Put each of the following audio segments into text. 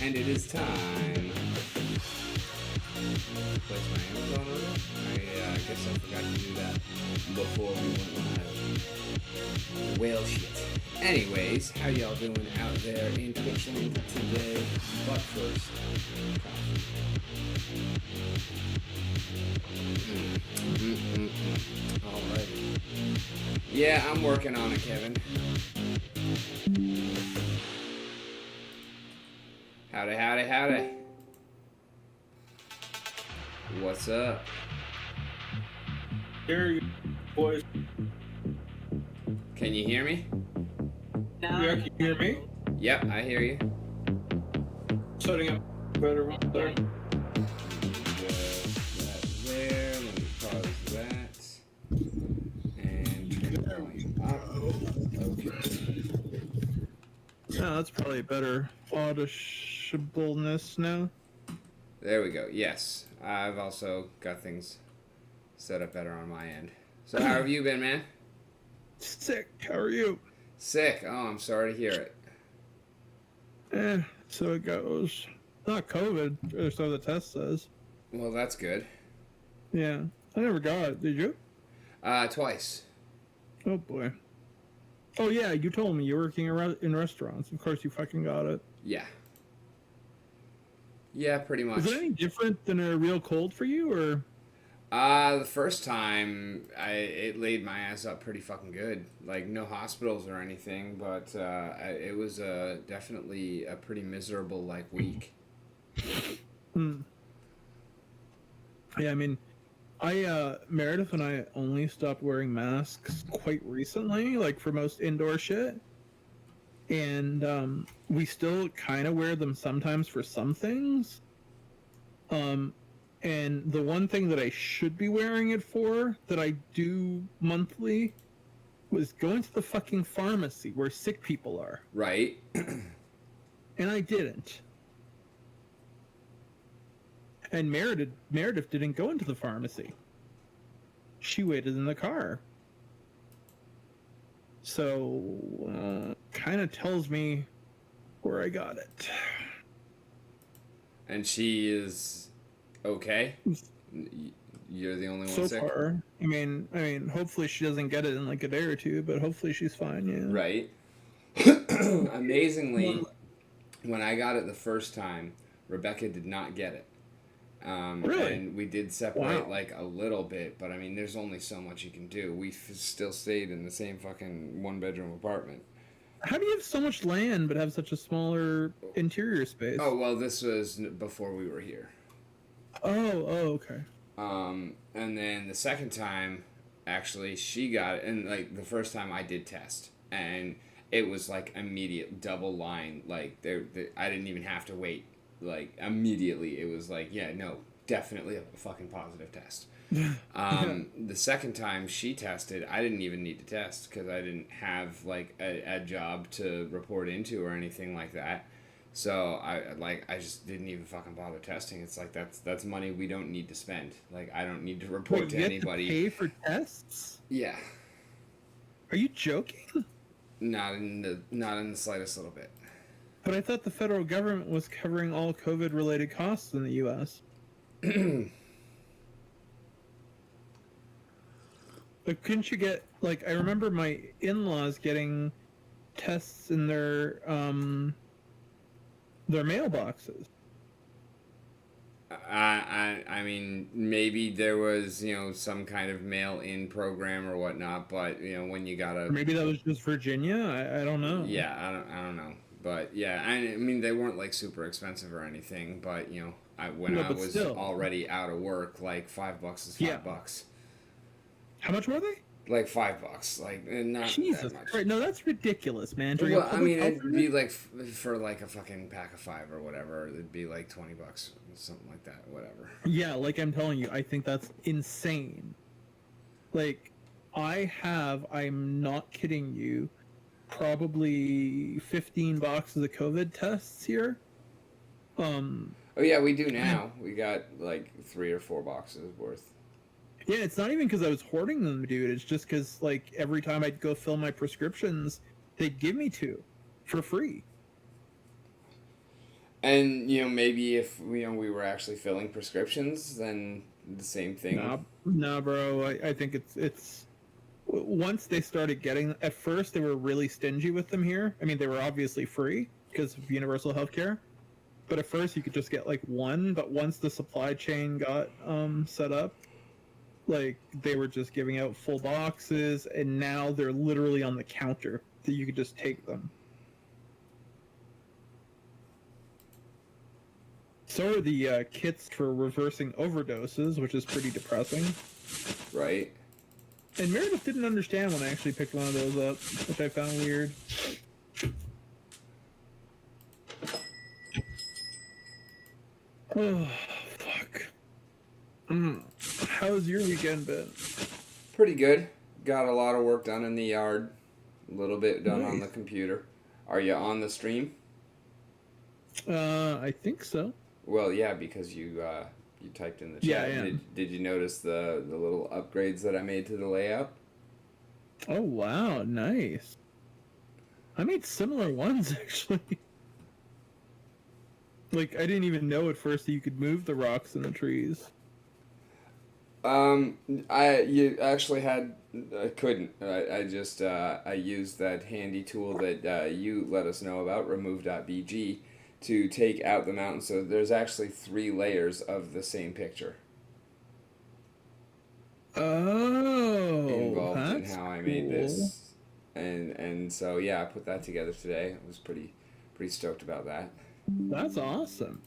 And it is time. Place my Amazon order. I guess I forgot to do that before we went live. Well, shit. Anyways, how y'all doing out there in Twitchland today? But first, alright. Yeah, I'm working on it, Kevin. Howdy, howdy, howdy. What's up? There you boys. Can you hear me? Yeah, can you hear me? Yep, I hear you. Setting up better one there. That there. Let me pause that. And turn the volume up. Okay. No, that's probably better audibleness now. There we go. Yes. I've also got things set up better on my end. So how have you been, man? Sick. How are you? Sick. Oh, I'm sorry to hear it. So it goes. Not COVID, or so the test says. Well, that's good. Yeah. I never got it. Did you? Twice. Oh, boy. Oh, yeah, you told me you're working in restaurants. Of course you fucking got it. Yeah. Yeah, pretty much. Is it any different than a real cold for you, or? The first time, it laid my ass up pretty fucking good. Like, no hospitals or anything, but it was definitely a pretty miserable, like, week. Yeah, I mean, Meredith and I only stopped wearing masks quite recently, like, for most indoor shit. And, we still kind of wear them sometimes for some things. And the one thing that I should be wearing it for, that I do monthly, was going to the fucking pharmacy where sick people are. Right. And I didn't. And Meredith didn't go into the pharmacy. She waited in the car. So, kind of tells me where I got it. And she is okay? You're the only one So sick? far, I mean, hopefully she doesn't get it in like a day or two, but hopefully she's fine. Yeah. Right. Amazingly, when I got it the first time, Rebecca did not get it. Really? And we did separate Wow. like a little bit, but I mean, there's only so much you can do. We still stayed in the same fucking one-bedroom apartment. How do you have so much land but have such a smaller interior space? Oh, well, this was before we were here. Oh, okay. And then the second time, actually, she got it, and like the first time I did test, and it was like immediate double line. Like I didn't even have to wait. Like immediately, it was like, yeah, no, definitely a fucking positive test. The second time she tested, I didn't even need to test because I didn't have like a job to report into or anything like that. So I just didn't even fucking bother testing. It's like that's money we don't need to spend. Like I don't need to report Wait, to you anybody. have to pay for tests? Yeah, Are you joking? not in the slightest little bit. But I thought the federal government was covering all COVID-related costs in the U.S. But couldn't you get, like, I remember my in-laws getting tests in their mailboxes. I mean, maybe there was, some kind of mail-in program or whatnot, but, when you gotta... Or maybe that was just Virginia? I don't know. Yeah, I don't know. But, yeah, I mean, they weren't, like, super expensive or anything, but, when I was still. already out of work, like, $5 is $5. How much were they? Like $5, like not Jesus that much. Christ. No, that's ridiculous, man. Well, I mean, it'd be like for like a fucking pack of 5 or whatever. It'd be like $20, something like that. Whatever. Yeah, like I'm telling you, I think that's insane. Like, I'm not kidding you, probably 15 boxes of COVID tests here. Oh yeah, we do now. We got like 3 or 4 boxes worth. Yeah, it's not even because I was hoarding them, dude. It's just because, like, every time I'd go fill my prescriptions, they'd give me 2 for free. And maybe if we were actually filling prescriptions, then the same thing. Nah, bro. I think it's once they started getting. At first, they were really stingy with them here. I mean, they were obviously free because of universal healthcare. But at first, you could just get like one. But once the supply chain got set up, like they were just giving out full boxes, and now they're literally on the counter that you could just take them. So are the kits for reversing overdoses, which is pretty depressing. Right. And Meredith didn't understand when I actually picked one of those up, which I found weird. Oh, fuck. How's your weekend been? Pretty good. Got a lot of work done in the yard. A little bit done on Nice. the computer. Are you on the stream? I think so. Well, yeah, because you typed in the Yeah, chat. I am. Did you notice the little upgrades that I made to the layout? Oh, wow, nice. I made similar ones, actually. Like, I didn't even know at first that you could move the rocks and the trees. You actually had. I couldn't. I just I used that handy tool that you let us know about, remove.bg, to take out the mountain. So there's actually 3 layers of the same picture Oh, involved in that's how I made cool. this, and so yeah, I put that together today. I was pretty stoked about that. That's awesome.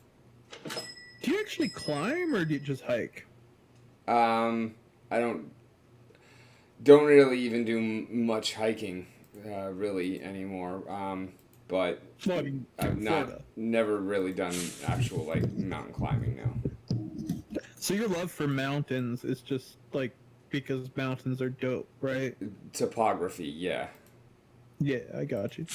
Do you actually climb or do you just hike? I don't really even do much hiking, really anymore. But Well, I mean, I've Florida. never really done actual like mountain climbing now. So your love for mountains is just like because mountains are dope, right? Topography, yeah. Yeah, I got you.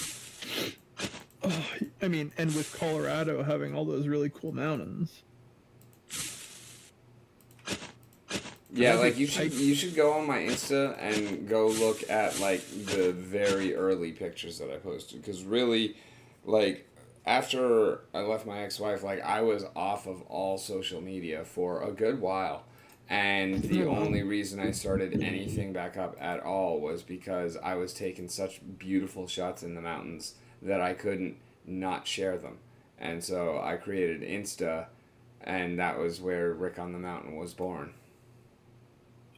Oh, I mean, and with Colorado having all those really cool mountains. Yeah, Have like you you should go on my Insta and go look at like the very early pictures that I posted, because really, like, after I left my ex-wife, like, I was off of all social media for a good while, and the Oh, wow. only reason I started anything back up at all was because I was taking such beautiful shots in the mountains that I couldn't not share them, and so I created Insta, and that was where Rick on the Mountain was born.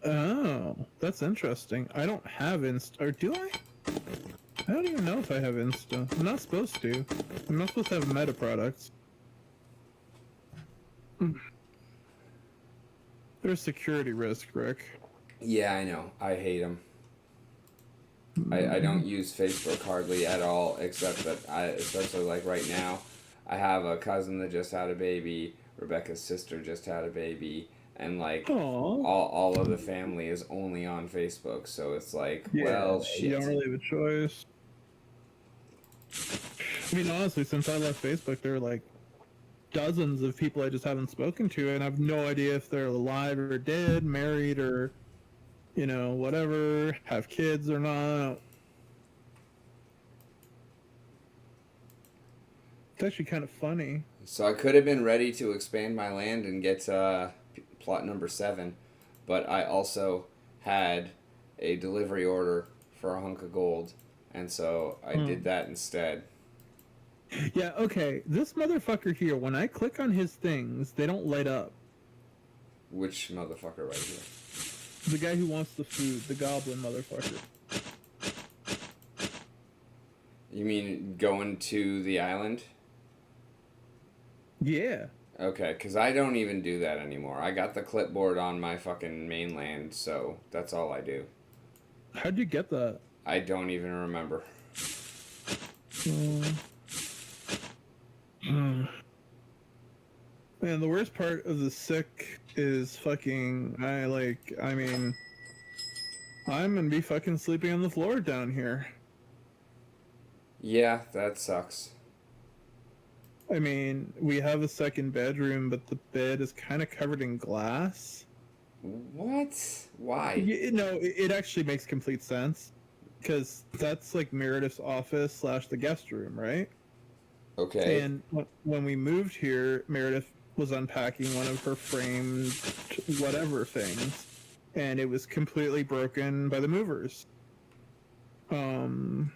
Oh, that's interesting. I don't have Insta, or do I? I don't even know if I have Insta. I'm not supposed to. I'm not supposed to have meta products. There's security risk, Rick. Yeah, I know. I hate them. I don't use Facebook hardly at all, except that especially like right now, I have a cousin that just had a baby, Rebecca's sister just had a baby, and like Oh, all of the family is only on Facebook, so it's like, yeah. well, You don't shit. really have a choice. I mean, honestly, since I left Facebook, there are like dozens of people I just haven't spoken to, and I have no idea if they're alive or dead, married or, whatever, have kids or not. It's actually kind of funny. So I could have been ready to expand my land and get plot number 7, but I also had a delivery order for a hunk of gold, and so I did that instead. Yeah, okay. This motherfucker here, when I click on his things, they don't light up. Which motherfucker right here? The guy who wants the food, the goblin motherfucker. You mean going to the island? Yeah. Okay, because I don't even do that anymore. I got the clipboard on my fucking mainland, so that's all I do. How'd you get that? I don't even remember. Man, the worst part of the sick is I'm gonna be fucking sleeping on the floor down here. Yeah, that sucks. I mean, we have a second bedroom, but the bed is kind of covered in glass. What? Why? It actually makes complete sense. Because that's like Meredith's office / the guest room, right? Okay. And when we moved here, Meredith was unpacking one of her framed whatever things, and it was completely broken by the movers. And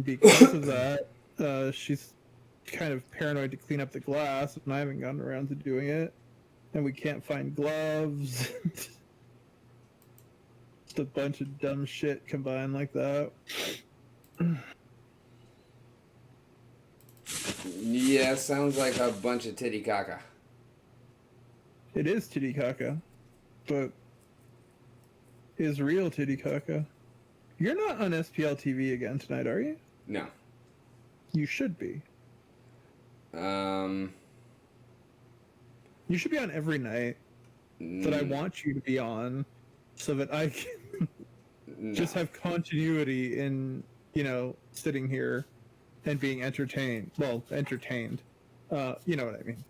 because of that, she's kind of paranoid to clean up the glass, and I haven't gotten around to doing it. And we can't find gloves. Just a bunch of dumb shit combined like that. Yeah, sounds like a bunch of titty caca. It is Titicaca, but is real Titicaca. You're not on SPL TV again tonight, are you? No. You should be. Um. You should be on every night that I mm, want you to be on, so that I can no. just have continuity in, sitting here and being entertained. Well, entertained. You know what I mean.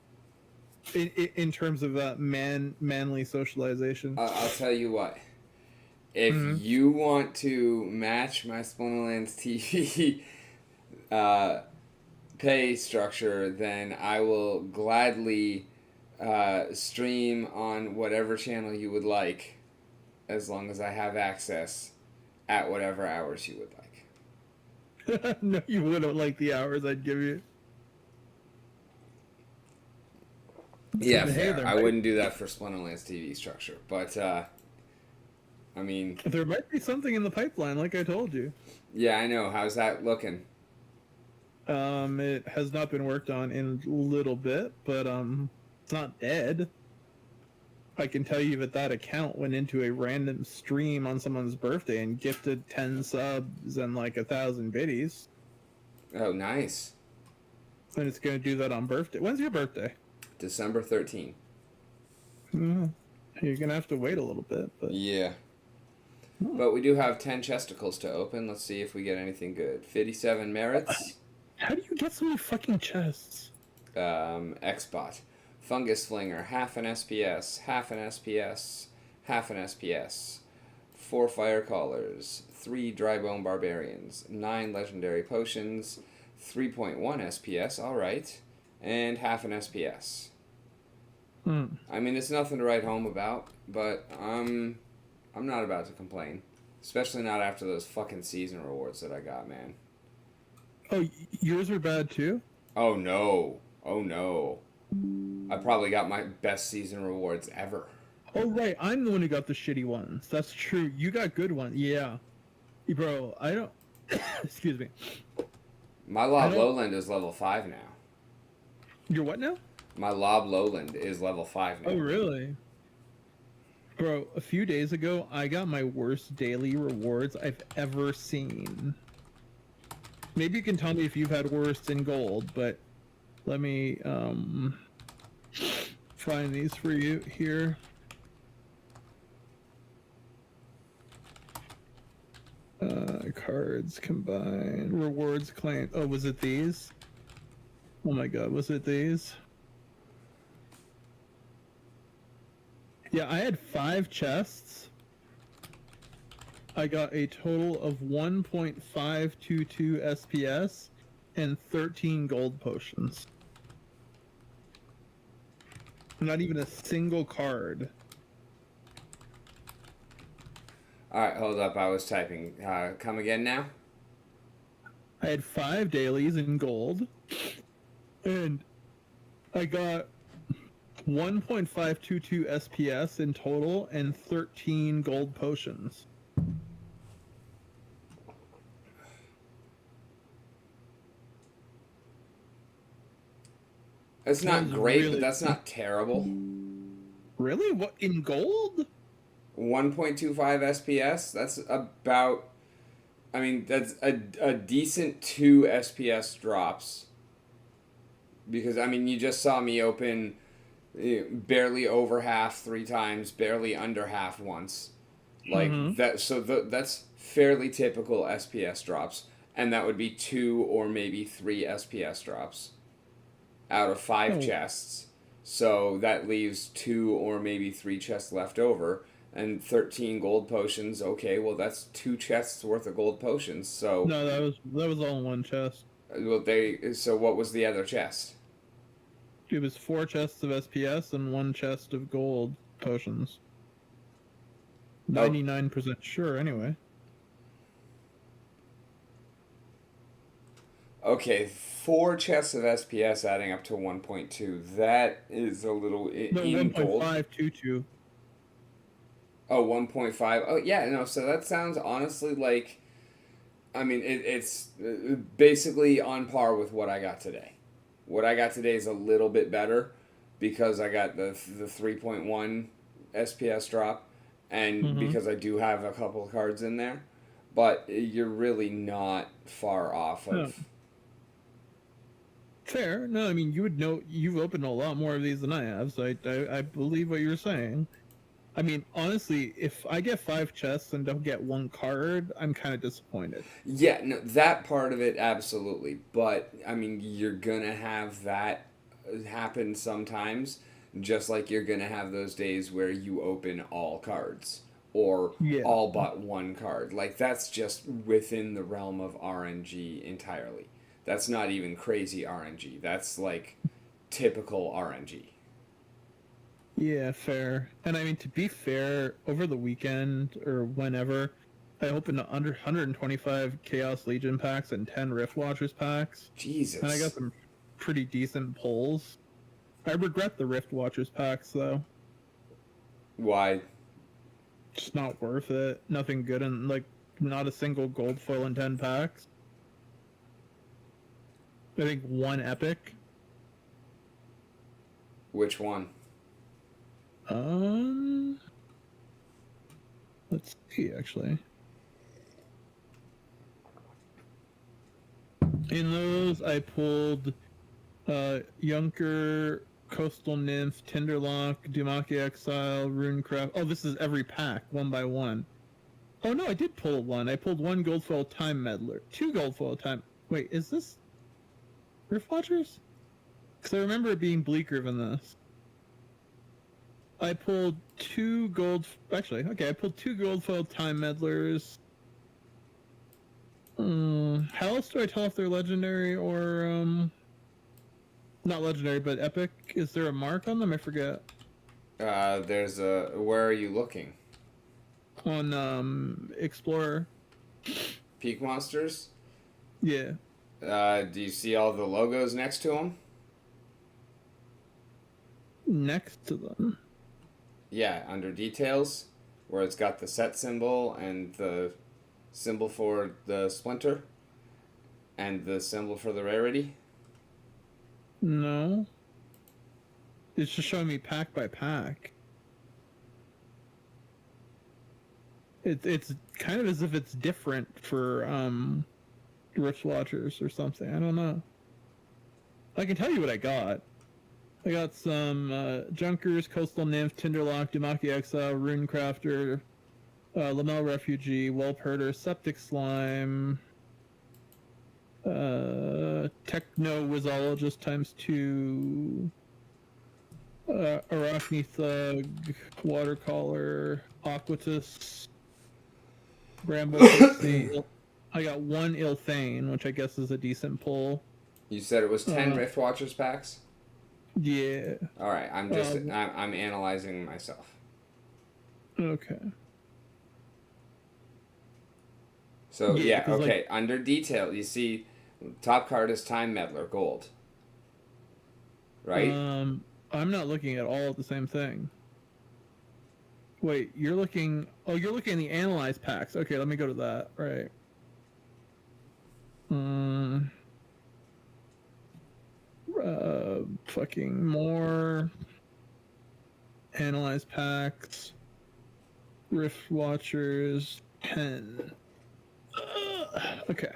In terms of manly socialization. I'll tell you what. If you want to match my Splinterlands TV pay structure, then I will gladly stream on whatever channel you would like, as long as I have access at whatever hours you would like. No, you wouldn't like the hours I'd give you. Yeah, Hey fair. there, I Mike. wouldn't do that for Splinterlands TV structure, but I mean, There might be something in the pipeline, like I told you. yeah, I know. How's that looking? It has not been worked on in a little bit, but it's not dead. I can tell you that account went into a random stream on someone's birthday and gifted 10 subs and like 1,000 biddies. Oh, nice. And it's going to do that on birthday. When's your birthday? December 13th. You're going to have to wait a little bit, but Yeah. But we do have 10 chesticles to open. Let's see if we get anything good. 57 merits. how do you get so many fucking chests? Xbot. Fungus Flinger, half an SPS, half an SPS, half an SPS. 4 Fire Callers, 3 Drybone Barbarians, 9 Legendary Potions, 3.1 SPS, alright, and half an SPS. I mean, it's nothing to write home about, but I'm not about to complain. Especially not after those fucking season rewards that I got, man. Oh, yours are bad too? Oh no. Oh no. I probably got my best season rewards ever. Oh, right. I'm the one who got the shitty ones. That's true. You got good ones. Yeah. Bro, I don't... Excuse me. My Lob Lowland is level 5 now. You're what now? My Lob Lowland is level 5 now. Oh, really? Bro, a few days ago, I got my worst daily rewards I've ever seen. Maybe you can tell me if you've had worse in gold, but let me find these for you here. Cards combined, rewards claim. Oh, was it these? Oh my god, was it these? Yeah, I had 5 chests. I got a total of 1.522 SPS and 13 gold potions. Not even a single card. Alright, hold up. I was typing. Come again now? I had 5 dailies in gold, and I got 1.522 SPS in total and 13 gold potions. It's not That was great, really- but that's not terrible. Really? What, in gold? 1.25 SPS? That's about... I mean, that's a decent 2 SPS drops. Because, I mean, you just saw me open barely over half 3 times, barely under half once. Like, that's fairly typical SPS drops. And that would be 2 or maybe 3 SPS drops out of 5 chests. So that leaves 2 or maybe 3 chests left over. and 13 gold potions. Okay, well that's 2 chests worth of gold potions. So, No, that was all in one chest. well, they. So what was the other chest? It was 4 chests of SPS and 1 chest of gold potions. Oh, 99% sure, anyway. okay. 4 chests of SPS adding up to 1.2. That is a little No, in gold. 1.522. Oh, 1.5. Oh, yeah, no, so that sounds honestly like, I mean, it's basically on par with what I got today. What I got today is a little bit better because I got the 3.1 SPS drop and Mm-hmm. because I do have a couple of cards in there, but you're really not far off No, of. fair. No, I mean, you would know, you've opened a lot more of these than I have, so I believe what you're saying. I mean, honestly, if I get 5 chests and don't get 1 card, I'm kind of disappointed. Yeah, no, that part of it absolutely. But I mean, you're gonna have that happen sometimes, just like you're gonna have those days where you open all cards or Yeah. all but 1 card. Like that's just within the realm of RNG entirely. That's not even crazy RNG. That's like typical RNG. Yeah, fair. And I mean, to be fair, over the weekend or whenever, I opened under 125 Chaos Legion packs and 10 Rift Watchers packs, and I got Jesus. some pretty decent pulls. I regret the Rift Watchers packs, though. Why? Just not worth it. Nothing good, and like, not a single gold foil in 10 packs. I think 1 epic. Which one? Um, let's see, actually. In those, I pulled Yunker, Coastal Nymph, Tinderlock, Dumaki Exile, Runecraft. Oh, this is every pack, one by one. Oh no, I did pull one. I pulled 1 gold foil Time Meddler, 2 gold foil Time. Wait, is this Rift Watchers? Because I remember it being bleaker than this. I pulled 2 gold. Actually, okay, I pulled 2 gold foil Time Meddlers. How else do I tell if they're legendary or not legendary, but epic? Is there a mark on them? I forget. There's a. Where are you looking? On Explorer. Peak monsters. Yeah. Do you see all the logos next to them? Next to them. Yeah, under details, where it's got the set symbol and the symbol for the splinter and the symbol for the rarity. No. It's just showing me pack by pack. It's kind of as if it's different for Rift Watchers or something. I don't know. I can tell you what I got. I got some Junkers, Coastal Nymph, Tinderlock, Dumaki Exile, Runecrafter, Lamel Refugee, Whelpherder, Septic Slime, Techno Wizologist ×2, Arachne Thug, Watercolor, Aquatus, Bramble Pixie. I got 1 Ilthane, which I guess is a decent pull. You said it was 10 Rift Watchers packs? Yeah. All right, I'm analyzing myself. Okay. So, Yeah, yeah, 'cause, okay, like, under detail, you see top card is Time Meddler gold. Right? I'm not looking at all at the same thing. Wait, you're looking. Oh, you're looking at the analyze packs. Okay, let me go to that. Right. Fucking more analyze packs. Rift Watchers 10. Okay.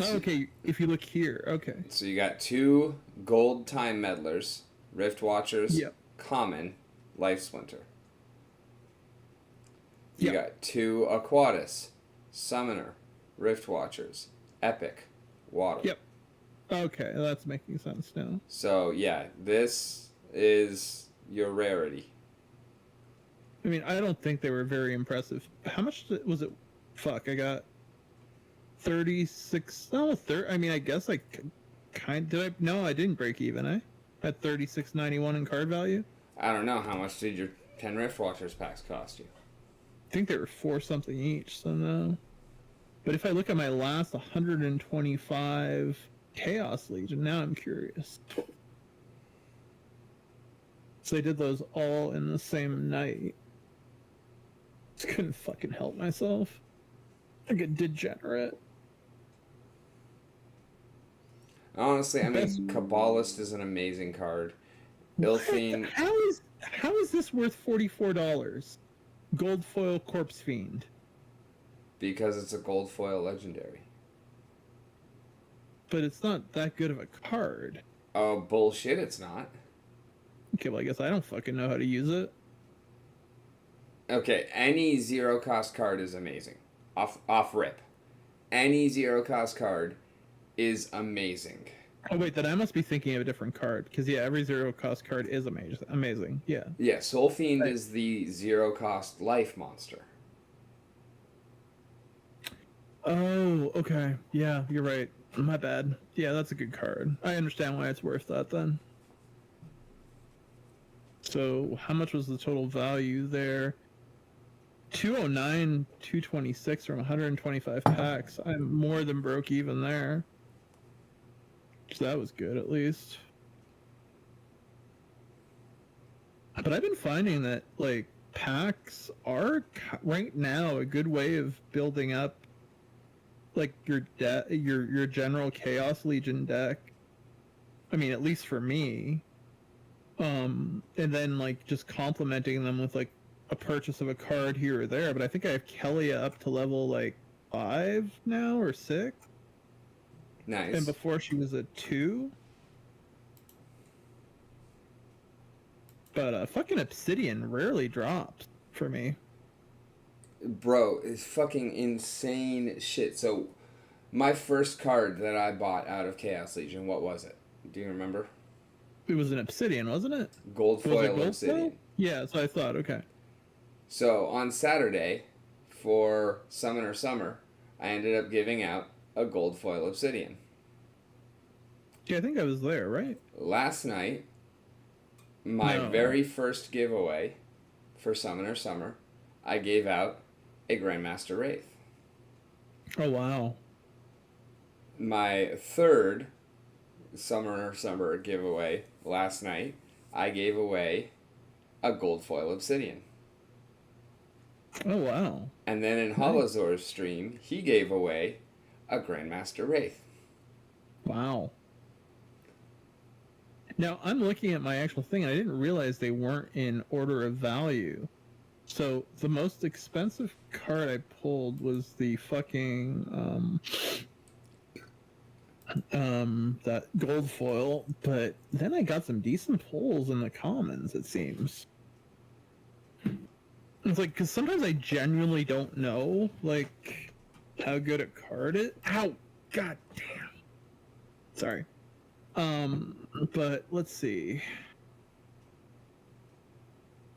Oh, okay, if you look here, okay. So you got 2 gold Time Meddlers, Rift Watchers, Yep. common, Life Splinter. You Yep. got 2 Aquatus, Summoner, Rift Watchers, Epic, Water. Yep. Okay, that's making sense now. So, yeah, this is your rarity. I mean, I don't think they were very impressive. How much was it? Fuck, I got 36. No, 30. I mean, I guess I did. No, I didn't break even. I had 36.91 in card value. I don't know how much did your 10 Rift Watchers packs cost you. I think they were 4 something each. So no. But if I look at my last 125 Chaos Legion, now I'm curious. So I did those all in the same night. Just couldn't fucking help myself. Like a degenerate. Honestly, I mean, Kabbalist is an amazing card. Ilfine. How is this worth $44? Gold foil Corpse Fiend. Because it's a gold foil legendary. But it's not that good of a card. Oh, bullshit, it's not. Okay, well, I guess I don't fucking know how to use it. Okay, any zero cost card is amazing. Off rip. Any zero cost card is amazing. Oh, wait, then I must be thinking of a different card. Because, yeah, every zero cost card is amazing. Yeah. Yeah, Soul Fiend is the zero cost life monster. Oh, okay. Yeah, you're right. My bad. Yeah, that's a good card. I understand why it's worth that then. So, how much was the total value there? 209, 226 from 125 packs. I'm more than broke even there. So that was good at least. But I've been finding that like packs are right now a good way of building up like your general Chaos Legion deck. I mean, at least for me. And then like just complementing them with like a purchase of a card here or there. But I think I have Kelia up to level like 5 now or 6. Nice. And before she was a 2. But fucking Obsidian rarely drops for me. Bro, it's fucking insane shit. So, my first card that I bought out of Chaos Legion, what was it? Do you remember? It was an Obsidian, wasn't it? Gold Was it foil gold Obsidian. foil? Yeah, so I thought, okay. So, on Saturday, for Summoner Summer, I ended up giving out a gold foil Obsidian. Yeah, I think I was there, right? Last night, my very first giveaway for Summoner Summer, I gave out a Grandmaster Wraith. Oh, wow. My third Summoner Summer giveaway last night, I gave away a gold foil Obsidian. Oh, wow. And then in Holozor's stream, he gave away a Grandmaster Wraith. Wow. Now, I'm looking at my actual thing, and I didn't realize they weren't in order of value. So, the most expensive card I pulled was the fucking, that gold foil, but then I got some decent pulls in the commons, it seems. It's like, because sometimes I genuinely don't know, like, how good a card is. Ow! God damn. Sorry. But let's see.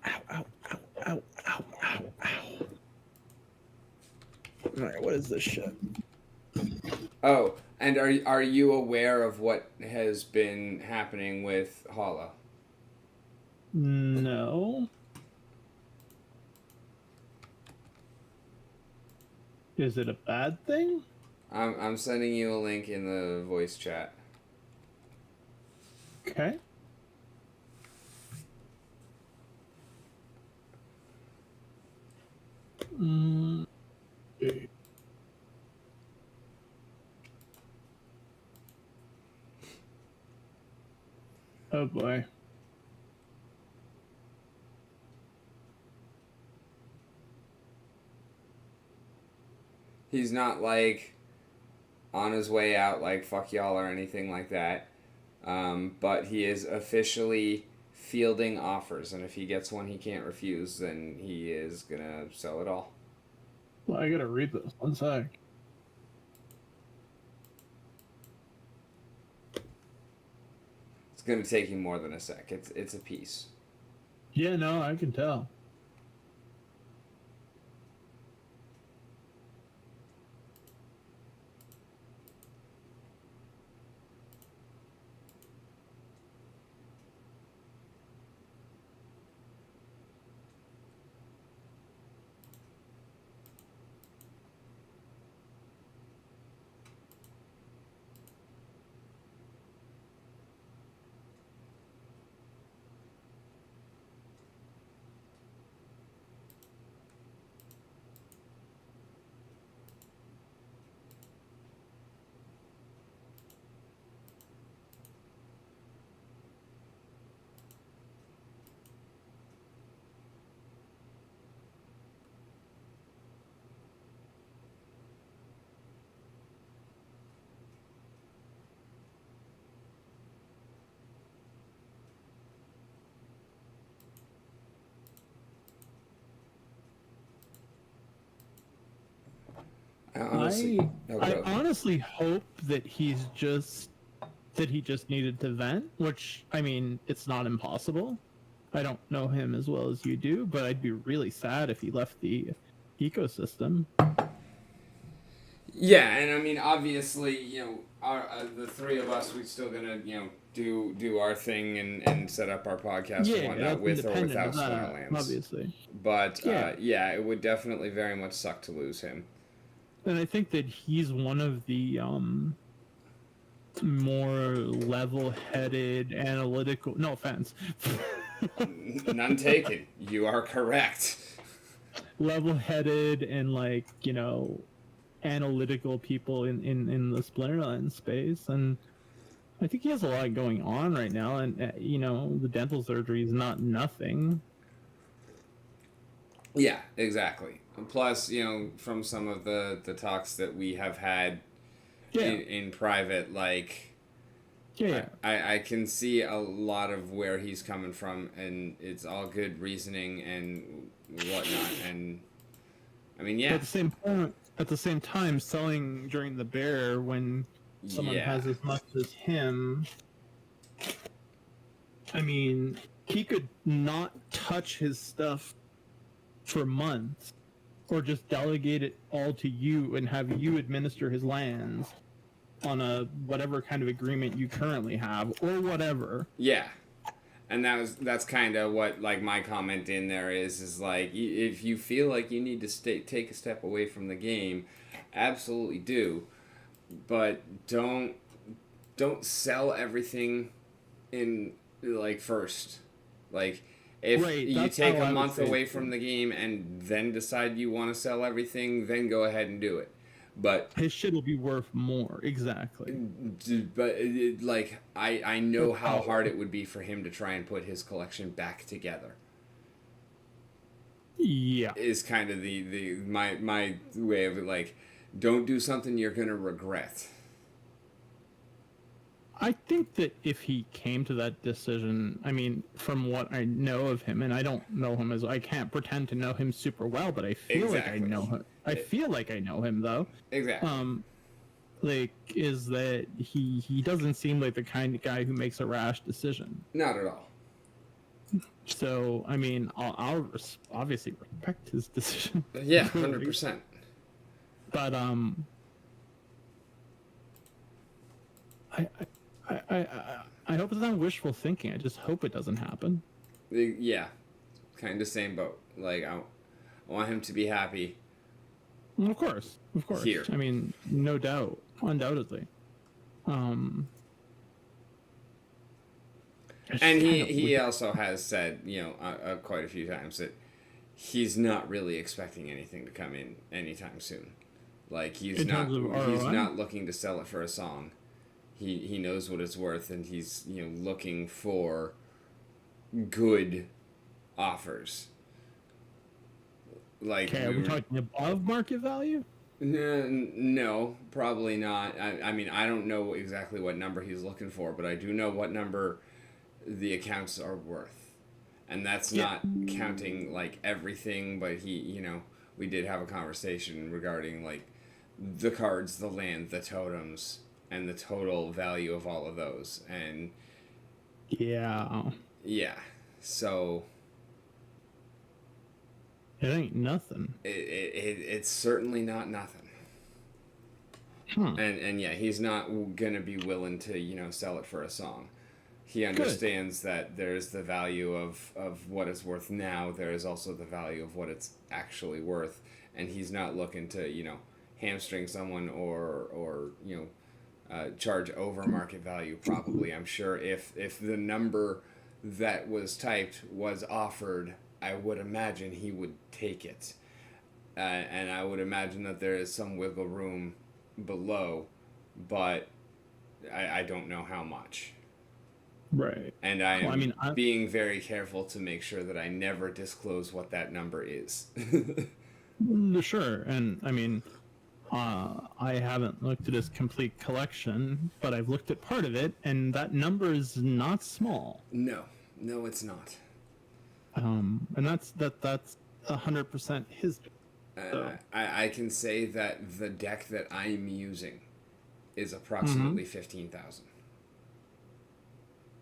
Ow, ow, ow, ow, ow, ow, ow. Alright, what is this shit? Oh, and are you aware of what has been happening with Hala? No. Is it a bad thing? I'm sending you a link in the voice chat. Okay. Oh boy. He's not like on his way out like fuck y'all or anything like that. But he is officially fielding offers, and if he gets one he can't refuse, then he is gonna sell it all. Well, I gotta read this. One sec. It's gonna take you more than a sec. It's a piece. Yeah, no, I can tell. honestly, I honestly hope that he just needed to vent, which, I mean, it's not impossible. I don't know him as well as you do, but I'd be really sad if he left the ecosystem. yeah, and I mean, obviously, our the three of us, we're still gonna, do our thing and set up our podcast and whatnot with or without Splinterlands. Obviously. But yeah, it would definitely very much suck to lose him. And I think that he's one of the more level-headed, analytical. No offense. None taken. You are correct. Level-headed and analytical people in the Splinterlands space, and I think he has a lot going on right now, and the dental surgery is not nothing. Yeah, exactly. Plus, from some of the talks that we have had in private, I can see a lot of where he's coming from, and it's all good reasoning and whatnot. And I mean, yeah. But at the same time, selling during the bear when someone has as much as him, I mean, he could not touch his stuff for months, or just delegate it all to you and have you administer his lands on a whatever kind of agreement you currently have, or whatever. Yeah. And that's kind of what my comment in there is if you feel like you need to take a step away from the game, absolutely do, but don't sell everything in first. If you take a month away from the game and then decide you want to sell everything, then go ahead and do it. But his shit will be worth more, exactly. But I know how hard it would be for him to try and put his collection back together. Yeah, is kind of my way of it. Don't do something you're gonna regret. I think that if he came to that decision, I mean, from what I know of him, and I don't know him I can't pretend to know him super well, but I feel like I know him. I feel like I know him, though. Exactly. Is that he doesn't seem like the kind of guy who makes a rash decision. Not at all. So, I mean, I'll obviously respect his decision. Yeah, 100%. But I hope it's not wishful thinking. I just hope it doesn't happen. Yeah, kind of same boat. I want him to be happy. Of course. Here. I mean, no doubt, undoubtedly. And he also has said, quite a few times that he's not really expecting anything to come in anytime soon. He's not looking to sell it for a song. He knows what it's worth, and he's looking for good offers. Okay, are we talking above market value? No, probably not. I mean, I don't know exactly what number he's looking for, but I do know what number the accounts are worth, and that's not counting everything. But we did have a conversation regarding the cards, the land, the totems, and the total value of all of those, and so it ain't nothing. It's certainly not nothing. And he's not gonna be willing to sell it for a song. He understands that there's the value of what it's worth now. There is also the value of what it's actually worth, and he's not looking to hamstring someone or charge over market value. Probably, I'm sure if the number that was typed was offered, I would imagine he would take it, and I would imagine that there is some wiggle room below, but I don't know how much. Right. And I'm being very careful to make sure that I never disclose what that number is. Sure, and I mean, I haven't looked at his complete collection, but I've looked at part of it, and that number is not small. No, it's not. And that's 100% his. So, I can say that the deck that I'm using is hmm approximately 15,000.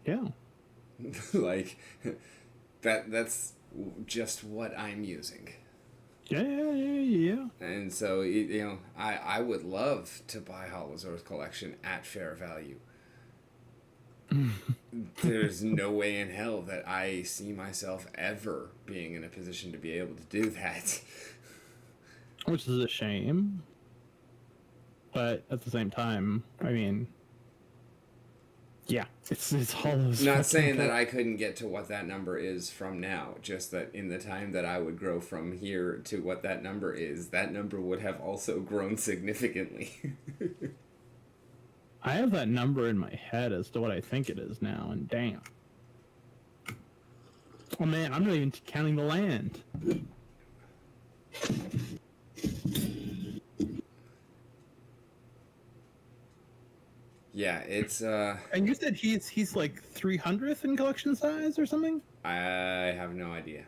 yeah. Like that's just what I'm using. Yeah, yeah, yeah, yeah. And so I would love to buy Holozor's collection at fair value. There's no way in hell that I see myself ever being in a position to be able to do that. Which is a shame. But at the same time, I mean, yeah, it's Hollow's Not fucking saying that collection. I couldn't get to what that number is from now, just that in the time that I would grow from here to what that number is, that number would have also grown significantly. I have that number in my head as to what I think it is now, and damn. Oh man, I'm not even counting the land. Yeah, it's And you said he's like 300th in collection size or something? I have no idea.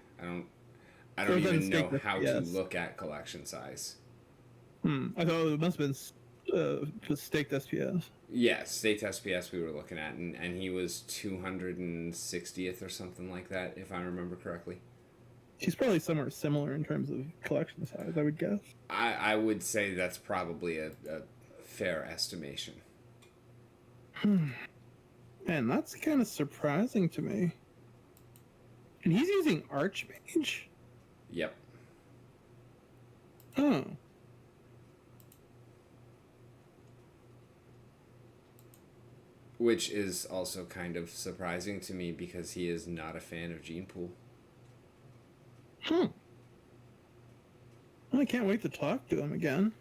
I Or don't is that in even know stake how to SPS? look at collection size. I thought it must have been just staked SPS. Yeah, staked SPS we were looking at, and he was 260th or something like that, if I remember correctly. She's probably somewhere similar in terms of collection size, I would guess. I would say that's probably a fair estimation. Man, that's kind of surprising to me. And he's using Archmage? Yep. Oh. Which is also kind of surprising to me because he is not a fan of Gene Pool. Hmm. Well, I can't wait to talk to him again.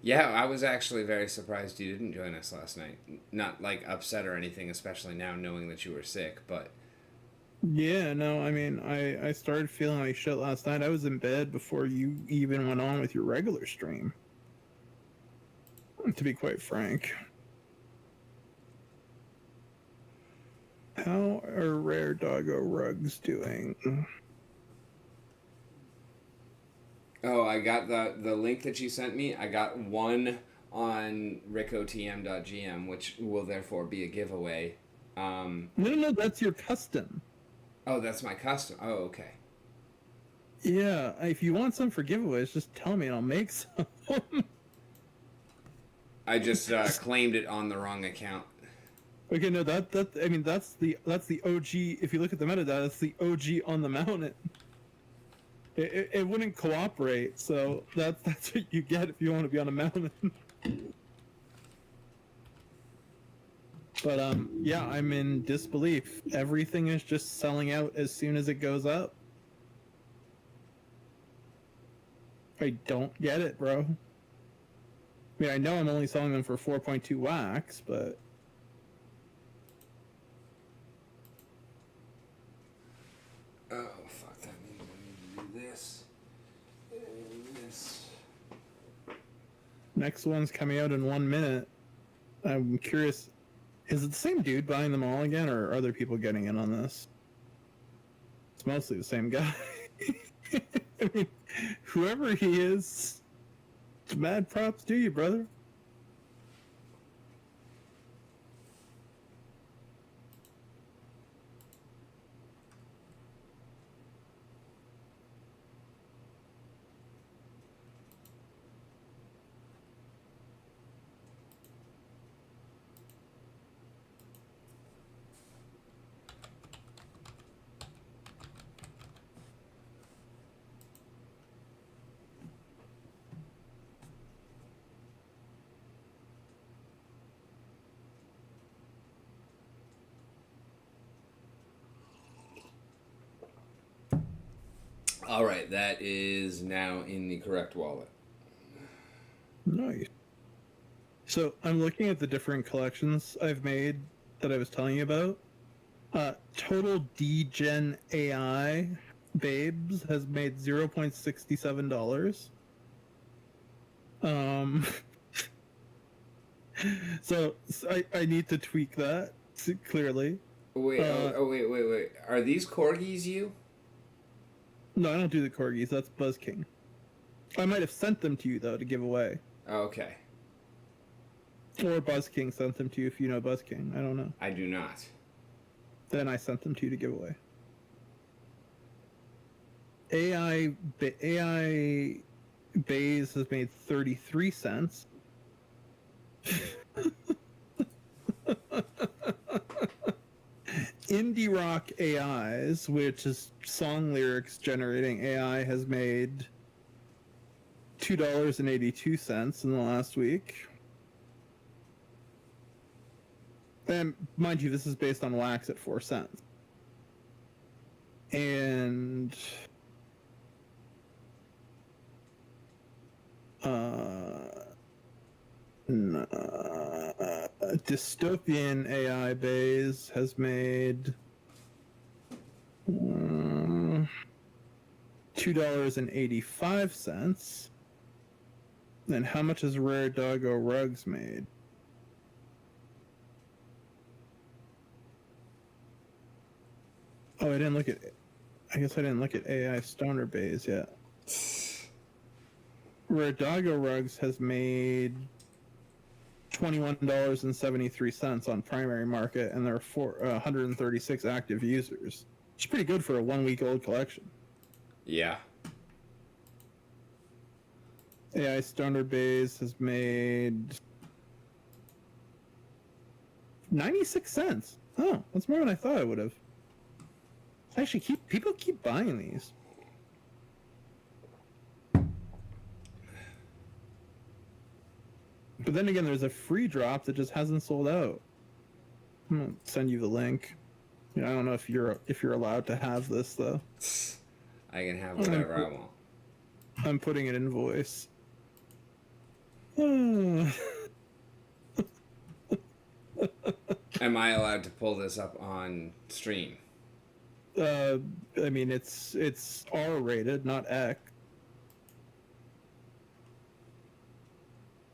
Yeah, I was actually very surprised you didn't join us last night. Not like upset or anything, especially now knowing that you were sick, but Yeah, no, I mean, I started feeling like shit last night. I was in bed before you even went on with your regular stream, to be quite frank. How are Rare Doggo Rugs doing? oh, I got the link that you sent me. I got one on rickotm.gm, which will therefore be a giveaway. No, that's your custom. Oh, that's my custom. Oh, okay. Yeah, if you want some for giveaways, just tell me and I'll make some. I just claimed it on the wrong account. Okay, no, that I mean that's the OG. If you look at the metadata, that's the OG on the mountain. It wouldn't cooperate, so that's what you get if you want to be on a mountain. But yeah, I'm in disbelief. Everything is just selling out as soon as it goes up. I don't get it, bro. I mean, I know I'm only selling them for 4.2 wax, but Oh, fuck, that means I need to do this. And this. next one's coming out in 1 minute. I'm curious, is it the same dude buying them all again, or are other people getting in on this? It's mostly the same guy. I mean, whoever he is, mad props to you, brother. All right, that is now in the correct wallet. Nice. So I'm looking at the different collections I've made that I was telling you about. Total DGen AI Babes has made $0.67. Um, so I need to tweak that clearly. Wait, wait. Are these corgis you? No, I don't do the corgis. That's Buzz King. I might have sent them to you though to give away, Okay. or Buzz King sent them to you if you know Buzz King. I don't know. I do not. Then I sent them to you to give away. AI Bays has made 33 cents. Indie Rock AIs, which is song lyrics generating AI, has made $2.82 in the last week. And mind you, this is based on wax at 4 cents. And Dystopian AI Bays has made $2.85. And how much has Rare Doggo Rugs made? Oh, I didn't look at. I guess I didn't look at AI Stoner Bays yet. Rare Doggo Rugs has made $21.73 on primary market, and there are 136 active users. It's pretty good for a 1 week old collection. Yeah. AI Stoner Bays has made 96 cents. Oh, that's more than I thought I would have. Actually, people keep buying these. But then again, there's a free drop that just hasn't sold out. I'm gonna send you the link. I don't know if you're allowed to have this though. I can have whatever I want. I'm putting an invoice. Am I allowed to pull this up on stream? I mean, it's R rated, not X.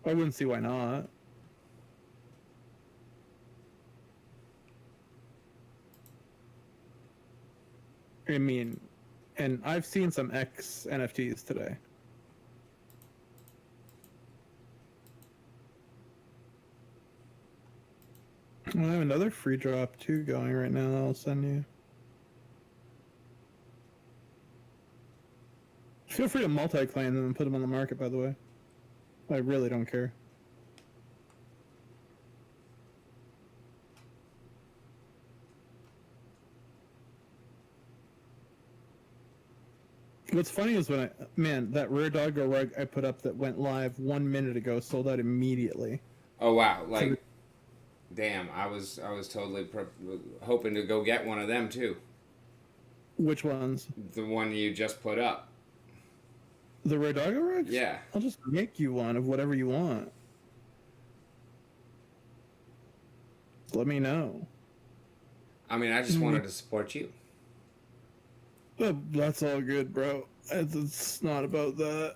I wouldn't see why not. I mean, and I've seen some X NFTs today. I have another free drop too going right now that I'll send you. Feel free to multi-claim them and put them on the market, by the way. I really don't care. What's funny is when that Rare Doggo rug I put up that went live 1 minute ago sold out immediately. Oh wow! Like, damn! I was totally hoping to go get one of them too. Which ones? The one you just put up. The Rare Doggo rugs? Yeah. I'll just make you one of whatever you want. Let me know. I mean, I just wanted to support you. That's all good, bro. It's not about that.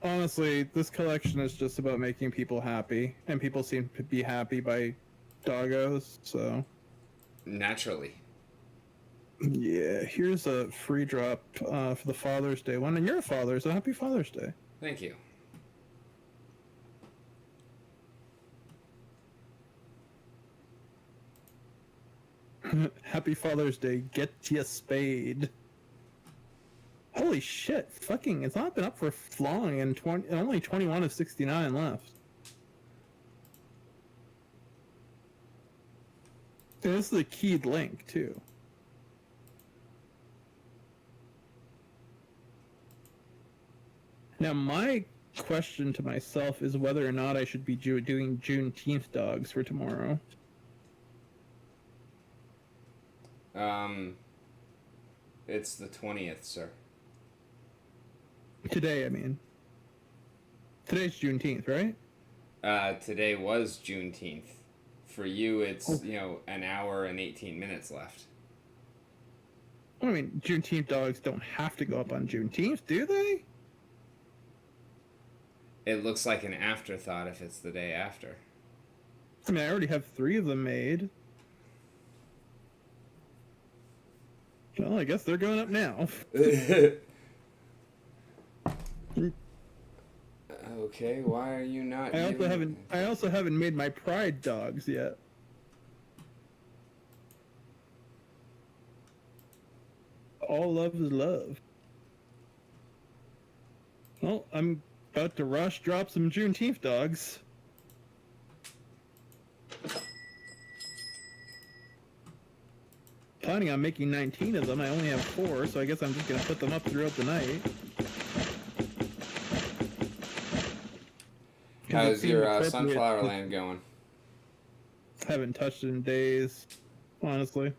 Honestly, this collection is just about making people happy, and people seem to be happy by doggos, so... Naturally. Yeah, here's a free drop for the Father's Day one, and you're a father, so happy Father's Day. Thank you. Happy Father's Day, get ya spade. Holy shit, fucking, it's not been up for long, and only 21 of 69 left. And this is a keyed link, too. Now, my question to myself is whether or not I should be doing Juneteenth dogs for tomorrow. It's the 20th, sir. Today, I mean. Today's Juneteenth, right? Today was Juneteenth. For you, it's, an hour and 18 minutes left. I mean, Juneteenth dogs don't have to go up on Juneteenth, do they? It looks like an afterthought if it's the day after. I mean, I already have 3 of them made. Well, I guess they're going up now. Okay, why are you not? I also haven't made my pride dogs yet. All love is love. Well, I'm about to drop some Juneteenth dogs. Planning on making 19 of them. I only have 4, so I guess I'm just gonna put them up throughout the night. How's your sunflower land going? Haven't touched it in days, honestly.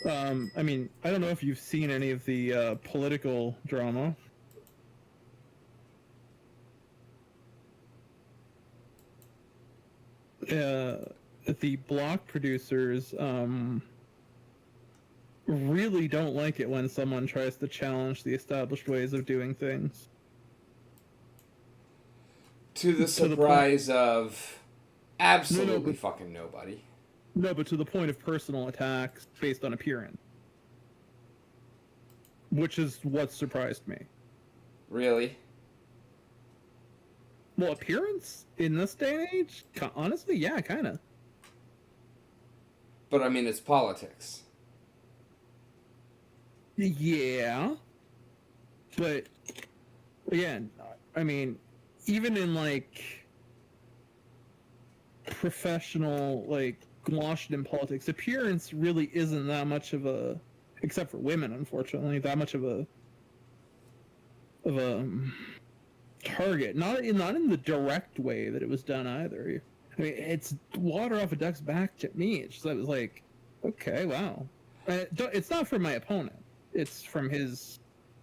I mean, I don't know if you've seen any of the political drama. The block producers really don't like it when someone tries to challenge the established ways of doing things. To the surprise of absolutely fucking nobody. No, but to the point of personal attacks based on appearance. Which is what surprised me. Really? Well, appearance in this day and age? Honestly, yeah, kind of. But I mean, it's politics. Yeah. But, again, I mean, even in, like, professional, like, Washington politics, appearance really isn't that much of a, except for women, unfortunately, that much of a target. Not in the direct way that it was done either. I mean, it's water off a duck's back to me. It's just, I was like, okay, wow. It's not from my opponent. It's from his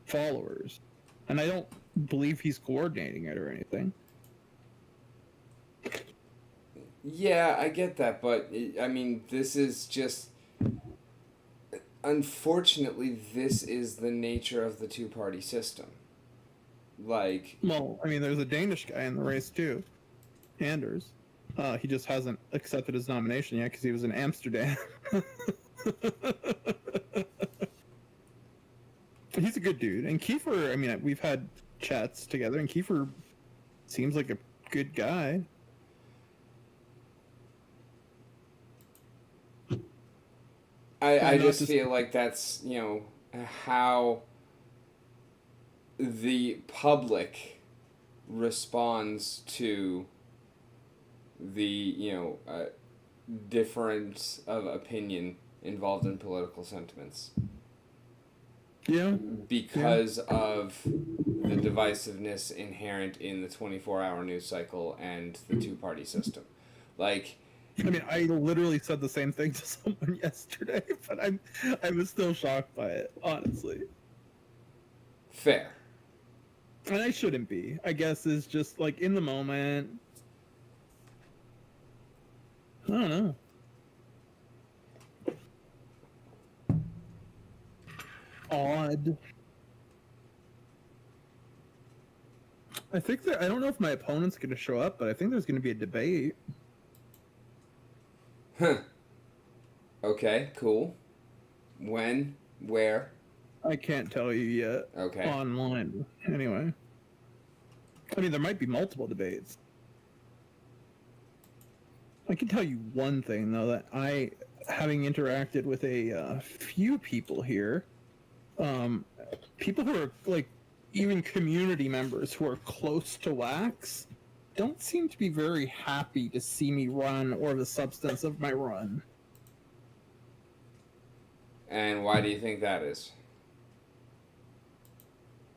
followers. And I don't believe he's coordinating it or anything. Yeah, I get that, but I mean, this is just... Unfortunately, this is the nature of the two-party system. Like... Well, I mean, there's a Danish guy in the race, too. Anders. He just hasn't accepted his nomination yet because he was in Amsterdam. He's a good dude. And Kiefer, I mean, we've had chats together, and Kiefer seems like a good guy. I just feel like that's, you know, how the public responds to the, you know, difference of opinion involved in political sentiments. Yeah. Because of the divisiveness inherent in the 24-hour news cycle and the two-party system. Like... I mean, I literally said the same thing to someone yesterday, but I was still shocked by it, honestly. Fair. And I shouldn't be. I guess it's just, like, in the moment. I don't know. Odd. I think I don't know if my opponent's going to show up, but I think there's going to be a debate. Huh. Okay, cool. When? Where? I can't tell you yet. Okay. Online. Anyway. I mean, there might be multiple debates. I can tell you one thing, though, that having interacted with a few people here, people who are, like, even community members who are close to Wax, don't seem to be very happy to see me run or the substance of my run. And why do you think that is?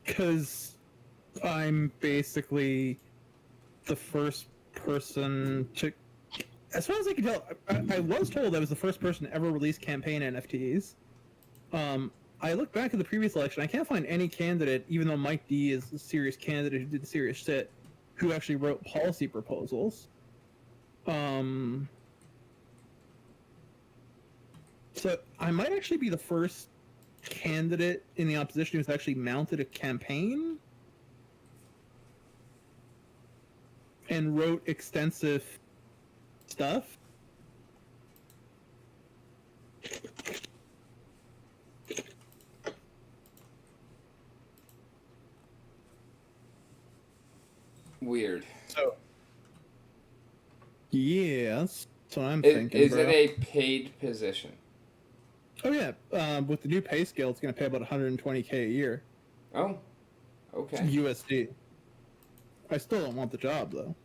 Because I'm basically the first person to... As far as I can tell, I was told I was the first person to ever release campaign NFTs. I look back at the previous election, I can't find any candidate, even though Mike D is a serious candidate who did serious shit, who actually wrote policy proposals. So I might actually be the first candidate in the opposition who's actually mounted a campaign and wrote extensive stuff. Weird. So, yeah, that's what I'm thinking, Is bro. it a paid position? Oh yeah, with the new pay scale, it's going to pay about 120K a year Oh, okay. USD. I still don't want the job though.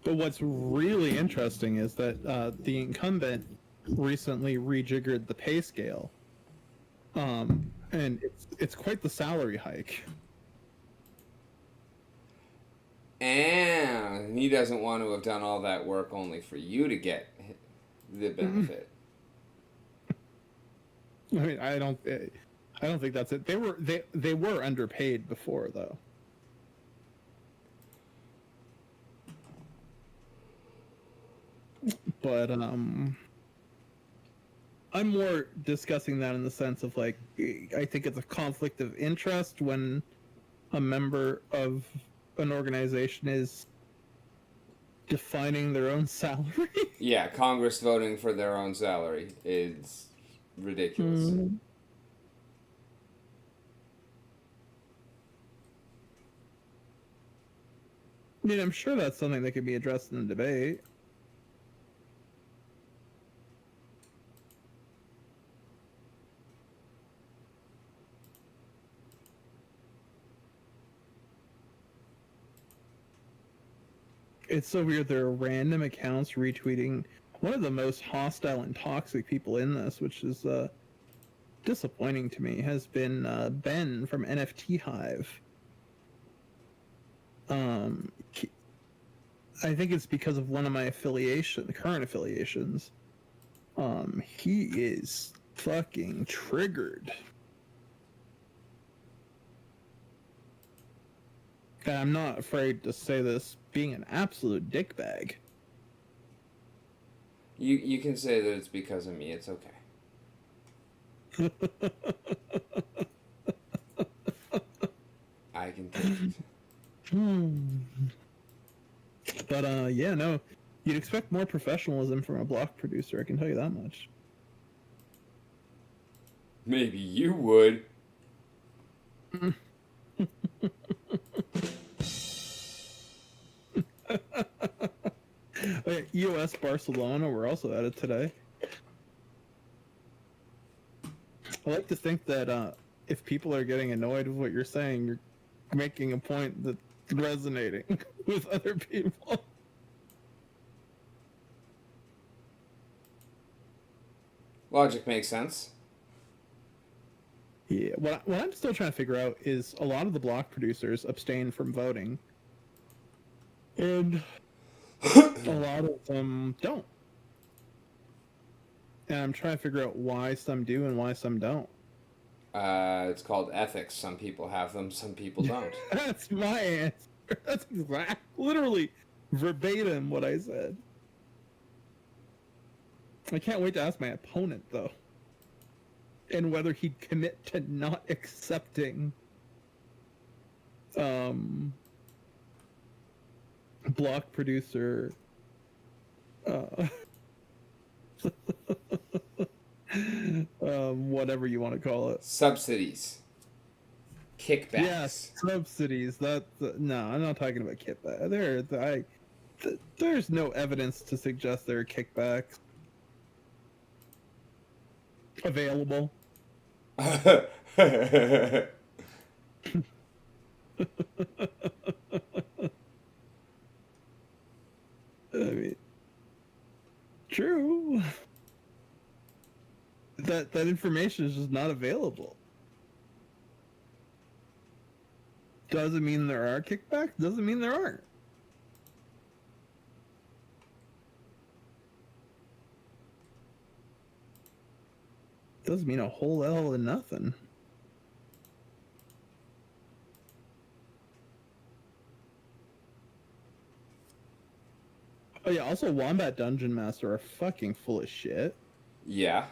But what's really interesting is that the incumbent recently rejiggered the pay scale, and it's quite the salary hike. And he doesn't want to have done all that work only for you to get the benefit. I mean, I don't think that's it. They were underpaid before though. But I'm more discussing that in the sense of like I think it's a conflict of interest when a member of an organization is defining their own salary. Yeah, Congress voting for their own salary is ridiculous. I mean, I'm sure that's something that could be addressed in the debate. It's so weird. There are random accounts retweeting one of the most hostile and toxic people in this, which is disappointing to me, has been Ben from NFT Hive. I think it's because of one of my current affiliations. He is fucking triggered. And I'm not afraid to say this, being an absolute dickbag. You can say that it's because of me. It's okay. I can take it. But yeah, no, you'd expect more professionalism from a block producer. I can tell you that much. Maybe you would. EOS Barcelona were also at it today. I like to think that if people are getting annoyed with what you're saying, you're making a point that's resonating with other people. Logic makes sense. Yeah, what I'm still trying to figure out is a lot of the block producers abstain from voting, and a lot of them don't. And I'm trying to figure out why some do and why some don't. It's called ethics. Some people have them, some people don't. That's my answer. That's literally verbatim what I said. I can't wait to ask my opponent, though, and whether he'd commit to not accepting block producer whatever you want to call it. Subsidies. Kickbacks. Yes, subsidies. No, I'm not talking about kickback. There's no evidence to suggest there are kickbacks available. I mean, true. That information is just not available. Doesn't mean there are kickbacks. Doesn't mean there aren't. Doesn't mean a whole hell of nothing. Oh yeah, also Wombat Dungeon Master are fucking full of shit. Yeah.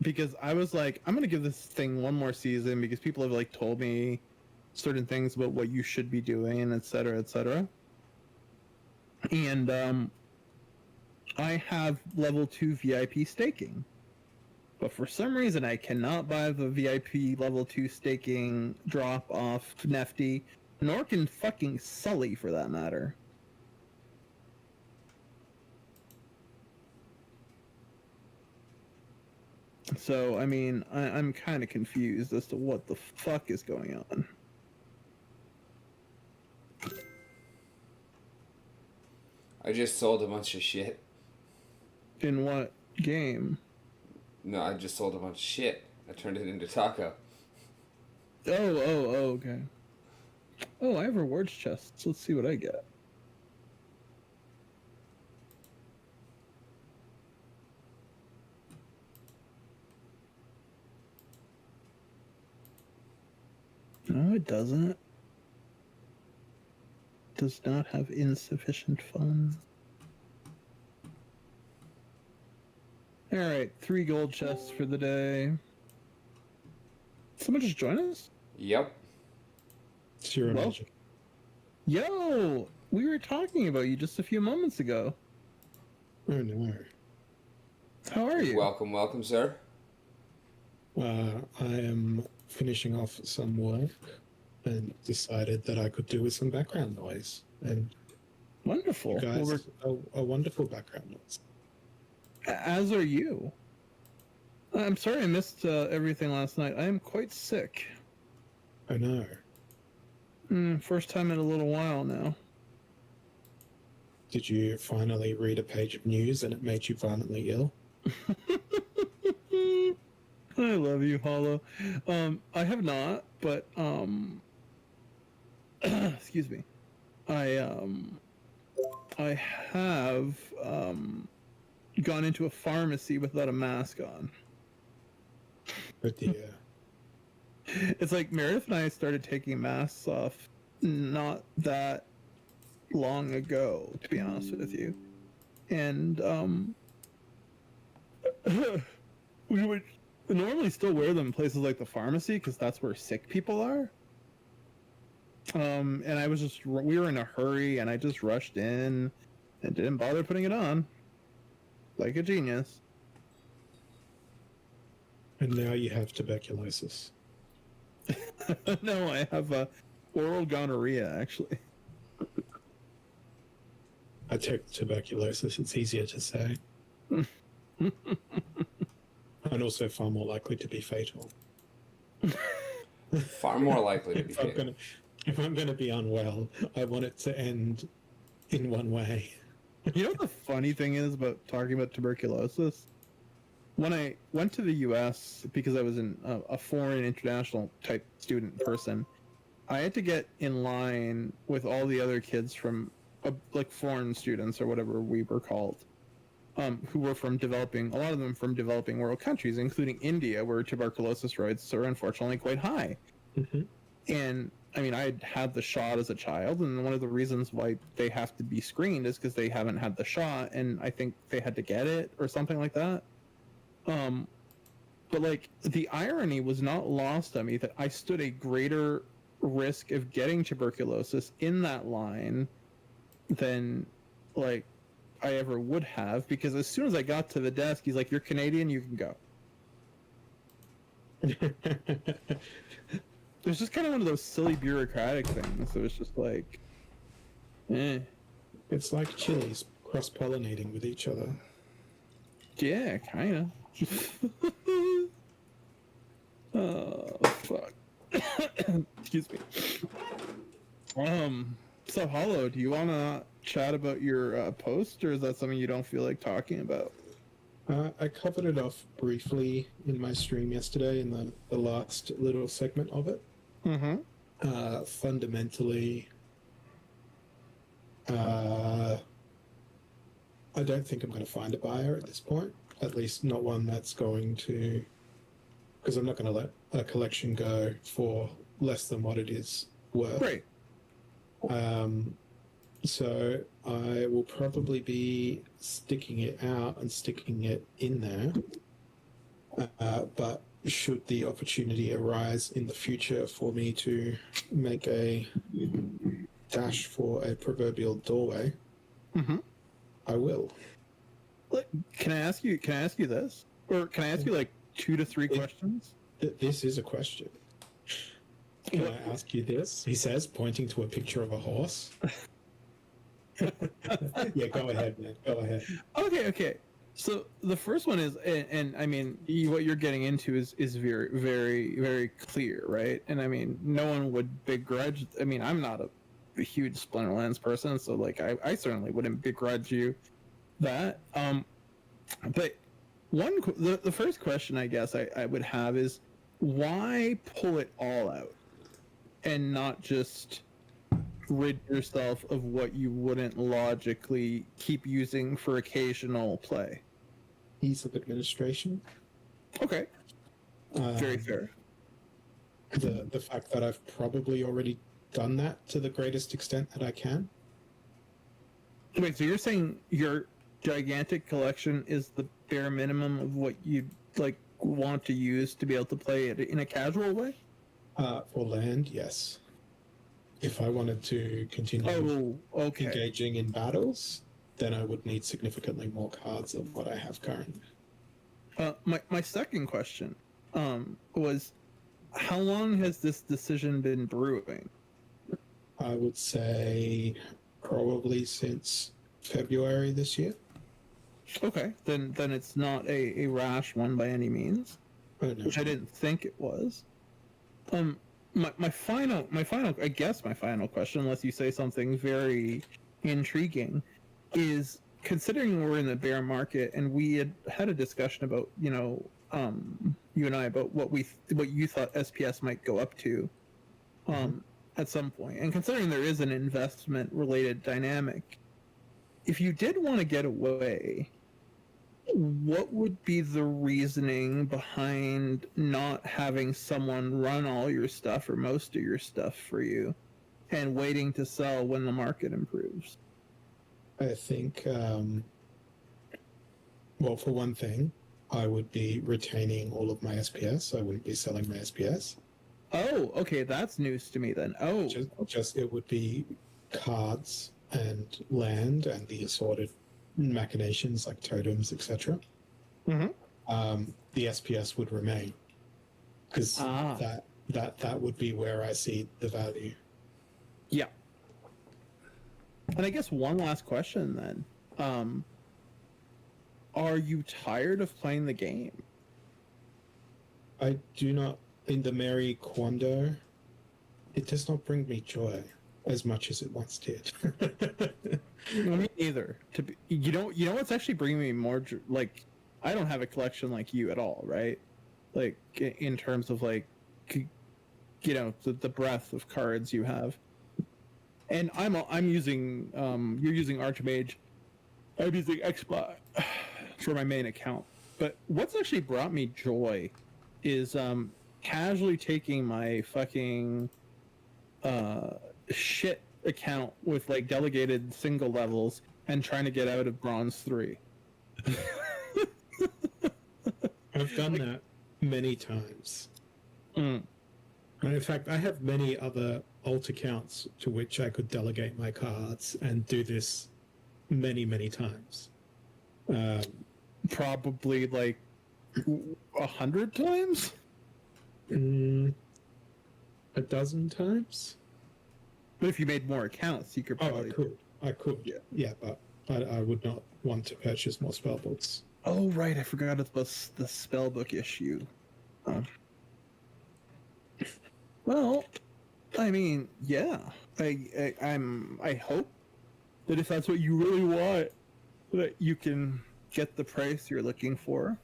Because I was like, I'm gonna give this thing one more season because people have like told me certain things about what you should be doing and et cetera, et cetera. And I have level 2 VIP staking. But for some reason, I cannot buy the VIP level 2 staking drop off Nefty, nor can fucking Sully for that matter. So, I mean, I'm kind of confused as to what the fuck is going on. I just sold a bunch of shit. In what game? No, I just sold a bunch of shit. I turned it into taco. Oh, okay. Oh, I have rewards chests. Let's see what I get. No, it doesn't. Does not have insufficient funds. Alright, 3 gold chests for the day. Someone just join us? Yep. It's your Well, magic. Yo! We were talking about you just a few moments ago. Oh no. How are you? Welcome, sir. I am finishing off some work and decided that I could do with some background noise. And Wonderful. you guys Well, a wonderful background noise. as are you. I'm sorry I missed everything last night. I am quite sick. I know. First time in a little while now. Did you finally read a page of news and it made you violently ill? I love you, Hollow. I have not, but excuse me. I have gone into a pharmacy without a mask on. Oh dear. It's like Meredith and I started taking masks off not that long ago, to be honest with you. And we would normally still wear them in places like the pharmacy because that's where sick people are. And we were in a hurry and I just rushed in and didn't bother putting it on. Like a genius. And now you have tuberculosis. No, I have oral gonorrhea, actually. I take tuberculosis, it's easier to say. And also far more likely to be fatal. Far more likely to be If I'm gonna be unwell, I want it to end in one way. You know what the funny thing is about talking about tuberculosis? When I went to the U.S., because I was a foreign international type student person, I had to get in line with all the other kids from like foreign students or whatever we were called, who were from a lot of them from developing world countries, including India, where tuberculosis rates are unfortunately quite high. Mm-hmm. And I mean, I had the shot as a child, and one of the reasons why they have to be screened is because they haven't had the shot, and I think they had to get it or something like that. But like the irony was not lost on me that I stood a greater risk of getting tuberculosis in that line than like I ever would have, because as soon as I got to the desk, he's like, "You're Canadian, you can go." It was just kind of one of those silly bureaucratic things. It was just like, It's like chilies cross-pollinating with each other. yeah, kind of. Oh fuck. Excuse me. So Hollow, do you want to chat about your post, or is that something you don't feel like talking about? I covered it off briefly in my stream yesterday in the last little segment of it. Mm-hmm. Fundamentally, I don't think I'm going to find a buyer at this point. At least not one that's going to... Because I'm not going to let a collection go for less than what it is worth. Right. So I will probably be sticking it out and sticking it in there. But should the opportunity arise in the future for me to make a dash for a proverbial doorway, Mm-hmm. I will. Can I ask you? Can I ask you this, or can I ask you like 2 to 3 questions? This is a question. Can I ask you this? He says, pointing to a picture of a horse. Yeah, go ahead, man. Go ahead. Okay. So the first one is, and I mean, what you're getting into is very, very, very clear, right? And I mean, no one would begrudge. I mean, I'm not a huge Splinterlands person, so like, I certainly wouldn't begrudge you that. But the first question I guess I would have is, why pull it all out and not just rid yourself of what you wouldn't logically keep using for occasional play? Ease of administration. Okay, very fair. The fact that I've probably already done that to the greatest extent that I can. Wait, so you're saying your gigantic collection is the bare minimum of what you'd like want to use to be able to play it in a casual way? For land, yes. If I wanted to continue engaging in battles, then I would need significantly more cards than what I have currently. My second question was, how long has this decision been brewing? I would say probably since February this year. Okay, then it's not a rash one by any means, Oh, no. which I didn't think it was. My final I guess my final question, unless you say something very intriguing, is, considering we're in the bear market and we had a discussion about, you and I, about what you thought SPS might go up to at some point, and considering there is an investment related dynamic, if you did want to get away, what would be the reasoning behind not having someone run all your stuff or most of your stuff for you and waiting to sell when the market improves? I think, well, for one thing, I would be retaining all of my SPS. I wouldn't be selling my SPS. Oh, okay, that's news to me then. Oh, Just it would be cards and land and the assorted machinations like totems, etc. mm-hmm. The SPS would remain because that would be where I see the value. Yeah. And I guess one last question then. Are you tired of playing the game? I do not, in the Mary Quando, it does not bring me joy as much as it once did. Me neither. You know what's actually bringing me more, like, I don't have a collection like you at all, right? Like, in terms of like, the breadth of cards you have. And I'm using you're using Archmage. I'm using Xbox for my main account. But what's actually brought me joy is casually taking my fucking shit account with like delegated single levels and trying to get out of Bronze 3. I've done that many times. Mm. And in fact, I have many other alt accounts to which I could delegate my cards and do this many, many times. Probably like 100 times? A dozen times? But if you made more accounts, you could probably... I could. Yeah, but I would not want to purchase more spellbooks. Oh, right, I forgot about the spellbook issue. Well, I mean, yeah. I hope that if that's what you really want, that you can get the price you're looking for.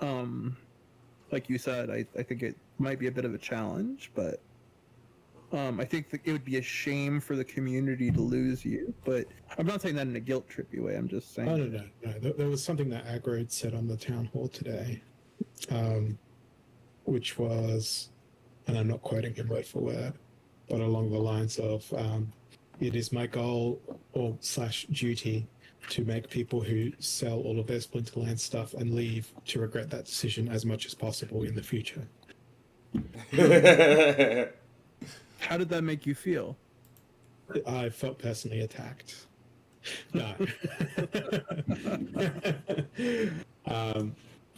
Like you said, I think it might be a bit of a challenge, but I think that it would be a shame for the community to lose you. But I'm not saying that in a guilt trippy way. I'm just saying. Oh, no. There was something that Aggroed said on the town hall today, which was, and I'm not quoting him word for word, but along the lines of, it is my goal or / duty to make people who sell all of their Splinterlands stuff and leave to regret that decision as much as possible in the future. How did that make you feel? I felt personally attacked. No.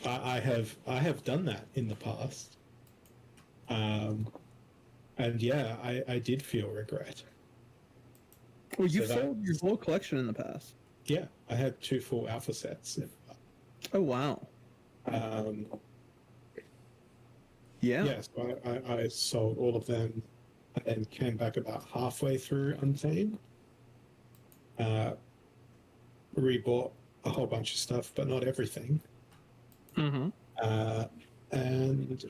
I have done that in the past. And yeah, I did feel regret. Well, you've So sold your whole collection in the past. Yeah, I had 2 full alpha sets. Oh wow. Um, Yeah. yeah, so I sold all of them and came back about halfway through Untamed. Rebought a whole bunch of stuff, but not everything. Mm-hmm. And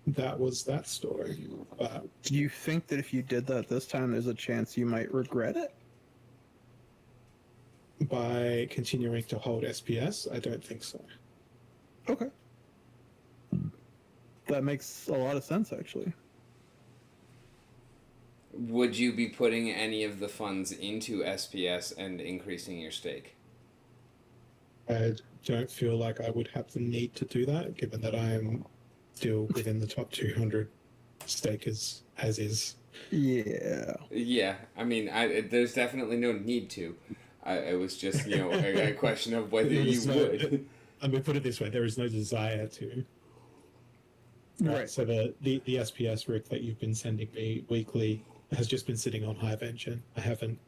that was that story. But Do you think that if you did that this time, there's a chance you might regret it? by continuing to hold SPS, I don't think so. Okay. That makes a lot of sense, actually. Would you be putting any of the funds into SPS and increasing your stake? I don't feel like I would have the need to do that, given that I am still within the top 200 stakers as is. Yeah. Yeah, I mean, there's definitely no need to. It was just, a question of whether you would. Let me put it this way: there is no desire to. Right. So the SPS rig that you've been sending me weekly has just been sitting on Hive Engine. I haven't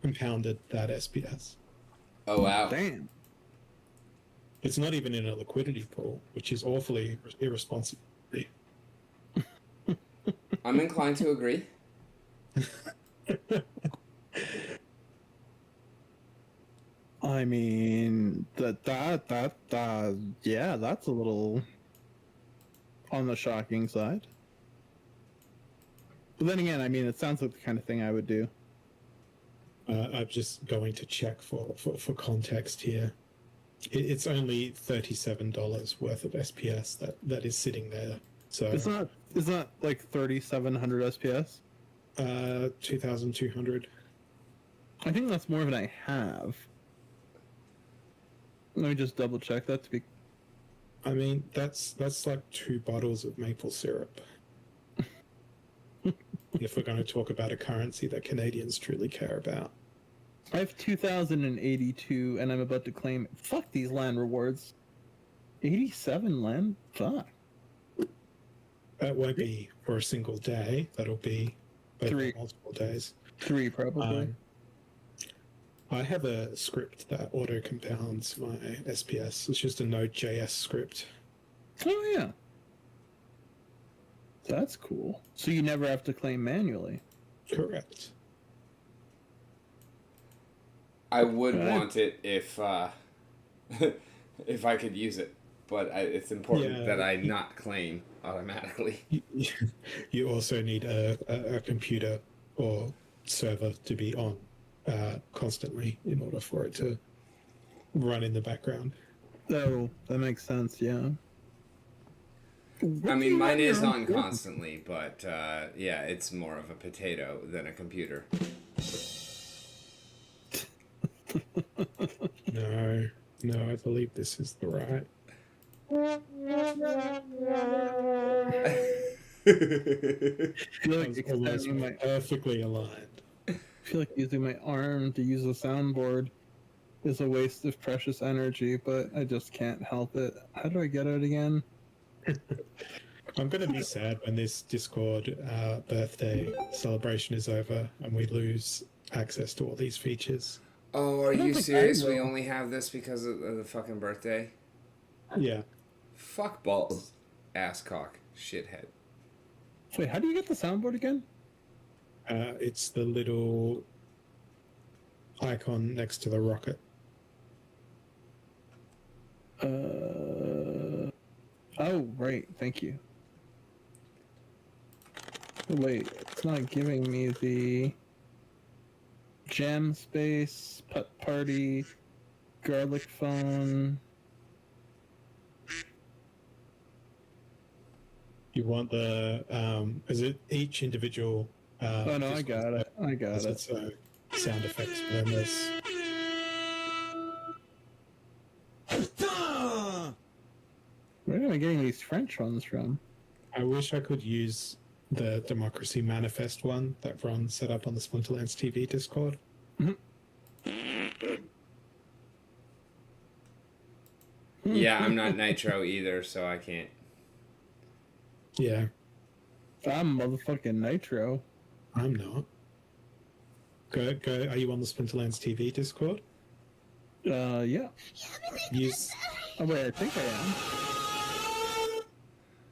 compounded that SPS. Oh, wow. Damn. It's not even in a liquidity pool, which is awfully irresponsible. I'm inclined to agree. I mean, yeah, that's a little on the shocking side. But then again, I mean, it sounds like the kind of thing I would do. I'm just going to check for context here. It's only $37 worth of SPS that is sitting there. So It's not like 3,700 SPS. 2,200. I think that's more than I have. Let me just double check that to be. I mean, that's like 2 bottles of maple syrup. If we're going to talk about a currency that Canadians truly care about. I have 2,082, and I'm about to claim. Fuck these land rewards. 87 land? Fuck. That won't be for a single day. That'll be over 3. multiple days. 3, probably. I have a script that auto compounds my SPS. It's just a Node.js script. Oh, yeah. That's cool. So you never have to claim manually. Correct. I would Right. want it if if I could use it, but it's important that I not claim automatically. You also need a computer or server to be on constantly in order for it to run in the background. Oh, that makes sense, yeah. I mean, mine is on constantly, but yeah, it's more of a potato than a computer. No, I believe this is the right. I feel like It's almost extending my, perfectly aligned. I feel like using my arm to use a soundboard is a waste of precious energy, but I just can't help it. How do I get it again? I'm going to be sad when this Discord birthday celebration is over and we lose access to all these features. Oh, are I don't you think serious? I We will. only have this because of the fucking birthday? Yeah. Fuck balls. Asscock. Shithead. Wait, how do you get the soundboard again? It's the little icon next to the rocket. Oh, right. Thank you. Wait, it's not giving me the jam space, putt party, garlic phone. You want the is it each individual Oh no, I got it. I got has it. its sound effects within this. Where am I getting these French ones from? I wish I could use the Democracy Manifest one that Ron set up on the Splinterlands TV Discord. Yeah, I'm not Nitro either, so I can't. Yeah, I'm motherfucking Nitro. I'm not. Go. Are you on the Splinterlands TV Discord? Yeah. Use Oh wait, I think I am.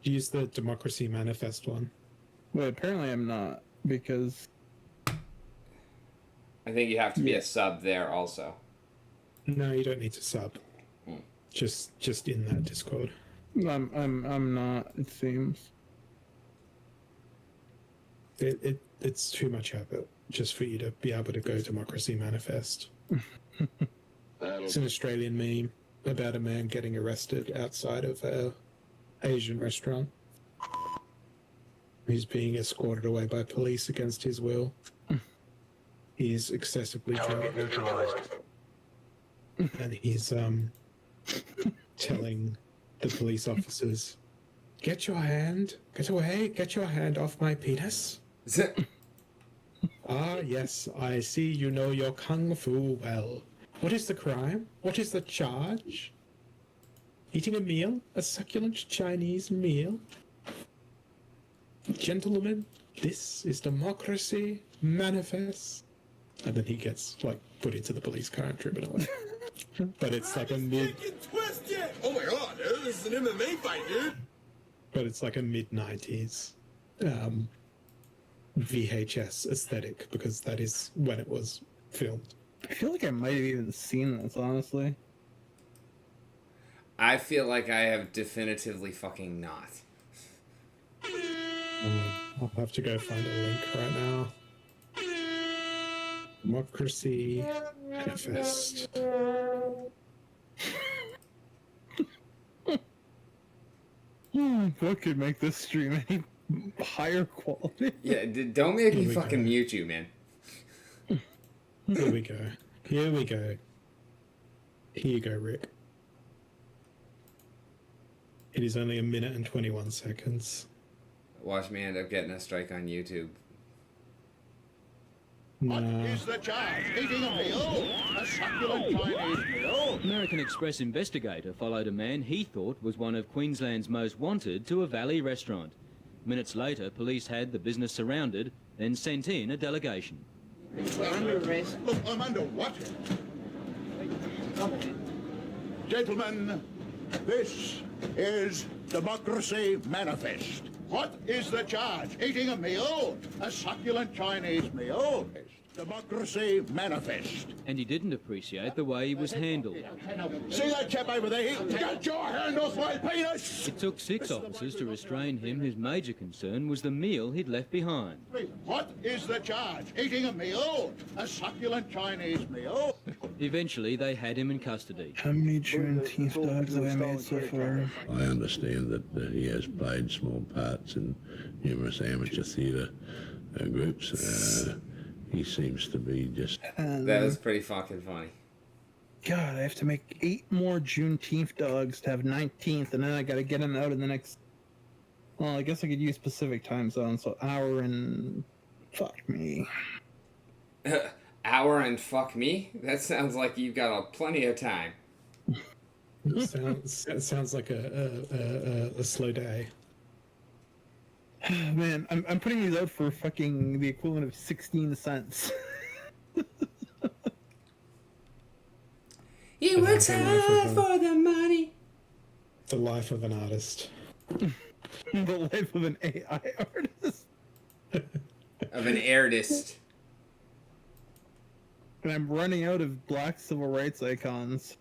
use the Democracy Manifest one. Wait, apparently I'm not, because I think you have to be a sub there also. No, you don't need to sub. Just in that Discord. I'm not, it seems. It's too much effort just for you to be able to go Democracy Manifest. It's an Australian meme about a man getting arrested outside of a Asian restaurant. He's being escorted away by police against his will. He's excessively drunk. And he's telling the police officers, get your hand off my penis. Ah, yes, I see you know your kung fu well. What is the crime? What is the charge? Eating a meal? A succulent Chinese meal? Gentlemen, this is Democracy Manifest. And then he gets, put into the police car and driven away. But it's like a mid... Oh my god, this is an MMA fight, dude! But it's like a mid-90s VHS aesthetic, because that is when it was filmed. I feel like I might have even seen this, honestly. I feel like I have definitively fucking not. I'll have to go find a link right now. Democracy Manifest. What could make this stream any higher quality? Yeah, don't make me we fucking go. mute you, man. Here we go. Here we go. Here you go, Rick. It is only 1 minute and 21 seconds. Watch me end up getting a strike on YouTube. What No. is the charge? Eating a meal? A succulent Chinese meal? American Express investigator followed a man he thought was one of Queensland's most wanted to a Valley restaurant. Minutes later, police had the business surrounded, then sent in a delegation. We're under arrest. Look, I'm under what? Gentlemen, this is Democracy Manifest. What is the charge? Eating a meal? A succulent Chinese meal? Democracy Manifest. And he didn't appreciate the way he was handled. See that chap over there? Get your hand off my penis! It took 6 officers to restrain him, whose major concern was the meal he'd left behind. What is the charge? Eating a meal? A succulent Chinese meal? Eventually, they had him in custody. How many Juneteenth dogs have I made so far? I understand that he has played small parts in numerous amateur theatre groups. He seems to be just... That was pretty fucking funny. God, I have to make 8 more Juneteenth dogs to have 19th, and then I gotta get them out in the next... Well, I guess I could use Pacific time zone, so hour and... Fuck me. Hour and fuck me? That sounds like you've got plenty of time. Sounds like a slow day. Man, I'm putting these out for fucking the equivalent of 16 cents. He works hard for the money. The life of an artist. The life of an AI artist. Of an artist. And I'm running out of black civil rights icons.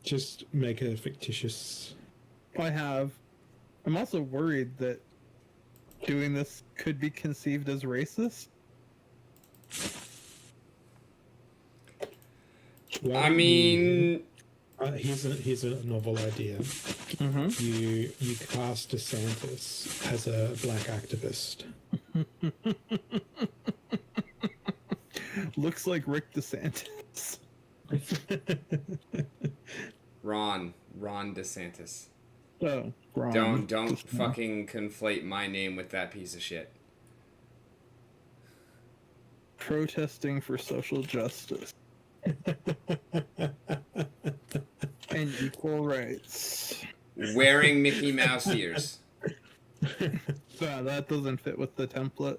Just make a fictitious... I have. I'm also worried that doing this could be conceived as racist. Well, I mean... here's a novel idea. You cast DeSantis as a black activist. Looks like Rick DeSantis. Ron DeSantis. Oh, wrong. Don't Just- fucking conflate my name with that piece of shit. Protesting for social justice and equal rights. Wearing Mickey Mouse ears. That doesn't fit with the template.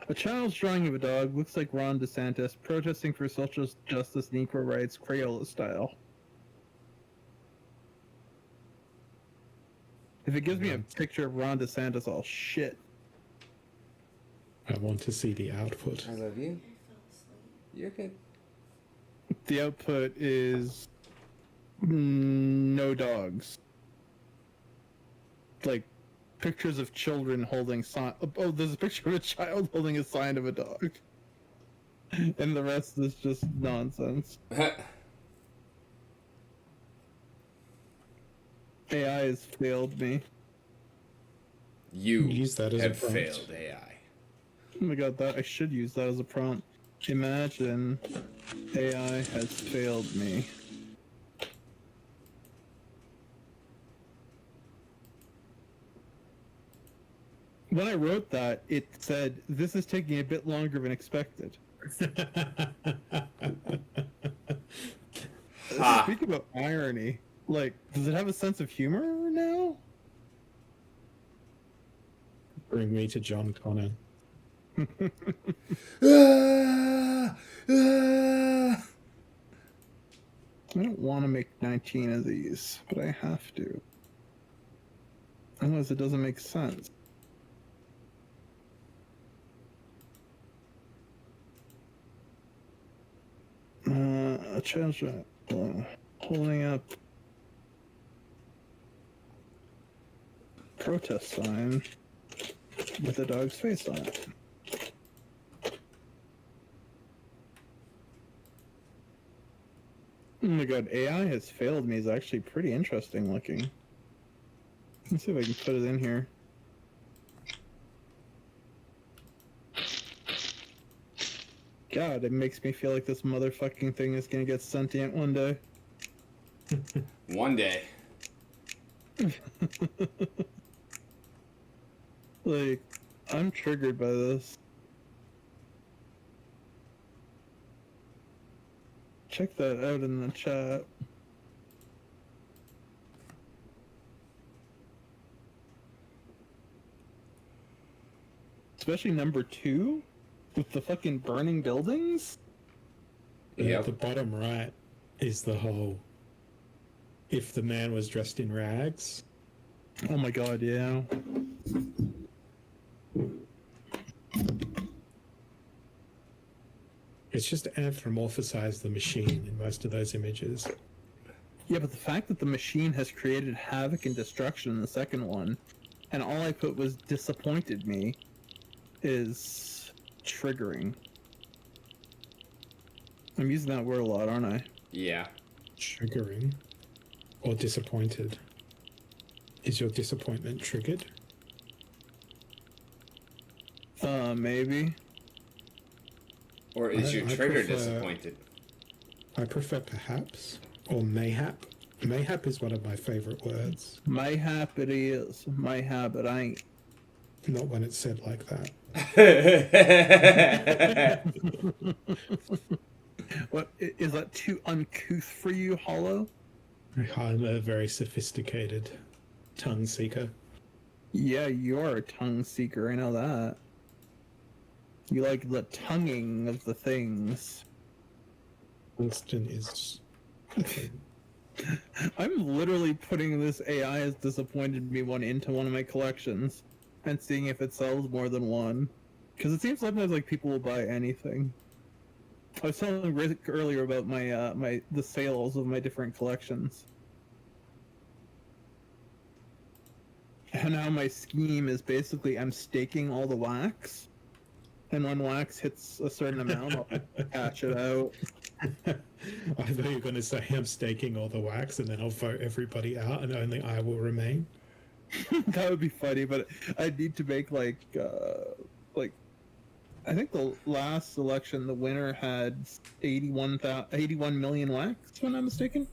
A child's drawing of a dog looks like Ron DeSantis protesting for social justice and equal rights, Crayola style. If it gives me a picture of Ron DeSantis, I'll shit. I want to see the output. I love you. You're good. The output is no dogs. Like pictures of children holding sign. Oh, there's a picture of a child holding a sign of a dog, and the rest is just nonsense. AI has failed me. You Use that as a have prompt. failed AI. Oh my god, that I should use that as a prompt. Imagine AI has failed me. When I wrote that, it said, "This is taking a bit longer than expected." Ha. Speaking of irony, like, does it have a sense of humor now? Bring me to John Connor. Ah, ah. I don't want to make 19 of these, but I have to. Otherwise, it doesn't make sense. A child holding up protest sign with a dog's face on it. Oh my god, AI has failed me is actually pretty interesting looking. Let's see if I can put it in here. God, it makes me feel like this motherfucking thing is gonna get sentient one day. One day. Like, I'm triggered by this. Check that out in the chat. Especially number 2 with the fucking burning buildings. Yep. The bottom right is the whole. If the man was dressed in rags, Oh my god, yeah. it's just anthropomorphized the machine in most of those images. Yeah, but the fact that the machine has created havoc and destruction in the second one, and all I put was disappointed me, is triggering. I'm using that word a lot, aren't I? Yeah. Triggering or disappointed. Is your disappointment triggered? Maybe. Or is your I trigger prefer- disappointed? I prefer perhaps or mayhap. Mayhap is one of my favorite words. Mayhap it is. Mayhap it ain't. Not when it's said like that. What, is that too uncouth for you, Hollow? I'm a very sophisticated tongue seeker. Yeah, you're a tongue seeker, I know that. You like the tonguing of the things. Winston is. I'm literally putting this AI has disappointed me one into one of my collections and seeing if it sells more than one. Because it seems sometimes like people will buy anything. I was telling Rick earlier about my the sales of my different collections. And now my scheme is basically I'm staking all the wax. And when wax hits a certain amount, I'll patch it out. I thought you were going to say I'm staking all the wax and then I'll vote everybody out and only I will remain. That would be funny, but I'd need to make like I think the last election the winner had 81 million wax, if I'm not mistaken.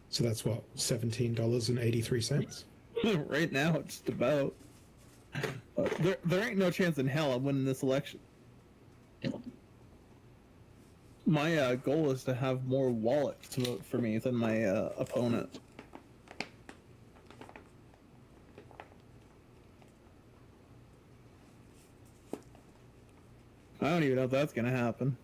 So that's what, $17.83. Right now, it's just about. There ain't no chance in hell I'm winning this election. My goal is to have more wallets to vote for me than my opponent. I don't even know if that's gonna happen.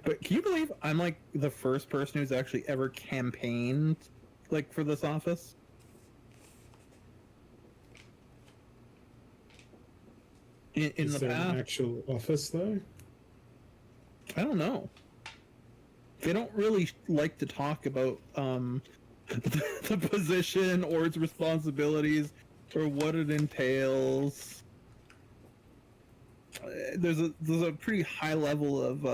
But can you believe I'm like the first person who's actually ever campaigned like for this office? In Is the there past, an actual office though? I don't know. They don't really like to talk about the position or its responsibilities or what it entails. There's a pretty high level of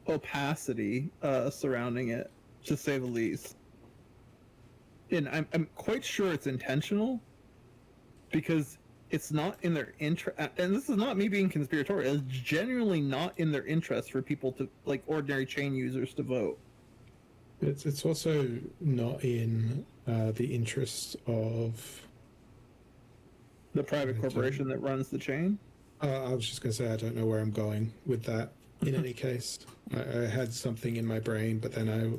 opacity surrounding it, to say the least. And I'm quite sure it's intentional, because it's not in their interest. And this is not me being conspiratorial. It's genuinely not in their interest for people to, like ordinary chain users, to vote. It's also not in the interest of The private corporation that runs the chain. I was just going to say, I don't know where I'm going with that. In any case, I had something in my brain, but then I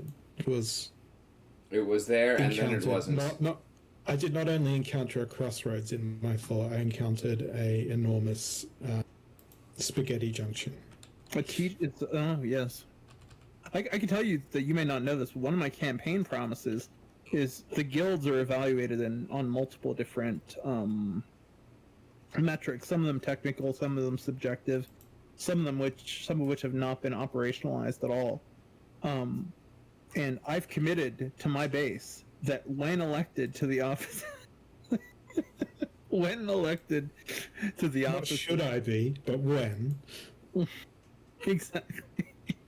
was. It was there, and then it wasn't. I did not only encounter a crossroads in my thought, I encountered a enormous spaghetti junction. Oh, yes. I can tell you that you may not know this, but one of my campaign promises is the guilds are evaluated on multiple different metrics. Some of them technical, some of them subjective, some of which have not been operationalized at all. And I've committed to my base that when elected to the office, Not should I be, but when. Exactly.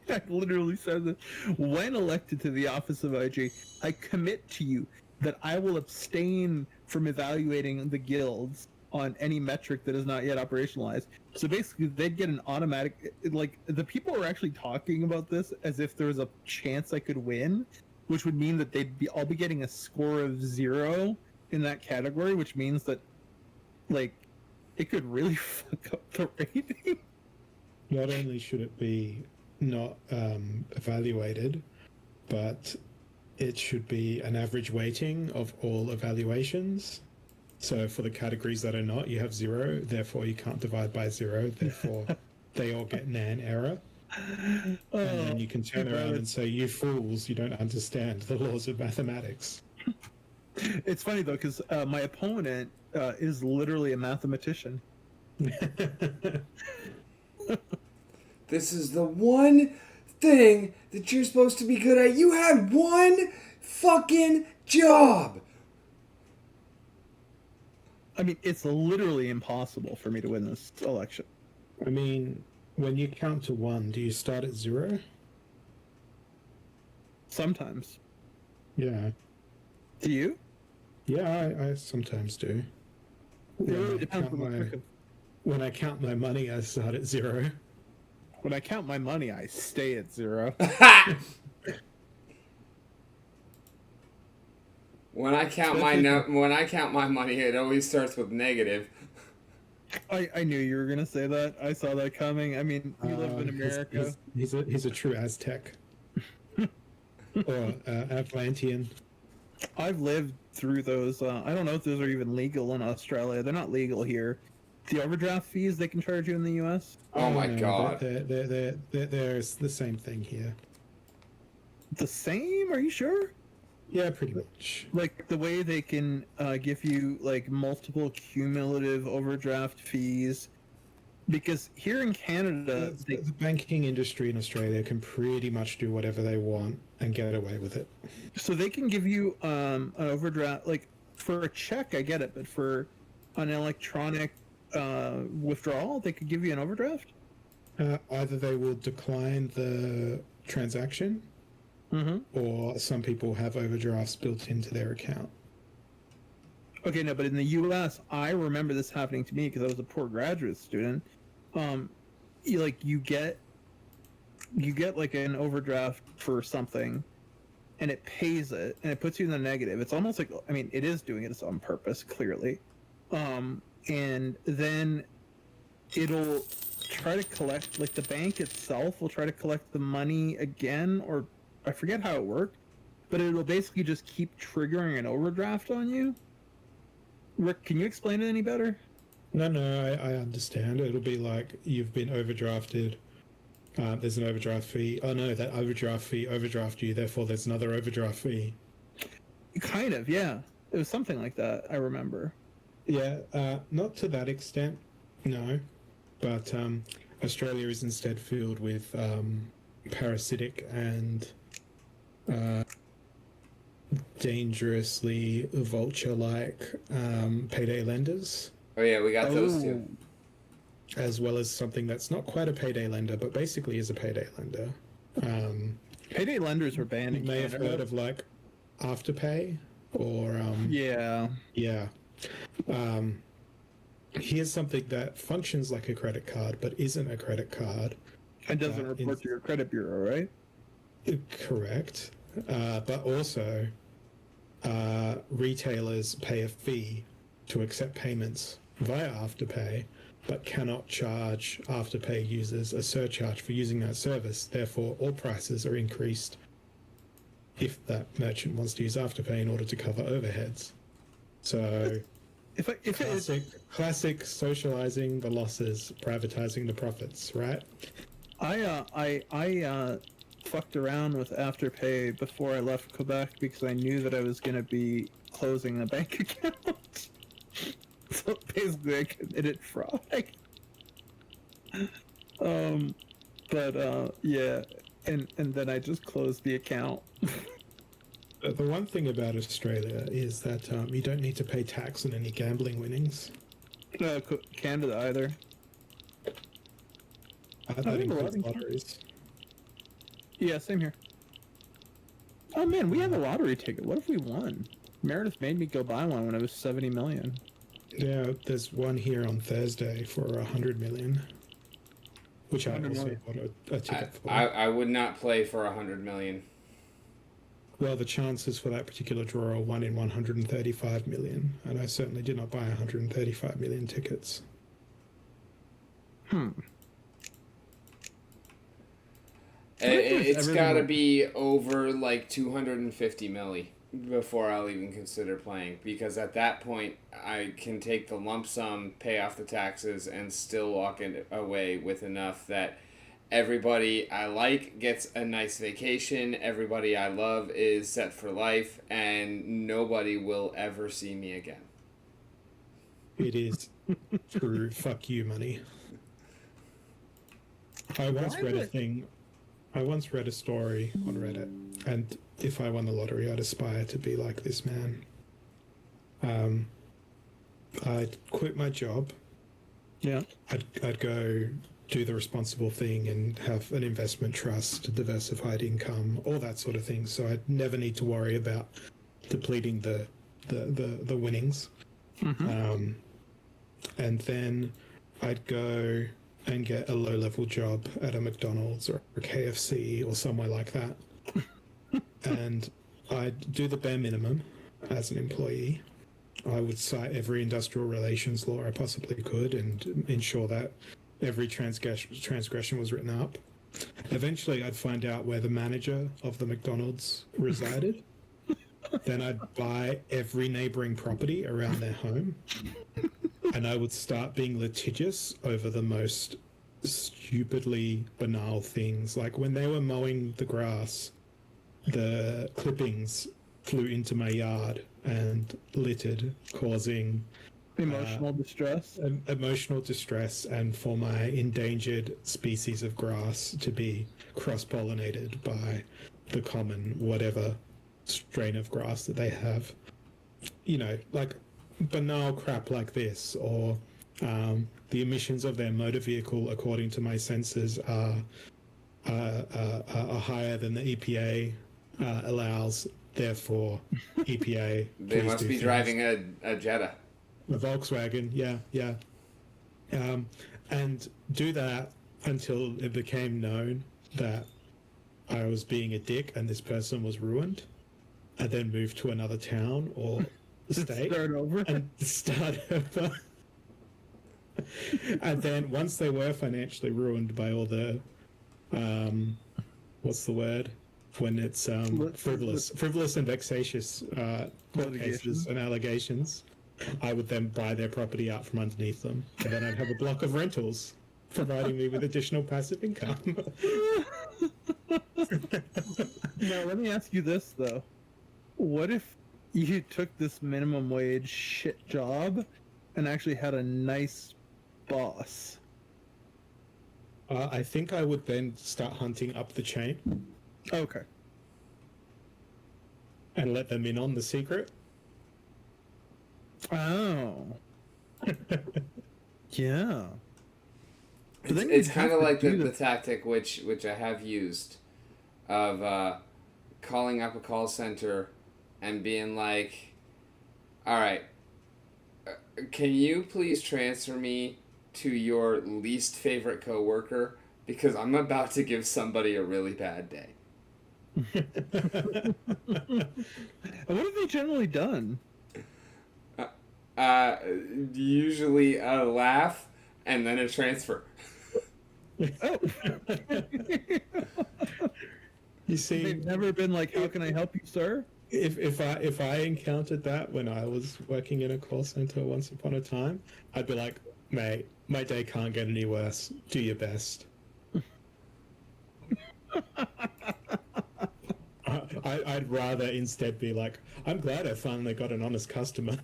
I literally said that. When elected to the office of IG, I commit to you that I will abstain from evaluating the guilds on any metric that is not yet operationalized. So basically, they'd get an automatic. Like, the people are actually talking about this as if there was a chance I could win, which would mean that I'll be getting a score of 0 in that category, which means that, like, it could really fuck up the rating. Not only should it be not evaluated, but it should be an average weighting of all evaluations. So for the categories that are not, you have 0, therefore you can't divide by 0, therefore they all get nan error. And then you can turn around and say, you fools, you don't understand the laws of mathematics. It's funny though, because my opponent is literally a mathematician. This is the one thing that you're supposed to be good at. You had one fucking job. I mean, it's literally impossible for me to win this election. I mean, when you count to 1, do you start at 0? Sometimes. Yeah. Do you? Yeah, I sometimes do. It really depends on when I count my money, I start at 0. When I count my money, I stay at 0. When I count my money, it always starts with negative. I knew you were gonna say that. I saw that coming. I mean, you live in America. He's a true Aztec. Or Atlantean. I've lived through those. I don't know if those are even legal in Australia. They're not legal here. The overdraft fees they can charge you in the U.S. Oh my god. They're the same thing here. The same? Are you sure? Yeah, pretty much. Like the way they can give you like multiple cumulative overdraft fees, because here in Canada, the banking industry in Australia can pretty much do whatever they want and get away with it. So they can give you an overdraft, like for a check, I get it, but for an electronic withdrawal, they could give you an overdraft. Either they will decline the transaction. Mm-hmm. Or some people have overdrafts built into their account. Okay, no, but in the U.S., I remember this happening to me because I was a poor graduate student. You get you get like an overdraft for something, and it pays it, and it puts you in the negative. It's almost like, I mean, it is doing it on purpose, clearly. And then it'll try to collect, like the bank itself will try to collect the money again, or I forget how it worked, but it'll basically just keep triggering an overdraft on you. Rick, can you explain it any better? No, I understand. It'll be like you've been overdrafted. There's an overdraft fee. Oh no, that overdraft fee overdraft you. Therefore, there's another overdraft fee. Kind of, yeah. It was something like that. I remember. Yeah, not to that extent, no. But Australia is instead filled with parasitic and dangerously vulture-like payday lenders. Oh yeah, we got those too. As well as something that's not quite a payday lender, but basically is a payday lender. Payday lenders were banned. You may have heard of like Afterpay or yeah. Here's something that functions like a credit card but isn't a credit card. And doesn't report to your credit bureau, right? Correct. But also, retailers pay a fee to accept payments via Afterpay, but cannot charge Afterpay users a surcharge for using that service. Therefore, all prices are increased if that merchant wants to use Afterpay in order to cover overheads. So, classic socializing the losses, privatizing the profits, right? I fucked around with Afterpay before I left Quebec because I knew that I was going to be closing a bank account. So basically I committed fraud. Yeah, and then I just closed the account. The one thing about Australia is that you don't need to pay tax on any gambling winnings. Canada either. That includes lotteries. Yeah, same here. Oh man, we have a lottery ticket. What if we won? Meredith made me go buy one when I was 70 million. Yeah, there's one here on Thursday for 100 million. Which I also bought a ticket for. I would not play for 100 million. Well, the chances for that particular draw are 1 in 135 million, and I certainly did not buy 135 million tickets. It's got to be over like 250 milli before I'll even consider playing, because at that point I can take the lump sum, pay off the taxes, and still walk away with enough that everybody I like gets a nice vacation, everybody I love is set for life, and nobody will ever see me again. It is true. Fuck you, money. I once read a story on Reddit, and if I won the lottery, I'd aspire to be like this man. I'd quit my job. Yeah. I'd go do the responsible thing and have an investment trust, diversified income, all that sort of thing. So I'd never need to worry about depleting the winnings. Mm-hmm. And then I'd go and get a low-level job at a McDonald's or a KFC or somewhere like that. And I'd do the bare minimum as an employee. I would cite every industrial relations law I possibly could and ensure that every transgression was written up. Eventually, I'd find out where the manager of the McDonald's resided. Then I'd buy every neighboring property around their home. And I would start being litigious over the most stupidly banal things. Like when they were mowing the grass, the clippings flew into my yard and littered, causing emotional distress. Emotional distress, and for my endangered species of grass to be cross-pollinated by the common whatever strain of grass that they have. You know, like banal crap like this, or the emissions of their motor vehicle, according to my sensors, are higher than the EPA allows. Therefore, EPA. They must be driving a Jetta. A Volkswagen, yeah. And do that until it became known that I was being a dick and this person was ruined, and then move to another town or state Start over. and start over. And then once they were financially ruined by all the, what's the word? When it's frivolous and vexatious court cases and allegations, I would then buy their property out from underneath them, and then I'd have a block of rentals, providing me with additional passive income. Now, let me ask you this, though. What if you took this minimum wage shit job and actually had a nice boss? I think I would then start hunting up the chain Okay. and let them in on the secret. Oh. Yeah. But then It's you'd kind have of to like do the tactic which I have used of calling up a call center and being like, all right, can you please transfer me to your least favorite coworker, because I'm about to give somebody a really bad day. And what have they generally done? Usually a laugh and then a transfer. Oh. You see, They've never been like, how can I help you, sir? if I encountered that when I was working in a call center once upon a time, I'd be like, mate, my day can't get any worse. Do your best. I'd rather instead be like, I'm glad I finally got an honest customer.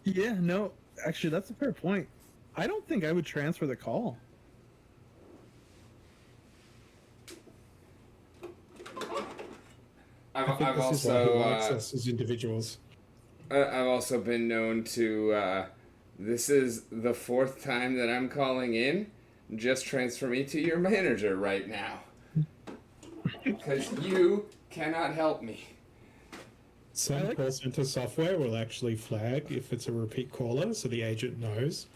Yeah, no, actually, that's a fair point. I don't think I would transfer the call. I've This is why he also likes us as individuals. I've also been known to. This is the fourth time that I'm calling in. Just transfer me to your manager right now, because you cannot help me. Some call center software will actually flag if it's a repeat caller, so the agent knows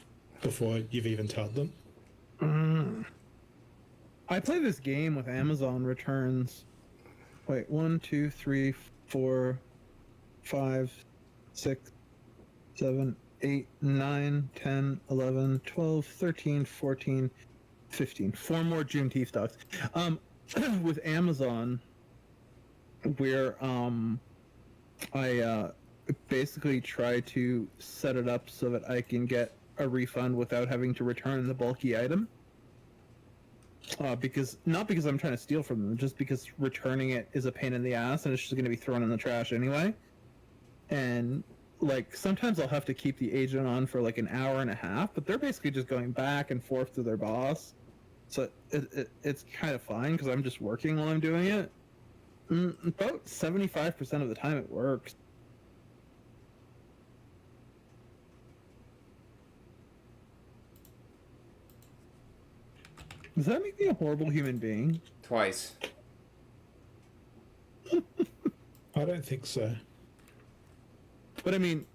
before you've even told them. I play this game with Amazon returns. Wait, 1, 2, 3, 4, 5, 6, 7, 8, 9, 10, 11, 12, 13, 14, 15. 4 more Juneteenth dogs. With Amazon, where I basically try to set it up so that I can get a refund without having to return the bulky item. Because not because I'm trying to steal from them, just because returning it is a pain in the ass and it's just going to be thrown in the trash anyway. And like sometimes I'll have to keep the agent on for like an hour and a half, but they're basically just going back and forth to their boss. So it's kind of fine because I'm just working while I'm doing it. About 75% of the time it works. Does that make me a horrible human being? Twice. I don't think so. But I mean,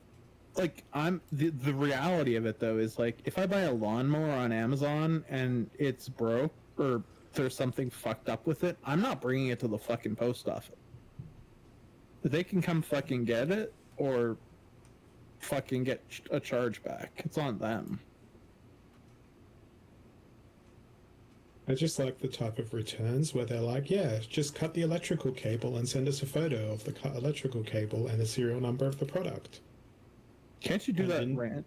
like, the reality of it though is like, if I buy a lawnmower on Amazon and it's broke or there's something fucked up with it, I'm not bringing it to the fucking post office. They can come fucking get it or fucking get a charge back. It's on them. I just like the type of returns where they're like, yeah, just cut the electrical cable and send us a photo of the cut electrical cable and the serial number of the product. Can't you do that, in Rant?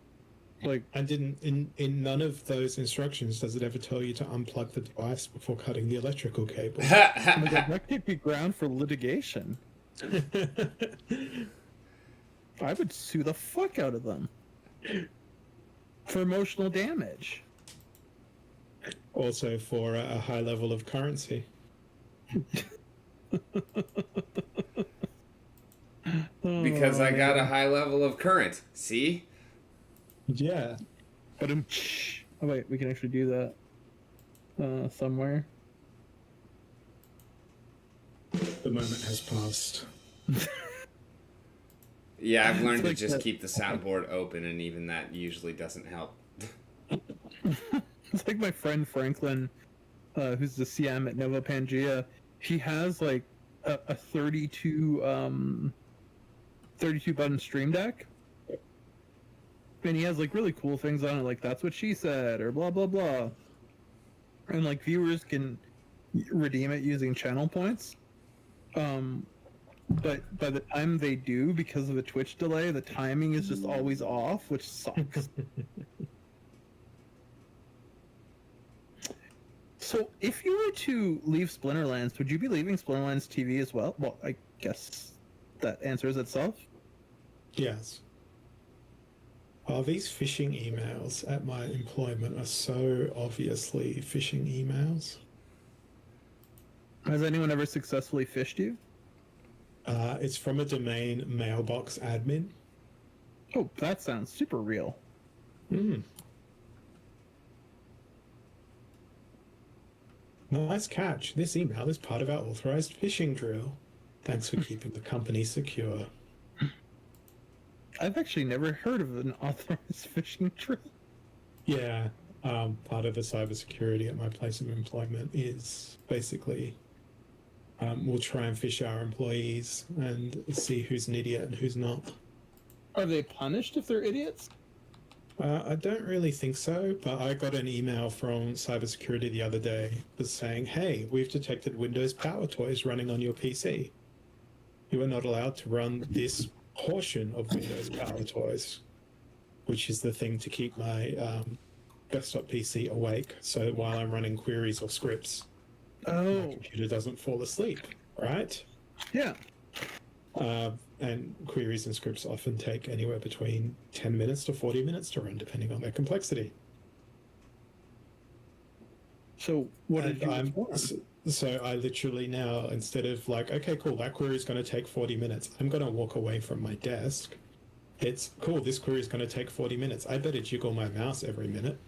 Like, and in none of those instructions does it ever tell you to unplug the device before cutting the electrical cable. that could be ground for litigation. I would sue the fuck out of them for emotional damage. Also for a high level of currency. Because I got a high level of current. See? Yeah. But oh wait, we can actually do that somewhere. The moment has passed. Yeah, I've learned to like just that- keep the soundboard open, and even that usually doesn't help. It's like my friend Franklin who's the CM at Nova Pangea, he has like a 32 button Stream Deck, and he has like really cool things on it, like "That's what she said" or blah blah blah, and like viewers can redeem it using channel points. But by the time they do, because of the Twitch delay, the timing is just always off, which sucks. So, if you were to leave Splinterlands, would you be leaving Splinterlands TV as well? Well, I guess that answers itself. Yes. Oh, these phishing emails at my employment are so obviously phishing emails. Has anyone ever successfully phished you? It's from a domain mailbox admin. Oh, that sounds super real. Hmm. Nice catch. This email is part of our authorized phishing drill. Thanks for keeping the company secure. I've actually never heard of an authorized phishing drill. Yeah, part of the cybersecurity at my place of employment is basically we'll try and fish our employees and see who's an idiot and who's not. Are they punished if they're idiots? I don't really think so, but I got an email from cybersecurity the other day that's saying, hey, we've detected Windows Power Toys running on your PC. You are not allowed to run this portion of Windows Power Toys, which is the thing to keep my desktop PC awake, so that while I'm running queries or scripts, my computer doesn't fall asleep, right? Yeah. And queries and scripts often take anywhere between 10 minutes to 40 minutes to run, depending on their complexity. So what did you inform? So I literally now, instead of like, okay, cool, that query is going to take 40 minutes, I'm going to walk away from my desk. It's cool, this query is going to take 40 minutes. I better jiggle my mouse every minute.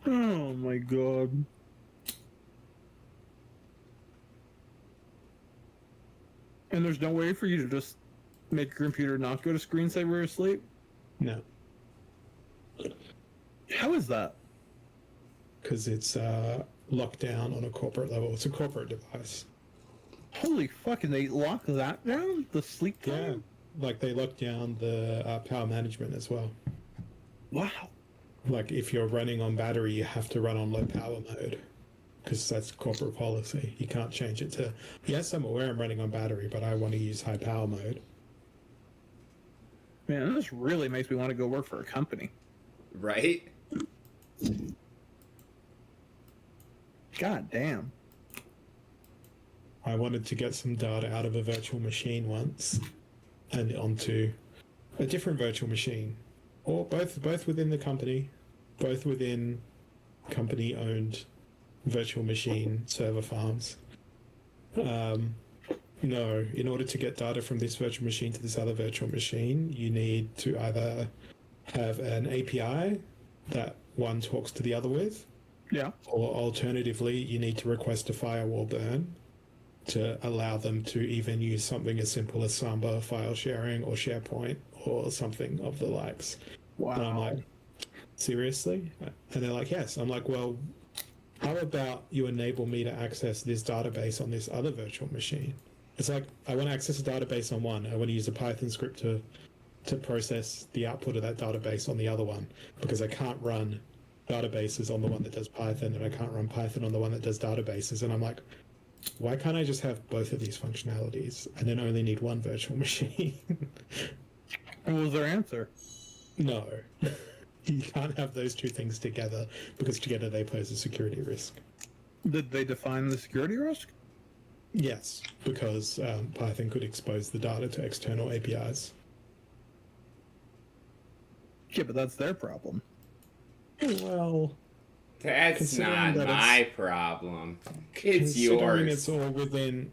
Oh my god. And there's no way for you to just make your computer not go to screensaver or sleep? No. How is that? Because it's locked down on a corporate level. It's a corporate device. Holy fuck, and they lock that down? The sleep time? Yeah. Like they lock down the power management as well. Wow. Like if you're running on battery, you have to run on low power mode. Because that's corporate policy. You can't change it to, yes, I'm aware I'm running on battery, but I want to use high power mode. Man, this really makes me want to go work for a company. Right? God damn. I wanted to get some data out of a virtual machine once and onto a different virtual machine. Or both within the company, both within company-owned virtual machine server farms. No, in order to get data from this virtual machine to this other virtual machine, you need to either have an API that one talks to the other with, Yeah. or alternatively, you need to request a firewall burn to allow them to even use something as simple as Samba file sharing or SharePoint or something of the likes. Wow. And I'm like, seriously? And they're like, yes. I'm like, well, how about you enable me to access this database on this other virtual machine? It's like, I want to access a database on one. I want to use a Python script to process the output of that database on the other one, because I can't run databases on the one that does Python, and I can't run Python on the one that does databases. And I'm like, why can't I just have both of these functionalities and then only need one virtual machine? What was their answer? No. You can't have those two things together, because together they pose a security risk. Did they define the security risk? Yes, because Python could expose the data to external APIs. Yeah, but that's their problem. Well, That's Considering not that my problem. It's yours.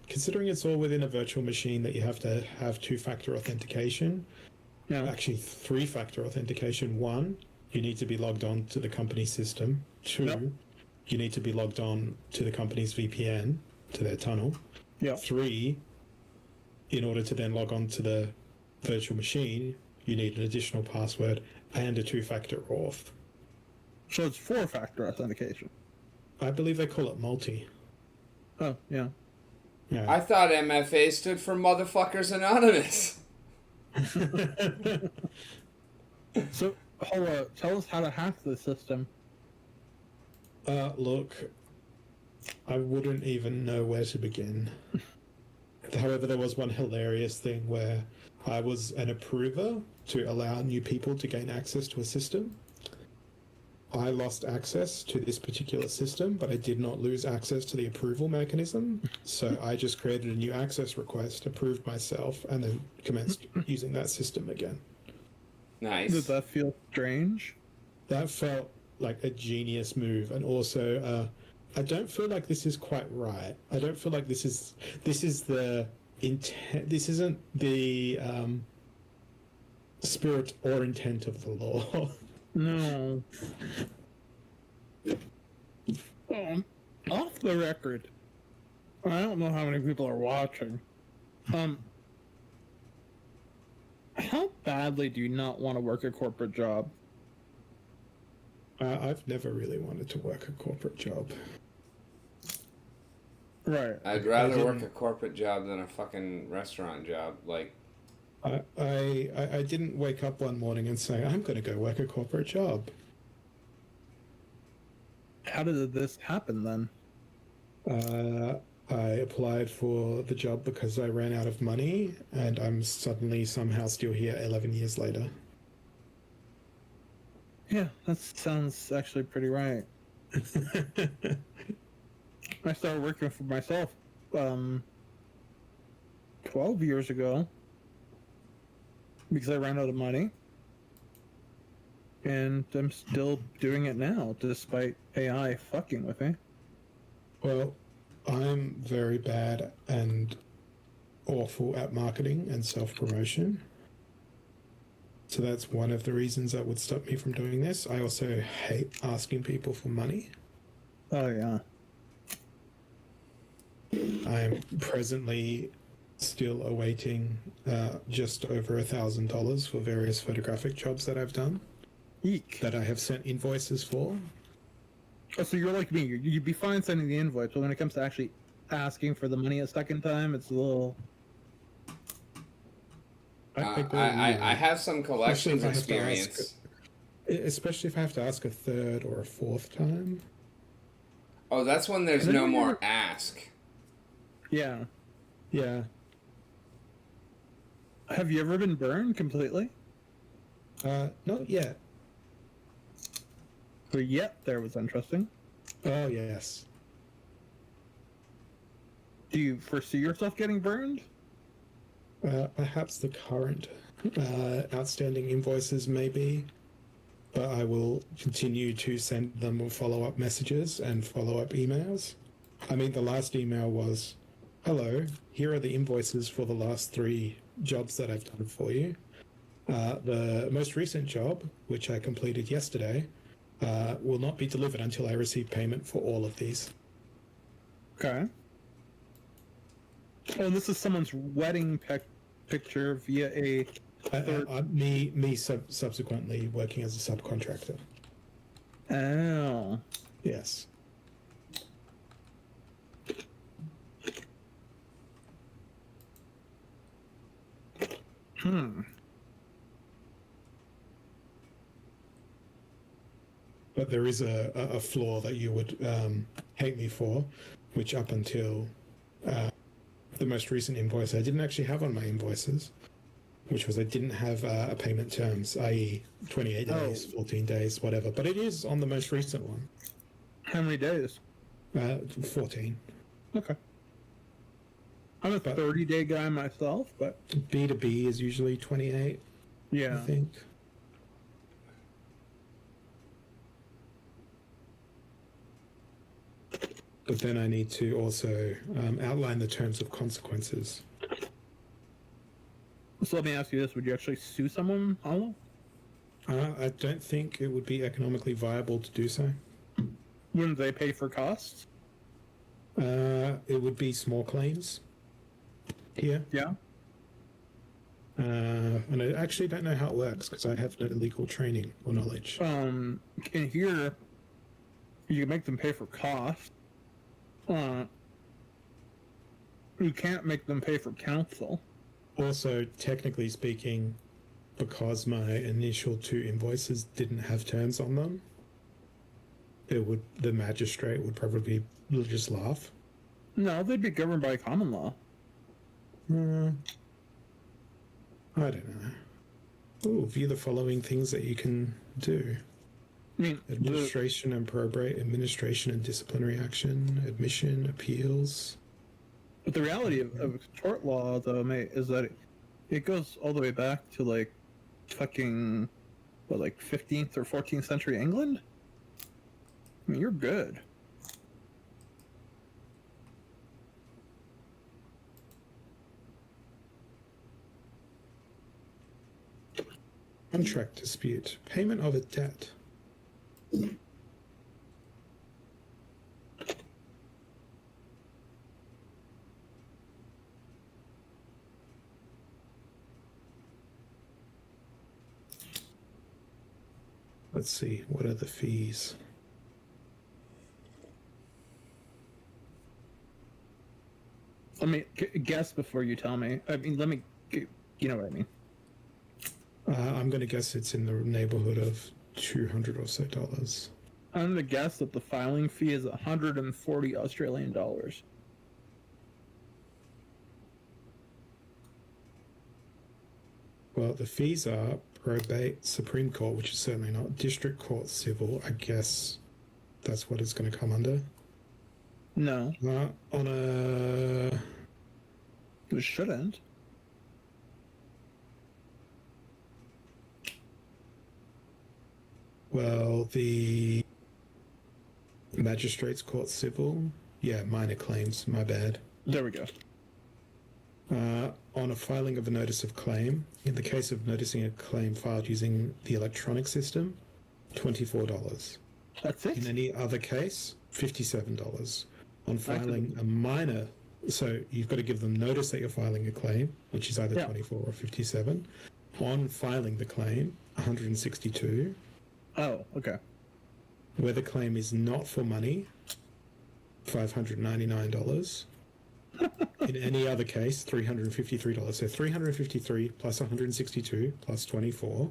Considering it's all within a virtual machine that you have to have two-factor authentication, Yeah. actually three-factor authentication. One, you need to be logged on to the company system. Two, Yep. you need to be logged on to the company's VPN, to their tunnel. Yeah. Three, in order to then log on to the virtual machine, you need an additional password and a two-factor auth. So it's 4-factor authentication. I believe they call it multi. Oh, yeah. Yeah. I thought MFA stood for Motherfuckers Anonymous. So, Hola, tell us how to hack the system. Look, I wouldn't even know where to begin. However, there was one hilarious thing where I was an approver to allow new people to gain access to a system. I lost access to this particular system, but I did not lose access to the approval mechanism. So I just created a new access request, approved myself, and then commenced using that system again. Nice. Does that feel strange? That felt like a genius move, and also I don't feel like this is quite right. I don't feel like this is the intent. This isn't the spirit or intent of the law. No. Off the record, I don't know how many people are watching. How badly do you not want to work a corporate job? I've never really wanted to work a corporate job. Right. I'd rather work a corporate job than a fucking restaurant job. Like, I didn't wake up one morning and say, I'm going to go work a corporate job. How did this happen then? I applied for the job because I ran out of money, and I'm suddenly somehow still here 11 years later. Yeah, that sounds actually pretty right. I started working for myself 12 years ago because I ran out of money. And I'm still doing it now, despite AI fucking with me. Well, I'm very bad and awful at marketing and self-promotion. So that's one of the reasons that would stop me from doing this. I also hate asking people for money. Oh, yeah. I'm presently still awaiting just over $1,000 for various photographic jobs that I've done. Eek. That I have sent invoices for. Oh, so you're like me. You'd be fine sending the invoice, but when it comes to actually asking for the money a second time, it's a little... I have some collections experience. Especially if I have to ask a third or a fourth time. Oh, that's when there's no more ask. Yeah. Yeah. Have you ever been burned completely? Not yet. The yet there was interesting. Oh, yes. Do you foresee yourself getting burned? Perhaps the current outstanding invoices maybe, but I will continue to send them follow-up messages and follow-up emails. I mean, the last email was, hello, here are the invoices for the last 3 jobs that I've done for you. The most recent job, which I completed yesterday, will not be delivered until I receive payment for all of these. Okay. Oh, and this is someone's wedding picture via a third... me subsequently working as a subcontractor. Oh. Yes. But there is a flaw that you would hate me for, which up until the most recent invoice I didn't actually have on my invoices, which was I didn't have a payment terms, i.e. 28 days, 14 days, whatever. But it is on the most recent one. How many days? 14. Okay. I'm a 30-day guy myself, but... B2B is usually 28, yeah. I think. But then I need to also outline the terms of consequences. So let me ask you this. Would you actually sue someone, Hollow? I don't think it would be economically viable to do so. Wouldn't they pay for costs? It would be small claims here. Yeah. And I actually don't know how it works because I have no legal training or knowledge. In here, you can make them pay for costs. You can't make them pay for counsel. Also, technically speaking, because my initial 2 invoices didn't have terms on them, the magistrate would probably just laugh. No, they'd be governed by common law. I don't know. Ooh, view the following things that you can do. I mean, Administration and probate, administration and disciplinary action, admission, appeals. but the reality of tort law, though, mate, is that it goes all the way back to, like, fucking, what, like 15th or 14th century England? I mean, you're good. Contract dispute. Payment of a debt. Let's see, what are the fees? Let me guess before you tell me. I mean, let me, you know what I mean. I'm going to guess it's in the neighborhood of $200 or so. I'm going to guess that the filing fee is 140 Australian dollars. Well, the fees are probate, Supreme Court, which is certainly not, District Court, Civil. I guess that's what it's going to come under. No, On a... it shouldn't. Well, the Magistrates Court Civil, yeah, minor claims, my bad. There we go. On a filing of a notice of claim, in the case of noticing a claim filed using the electronic system, $24. That's it. In any other case, $57. On filing a minor, so you've got to give them notice that you're filing a claim, which is either 24 or 57. On filing the claim, 162. Oh, okay. Where the claim is not for money, $599. In any other case, $353. So $353 plus 162 plus 24.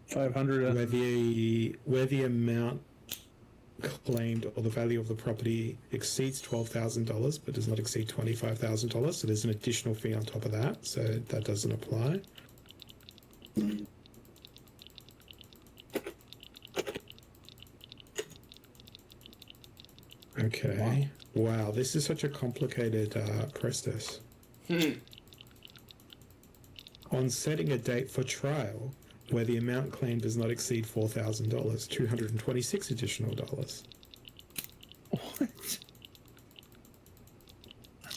500. Where the amount claimed or the value of the property exceeds $12,000 but does not exceed $25,000, so there's an additional fee on top of that, so that doesn't apply. Okay. Wow, this is such a complicated process. On setting a date for trial, where the amount claimed does not exceed $4,000, $226 additional dollars. What?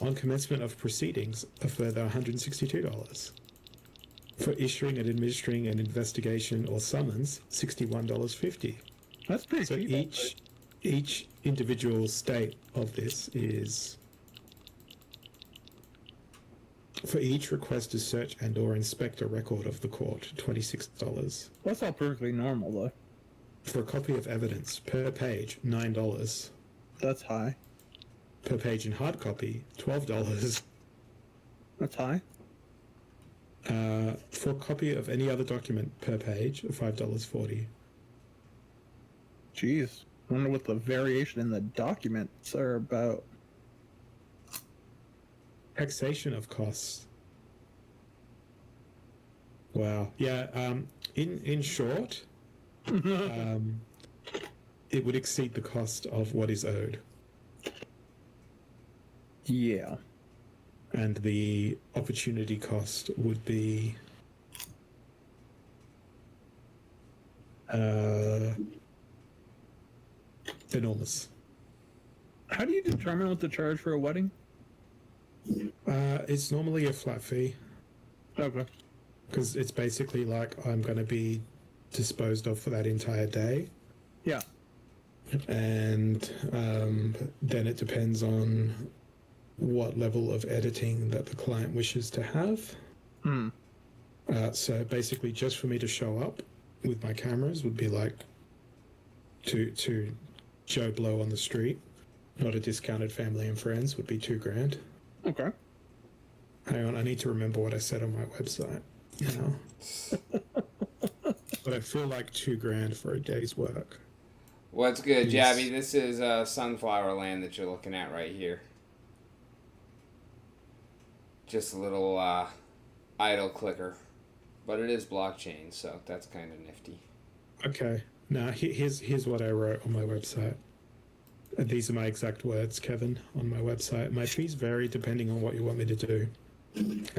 On commencement of proceedings, a further $162. For issuing and administering an investigation or summons, $61.50. That's pretty So cheap. each individual state of this is, for each request to search and or inspect a record of the court, $26. That's all perfectly normal, though. For a copy of evidence per page, $9. That's high. Per page in hard copy, $12. That's high. For a copy of any other document per page, $5.40. Jeez. I wonder what the variation in the documents are about. Taxation of costs. Wow. Yeah. In short, it would exceed the cost of what is owed, Yeah. and the opportunity cost would be enormous. How do you determine what to charge for a wedding? It's normally a flat fee. Okay. Because it's basically like I'm going to be disposed of for that entire day. Yeah. And then it depends on what level of editing that the client wishes to have. So basically, just for me to show up with my cameras would be like to Joe Blow on the street, not a discounted family and friends, would be $2,000. Okay. Hang on, I need to remember what I said on my website. You know, but I feel like $2,000 for a day's work. What's good, Yes. Jabby? This is Sunflower Land that you're looking at right here. Just a little idle clicker. But it is blockchain, so that's kind of nifty. Okay. Now, here's what I wrote on my website. And these are my exact words, Kevin, on my website. My fees vary depending on what you want me to do.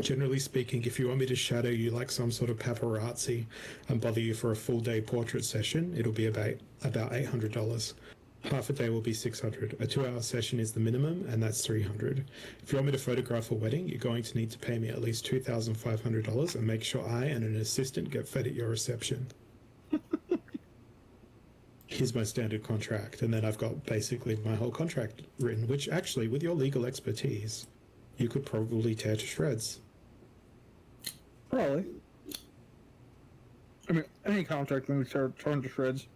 Generally speaking, if you want me to shadow you like some sort of paparazzi and bother you for a full day portrait session, it'll be about $800. Half a day will be $600. A 2-hour session is the minimum, and that's $300. If you want me to photograph a wedding, you're going to need to pay me at least $2,500 and make sure I and an assistant get fed at your reception. Here's my standard contract, and then I've got basically my whole contract written, which actually, with your legal expertise, you could probably tear to shreds. Probably. I mean, any contract can be torn to shreds.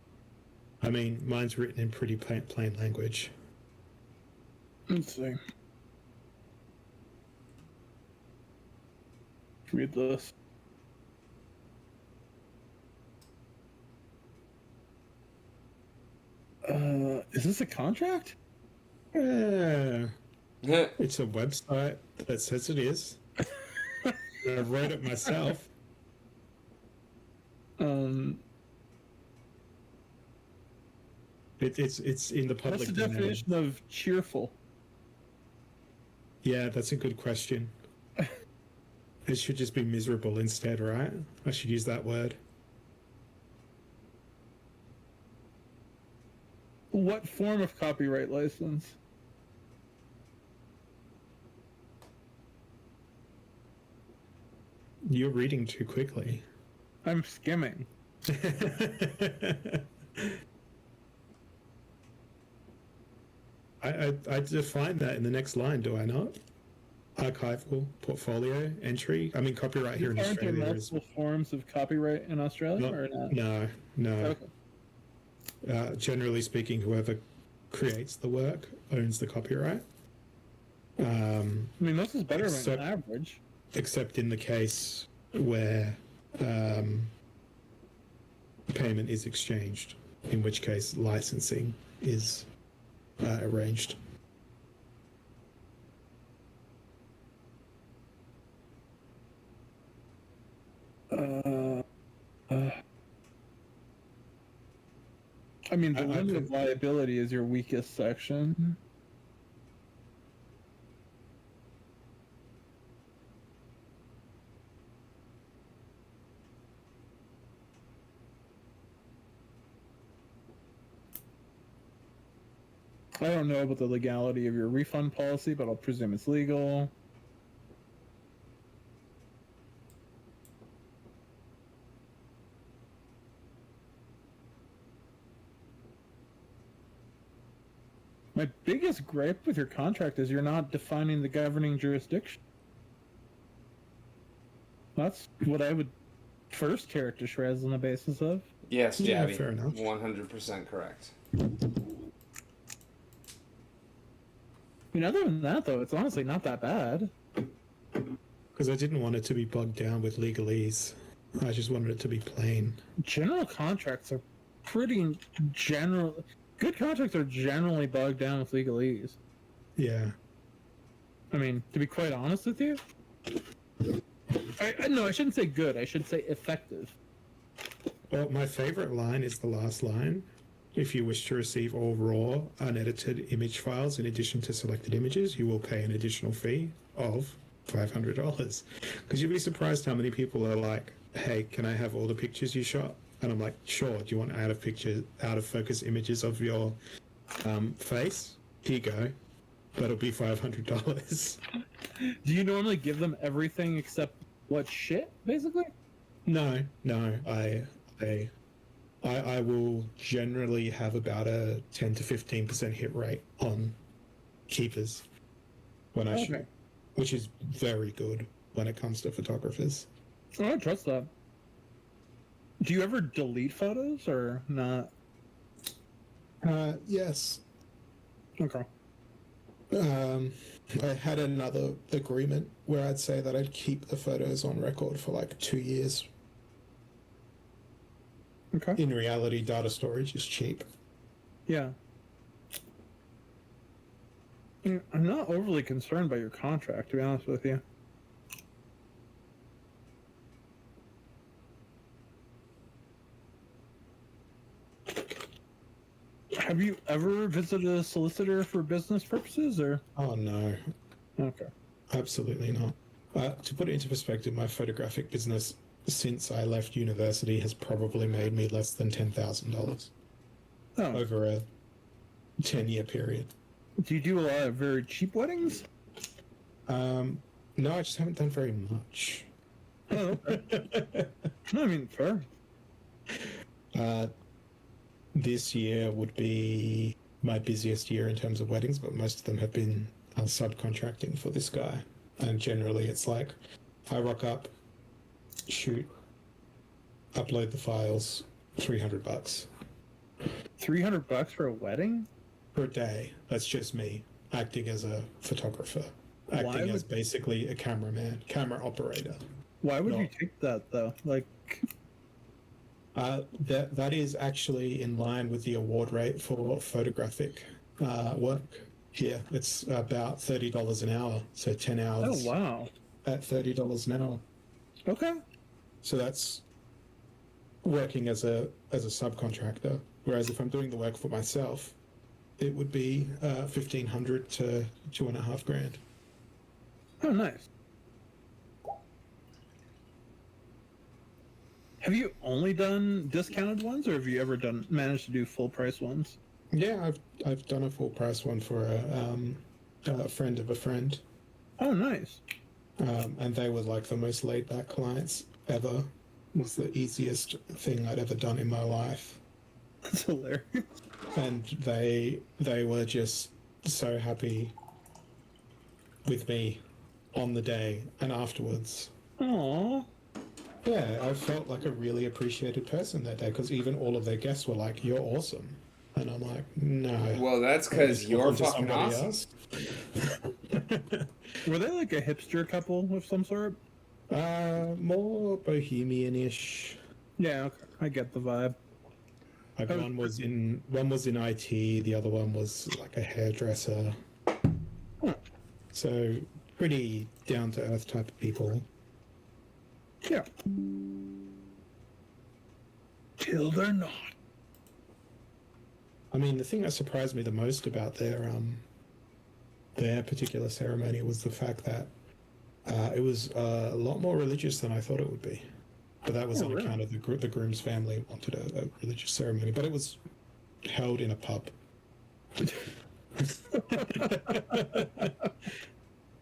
I mean, mine's written in pretty plain language. Let's see. Read this. Is this a contract? Yeah. It's a website that says it is. I wrote it myself. It's in the public What's the domain. definition of cheerful? Yeah, that's a good question. It should just be miserable instead, right? I should use that word. What form of copyright license? You're reading too quickly. I'm skimming. I define that in the next line, do I not? Archival, portfolio, entry. I mean, copyright here in Aren't there Australia is multiple forms of copyright in Australia, or not? no. Okay. Generally speaking, whoever creates the work owns the copyright. I mean, this is better Except- than average. Except in the case where payment is exchanged, in which case licensing is arranged. I mean, the I limit could- of liability is your weakest section. I don't know about the legality of your refund policy, but I'll presume it's legal. My biggest gripe with your contract is you're not defining the governing jurisdiction. That's what I would first tear it to shreds on the basis of. Yes, Yeah, Jabby. fair enough. 100% correct. I mean, other than that, though, it's honestly not that bad. Because I didn't want it to be bogged down with legalese. I just wanted it to be plain. General contracts are pretty general. Good contracts are generally bogged down with legalese. Yeah. I mean, to be quite honest with you, no, I shouldn't say good. I should say effective. Well, my favorite line is the last line. If you wish to receive all raw, unedited image files in addition to selected images, you will pay an additional fee of $500. Because you'd be surprised how many people are like, hey, can I have all the pictures you shot? And I'm like, sure, do you want out of focus images of your face? Here you go. That'll be $500. Do you normally give them everything except what shit, basically? No, I will generally have about a 10 to 15% hit rate on keepers when I shoot, which is very good. when it comes to photographers. Oh, I trust that. Do you ever delete photos or not? Yes. Okay. I had another agreement where I'd say that I'd keep the photos on record for like 2 years. Okay. In reality, data storage is cheap. Yeah. I'm not overly concerned by your contract, to be honest with you. Have you ever visited a solicitor for business purposes, or? Oh no, Okay. absolutely not. To put it into perspective, my photographic business since I left university has probably made me less than $10,000 Oh. over a 10-year period. Do you do a lot of very cheap weddings? No, I just haven't done very much. Oh, okay. No, I mean, fair. This year would be my busiest year in terms of weddings, but most of them have been subcontracting for this guy. And generally it's like, I rock up, shoot, upload the files, $300 $300 for a wedding? per day. That's just me acting as a photographer, acting as basically a cameraman, camera operator. Why would No. you take that though? Like, That is actually in line with the award rate for photographic work. Here, it's about $30 an hour, so 10 hours oh wow. at $30 an hour. Okay. So that's working as a subcontractor. Whereas if I'm doing the work for myself, it would be $1,500 to $2,500. Oh, nice. Have you only done discounted ones, or have you ever managed to do full price ones? Yeah, I've done a full price one for a friend of a friend, Oh, nice. and they were like the most laid back clients ever. It was the easiest thing I'd ever done in my life, That's hilarious. and they were just so happy with me on the day and afterwards. Aww. Yeah, I felt like a really appreciated person that day because even all of their guests were like, "You're awesome," and I'm like, "No." Well, that's because you're talking to fucking somebody awesome. else. Were they like a hipster couple of some sort? More bohemian-ish. Yeah, okay. I get the vibe. Like one was in IT, the other one was like a hairdresser. Huh. So pretty down to earth type of people. Yeah. Till they're not. I mean, the thing that surprised me the most about their particular ceremony was the fact that it was a lot more religious than I thought it would be. But that was on really? account of the groom's family wanted a religious ceremony, but it was held in a pub.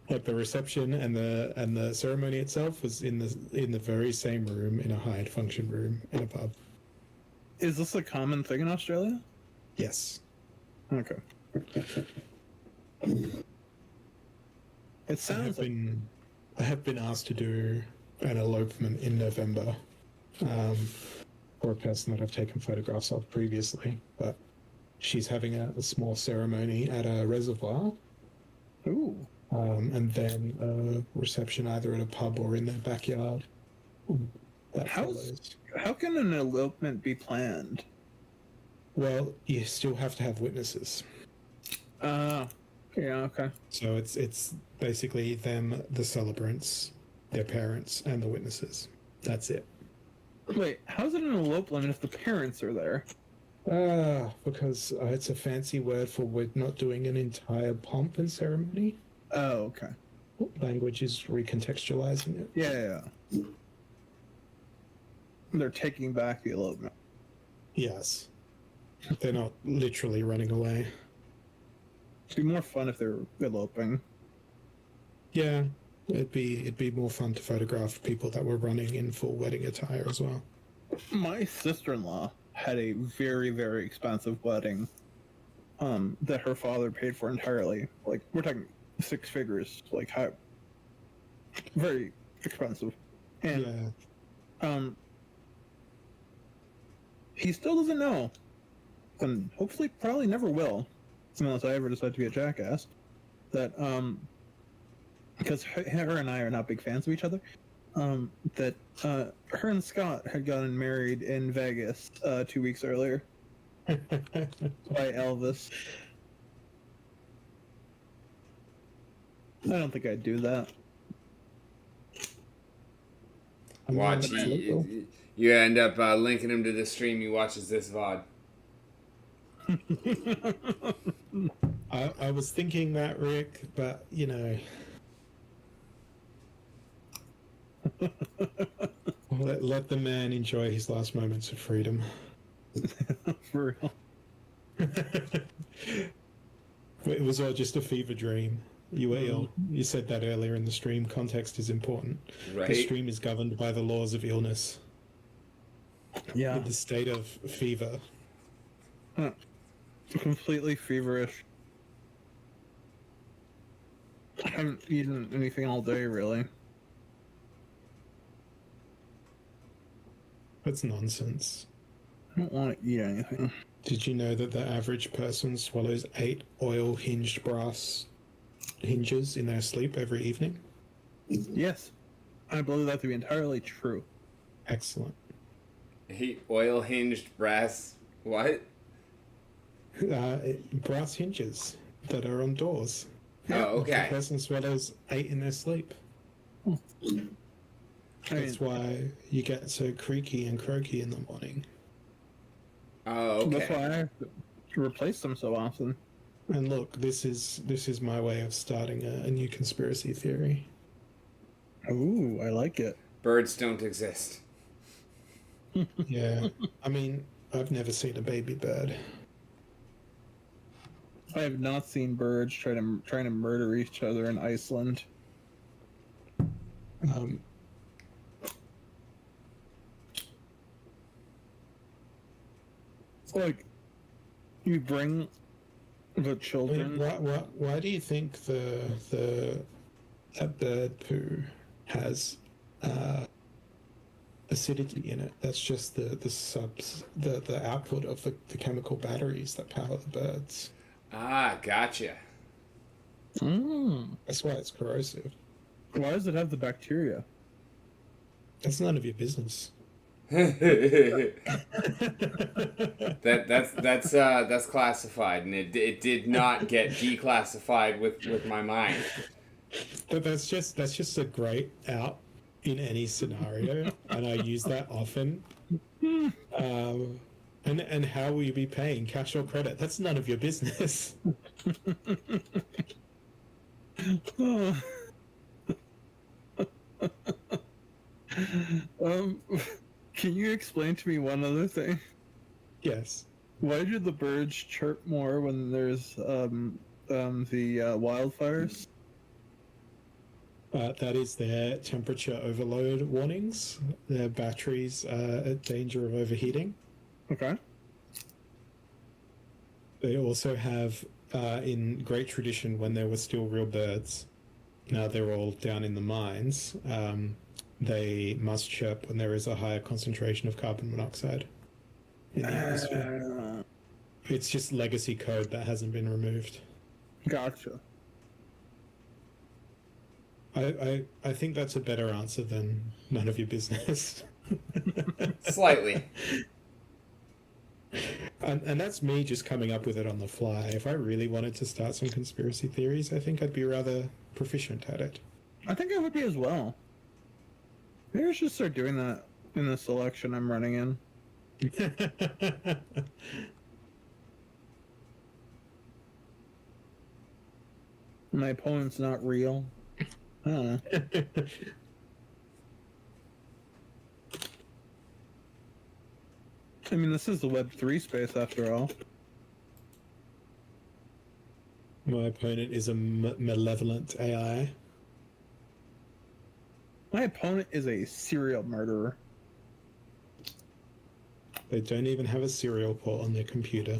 Like the reception and the ceremony itself was in the very same room, in a hired function room in a pub. Is this a common thing in Australia? Yes. Okay. It sounds like I have been asked to do an elopement in November for a person that I've taken photographs of previously, but she's having a small ceremony at a reservoir. ooh. And then a reception either at a pub or in their backyard. That follows. How can an elopement be planned? Well, you still have to have witnesses. Yeah, okay. So it's basically them, the celebrants, their parents, and the witnesses. That's it. Wait, how's it an elopement if the parents are there? Because it's a fancy word for we're not doing an entire pomp and ceremony. Oh, okay. Language is recontextualizing it. Yeah. They're taking back the elopement. Yes. They're not literally running away. It'd be more fun if they were eloping. Yeah, it'd be more fun to photograph people that were running in full wedding attire as well. My sister-in-law had a very, very expensive wedding that her father paid for entirely. Like, we're talking 6 figures. Like, very expensive. And Yeah. he still doesn't know, and hopefully probably never will, unless I ever decide to be a jackass, that because her and I are not big fans of each other, that her and Scott had gotten married in Vegas 2 weeks earlier by Elvis. I don't think I'd do that. Watch, that's legal. you end up linking him to the stream. He watches this VOD. I was thinking that, Rick, but you know, let the man enjoy his last moments of freedom. For real. It was all just a fever dream. You were ill. You said that earlier in the stream. Context is important. Right. The stream is governed by the laws of illness. Yeah. In the state of fever. Completely feverish. I haven't eaten anything all day, really. That's nonsense. I don't want to eat anything. Did you know that the average person swallows 8 oil-hinged brass hinges in their sleep every evening? Yes. I believe that to be entirely true. Excellent. Oil hinged brass. What? Brass hinges that are on doors. Oh, okay. The person swallows 8 in their sleep. That's why you get so creaky and croaky in the morning. Oh, okay. That's why I have to replace them so often. And look, this is my way of starting a new conspiracy theory. Ooh, I like it. Birds don't exist. Yeah. I mean, I've never seen a baby bird. I have not seen birds trying to murder each other in Iceland. It's like you bring the children. Why do you think that bird poo has acidity in it? That's just the output of the chemical batteries that power the birds. Ah, gotcha. That's why it's corrosive. Why does it have the bacteria? That's none of your business. That's classified, and it did not get declassified with my mind. But that's just a great out in any scenario, and I use that often. And how will you be paying, cash or credit? That's none of your business. Can you explain to me one other thing? Yes. Why do the birds chirp more when there's the wildfires? That is their temperature overload warnings. Their batteries are at danger of overheating. Okay. They also have, in great tradition, when there were still real birds, now they're all down in the mines, they must chirp when there is a higher concentration of carbon monoxide in the atmosphere. It's just legacy code that hasn't been removed. Gotcha. I think that's a better answer than none of your business. Slightly. And that's me just coming up with it on the fly. If I really wanted to start some conspiracy theories, I think I'd be rather proficient at it. I think I would be as well. Maybe I should start doing that in this election I'm running in. My opponent's not real. I don't know. I mean, this is the Web3 space after all. My opponent is a malevolent AI. My opponent is a serial murderer. They don't even have a serial port on their computer.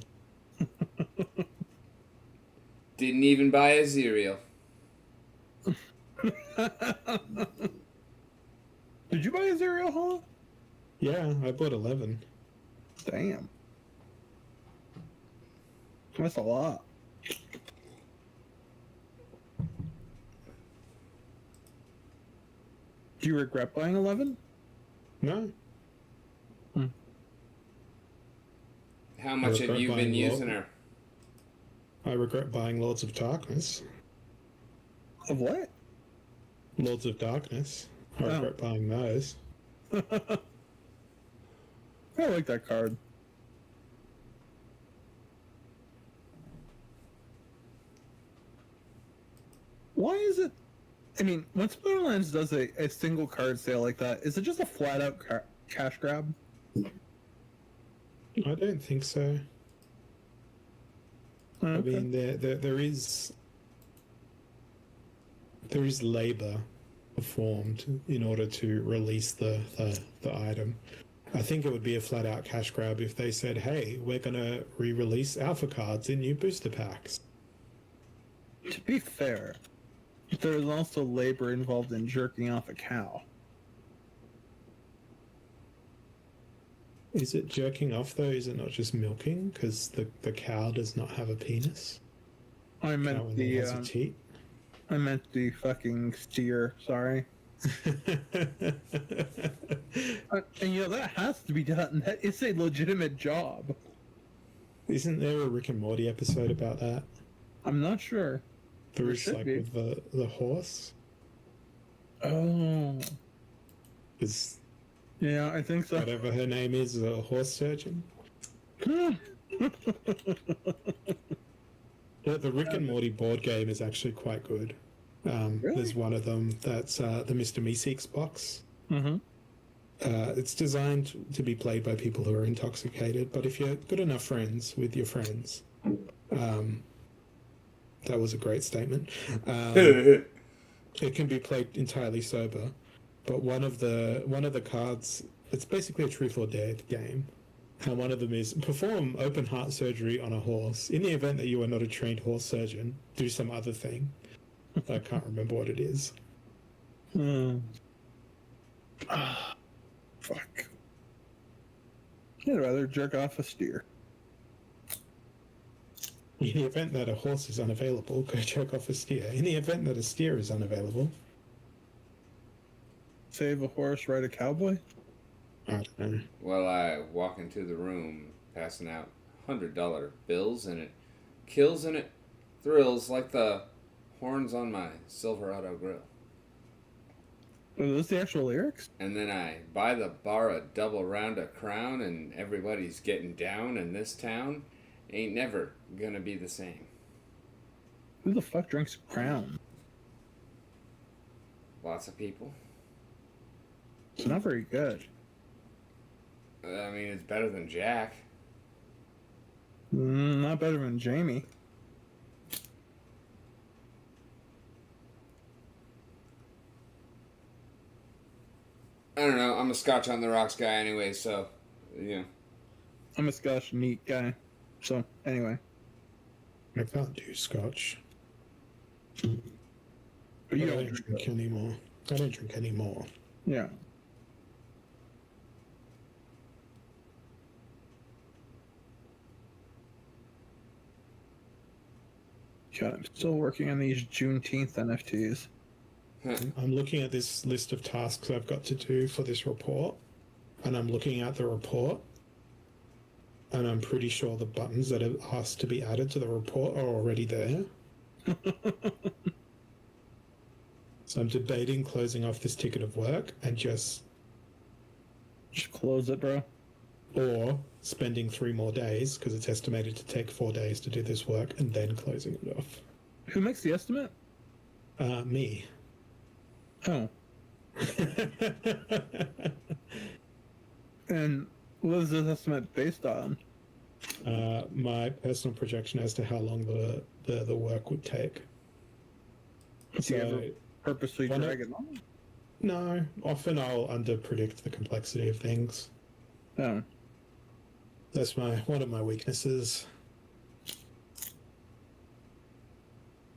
Didn't even buy a cereal. Did you buy a Zerial Hall? Yeah, I bought 11. Damn. That's a lot. Do you regret buying 11? No, How much have regret you been buying using Lord- her? I regret buying Lords of Darkness. Of what? Lords of Darkness. I Oh. regret buying those. I like that card. Why is it? I mean, when Splinterlands does a single card sale like that, is it just a flat out cash grab? I don't think so. I Okay. mean, there is labor performed in order to release the item. I think it would be a flat out cash grab if they said, "Hey, we're gonna re-release alpha cards in new booster packs." To be fair, there is also labor involved in jerking off a cow. Is it jerking off though? Is it not just milking? Because the cow does not have a penis. I Cow meant only the has a teat. I meant the fucking steer. Sorry. And you know that has to be done. That is a legitimate job. Isn't there a Rick and Morty episode about that? I'm not sure. There There is should like be. with the horse. Oh, Is yeah, I think so. whatever her name is a horse surgeon? The Rick and Morty board game is actually quite good. Really? There's one of them that's the Mr. Meeseeks box. Mm-hmm. It's designed to be played by people who are intoxicated, but if you're good enough friends with your friends, that was a great statement. It can be played entirely sober, but one of the cards, it's basically a truth or dare game. And one of them is perform open heart surgery on a horse. In the event that you are not a trained horse surgeon, do some other thing. I can't remember what it is. Fuck. I'd rather jerk off a steer. In the event that a horse is unavailable, go jerk off a steer. In the event that a steer is unavailable, Save a horse, ride a cowboy? I don't know. Well, I walk into the room passing out $100 bills, and it kills and it thrills like the horns on my Silverado grill. Are those the actual lyrics? And then I buy the bar a double round of Crown, and everybody's getting down in this town. Ain't never gonna be the same. Who the fuck drinks Crown? Lots of people. It's not very good. I mean, it's better than Jack. Not better than Jamie. I don't know. I'm a Scotch on the Rocks guy anyway, so, yeah. I'm a Scotch neat guy. So, anyway. I can't do scotch. But you I don't don't drink drink anymore. I don't drink anymore. Yeah. God, I'm still working on these Juneteenth NFTs. I'm looking at this list of tasks I've got to do for this report, and I'm looking at the report, and I'm pretty sure the buttons that are asked to be added to the report are already there. So I'm debating closing off this ticket of work and just close it, bro. or spending 3 more days, because it's estimated to take 4 days to do this work, and then closing it off. Who makes the estimate? Me. Oh. And what is this estimate based on? My personal projection as to how long the work would take. Do you ever purposely Why not? drag it on? No, often I'll underpredict the complexity of things. Oh. That's one of my weaknesses.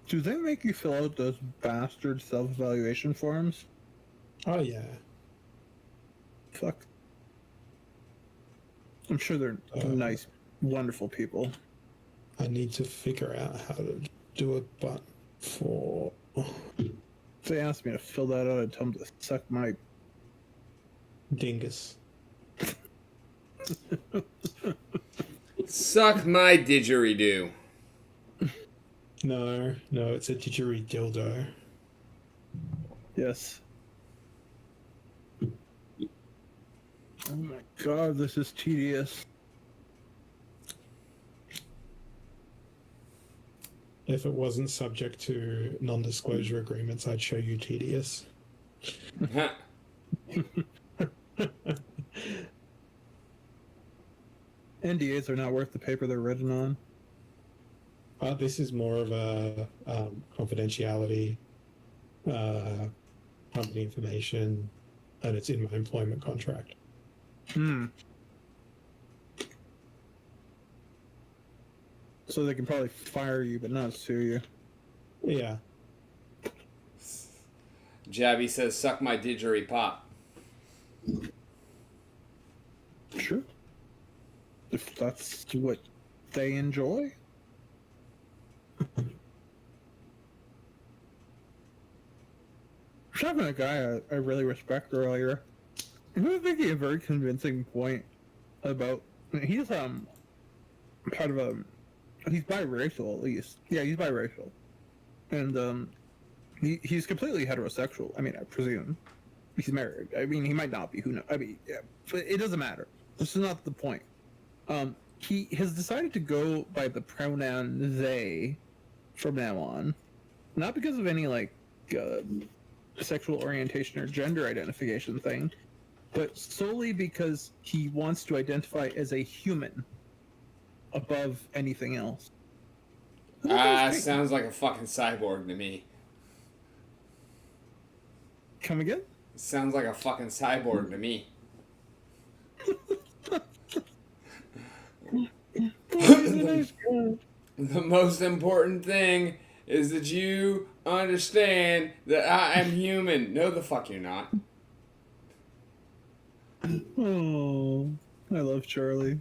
Do they make you fill out those bastard self-evaluation forms? Oh yeah. fuck. I'm sure they're nice, wonderful people. I need to figure out how to do a button for. If they asked me to fill that out, I'd tell them to suck my Dingus. Suck my didgeridoo. No, it's a didgeridoo. Yes. Oh my god, this is tedious. If it wasn't subject to non-disclosure agreements, I'd show you tedious. NDAs are not worth the paper they're written on. This is more of a confidentiality, company information, and it's in my employment contract. So they can probably fire you, but not sue you. Yeah. Jabby says, suck my didgeridoo pop. Sure. If that's what they enjoy. I was talking to a guy I really respect earlier. He was making a very convincing point about he's part of a he's biracial at least. Yeah, he's biracial. And he's completely heterosexual. I mean, I presume. He's married. I mean, he might not be, who knows. I mean, yeah, but it doesn't matter. This is not the point. He has decided to go by the pronoun they from now on. Not because of any like sexual orientation or gender identification thing, but solely because he wants to identify as a human above anything else. Sounds like a fucking cyborg to me. Come again? Sounds like a fucking cyborg to me. The most important thing is that you understand that I am human. No, the fuck you're not. Oh, I love Charlie.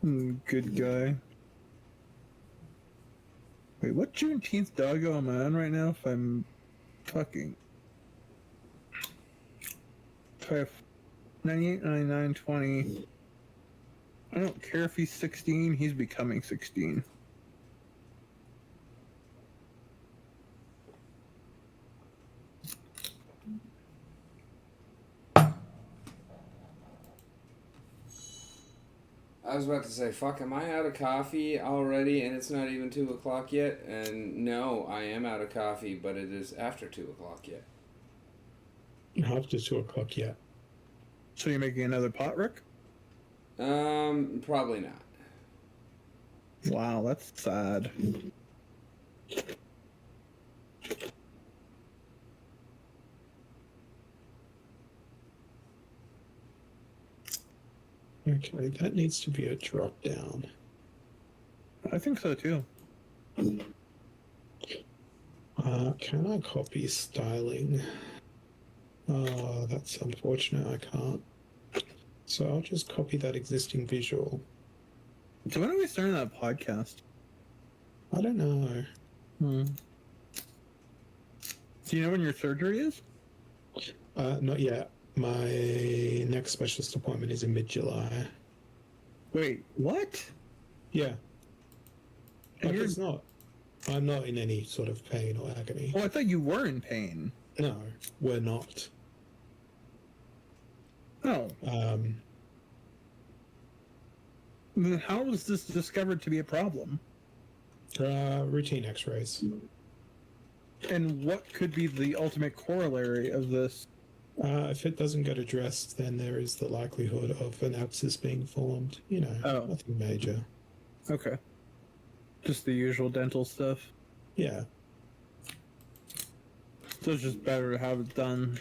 Good guy. Wait, what Juneteenth doggo am I on right now? If I'm fucking... If I have 98, 99, 20... I don't care if he's 16, he's becoming 16. I was about to say, fuck, am I out of coffee already and it's not even 2 o'clock yet? And no, I am out of coffee, but it is after 2 o'clock yet. After 2 o'clock yet. So you're making another pot, Rick? Probably not. Wow, that's sad. Okay, that needs to be a drop down. I think so too. Can I copy styling? Oh, that's unfortunate, I can't. So I'll just copy that existing visual. So when are we starting that podcast? I don't know. Do you know when your surgery is? Not yet. My next specialist appointment is in mid-July. Wait, what? Yeah. And Like, it's not. I'm not in any sort of pain or agony. Oh, I thought you were in pain. No, we're not. Oh. Then how was this discovered to be a problem? Routine x-rays. And what could be the ultimate corollary of this? If it doesn't get addressed, then there is the likelihood of an abscess being formed. You know, nothing major. Okay. Just the usual dental stuff? Yeah. So it's just better to have it done.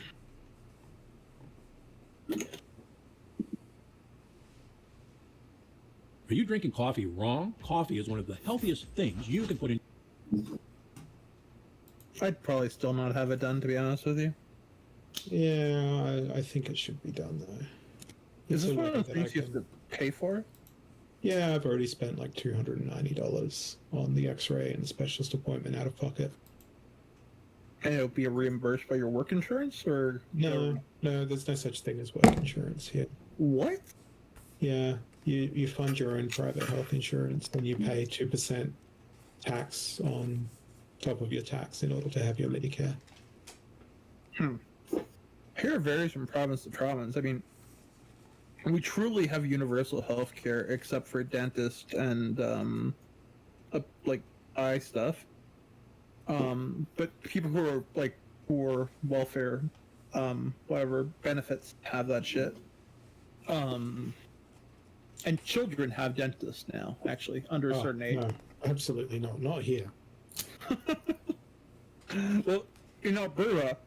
Are you drinking coffee wrong? Coffee is one of the healthiest things you can put in. I'd probably still not have it done, to be honest with you. Yeah, I think it should be done though. Is It's this a one of way those that things you have to pay for? Yeah, I've already spent like $290 on the X-ray and the specialist appointment out of pocket. And it'll be reimbursed by your work insurance, or No, there's no such thing as work insurance here. what? Yeah, you fund your own private health insurance and you pay 2% tax on top of your tax in order to have your Medicare. Here it varies from province to province. I mean, we truly have universal health care except for dentist and like eye stuff. But people who are like poor welfare, whatever benefits have that shit. And children have dentists now, actually, under a certain age. No, absolutely not. Not here. Well, in Alberta,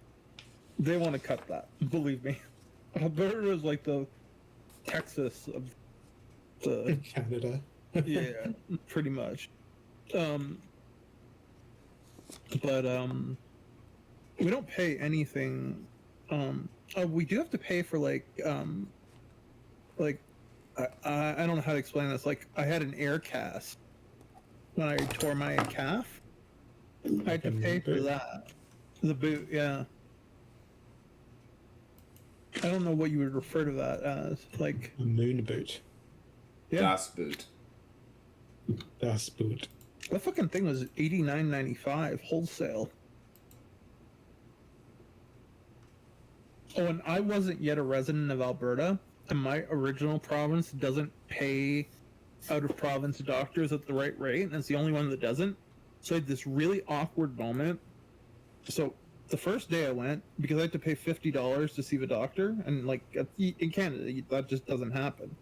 they want to cut that. Believe me, Alberta is like the Texas of the Canada. yeah, pretty much. But we don't pay anything. We do have to pay for like I don't know how to explain this. Like I had an air cast when I tore my calf. I had to pay for that. The boot, yeah. I don't know what you would refer to that as. Like A moon boot. yeah. Das Boot. Das Boot. That fucking thing was $89.95 wholesale. Oh, and I wasn't yet a resident of Alberta, and my original province doesn't pay out of province doctors at the right rate, and it's the only one that doesn't. So I had this really awkward moment. So the first day I went, because I had to pay $50 to see the doctor, and like in Canada, that just doesn't happen.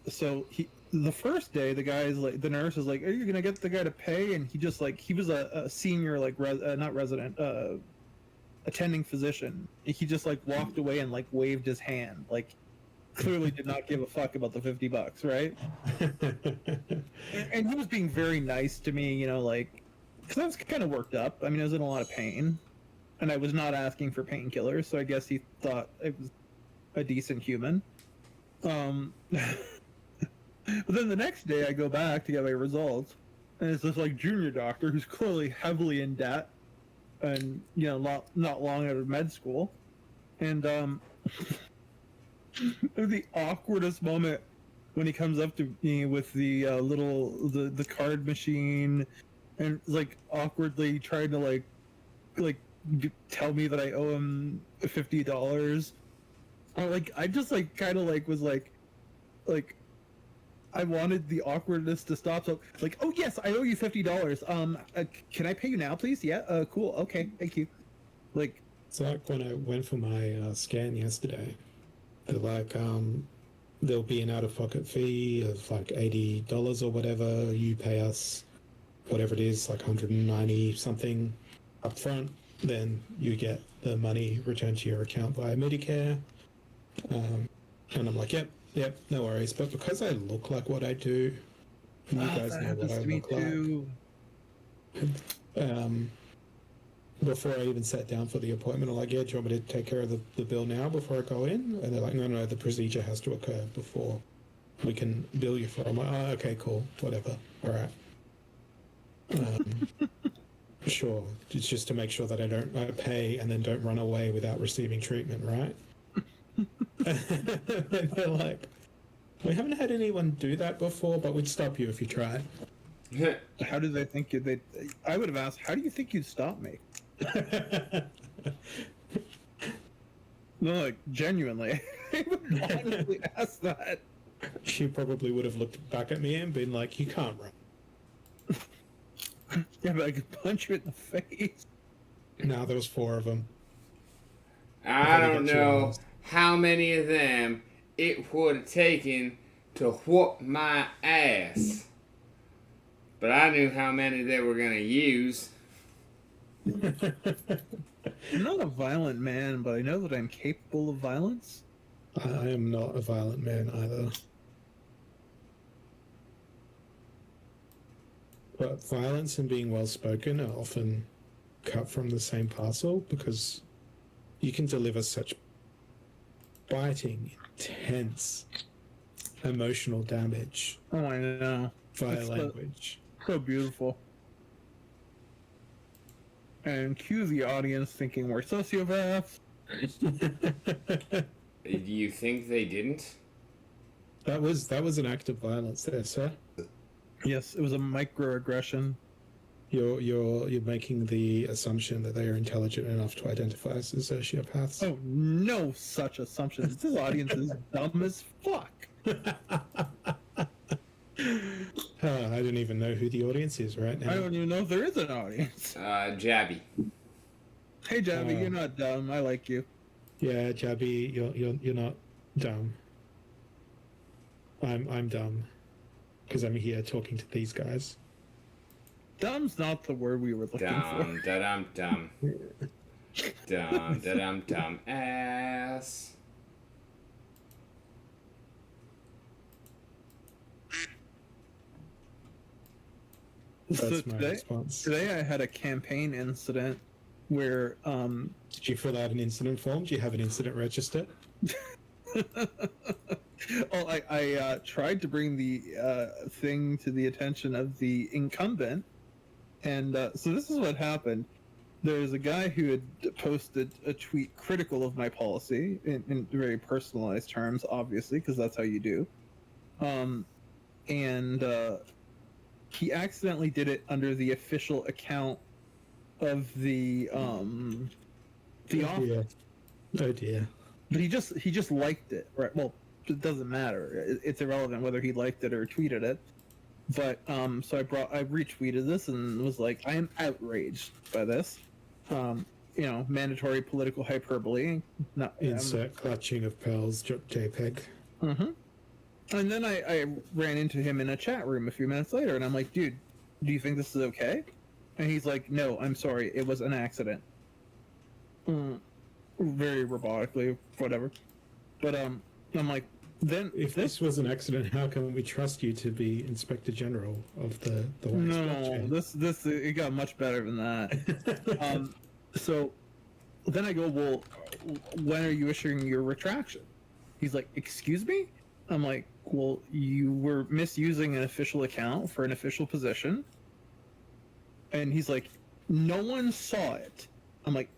So the first day, the nurse is like, "Are you gonna get the guy to pay?" And he just like, he was a senior, like not resident, attending physician. He just like walked away and like waved his hand, like clearly did not give a fuck about the $50, right? And he was being very nice to me, you know, like, because I was kind of worked up. I mean, I was in a lot of pain, and I was not asking for painkillers, so I guess he thought I was a decent human. But then the next day I go back to get my results, and it's this like junior doctor who's clearly heavily in debt and, you know, not long out of med school. And the awkwardest moment when he comes up to me with the the card machine and like awkwardly trying to like tell me that I owe him $50. Like I just like kind of like was like I wanted the awkwardness to stop. So like, oh yes, I owe you $50. Can I pay you now, please? Yeah. Cool. Okay. Thank you. Like, it's like when I went for my scan yesterday. They're like, there'll be an out-of-pocket fee of like $80 or whatever. You pay us whatever it is, like 190 something up front. Then you get the money returned to your account via Medicare. And I'm like, yep, no worries. But because I look like what I do, and you guys know what I look like. Before I even sat down for the appointment, I'm like, yeah, do you want me to take care of the bill now before I go in? And they're like, no, the procedure has to occur before we can bill you for it. I'm like, oh, okay, cool, whatever, all right. Sure, it's just to make sure that I pay and then don't run away without receiving treatment, right? And they're like, we haven't had anyone do that before, but we'd stop you if you tried. how did they think you? I would have asked, how do you think you'd stop me? No, like genuinely, I would honestly ask that. She probably would have looked back at me and been like, "You can't run." Yeah, but I could punch you in the face. No, there was 4 of them. I don't know how many of them it would have taken to whoop my ass. But I knew how many they were going to use. I'm not a violent man, but I know that I'm capable of violence. I am not a violent man either. But violence and being well spoken are often cut from the same parcel, because you can deliver such biting, intense, emotional damage Oh, I know. via It's language. So beautiful. And cue the audience thinking we're sociopaths. Do you think they didn't? That was an act of violence there, sir. Yes, it was a microaggression. You're making the assumption that they are intelligent enough to identify as sociopaths. Oh, no such assumptions. This audience is dumb as fuck. I don't even know who the audience is right now. I don't even know if there is an audience. Jabby. Hey, Jabby, you're not dumb. I like you. Yeah, Jabby, you're not dumb. I'm dumb because I'm here talking to these guys. Dumb's not the word we were looking Dumb, for. da-dum, dumb. Dumb, da-dum, dumb ass. That's So my response. today I had a campaign incident where Did you fill out an incident form? Do you have an incident register? I tried to bring the thing to the attention of the incumbent, and so this is what happened. There's a guy who had posted a tweet critical of my policy in very personalized terms, obviously, because that's how you do. And he accidentally did it under the official account of the office. Dear. Oh dear. But he just liked it, right? Well, it doesn't matter. It's irrelevant whether he liked it or tweeted it. But so I retweeted this and was like, I am outraged by this. Mandatory political hyperbole. Not Insert clutching of pearls. JPEG. Mm-hmm. And then I ran into him in a chat room a few minutes later, and I'm like, dude, do you think this is okay? And he's like, no, I'm sorry, it was an accident. Very robotically, whatever. But I'm like, then If this was an accident, how can we trust you to be Inspector General of the wax no, this it got much better than that. So then I go, well, when are you issuing your retraction? He's like, excuse me? I'm like, well, you were misusing an official account for an official position. And he's like, no one saw it. I'm like,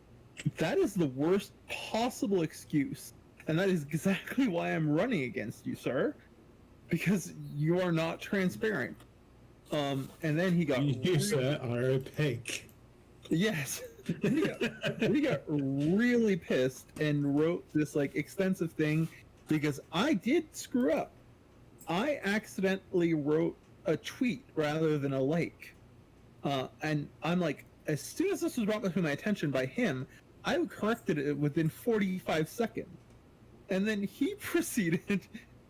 that is the worst possible excuse. And that is exactly why I'm running against you, sir. Because you are not transparent. And then he got... You, sir, are opaque. Yes. he got really pissed and wrote this extensive thing because I did screw up. I accidentally wrote a tweet rather than a like. And I'm like, as soon as this was brought to my attention by him, I corrected it within 45 seconds. And then he proceeded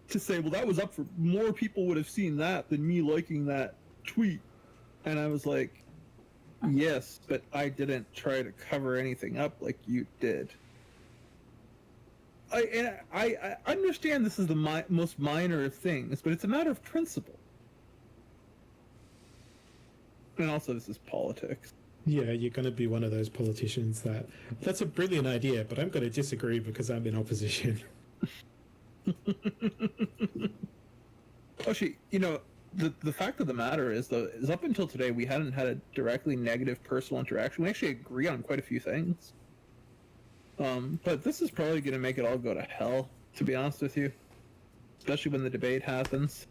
to say, well, that was up for more people would have seen that than me liking that tweet. And I was like, yes, but I didn't try to cover anything up like you did. I understand this is the most minor of things, but it's a matter of principle. And also, this is politics. Yeah, you're going to be one of those politicians that's a brilliant idea, but I'm going to disagree because I'm in opposition. Actually, the fact of the matter is, though, is up until today, we hadn't had a directly negative personal interaction. We actually agree on quite a few things. But this is probably going to make it all go to hell, to be honest with you. Especially when the debate happens.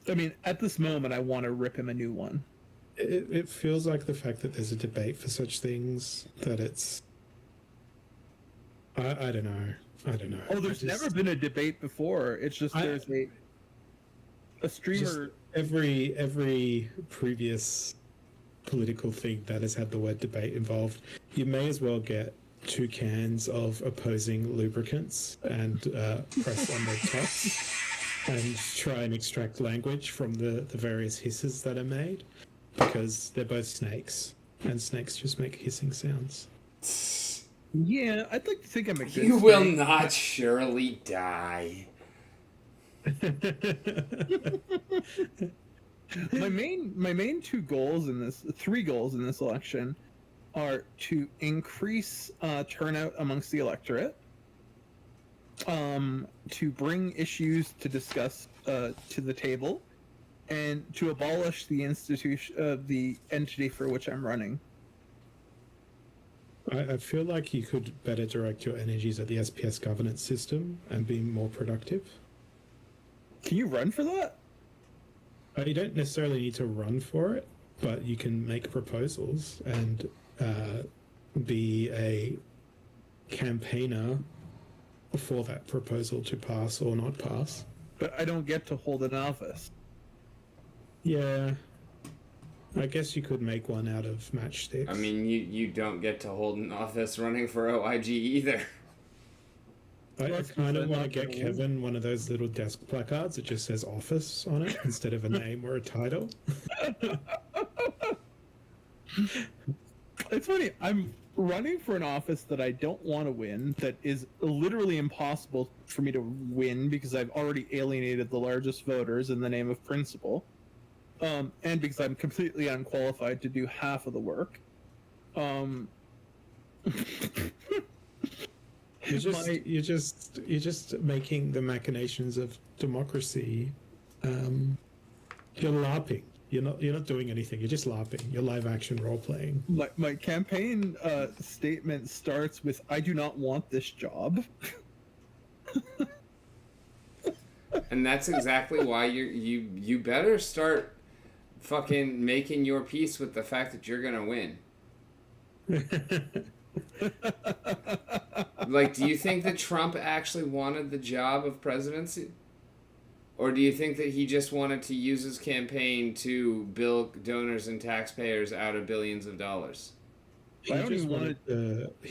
I mean, at this moment, I want to rip him a new one. It feels like the fact that there's a debate for such things, that it's... I don't know. Oh, there's never been a debate before. It's just there's a streamer... Every previous political thing that has had the word debate involved, you may as well get 2 cans of opposing lubricants and press on their tops and try and extract language from the various hisses that are made, because they're both snakes, and snakes just make hissing sounds. Yeah, I'd like to think I'm a good You will snake. not surely die. my main three goals in this election are to increase turnout amongst the electorate, to bring issues to discuss to the table, and to abolish the institution, the entity for which I'm running. I feel like you could better direct your energies at the SPS governance system and be more productive. Can you run for that? You don't necessarily need to run for it, but you can make proposals and be a campaigner for that proposal to pass or not pass. But I don't get to hold an office. Yeah. I guess you could make one out of matchsticks. I mean, you don't get to hold an office running for OIG either. I kind of want to get Kevin one of those little desk placards that just says office on it instead of a name or a title. It's funny. I'm running for an office that I don't want to win, that is literally impossible for me to win because I've already alienated the largest voters in the name of principle. And because I'm completely unqualified to do half of the work. You're just making the machinations of democracy. You're LARPing. You're not doing anything. You're just LARPing. You're live action role playing. My campaign statement starts with "I do not want this job." And that's exactly why you better start fucking making your peace with the fact that you're gonna win. Like, do you think that Trump actually wanted the job of presidency? Or do you think that he just wanted to use his campaign to bilk donors and taxpayers out of billions of dollars? He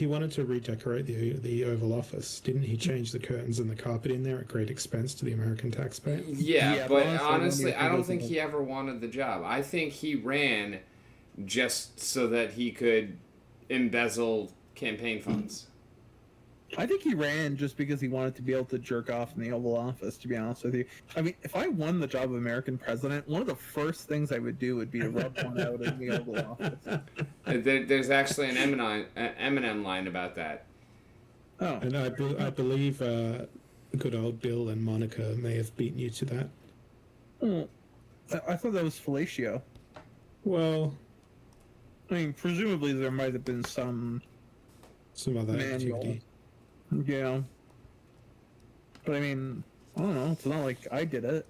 wanted to redecorate the Oval Office. Didn't he change the curtains and the carpet in there at great expense to the American taxpayer? Yeah, but honestly, I don't think he ever wanted the job. I think he ran just so that he could embezzle campaign funds. I think he ran just because he wanted to be able to jerk off in the Oval Office, to be honest with you. I mean, if I won the job of American president, one of the first things I would do would be to rub one out in the Oval Office. There's actually an Eminem line about that. Oh. And I believe good old Bill and Monica may have beaten you to that. Oh, I thought that was fellatio. Well, I mean, presumably there might have been some other manual. activity. Yeah. But I mean, I don't know. It's not like I did it.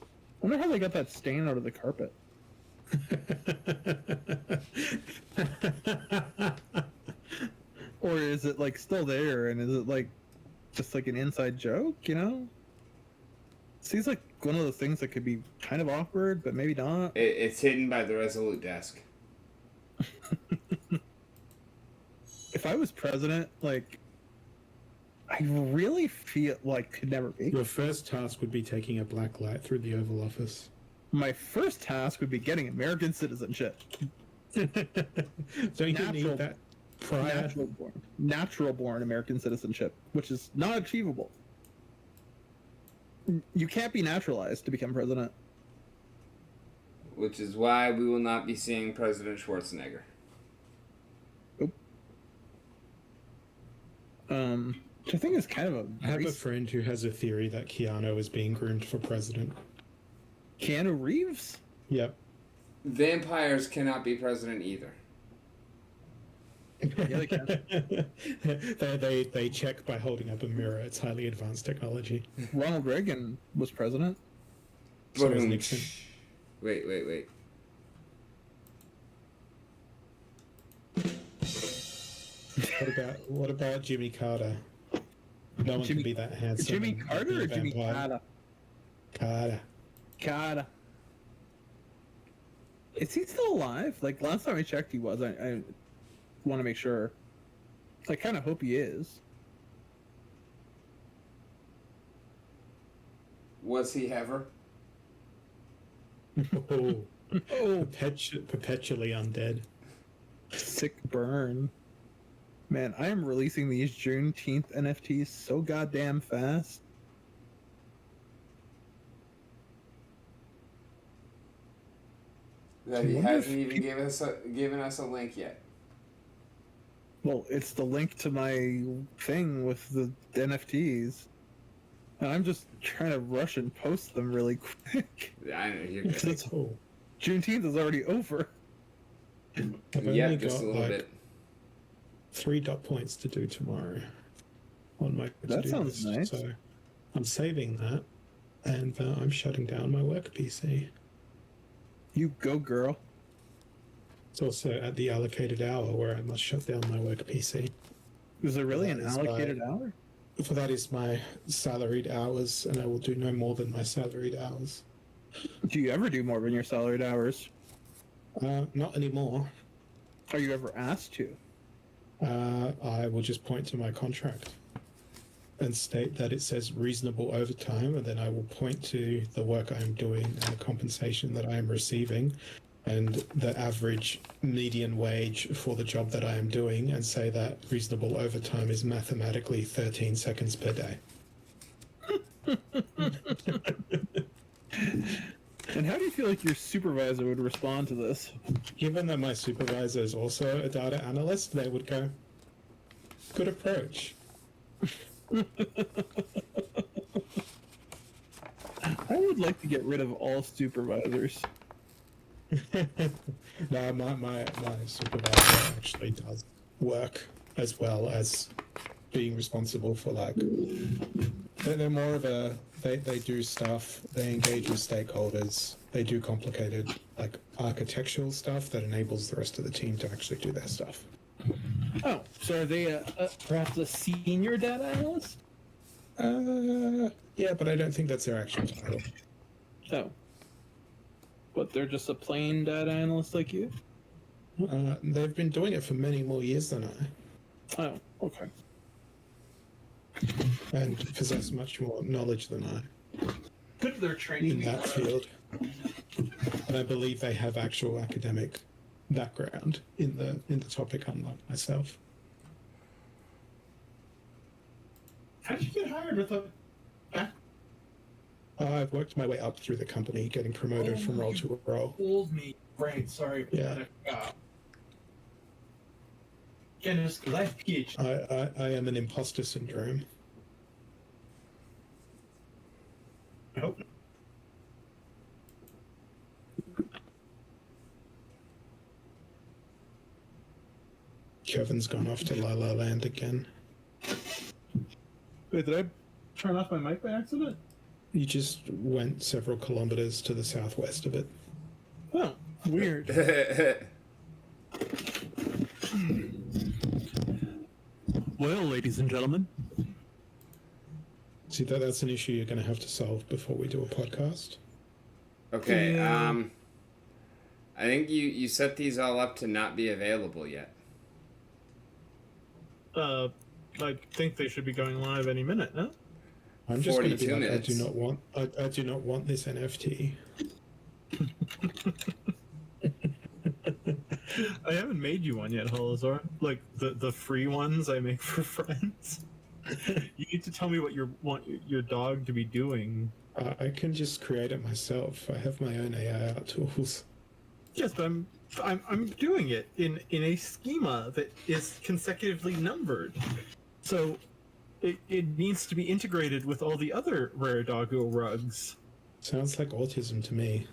I wonder how they got that stain out of the carpet. Or is it like still there, and is it like just like an inside joke, you know? Seems like one of those things that could be kind of awkward, but maybe not. It's hidden by the Resolute desk. If I was president, like, I really feel like could never be. Your first task would be taking a black light through the Oval Office. My first task would be getting American citizenship. Don't you need that prior? Natural born American citizenship, which is not achievable. You can't be naturalized to become president. Which is why we will not be seeing President Schwarzenegger. Which I think is kind of a... I have a friend who has a theory that Keanu is being groomed for president. Keanu Reeves? Yep. Vampires cannot be president either. Yeah, they can. they check by holding up a mirror. It's highly advanced technology. Ronald Reagan was president. So was Nixon. Wait. What about Jimmy Carter? No one can be that handsome. Jimmy Carter or Jimmy Carter? Carter. Is he still alive? Like, last time I checked, he was. I want to make sure. I kind of hope he is. Was he ever? Oh. Perpetually undead. Sick burn. Man, I am releasing these Juneteenth NFTs so goddamn fast. that he hasn't even given us a link yet. Well, it's the link to my thing with the NFTs. And I'm just trying to rush and post them really quick. I know you're good. It's Juneteenth is already over. I've Yeah, only just got a little like bit. 3 dot points to do tomorrow on my That to-do sounds list, nice. So I'm saving that, and I'm shutting down my work PC. You go, girl. It's also at the allocated hour where I must shut down my work PC. Is there really an That is allocated hour? For that is my salaried hours, and I will do no more than my salaried hours. Do you ever do more than your salaried hours? Not anymore. Are you ever asked to? I will just point to my contract and state that it says reasonable overtime, and then I will point to the work I am doing and the compensation that I am receiving and the average median wage for the job that I am doing, and say that reasonable overtime is mathematically 13 seconds per day. And how do you feel like your supervisor would respond to this? Given that my supervisor is also a data analyst, they would go, good approach. I would like to get rid of all supervisors. No, my supervisor actually does work as well as being responsible for, like, they're more of a, they do stuff, they engage with stakeholders, they do complicated, like, architectural stuff that enables the rest of the team to actually do their stuff. Oh, so are they perhaps a senior data analyst? Yeah, but I don't think that's their actual title. Oh. But they're just a plain data analyst like you? They've been doing it for many more years than I, Oh, okay. and possess much more knowledge than I Good, they're in training me. that field. And I believe they have actual academic background in the topic, unlike myself. How did you get hired with a... I've worked my way up through the company, getting promoted from role to role. Told me. Right, sorry. Yeah. Goodness, because I have PhD. I am an imposter syndrome. I hope not. Kevin's gone off to La La Land again. Wait, did I turn off my mic by accident? You just went several kilometers to the southwest of it. Oh, weird. Well, ladies and gentlemen. See, that's an issue you're going to have to solve before we do a podcast. Okay, I think you set these all up to not be available yet. I think they should be going live any minute, no? I'm just going to be 42 like, minutes. I do not want this NFT. I haven't made you one yet, Holozor. Like the free ones I make for friends. You need to tell me what you want your dog to be doing. I can just create it myself. I have my own AI art tools. Yes, but I'm doing it in a schema that is consecutively numbered. So it needs to be integrated with all the other Rare Doggo rugs. Sounds like autism to me.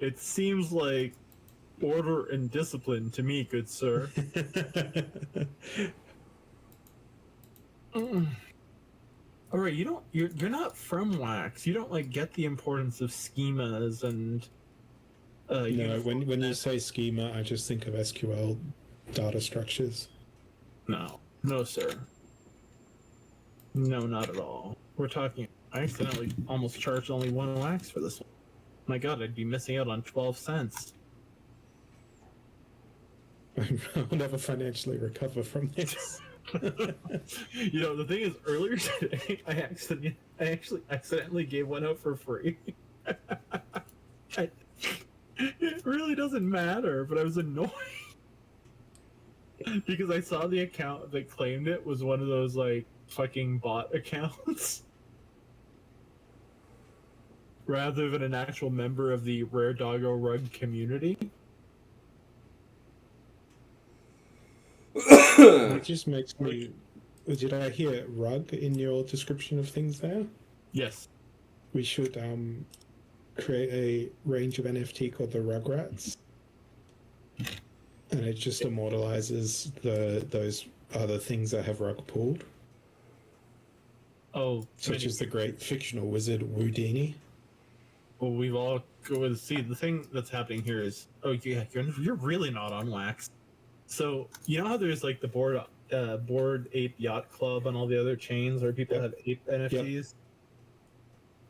It seems like order and discipline to me, good sir. All right, you're not from Wax. You don't like get the importance of schemas and. No, when you say schema, I just think of SQL data structures. No, sir. No, not at all. We're talking. I accidentally almost charged only one wax for this one. My God, I'd be missing out on 12 cents. I'll never financially recover from this. You know, the thing is, earlier today, I actually accidentally gave one out for free. It really doesn't matter, but I was annoyed. Because I saw the account that claimed it was one of those, like, fucking bot accounts. rather than an actual member of the Rare Doggo Rug community. It just makes me. Did I hear rug in your description of things there? Yes. We should create a range of NFT called the Rugrats, and it just immortalizes those other things that have rug pulled, Oh, such as the great fictional wizard Whodini. well, we've all see the thing that's happening here is you're really not on wax. So you know how there's like the board ape yacht club and all the other chains where people have ape NFTs.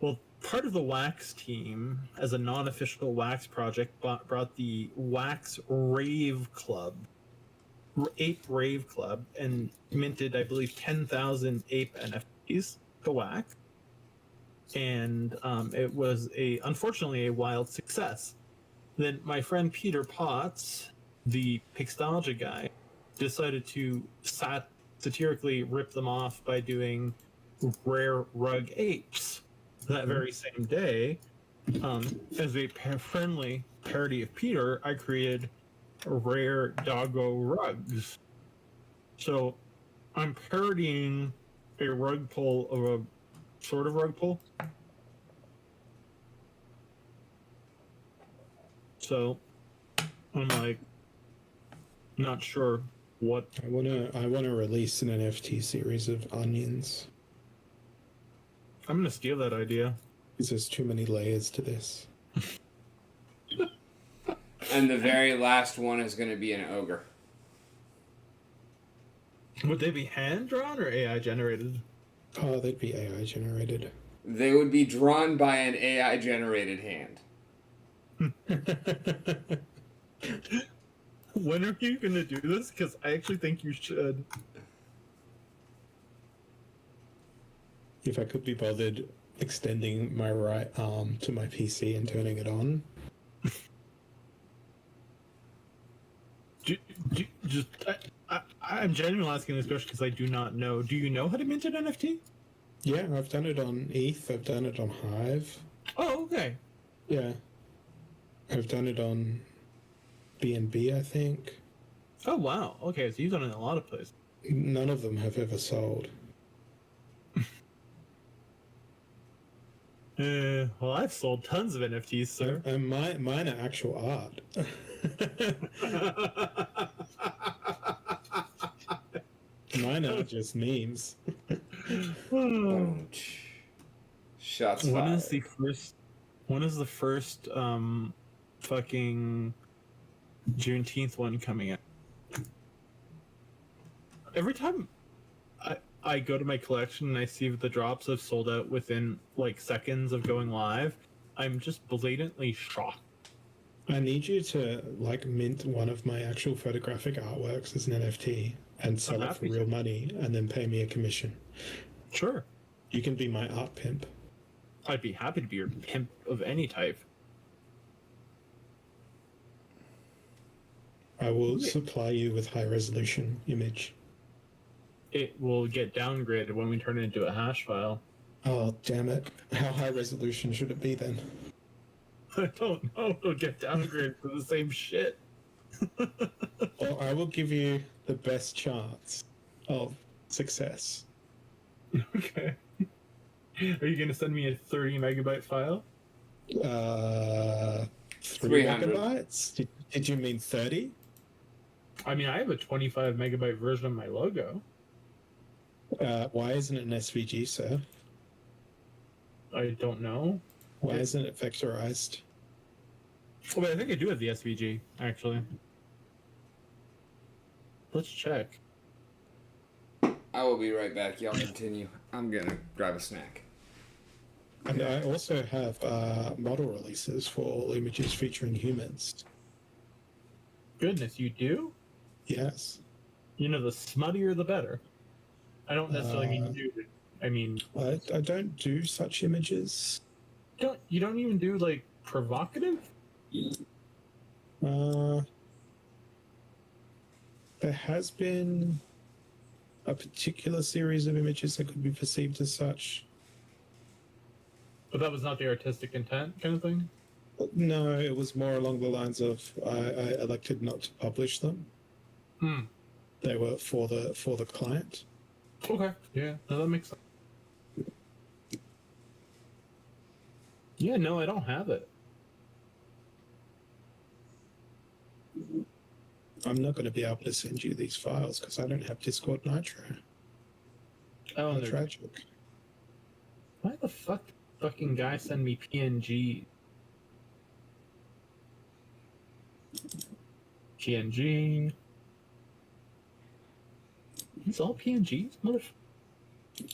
Well, part of the wax team, as a non-official wax project, brought the Wax Rave Club, Ape Rave Club, and minted, I believe, 10,000 ape NFTs to wax. And it was unfortunately a wild success. Then my friend Peter Potts, the Pixnology guy, decided to satirically rip them off by doing rare rug apes that very same day. As a friendly parody of Peter, I created rare doggo rugs. So I'm parodying a rug pull of a sort of rug pull. So I'm like not sure what I wanna release an NFT series of onions. I'm gonna steal that idea. Because there's too many layers to this. And the very last one is going to be an ogre. Would they be hand drawn or AI generated? Oh, they'd be AI generated. They would be drawn by an AI generated hand. When are you gonna do this? Because I actually think you should. If I could be bothered extending my right arm to my PC and turning it on. I'm genuinely asking this question because I do not know. Do you know how to mint an NFT? Yeah, I've done it on ETH. I've done it on Hive. Oh, okay. Yeah. I've done it on BNB, I think. Oh, wow. Okay, so you've done it in a lot of places. None of them have ever sold. Well, I've sold tons of NFTs, sir. And mine are actual art. Mine are just memes. Shots When fired. is the first? When is the first fucking Juneteenth one coming out? Every time I go to my collection and I see that the drops have sold out within like seconds of going live, I'm just blatantly shocked. I need you to like mint one of my actual photographic artworks as an NFT and sell it for real money and then pay me a commission. Sure. You can be my art pimp. I'd be happy to be your pimp of any type. I will supply you with high resolution image. It will get downgraded when we turn it into a hash file. Oh, damn it. How high resolution should it be then? I don't know. It'll get downgraded for the same shit. Well, I will give you the best chance of success. Okay. Are you going to send me a 30 megabyte file? 3 300. megabytes? Did you mean 30? I mean, I have a 25 megabyte version of my logo. Why isn't it an SVG, sir? I don't know. Why isn't it vectorized? Oh, but I think I do have the SVG, actually. Let's check. I will be right back. Y'all continue. I'm gonna grab a snack. And I also have model releases for all images featuring humans. Goodness, you do? Yes. You know, the smuttier the better. I don't necessarily mean nude. I mean, I don't do such images. you don't even do like provocative? There has been a particular series of images that could be perceived as such. But that was not the artistic intent kind of thing? No, it was more along the lines of I elected not to publish them. Hmm. They were for the client. Okay. Yeah, no, that makes sense. Yeah, no, I don't have it. I'm not going to be able to send you these files because I don't have Discord Nitro. Oh, How and tragic. why the fuck fucking guy send me PNG? PNG. It's all PNGs, motherfucker.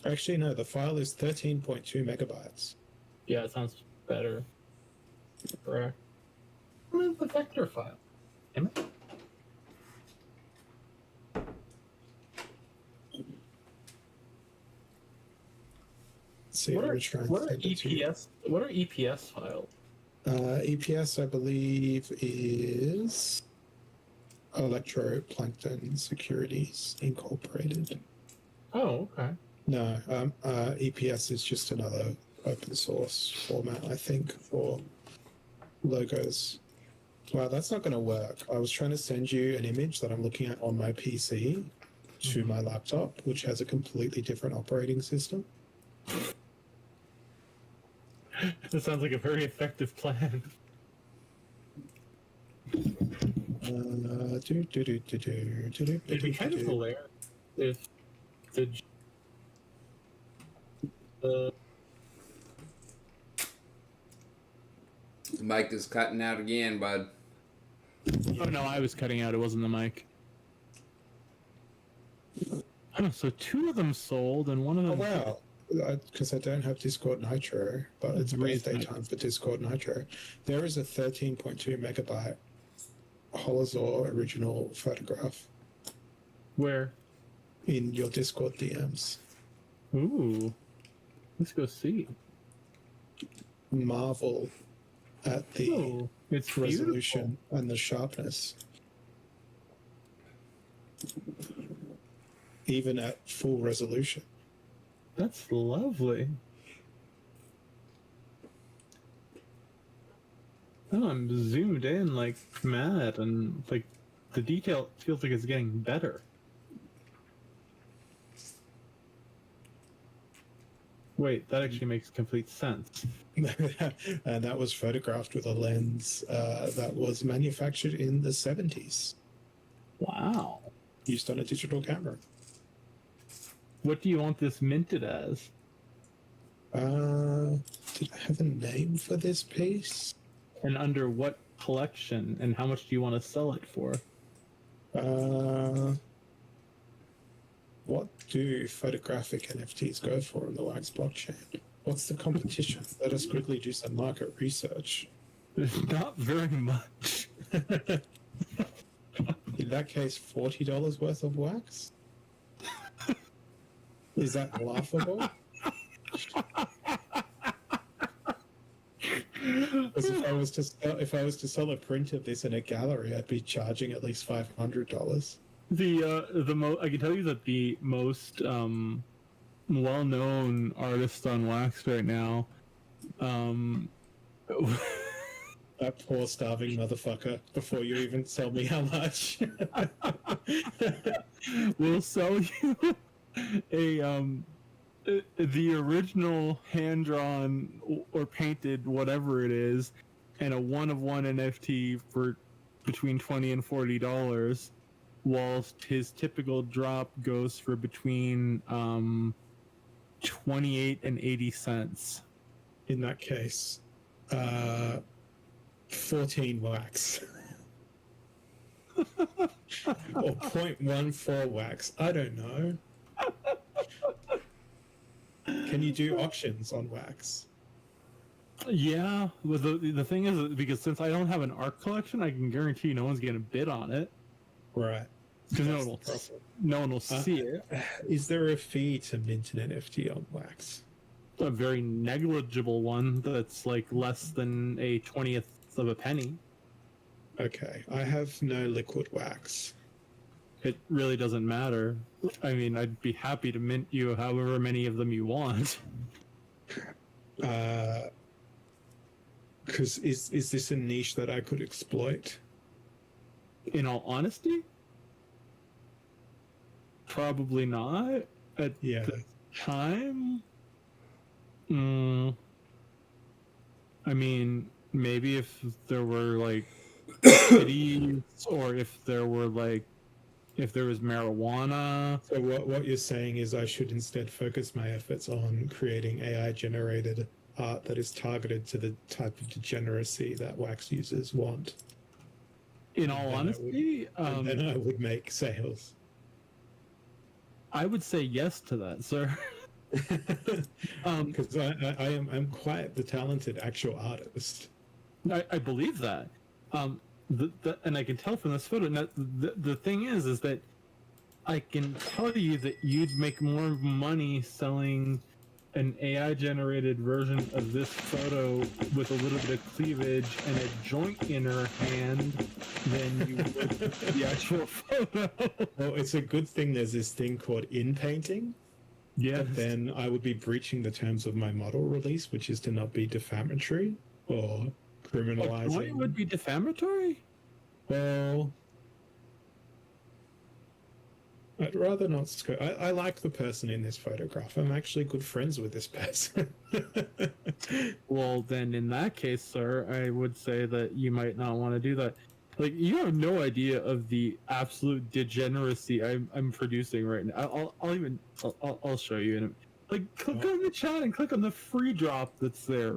Actually, no, the file is 13.2 megabytes. Yeah, it sounds better. Correct. Where's the vector file? Damn it. See, What I'm are, gonna try and what are send it to you. EPS? What are EPS files? EPS, I believe, is Electroplankton Securities Incorporated. Oh, okay. No, EPS is just another open source format, I think, for logos. Wow, that's not going to work. I was trying to send you an image that I'm looking at on my PC to my laptop, which has a completely different operating system. That sounds like a very effective plan. It'd be kind of hilarious if the The mic is cutting out again, bud. Oh no, I was cutting out. It wasn't the mic. Oh, so 2 of them sold, and one of Oh them. wow! Because I don't have Discord Nitro, but it's birthday time for Discord Nitro. There is a 13.2 megabyte Holozor original photograph Where? in your Discord DMs. Ooh. Let's go see. Marvel at the Oh, it's resolution and the sharpness. Even at full resolution. That's lovely. Oh, I'm zoomed in like mad, and like the detail feels like it's getting better. Wait, that actually makes complete sense. And that was photographed with a lens that was manufactured in the 70s, Wow. used on a digital camera. What do you want this minted as? Did I have a name for this piece? And under what collection? And how much do you want to sell it for? What do photographic NFTs go for in the Wax blockchain? What's the competition? Let us quickly do some market research. There's not very much. In that case, $40 worth of wax? Is that laughable? Because if I was to sell a print of this in a gallery, I'd be charging at least $500. I can tell you that the most well-known artist on wax right now, That poor starving motherfucker. Before you even tell me how much, will sell you the original hand-drawn or painted whatever it is, and a one-of-one NFT for between $20 and $40, whilst his typical drop goes for between 28 and 80 cents. in that case, 14 wax. Or 0.14 wax. I don't know. Can you do auctions on wax? Yeah, but the thing is, because since I don't have an art collection, I can guarantee no one's going to bid on it. Right. Because no one will see it. Is there a fee to mint an NFT on wax? A very negligible one that's like less than a 20th of a penny. Okay, I have no liquid wax. It really doesn't matter. I mean, I'd be happy to mint you however many of them you want. Because is this a niche that I could exploit? In all honesty, probably not at Yeah. the time. I mean, maybe if there were like cities, or if there was marijuana. So what you're saying is I should instead focus my efforts on creating AI generated art that is targeted to the type of degeneracy that wax users want. In all honesty, And then I would make sales. I would say yes to that, sir. Because I'm quite the talented actual artist. I believe that. And I can tell from this photo. Now, the thing is that I can tell you that you'd make more money selling an AI-generated version of this photo with a little bit of cleavage and a joint in her hand than you would the actual photo. Well, it's a good thing there's this thing called in-painting. Yeah. But then I would be breaching the terms of my model release, which is to not be defamatory or criminalizing. Joint would be defamatory? Well, I'd rather not. I like the person in this photograph. I'm actually good friends with this person. Well, then in that case, sir, I would say that you might not want to do that. Like, you have no idea of the absolute degeneracy I'm producing right now. I'll show you in a, like, click on the chat and click on the free drop that's there.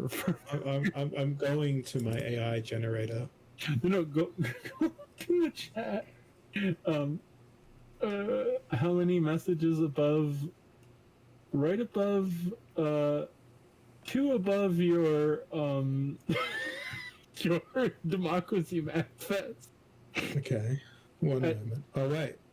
I'm going to my AI generator. No, go in the chat. How many messages above? Right above, two above your your democracy manifest. Okay, one moment. Oh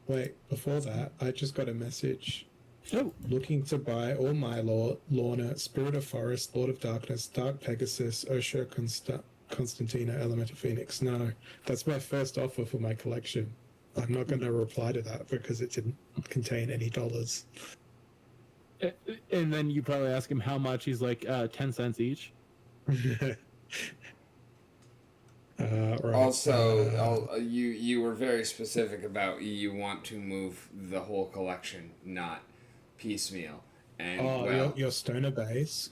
wait. Before that, I just got a message. Oh, looking to buy all my Lorna, Spirit of Forest, Lord of Darkness, Dark Pegasus, Osho Constantina, Elemental Phoenix. No, that's my first offer for my collection. I'm not going to reply to that because it didn't contain any dollars. and then you probably ask him how much. He's like, 10 cents each. Right. Also, you were very specific about you want to move the whole collection, not piecemeal. And your stoner base.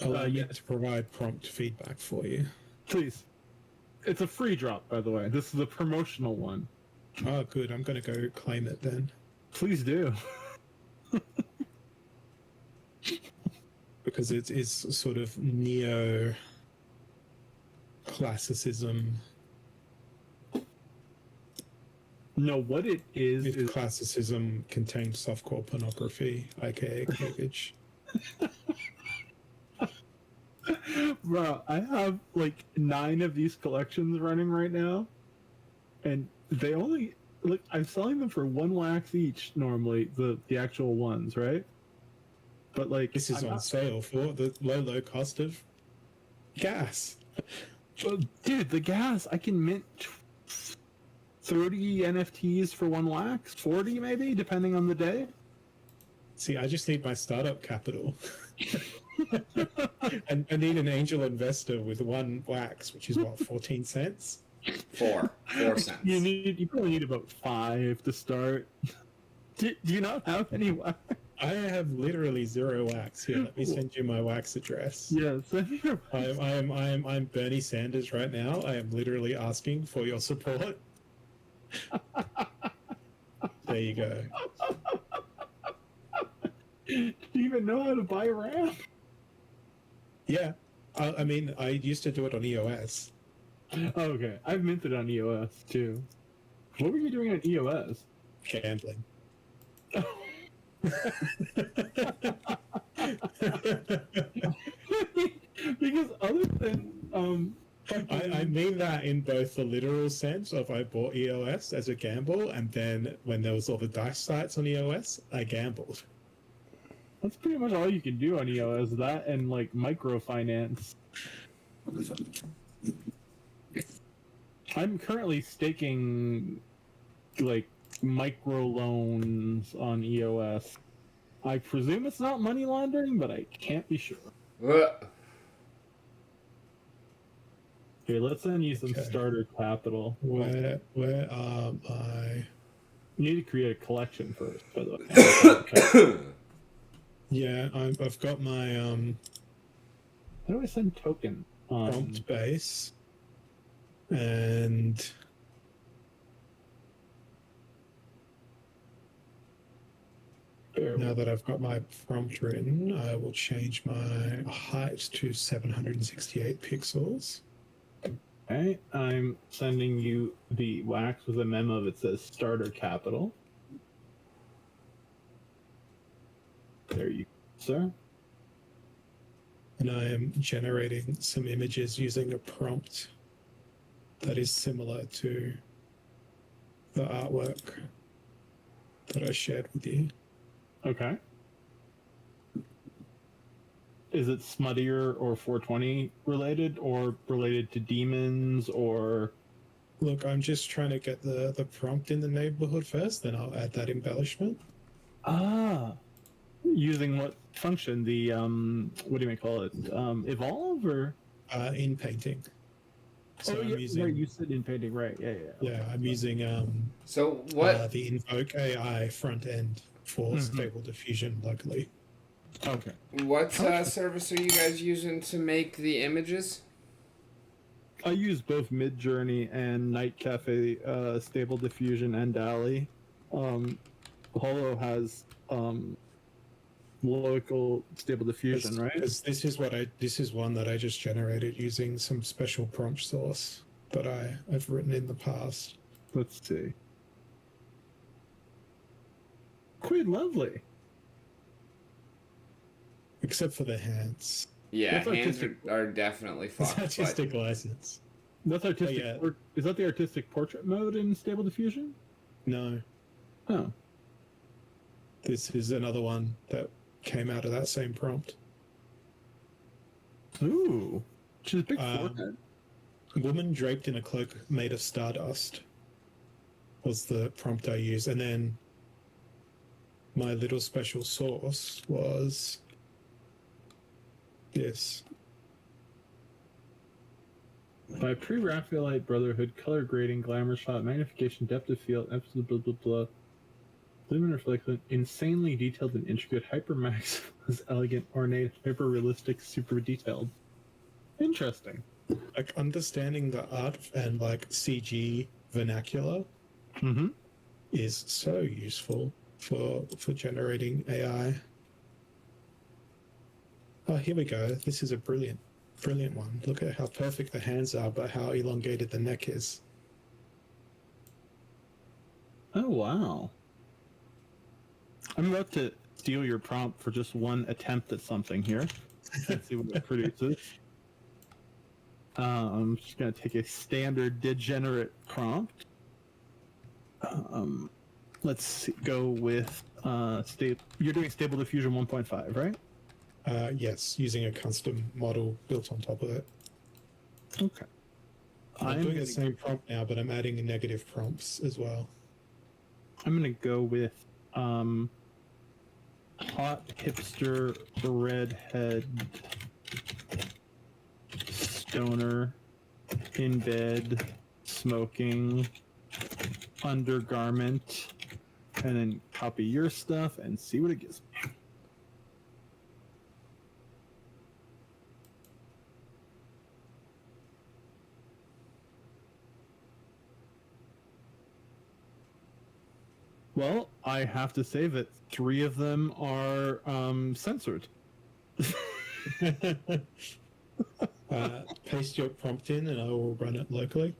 Allow me to provide prompt feedback for you. Please. It's a free drop, by the way. This is a promotional one. Oh, good. I'm going to go claim it then. Please do. Because it is sort of neo-classicism. No, what it is classicism contains softcore pornography, aka cleavage. Bro, I have like 9 of these collections running right now, and they only I'm selling them for 1 wax each normally, the actual ones, right? But like this is on sale for the low cost of gas. Dude, the gas, I can mint 30 NFTs for 1 wax, 40 maybe, depending on the day. See, I just need my startup capital. And I need an angel investor with 1 wax, which is what, 14 cents? 4 cents. You probably need about 5 to start. Do you not have any wax? I have literally 0 wax. Here, let me send you my wax address. Yeah, send me your wax. I'm Bernie Sanders right now. I am literally asking for your support. There you go. Do you even know how to buy a RAM? Yeah. I mean, I used to do it on EOS. Oh, okay. I've minted on EOS too. What were you doing on EOS? Gambling. Because other than I mean that in both the literal sense of I bought EOS as a gamble, and then when there was all the dice sites on EOS, I gambled. That's pretty much all you can do on EOS. That and like microfinance. I'm currently staking like micro loans on EOS I presume it's not money laundering, but I can't be sure. Ugh. Okay, let's send you some Okay. starter capital. Where am I? You need to create a collection first, by the way. Yeah, I've got my How do I send token? prompt base, and now that I've got my prompt written, I will change my height to 768 pixels. Okay, I'm sending you the wax with a memo that says starter capital. There you go, sir. And I am generating some images using a prompt that is similar to the artwork that I shared with you. Okay. Is it smuttier or 420 related, or related to demons, or... Look, I'm just trying to get the prompt in the neighborhood first, then I'll add that embellishment. Ah, using what function? The what do you call it? Evolve or? In painting. So Oh, I'm yeah, using, right, you said in painting, right? Yeah. yeah, I'm using So what? the Invoke AI front end for Stable Diffusion locally. Okay. What service are you guys using to make the images? I use both Midjourney and Night Cafe, Stable Diffusion, and DALL-E. Holo has local Stable Diffusion, right? Because this is one that I just generated using some special prompt source that I've written in the past. Let's see. Quite lovely. Except for the hands. Yeah, That's hands artistic. are definitely It's fucked. But artistic license. That's artistic. yeah. Is that the artistic portrait mode in Stable Diffusion? No, Oh. this is another one that came out of that same prompt. Ooh. She's a big forehead. Woman draped in a cloak made of stardust was the prompt I used. And then my little special sauce was this. By pre-Raphaelite Brotherhood, color grading, glamour shot, magnification, depth of field, emphasis, blah blah blah. Lumen reflection, insanely detailed and intricate, hypermax was elegant, ornate, hyper realistic, super detailed. Interesting. Like understanding the art and like CG vernacular is so useful for generating AI. Oh, here we go. This is a brilliant one. Look at how perfect the hands are, but how elongated the neck is. Oh wow. I'm about to steal your prompt for just one attempt at something here. Let's see what it produces. I'm just going to take a standard degenerate prompt. Let's see, go with you're doing Stable Diffusion 1.5, right? Yes, using a custom model built on top of it. Okay. I'm doing the same prompt now, but I'm adding negative prompts as well. I'm going to go with hot hipster redhead stoner in bed smoking undergarment, and then copy your stuff and see what it gives me. Well, I have to say that 3 of them are censored. Paste your prompt in and I will run it locally.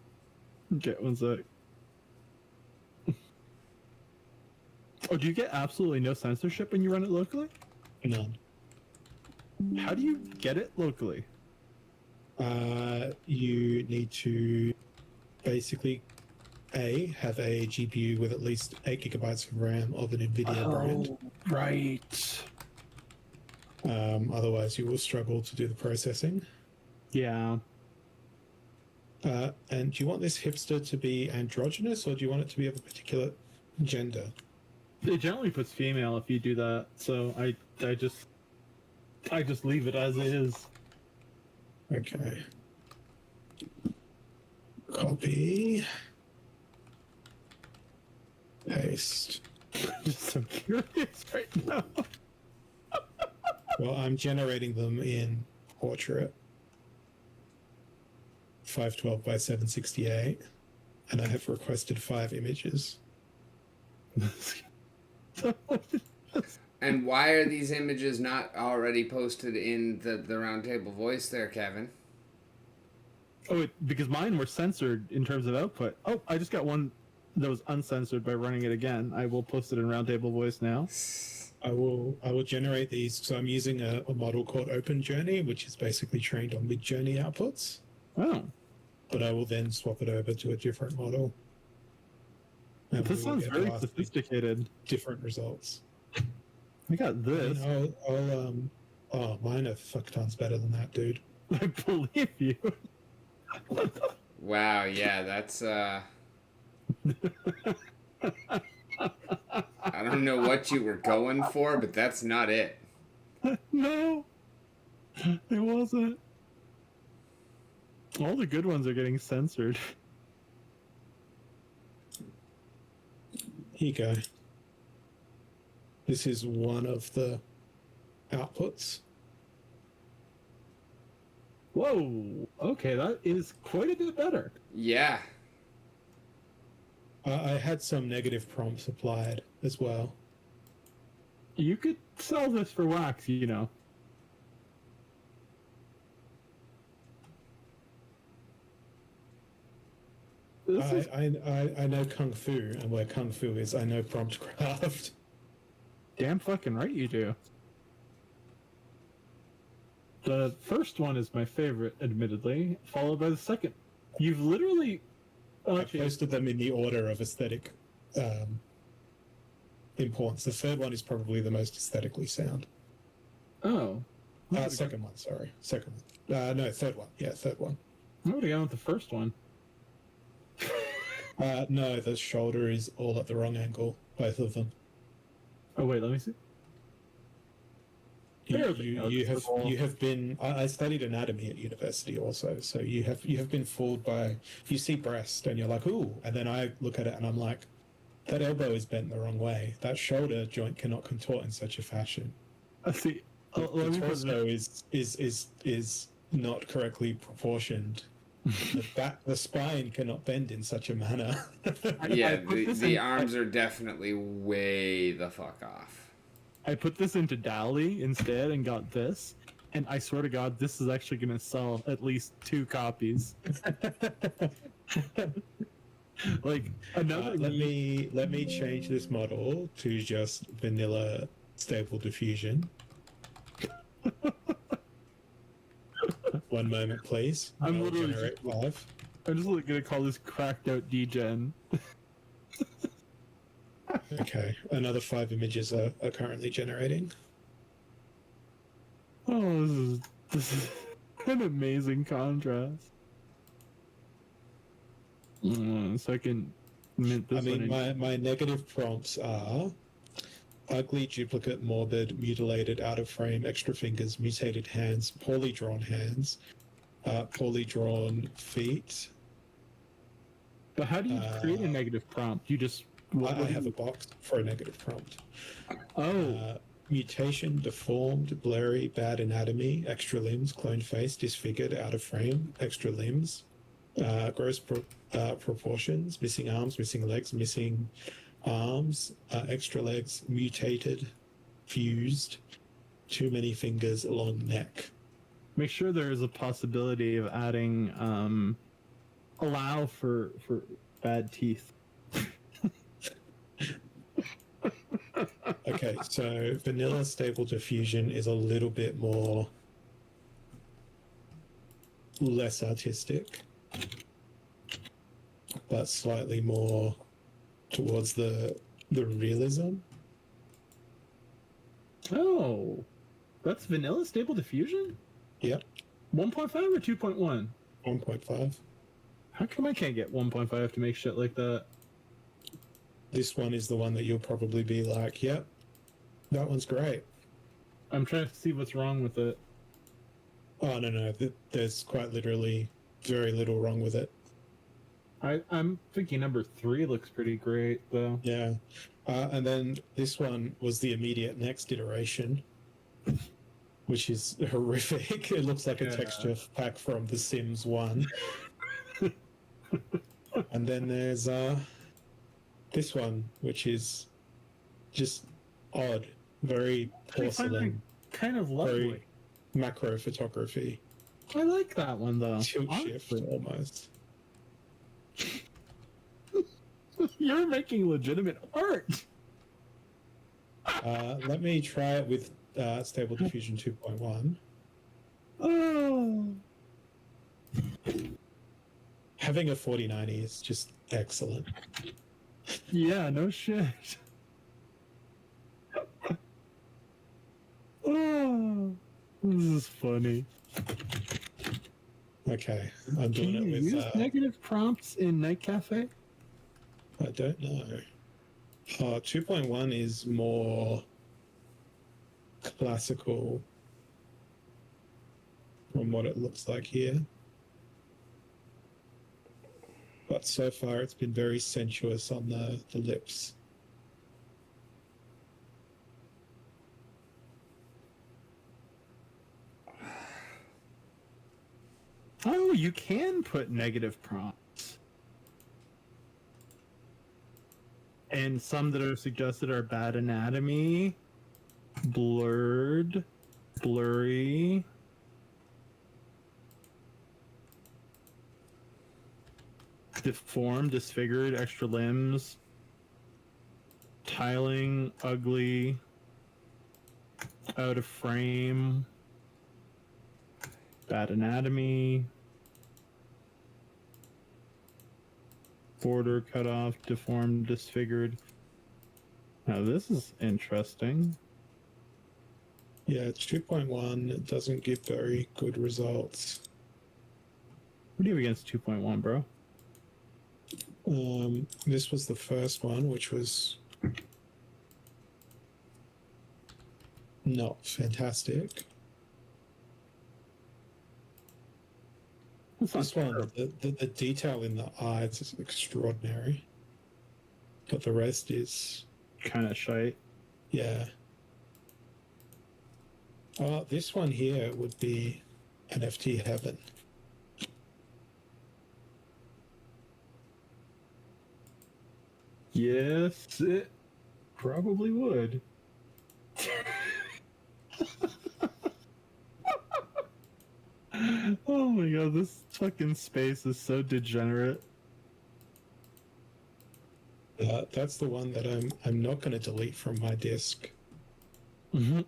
Okay, one sec. Oh, do you get absolutely no censorship when you run it locally? None. How do you get it locally? You need to basically have a GPU with at least 8 gigabytes of RAM of an NVIDIA brand. Right. Otherwise, you will struggle to do the processing. Yeah. And do you want this hipster to be androgynous, or do you want it to be of a particular gender? It generally puts female if you do that, so I just leave it as is. Okay. Copy. Paste. I'm just so curious right now. Well, I'm generating them in portrait. 512 by 768. And I have requested 5 images. And why are these images not already posted in the Roundtable Voice there, Kevin? Oh, because mine were censored in terms of output. Oh, I just got one that was uncensored by running it again. I will post it in Roundtable Voice now. I will generate these. So I'm using a model called Open Journey, which is basically trained on Mid Journey outputs. Oh, But I will then swap it over to a different model. And this we will sounds get very vastly sophisticated. different results. I got this. Oh, mine are fuck tons better than that, dude. I believe you. Wow, yeah, that's I don't know what you were going for, but that's not it. No, it wasn't. All the good ones are getting censored. Here you go. This is one of the outputs. Whoa. Okay, that is quite a bit better. Yeah. I had some negative prompts applied as well. You could sell this for wax, you know. I know Kung Fu, and where Kung Fu is, I know prompt craft. Damn fucking right you do. The first one is my favorite, admittedly, followed by the second. You've literally... I posted them in the order of aesthetic importance. The third one is probably the most aesthetically sound. Oh. Second one, sorry. Second one. No, third one. Yeah, third one. I would have gone with the first one. No, the shoulder is all at the wrong angle, both of them. Oh, wait, let me see. You have been. I studied anatomy at university also, so you have been fooled by. You see breast and you're like, ooh, and then I look at it and I'm like, that elbow is bent the wrong way. That shoulder joint cannot contort in such a fashion. I see. The torso is not correctly proportioned. The spine cannot bend in such a manner. Yeah, the arms are definitely way the fuck off. I put this into DALL-E instead and got this, and I swear to God, this is actually going to sell at least 2 copies. Like another. Let me change this model to just vanilla stable diffusion. One moment, please. I'm literally generate 5. I'm just going to call this cracked out degen. Okay, another 5 images are currently generating. Oh, this is an amazing contrast. So I can mint this my negative prompts are ugly, duplicate, morbid, mutilated, out of frame, extra fingers, mutated hands, poorly drawn hands, poorly drawn feet. But how do you create a negative prompt? You just... I have a box for a negative prompt. Oh. Mutation, deformed, blurry, bad anatomy, extra limbs, cloned face, disfigured, out of frame, extra limbs, gross proportions, missing arms, missing legs, missing arms, extra legs, mutated, fused, too many fingers, long neck. Make sure there is a possibility of adding allow for bad teeth. Okay, so vanilla stable diffusion is a little bit more less artistic, but slightly more towards the realism. Oh, that's vanilla stable diffusion? Yep. 1.5 or 2.1? 1.5. How come I can't get 1.5 to make shit like that? this one is the one that you'll probably be like, yep, that one's great. I'm trying to see what's wrong with it. Oh, no. There's quite literally very little wrong with it. I'm thinking number 3 looks pretty great, though. Yeah. And then this one was the immediate next iteration, which is horrific. It looks like a texture pack from The Sims 1. And then there's this one, which is just odd, very porcelain, Kind of lovely. very macro photography, I like that one, though. tilt shift Honestly. almost. You're making legitimate art. Let me try it with Stable Diffusion 2.1. Oh. Having a 4090 is just excellent. Yeah, no shit. Oh, this is funny. Okay, I'm Can doing you it use with. negative prompts in Night Cafe? I don't know. 2.1 is more classical from what it looks like here. But so far it's been very sensuous on the lips. Oh, you can put negative prompts. And some that are suggested are bad anatomy, blurred, blurry. Deformed, disfigured, extra limbs, tiling, ugly, out of frame, bad anatomy, border cut off, deformed, disfigured. Now this is interesting. Yeah, it's 2.1. It doesn't give very good results. What do you have against 2.1, bro? This was the first one, which was not fantastic. This one, the detail in the eyes is extraordinary, but the rest is kind of shite. Yeah. This one here would be NFT heaven. Yes, it probably would. Oh my god, this fucking space is so degenerate. That's the one that I'm not going to delete from my disk. Mm-hmm.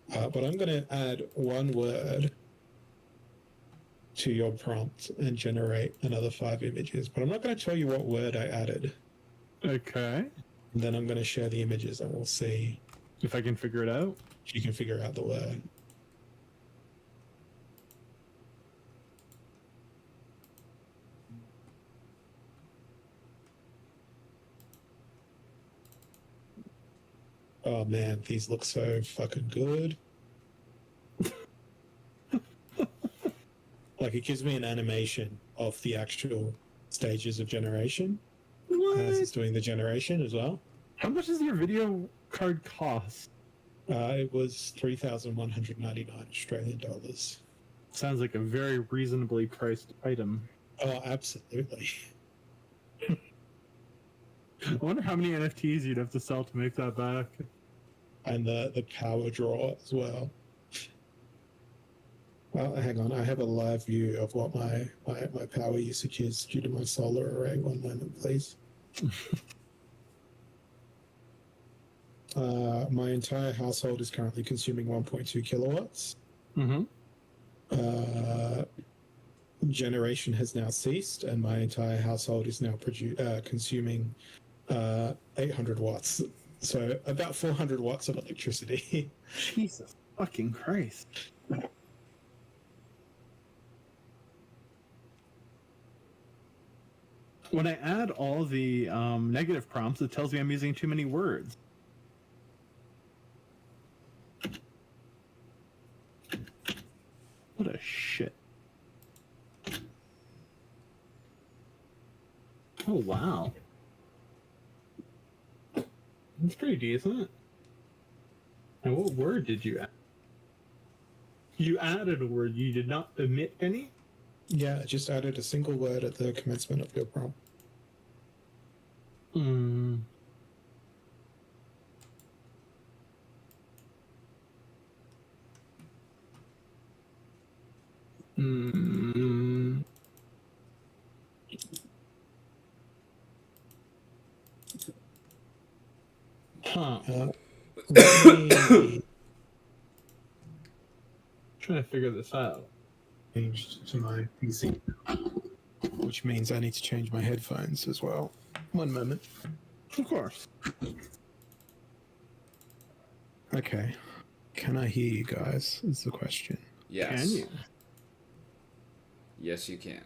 But I'm going to add one word to your prompt and generate another 5 images. But I'm not going to tell you what word I added. Okay. And then I'm going to share the images and we'll see if I can figure it out. If you can figure out the word. Oh man, these look so fucking good. Like, it gives me an animation of the actual stages of generation. What? As it's doing the generation as well. How much does your video card cost? It was 3,199 Australian dollars. Sounds like a very reasonably priced item. Oh, absolutely. I wonder how many NFTs you'd have to sell to make that back. And the power draw as well. Well, hang on. I have a live view of what my power usage is due to my solar array. One moment, please. My entire household is currently consuming 1.2 kilowatts. Mm-hmm. Generation has now ceased, and my entire household is now consuming 800 watts. So about 400 watts of electricity. Jesus fucking Christ. When I add all the negative prompts, it tells me I'm using too many words. What a shit. Oh, wow. That's pretty decent. And what word did you add? You added a word. You did not omit any? Yeah, I just added a single word at the commencement of your prompt. Hmm. Hmm. Huh. Let me Trying to figure this out. change to my PC, which means I need to change my headphones as well. One moment. Of course. Okay. Can I hear you guys? Is the question. Yes. Can you? Yes, you can.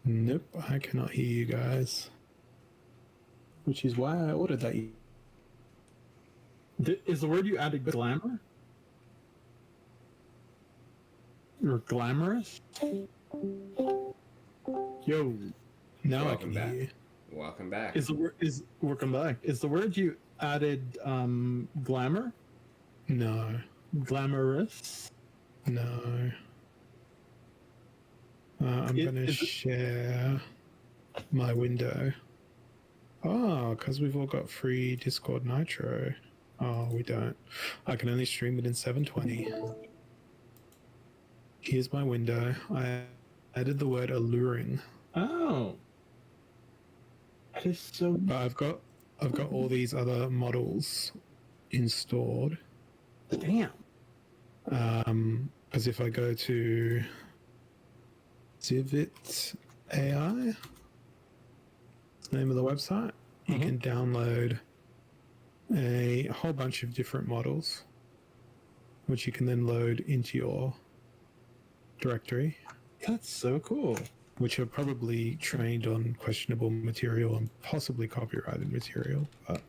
Nope, I cannot hear you guys. Which is why I ordered that. Is the word you added glamour? Or glamorous? Yo, Now I Welcome can back. hear you. Welcome back. is the word is welcome back? Is the word you added glamour? No, Glamorous? no. I'm going to is it- share my window. Oh, because we've all got free Discord Nitro. Oh, we don't. I can only stream it in 720. Here's my window. I added the word alluring. Oh. That is so But I've got all these other models installed. damn. Because if I go to Divot AI, name of the website, you can download a whole bunch of different models, which you can then load into your directory, That's so cool. which are probably trained on questionable material and possibly copyrighted material. But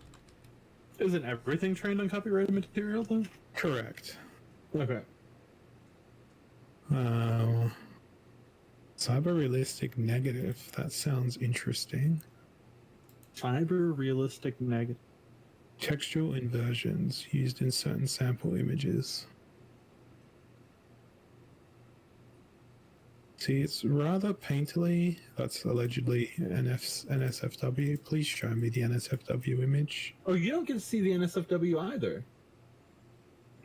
Isn't everything trained on copyrighted material though? correct. Okay. Cyber realistic negative. That sounds interesting. Cyber realistic negative. Textual inversions used in certain sample images. See, it's rather painterly. That's allegedly NSFW. Please show me the NSFW image. Oh, you don't get to see the NSFW either.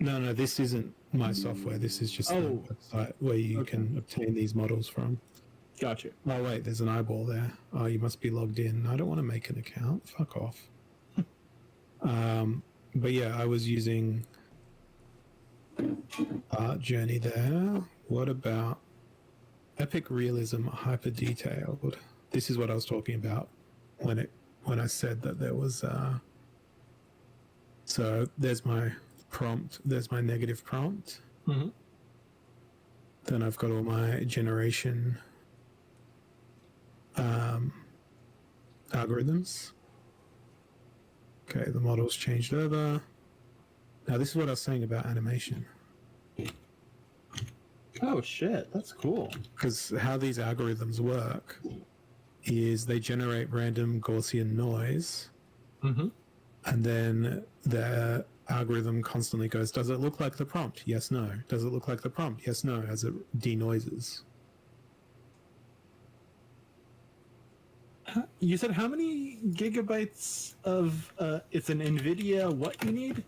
No, this isn't my software. This is just the website where you can obtain these models from. Gotcha. Oh, wait, there's an eyeball there. Oh, you must be logged in. I don't want to make an account. Fuck off. But yeah, I was using Art Journey there. What about Epic Realism Hyper Detailed? This is what I was talking about when I said that there was so there's my prompt, there's my negative prompt. Mm-hmm. Then I've got all my generation algorithms. Okay, the model's changed over. Now this is what I was saying about animation. Oh shit, that's cool. Because how these algorithms work is they generate random Gaussian noise, and then the algorithm constantly goes, does it look like the prompt? Yes, no. Does it look like the prompt? Yes, no, as it denoises. You said how many gigabytes of it's an NVIDIA what you need?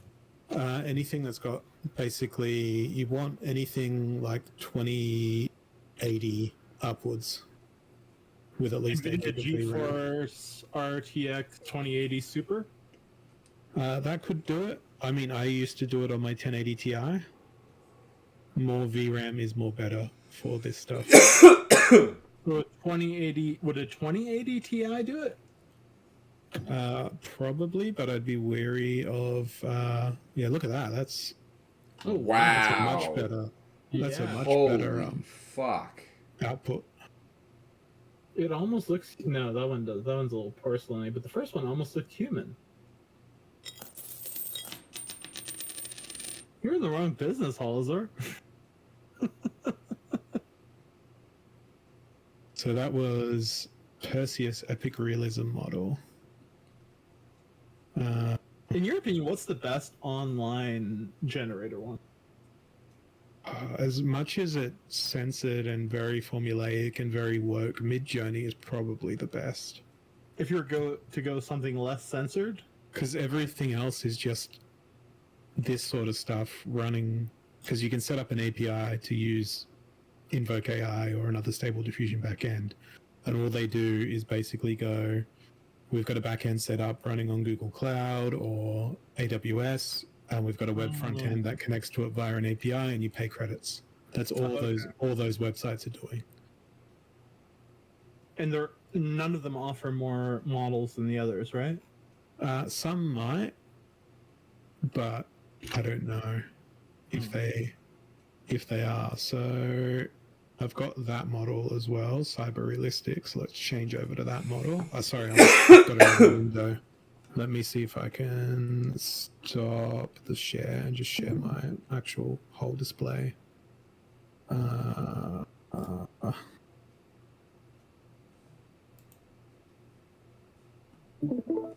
Anything that's got basically, you want anything like 2080 upwards with at least 8 NVIDIA GB RAM. GeForce RTX 2080 Super? That could do it. I mean, I used to do it on my 1080 Ti. More VRAM is more better for this stuff. Would a 2080 Ti do it? Probably, but I'd be wary of. Yeah, look at that. That's Wow. that's a much better. That's a much Holy better. fuck. output. It almost looks no, that one does. That one's a little porcelain-y, but the first one almost looked human. You're in the wrong business, Holzer. So that was Perseus Epic Realism model. In your opinion, what's the best online generator one? As much as it's censored and very formulaic and very woke, Midjourney is probably the best. If you were to go something less censored, Because everything else is just this sort of stuff running. Because you can set up an API to use Invoke AI or another stable diffusion backend, and all they do is basically go, we've got a backend set up running on Google Cloud or AWS, and we've got a web front end that connects to it via an API, and you pay credits. That's all those websites are doing. and none of them offer more models than the others, right? Some might, but I don't know if they are. So I've got that model as well, Cyber Realistic. So let's change over to that model. Sorry, I've got it in the window. Let me see if I can stop the share and just share my actual whole display.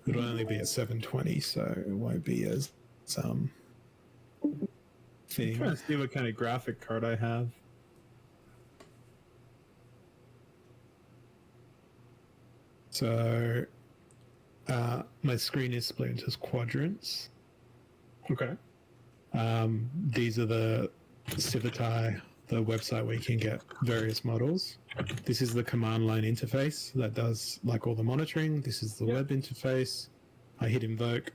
It'll only be at 720, so it won't be as I'm thing. trying to see what kind of graphic card I have. So my screen is split into quadrants. Okay. These are the Civitai, the website where you can get various models. This is the command line interface that does like all the monitoring. This is the web interface. I hit invoke.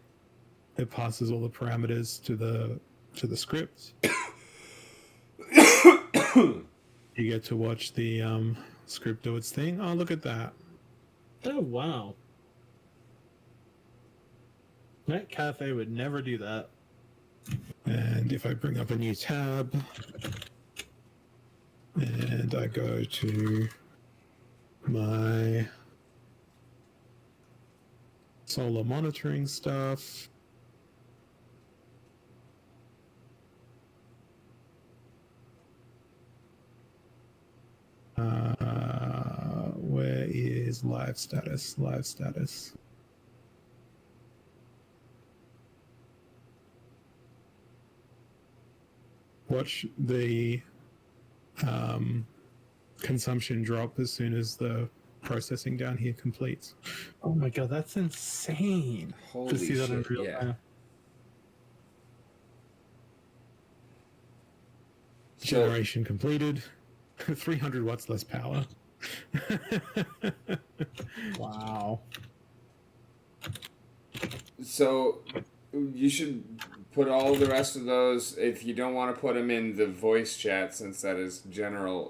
It passes all the parameters to the script. You get to watch the script do its thing. Oh, look at that. Oh, wow. That cafe would never do that. And if I bring up a new tab and I go to my solar monitoring stuff, where is live status? Live status. Watch the consumption drop as soon as the processing down here completes. Oh my god, that's insane. Holy to see that in shit, real yeah. time. Generation completed. 300 watts less power. Wow. So you should put all the rest of those, if you don't want to put them in the voice chat, since that is general,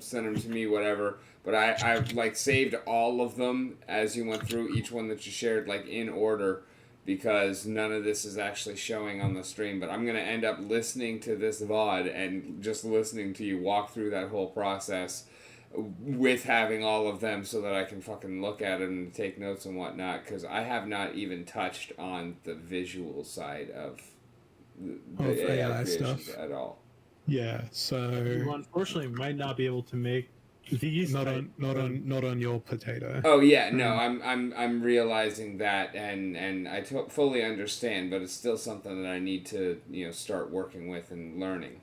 send them to me, whatever. But I've like saved all of them as you went through each one that you shared, like in order, because none of this is actually showing on the stream. But I'm going to end up listening to this VOD and just listening to you walk through that whole process with having all of them so that I can fucking look at it and take notes and whatnot, because I have not even touched on the visual side of the AI stuff at all. Yeah, so You unfortunately might not be able to make these. not on your potato. Oh yeah, no, I'm realizing that, and I fully understand, but it's still something that I need to start working with and learning.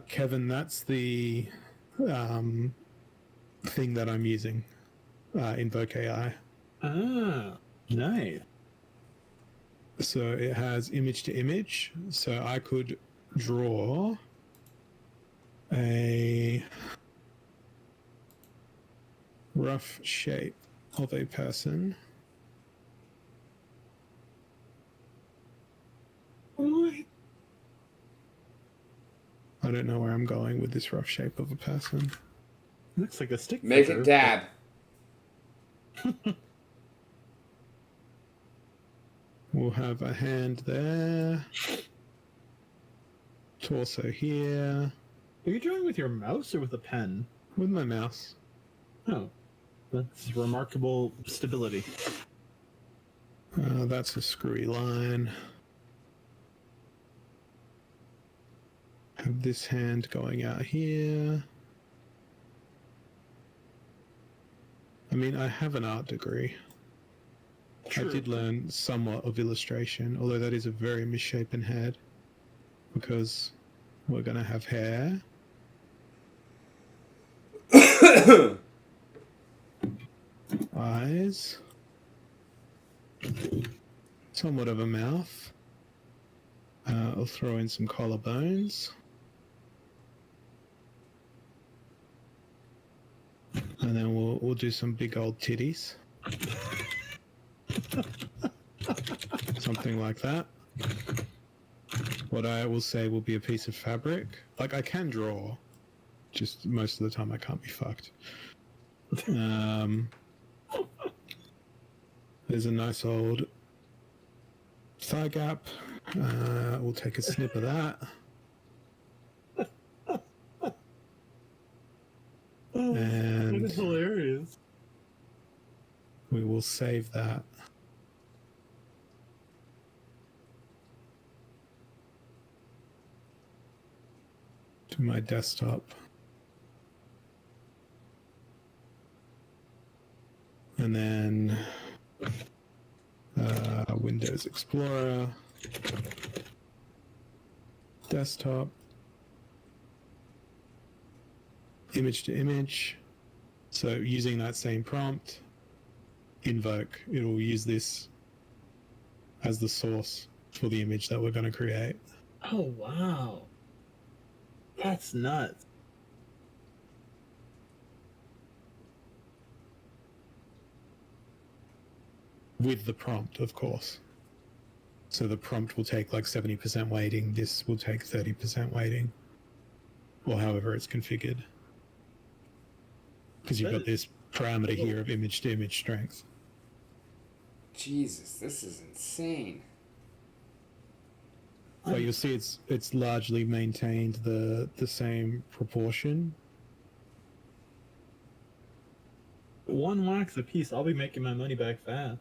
Kevin, that's the thing that I'm using. Invoke AI. Ah, nice. So it has image to image. So I could draw a rough shape of a person. What? I don't know where I'm going with this rough shape of a person. Looks like a stick. Make figure, it dab. We'll have a hand there. Torso here. Are you drawing with your mouse or with a pen? With my mouse. Oh, that's remarkable stability. That's a screwy line. Have this hand going out here. I mean, I have an art degree. True. I did learn somewhat of illustration, although that is a very misshapen head, because we're going to have hair. Eyes. Somewhat of a mouth. I'll throw in some collarbones. And then we'll do some big old titties. Something like that. What I will say will be a piece of fabric. Like, I can draw, just most of the time I can't be fucked. There's a nice old thigh gap. We'll take a snip of that. That And is hilarious. we will save that. To my desktop. And then Windows Explorer, desktop, image to image. So using that same prompt, invoke, it'll use this as the source for the image that we're going to create. Oh, wow. That's nuts. With the prompt, of course. So the prompt will take like 70% weighting, this will take 30% weighting, or however it's configured. Because you've got this parameter here of image to image strength. Jesus, this is insane. But you'll see it's largely maintained the same proportion. 1 wax a piece. I'll be making my money back fast.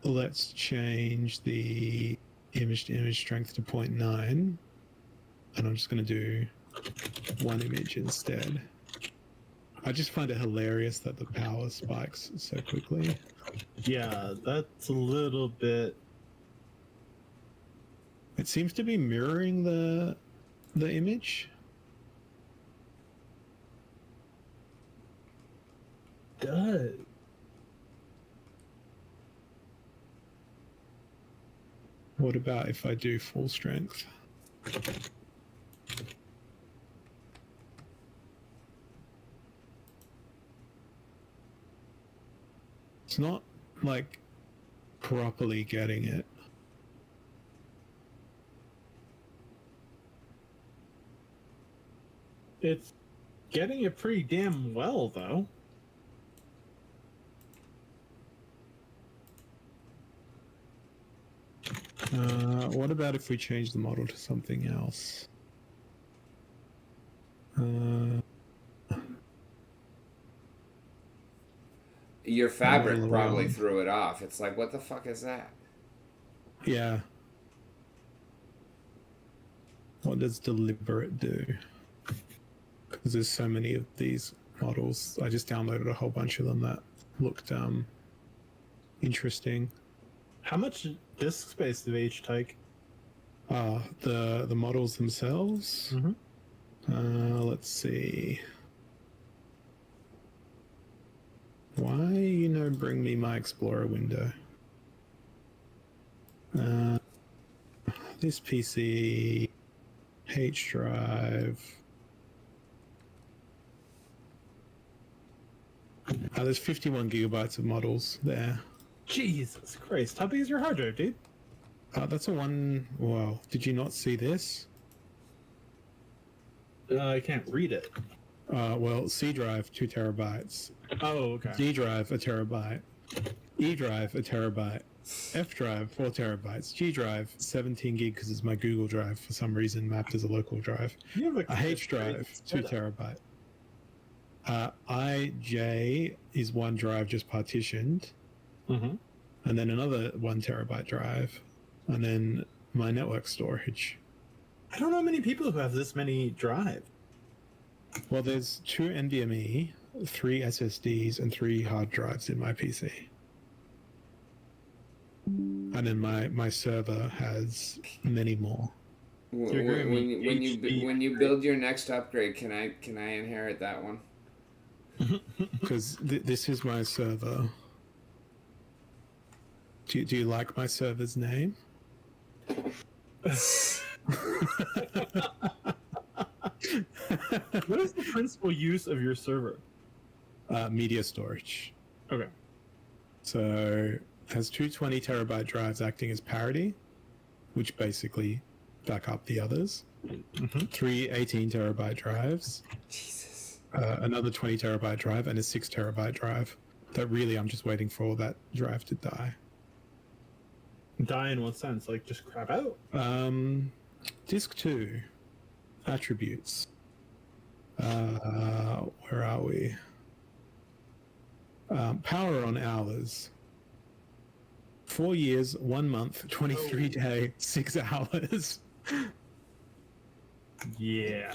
Let's change the image to image strength to 0.9, and I'm just going to do 1 image instead. I just find it hilarious that the power spikes so quickly. Yeah, that's a little bit. It seems to be mirroring the image. Does. What about if I do full strength? It's not like properly getting it. It's getting it pretty damn well, though. What about if we change the model to something else? Your fabric Model probably around. threw it off. It's like, what the fuck is that? Yeah. What does deliberate do? Because there's so many of these models. I just downloaded a whole bunch of them that looked interesting. How much disk space do they each take? The models themselves. Let's see. Why bring me my Explorer window? This PC, H drive. There's 51 gigabytes of models there. Jesus Christ, how big is your hard drive, dude? That's a one. Wow, did you not see this? I can't read it. Well, C drive 2 terabytes, Oh, okay. D drive 1 terabyte, E drive, a terabyte. F drive, 4 terabytes. G drive, 17 gig because it's my Google Drive for some reason mapped as a local drive. You have A H drive, 2 terabyte. IJ is 1 drive just partitioned. Mm-hmm. And then another 1 terabyte drive. And then my network storage. I don't know many people who have this many drives. Well, there's 2 NVMe, 3 SSDs, and 3 hard drives in my PC. And then my server has many more. When you build your next upgrade, can I inherit that one? Because this is my server. Do you like my server's name? What is the principal use of your server? Media storage. Okay. So has 2 20 terabyte drives acting as parity, which basically back up the others. Mm-hmm. 3 18 terabyte drives. Jesus. Another 20 terabyte drive and a 6 terabyte drive. That really I'm just waiting for that drive to die. Die in what sense? Like just crap out? Disk 2. Attributes. Where are we? Power on hours. 4 years, 1 month, 23 day, 6 hours. Yeah.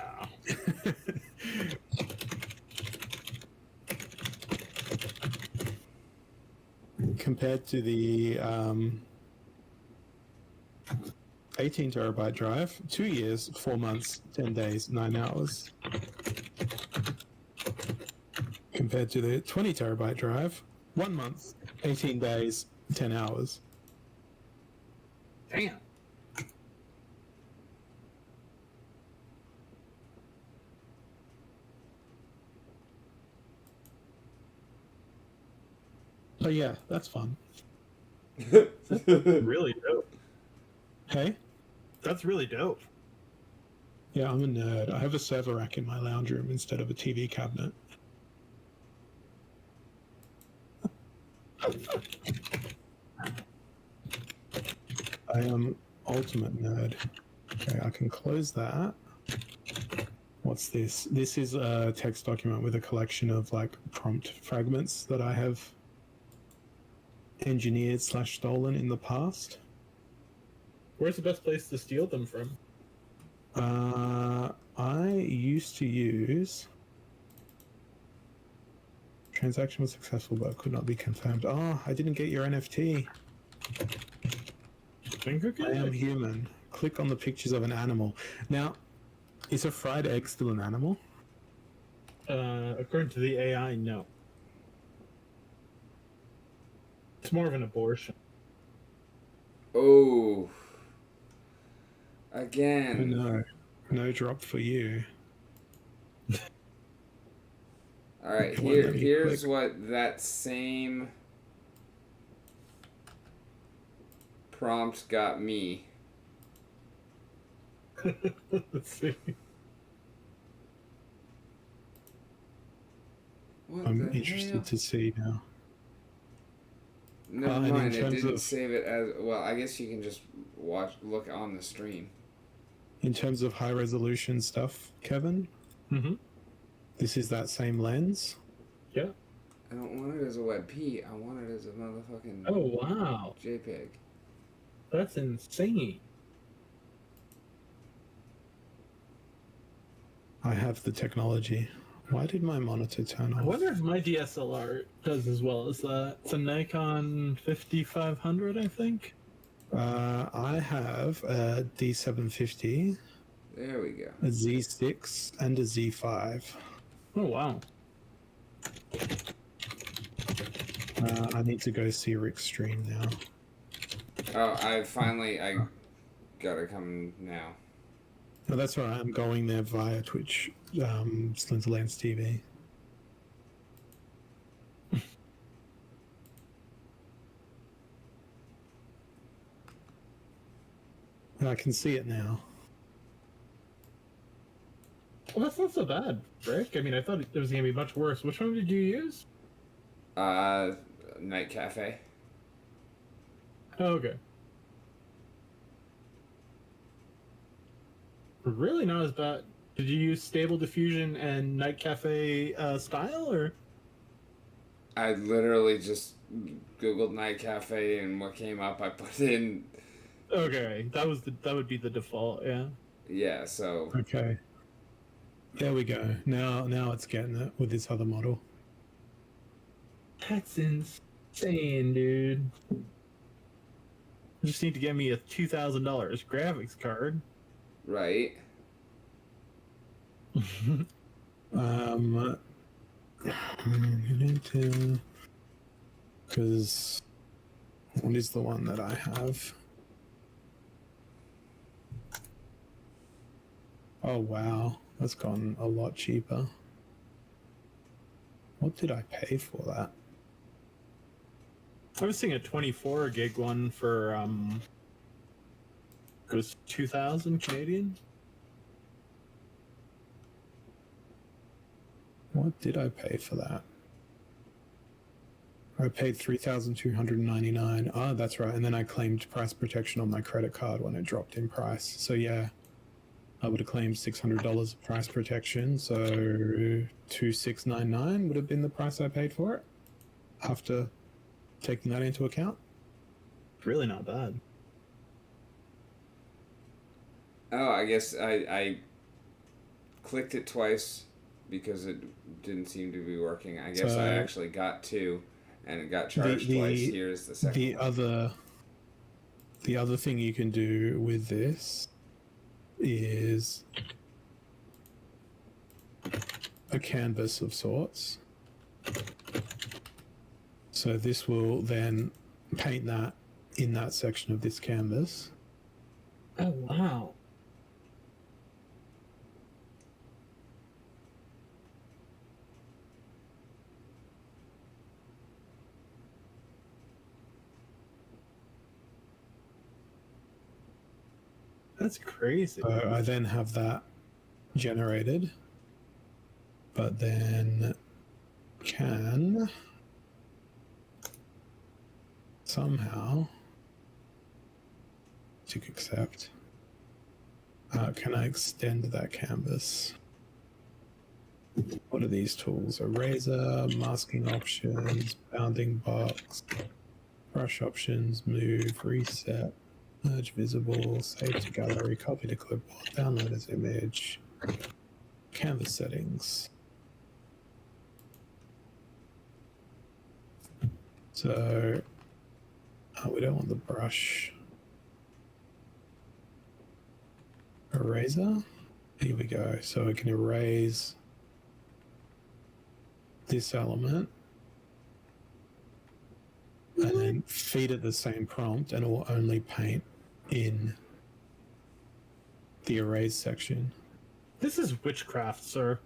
Compared to the 18 terabyte drive, 2 years, 4 months, 10 days, 9 hours. Compared to the 20 terabyte drive, 1 month, 18 days, 10 hours. Damn. Oh yeah, that's fun. Really dope. Hey? That's really dope. Yeah, I'm a nerd. I have a server rack in my lounge room instead of a TV cabinet. I am ultimate nerd. Okay, I can close that. What's this? This is a text document with a collection of like prompt fragments that I have engineered / stolen in the past. Where's the best place to steal them from? I used to use transaction was successful but could not be confirmed. Oh, I didn't get your NFT. I am human. Click on the pictures of an animal. Now, is a fried egg still an animal? According to the AI, no. It's more of an abortion. Oh. Again. No. No drop for you. Alright, Come on, let me here's click. what that same prompt got me. Let's see. What I'm the interested hell? to see now. Never and in mind, it terms didn't of- save it as well. I guess you can just look on the stream. In terms of high resolution stuff, Kevin, Mm-hmm. this is that same lens. Yeah. I don't want it as a WebP. I want it as a motherfucking Oh, wow. JPEG. That's insane. I have the technology. Why did my monitor turn I off? wonder if my DSLR does as well as that. It's a Nikon 5500, I think. I have a D750, There we go. a Z6, and a Z5. Oh, wow. I need to go see Rick's stream now. Oh, I gotta come now. No, that's all right. I'm going there via Twitch, Splinterlands TV. I can see it now. Well, that's not so bad, Rick. I mean, I thought it was going to be much worse. Which one did you use? Night Cafe. Oh, okay. Really not as bad. Did you use Stable Diffusion and Night Cafe style, or? I literally just Googled Night Cafe, and what came up, I put in. Okay, that would be the default, yeah. Yeah, so. Okay. There we go. Now it's getting it with this other model. That's insane, dude. You just need to get me a $2,000 graphics card. Right. Because what is the one that I have? Oh wow, that's gone a lot cheaper. What did I pay for that? I was seeing a 24 gig one for it was 2,000 Canadian. What did I pay for that? I paid $3,299. Oh, that's right. And then I claimed price protection on my credit card when it dropped in price. So yeah, I would have claimed $600 of price protection. So $2,699 would have been the price I paid for it after taking that into account. Really not bad. Oh, I guess I clicked it twice because it didn't seem to be working. I guess So, I actually got two, and it got charged twice. Here's the second one. The other thing you can do with this is a canvas of sorts. So this will then paint that in that section of this canvas. Oh wow. That's crazy. So I then have that generated, but then can somehow tick accept. Can I extend that canvas? What are these tools? Eraser, masking options, bounding box, brush options, move, reset, merge visible, save to gallery, copy to clipboard, download as image, canvas settings. So we don't want the brush. Eraser. Here we go. So we can erase this element and then feed it the same prompt, and it will only paint in the erase section. This is witchcraft, sir.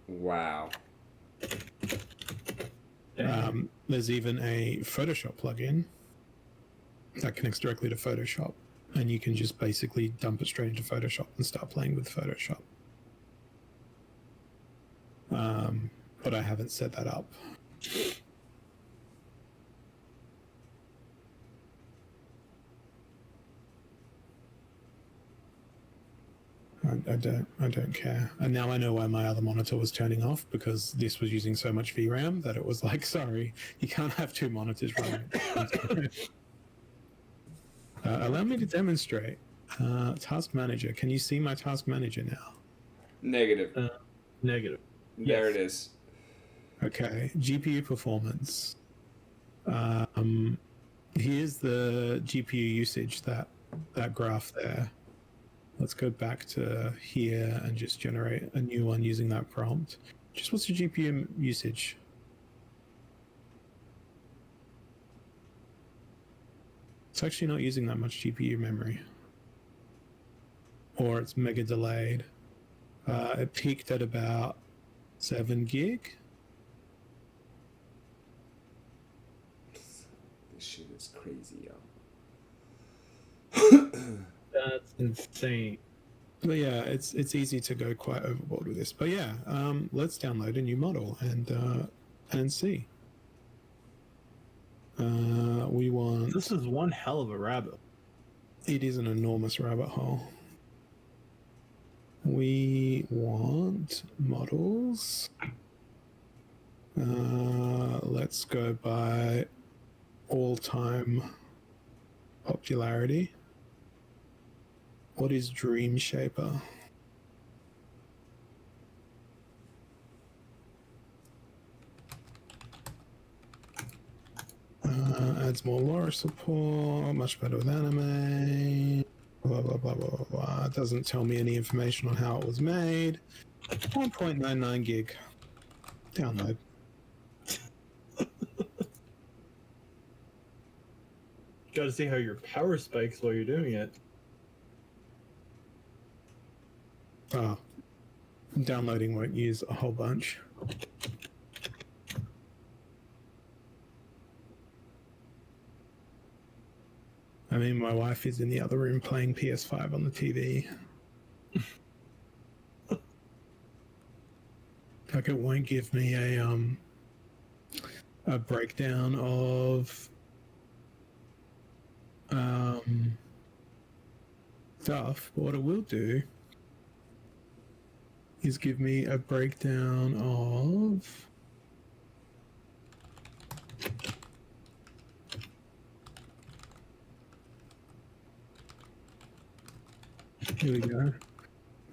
Wow. There's even a Photoshop plugin that connects directly to Photoshop, and you can just basically dump it straight into Photoshop and start playing with Photoshop. But I haven't set that up. I don't care. And now I know why my other monitor was turning off, because this was using so much VRAM that it was like, sorry, you can't have two monitors running. Allow me to demonstrate. Task Manager. Can you see my Task Manager now? Negative. Negative. There Yes. it is. Okay. GPU performance. Here's the GPU usage, that graph there. Let's go back to here and just generate a new one using that prompt. Just what's your GPU usage? It's actually not using that much GPU memory. Or it's mega delayed. It peaked at about 7 gig. This shit is crazy, yo. That's insane. But yeah, it's easy to go quite overboard with this. But yeah, let's download a new model and see. We want. This is one hell of a rabbit. It is an enormous rabbit hole. We want models. Let's go by all-time popularity. What is Dream Shaper? Adds more lore support, much better with anime, blah, blah, blah, blah, blah, blah. Doesn't tell me any information on how it was made. 1.99 gig. Download. Gotta see how your power spikes while you're doing it. Oh. Downloading won't use a whole bunch. I mean, my wife is in the other room playing PS5 on the TV. Like, it won't give me a breakdown of stuff. But what it will do is give me a breakdown of here we go.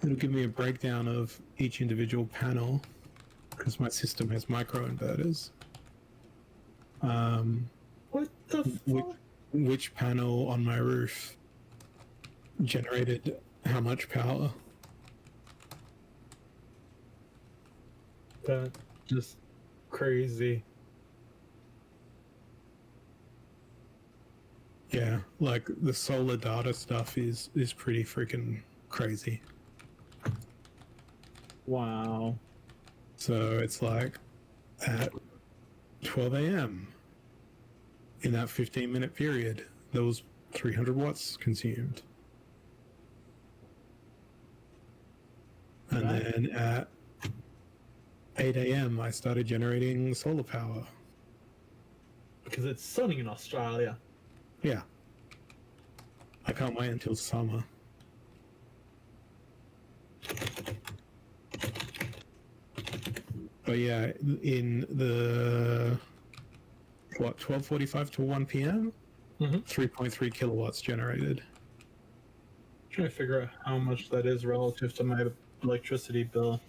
It'll give me a breakdown of each individual panel because my system has microinverters. What the fuck? Which panel on my roof generated how much power? That's just crazy. Yeah, like the solar data stuff is pretty freaking crazy. Wow. So it's like at 12 a.m. in that 15-minute period, there was 300 watts consumed. And then at 8 a.m., I started generating solar power. Because it's sunny in Australia. Yeah. I can't wait until summer. But yeah, in the 12:45 to 1 p.m. 3.3 kilowatts generated. Trying to figure out how much that is relative to my electricity bill.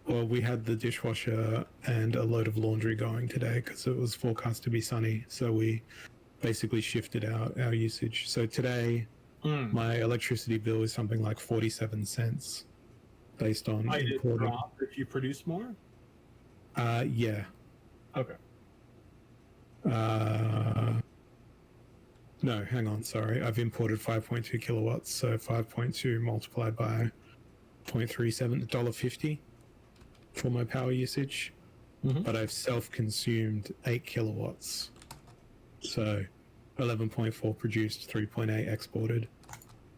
Well, we had the dishwasher and a load of laundry going today because it was forecast to be sunny. So we basically shifted our usage. So today, my electricity bill is something like 47 cents based on Might it imported. drop if you produce more? Yeah. Okay. No, hang on, sorry. I've imported 5.2 kilowatts, so 5.2 multiplied by 0.37, $1.50 for my power usage. But I've self-consumed 8 kilowatts. So 11.4 produced, 3.8 exported.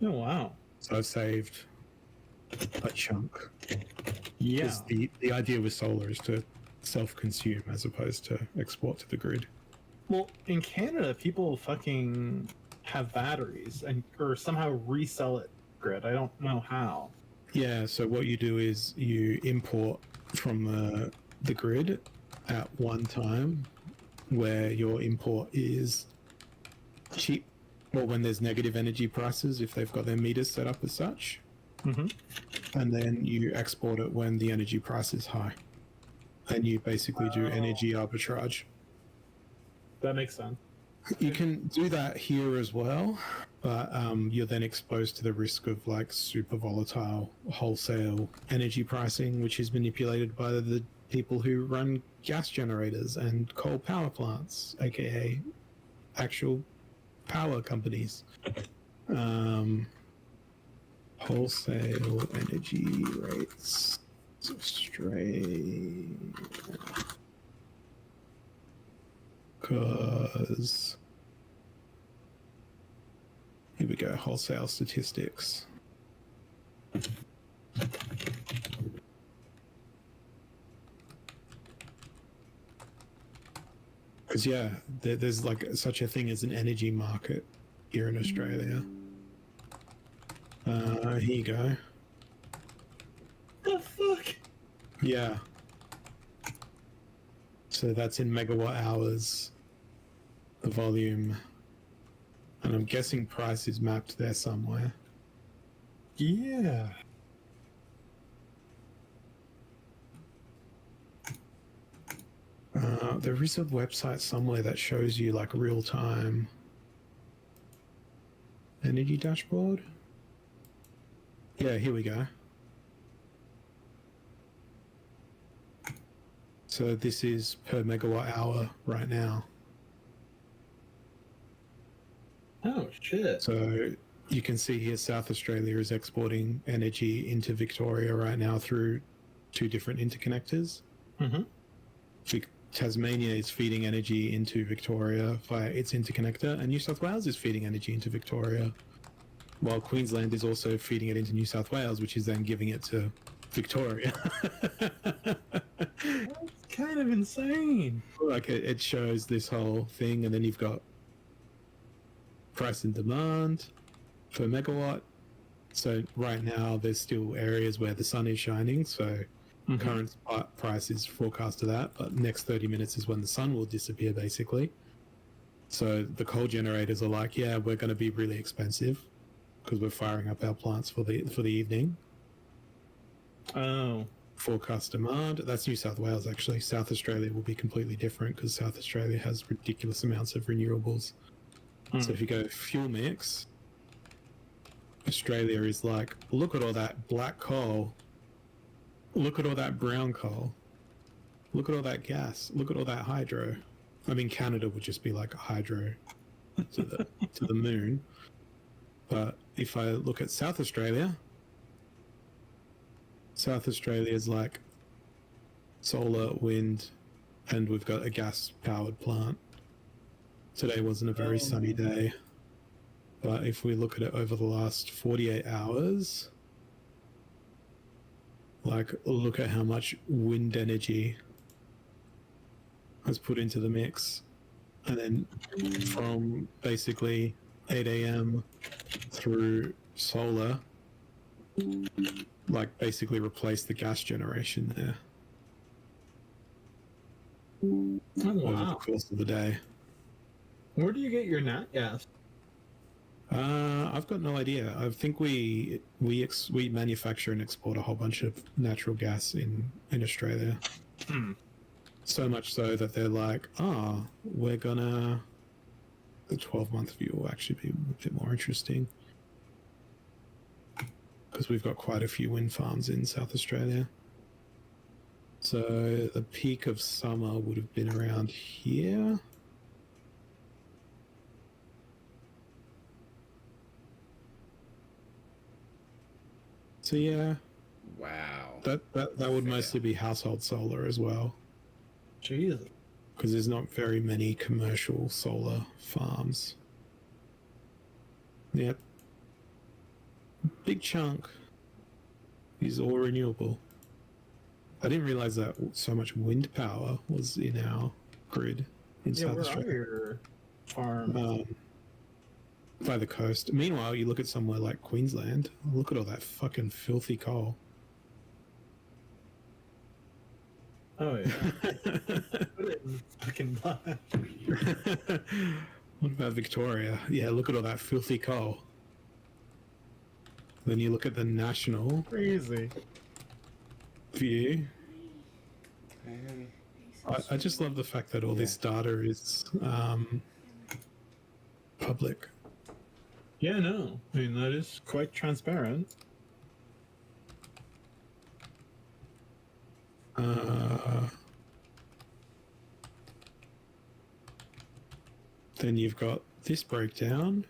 Oh, wow. So I've saved a chunk. Yeah. 'Cause the idea with solar is to self-consume as opposed to export to the grid. Well, in Canada, people fucking have batteries and or somehow resell it grid. I don't know how. Yeah, so what you do is you import from the grid at one time where your import is cheap, or when there's negative energy prices if they've got their meters set up as such. And then you export it when the energy price is high. And you basically do energy arbitrage. That makes sense. You can do that here as well, but you're then exposed to the risk of like super volatile wholesale energy pricing, which is manipulated by the people who run gas generators and coal power plants, aka actual power companies. Wholesale energy rates. So straight. Because here we go, wholesale statistics. Because yeah, there's like such a thing as an energy market here in Australia. Here you go. The fuck? Yeah. So that's in megawatt hours, the volume. And I'm guessing price is mapped there somewhere. Yeah. There is a website somewhere that shows you like real-time energy dashboard. Yeah, here we go. So this is per megawatt hour right now. Oh shit. So you can see here South Australia is exporting energy into Victoria right now through 2 different interconnectors. Mm-hmm. Tasmania is feeding energy into Victoria via its interconnector, and New South Wales is feeding energy into Victoria, while Queensland is also feeding it into New South Wales, which is then giving it to Victoria. That's kind of insane. Like it shows this whole thing, and then you've got price and demand per megawatt. So right now there's still areas where the sun is shining, so current price is forecast to that, but next 30 minutes is when the sun will disappear basically. So the coal generators are like, yeah, we're going to be really expensive because we're firing up our plants for the evening. Oh. Forecast demand, that's New South Wales actually. South Australia will be completely different because South Australia has ridiculous amounts of renewables. So if you go fuel mix, Australia is like, look at all that black coal, look at all that brown coal, look at all that gas, look at all that hydro. I mean, Canada would just be like a hydro to the moon. But if I look at South Australia is like solar, wind, and we've got a gas-powered plant. Today wasn't a very sunny day, but if we look at it over the last 48 hours, like look at how much wind energy has put into the mix, and then from basically 8 a.m. through solar, like basically replace the gas generation there over the course of the day. Where do you get your nat gas? I've got no idea. I think we manufacture and export a whole bunch of natural gas in Australia. So much so that they're like, we're gonna. The 12-month view will actually be a bit more interesting because we've got quite a few wind farms in South Australia. So the peak of summer would have been around here. So yeah, Wow. that would mostly be household solar as well, Jesus. because there's not very many commercial solar farms. Yep, big chunk is all renewable. I didn't realize that so much wind power was in our grid in South Where Australia. are your farms? By the coast. Meanwhile, you look at somewhere like Queensland, look at all that fucking filthy coal. Oh yeah. Put it in fucking black. What about Victoria? Yeah, look at all that filthy coal. Then you look at the national Crazy. view. I just love the fact that all this data is public. Yeah, no. I mean, that is quite transparent. Then you've got this breakdown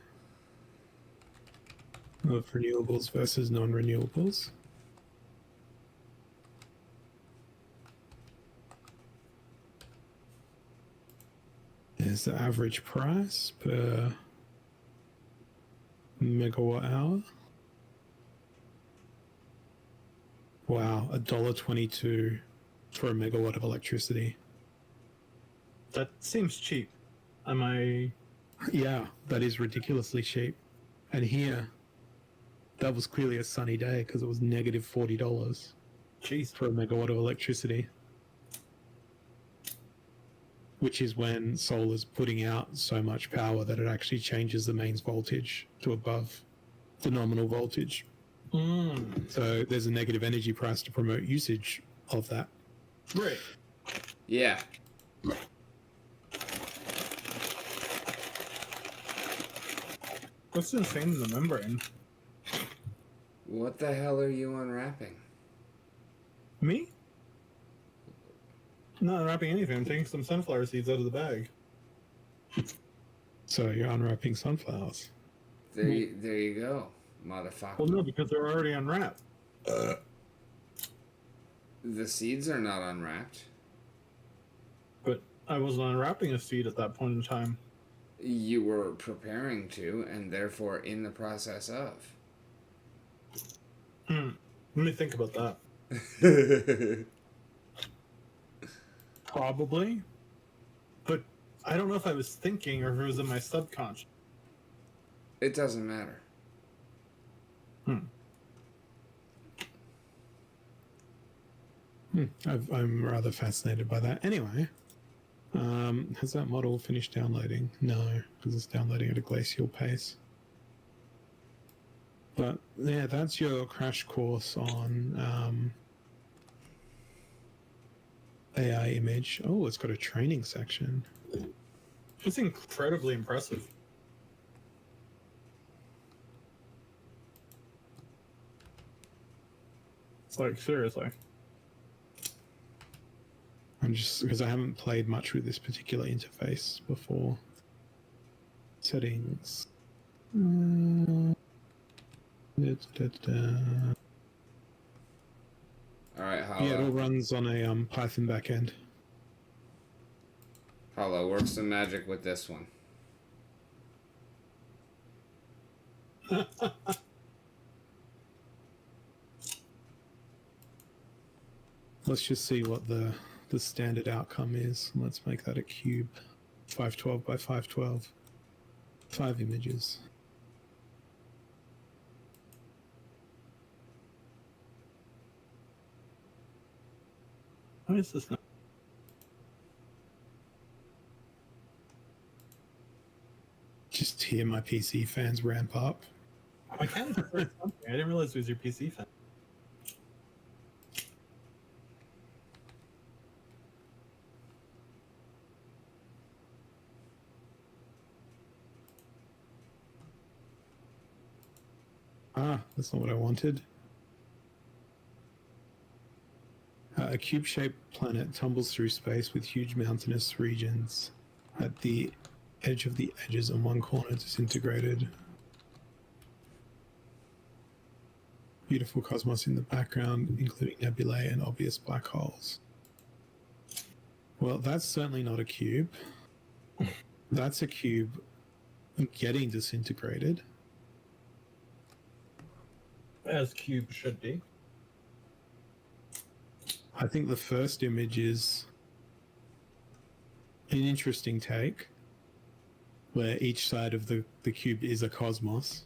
of renewables versus non-renewables. There's the average price per megawatt hour. Wow, $1.22 for a megawatt of electricity. That seems cheap. Am I? Yeah, that is ridiculously cheap. And here, that was clearly a sunny day because it was negative $40 Jeez. for a megawatt of electricity. Which is when solar's putting out so much power that it actually changes the mains voltage to above the nominal voltage. So there's a negative energy price to promote usage of that. Right. Yeah. What's insane in the membrane? What the hell are you unwrapping? Me? Not unwrapping anything. I'm taking some sunflower seeds out of the bag. So you're unwrapping sunflowers. There you go, motherfucker. Well, no, because they're already unwrapped. The seeds are not unwrapped. But I wasn't unwrapping a seed at that point in time. You were preparing to, and therefore in the process of. Let me think about that. Probably. But I don't know if I was thinking or if it was in my subconscious. It doesn't matter. I'm rather fascinated by that. Anyway, has that model finished downloading? No, because it's downloading at a glacial pace. But yeah, that's your crash course on AI image. Oh, it's got a training section. It's incredibly impressive. It's like, seriously. I'm just because I haven't played much with this particular interface before. Settings. Alright, Hollow. Yeah, it all runs on a Python backend. Hollow, work some magic with this one. Let's just see what the standard outcome is. Let's make that a cube. 512 by 512. 5 images. Why is this not? Just hear my PC fans ramp up. I kind of heard something. I didn't realize it was your PC fan. Ah, that's not what I wanted. A cube-shaped planet tumbles through space with huge mountainous regions at the edge of the edges and one corner disintegrated. Beautiful cosmos in the background, including nebulae and obvious black holes. Well, that's certainly not a cube. That's a cube getting disintegrated. As cube should be. I think the first image is an interesting take, where each side of the cube is a cosmos.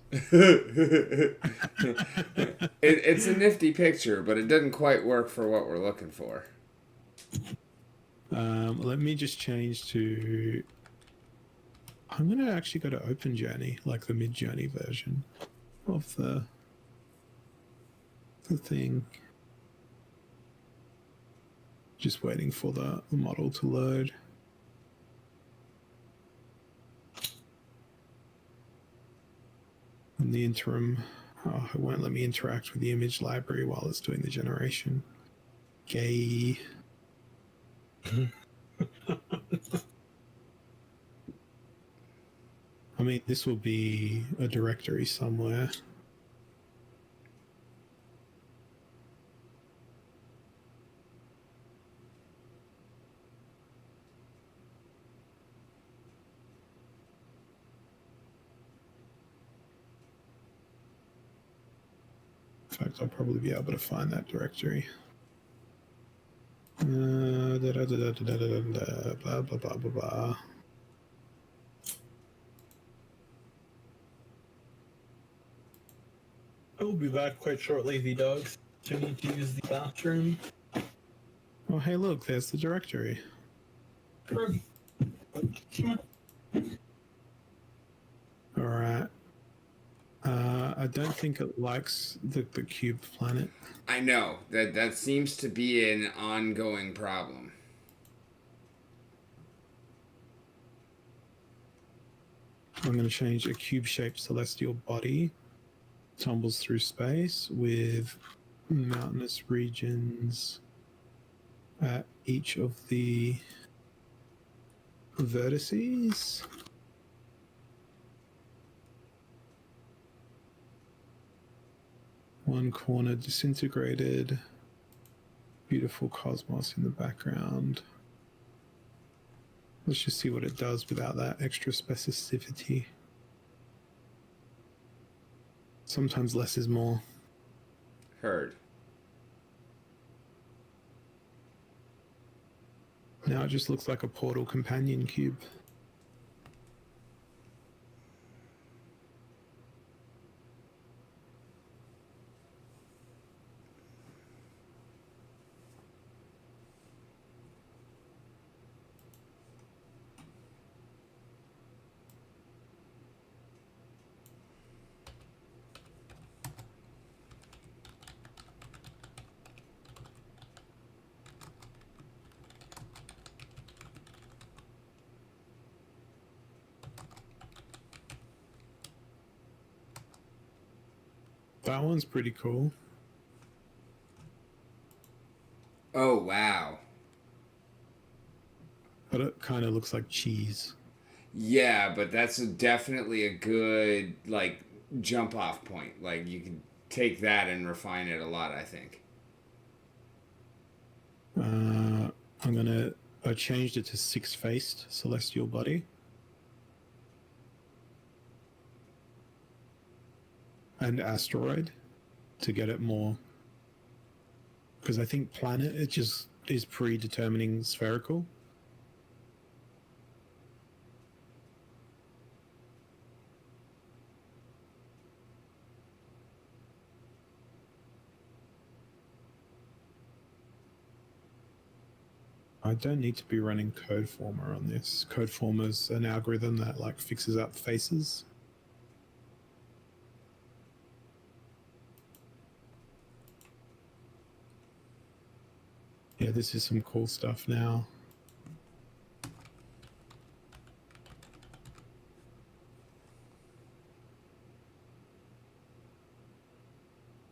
It's a nifty picture, but it doesn't quite work for what we're looking for. Let me just change to... I'm going to actually go to Open Journey, like the Mid-Journey version of the thing. Just waiting for the model to load. In the interim, it won't let me interact with the image library while it's doing the generation. Gay. I mean, this will be a directory somewhere. fact, I'll probably be able to find that directory. Blah, blah, blah, blah, blah. I will be back quite shortly, the dogs. I need to use the bathroom. Oh, hey, look, there's the directory. Come on. All right. I don't think it likes the cube planet. I know that seems to be an ongoing problem. I'm going to change a cube-shaped celestial body. Tumbles through space with mountainous regions at each of the vertices. One corner disintegrated. Beautiful cosmos in the background. Let's just see what it does without that extra specificity. Sometimes less is more. Heard. Now it just looks like a portal companion cube. That one's pretty cool. Oh, wow. But it kind of looks like cheese. Yeah, but that's definitely a good, like, jump off point. Like, you can take that and refine it a lot, I think. I changed it to 6-faced celestial body. And asteroid to get it more. Because I think planet, it just is predetermining spherical. I don't need to be running CodeFormer on this. CodeFormer's an algorithm that like fixes up faces. Yeah, this is some cool stuff now.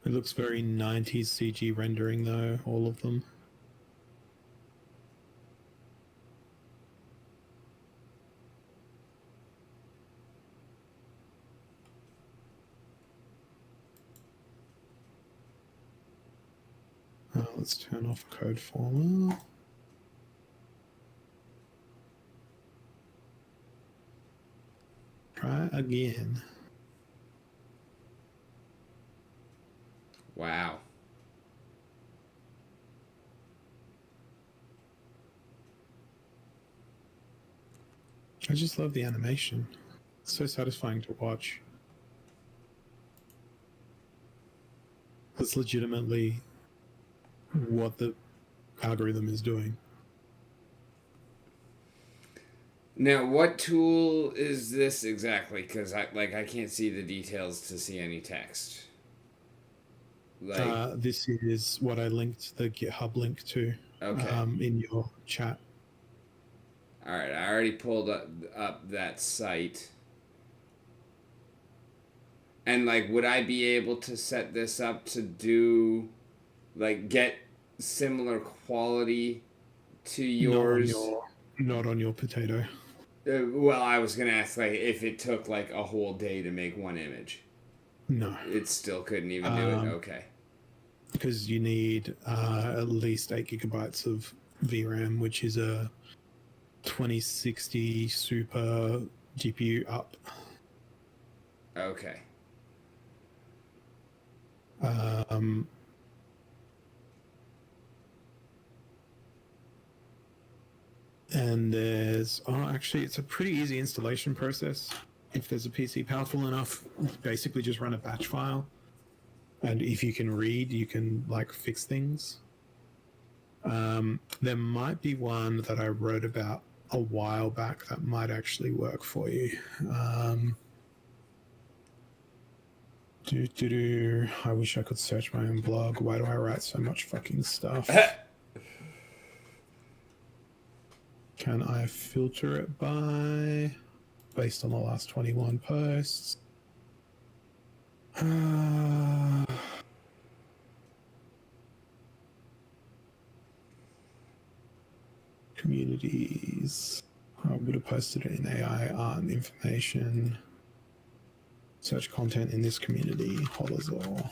It looks very 90s CG rendering though, all of them. Let's turn off CodeFormer. Try again. Wow. I just love the animation. It's so satisfying to watch. That's legitimately what the algorithm is doing. Now, what tool is this exactly? Because I can't see the details to see any text. Like, This is what I linked the GitHub link to okay. in your chat. All right, I already pulled up that site. And like, would I be able to set this up to do, like, get similar quality to yours? Not on your potato. Well, I was gonna ask, like, if it took like a whole day to make one image. No. It still couldn't even do it. Okay. Because you need at least 8 gigabytes of VRAM, which is a 2060 Super GPU up. Okay. Um, and actually, it's a pretty easy installation process. If there's a PC powerful enough, basically just run a batch file. And if you can read, you can like fix things. There might be one that I wrote about a while back that might actually work for you. I wish I could search my own blog. Why do I write so much fucking stuff? Can I filter it based on the last 21 posts? Communities. I would have posted it in AI, art, and information. Search content in this community. Holazor.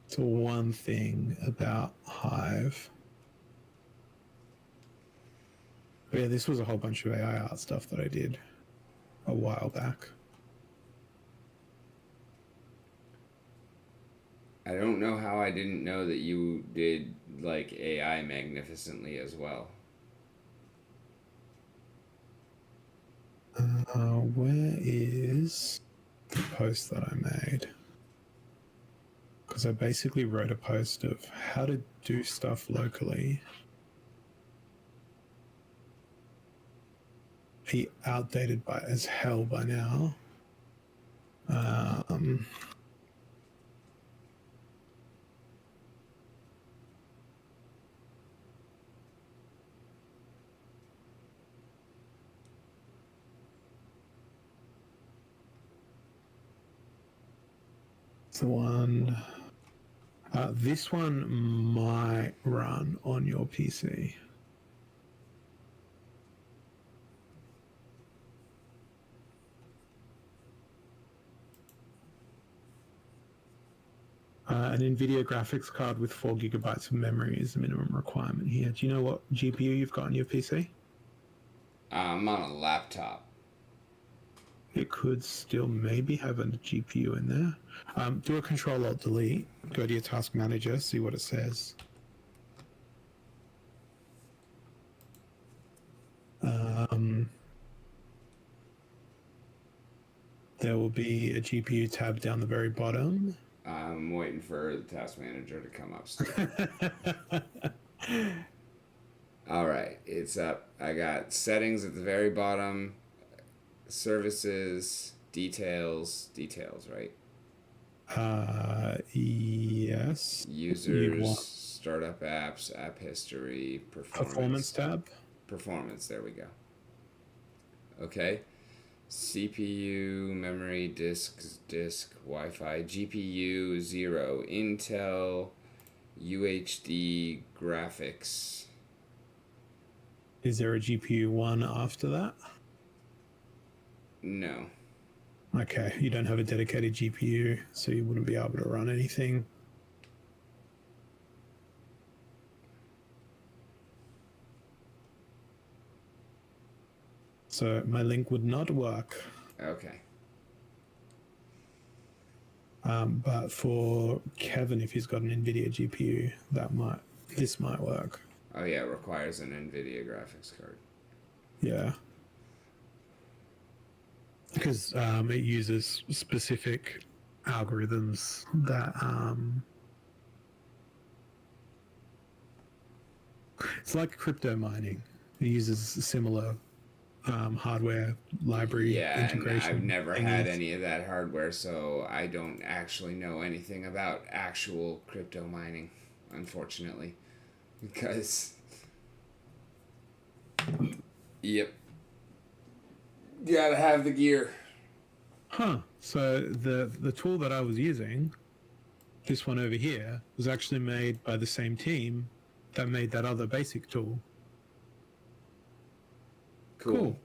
So one thing about Hive. But yeah, this was a whole bunch of AI art stuff that I did a while back. I don't know how I didn't know that you did like AI magnificently as well. Where is the post that I made? Because I basically wrote a post of how to do stuff locally. Be outdated as hell by now. The one. This one might run on your PC. An NVIDIA graphics card with 4 gigabytes of memory is the minimum requirement here. Do you know what GPU you've got on your PC? I'm on a laptop. It could still maybe have a GPU in there. Do a Control-Alt-Delete. Go to your task manager, see what it says. There will be a GPU tab down the very bottom. I'm waiting for the task manager to come up still. All right, it's up. I got settings at the very bottom, services, details, right? Yes. Users, startup apps, app history, Performance tab. Performance, there we go. Okay. CPU, memory, disk, Wi-Fi, GPU 0, Intel, UHD graphics. Is there a GPU 1 after that? No. Okay, you don't have a dedicated GPU, so you wouldn't be able to run anything. So my link would not work. Okay. But for Kevin, if he's got an NVIDIA GPU, this might work. Oh yeah, it requires an NVIDIA graphics card. Yeah. Because it uses specific algorithms that it's like crypto mining. It uses similar hardware library integration. And I've never had any of that hardware, so I don't actually know anything about actual crypto mining, unfortunately. Because yep. You gotta have the gear. Huh. So the tool that I was using, this one over here, was actually made by the same team that made that other basic tool. Cool.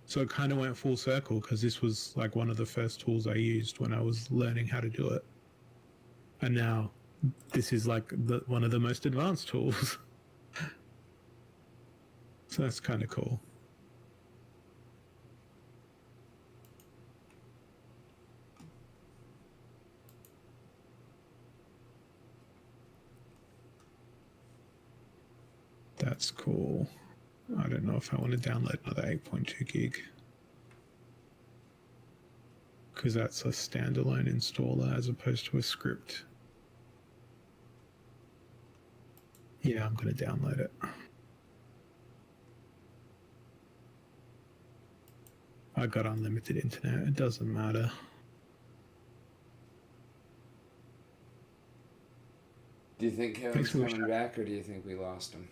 So it kind of went full circle because this was like one of the first tools I used when I was learning how to do it. And now this is like one of the most advanced tools. So that's kind of cool. That's cool. I don't know if I want to download another 8.2 gig. Because that's a standalone installer as opposed to a script. Yeah, I'm going to download it. I got unlimited internet. It doesn't matter. Do you think Kevin's coming back, or do you think we lost him?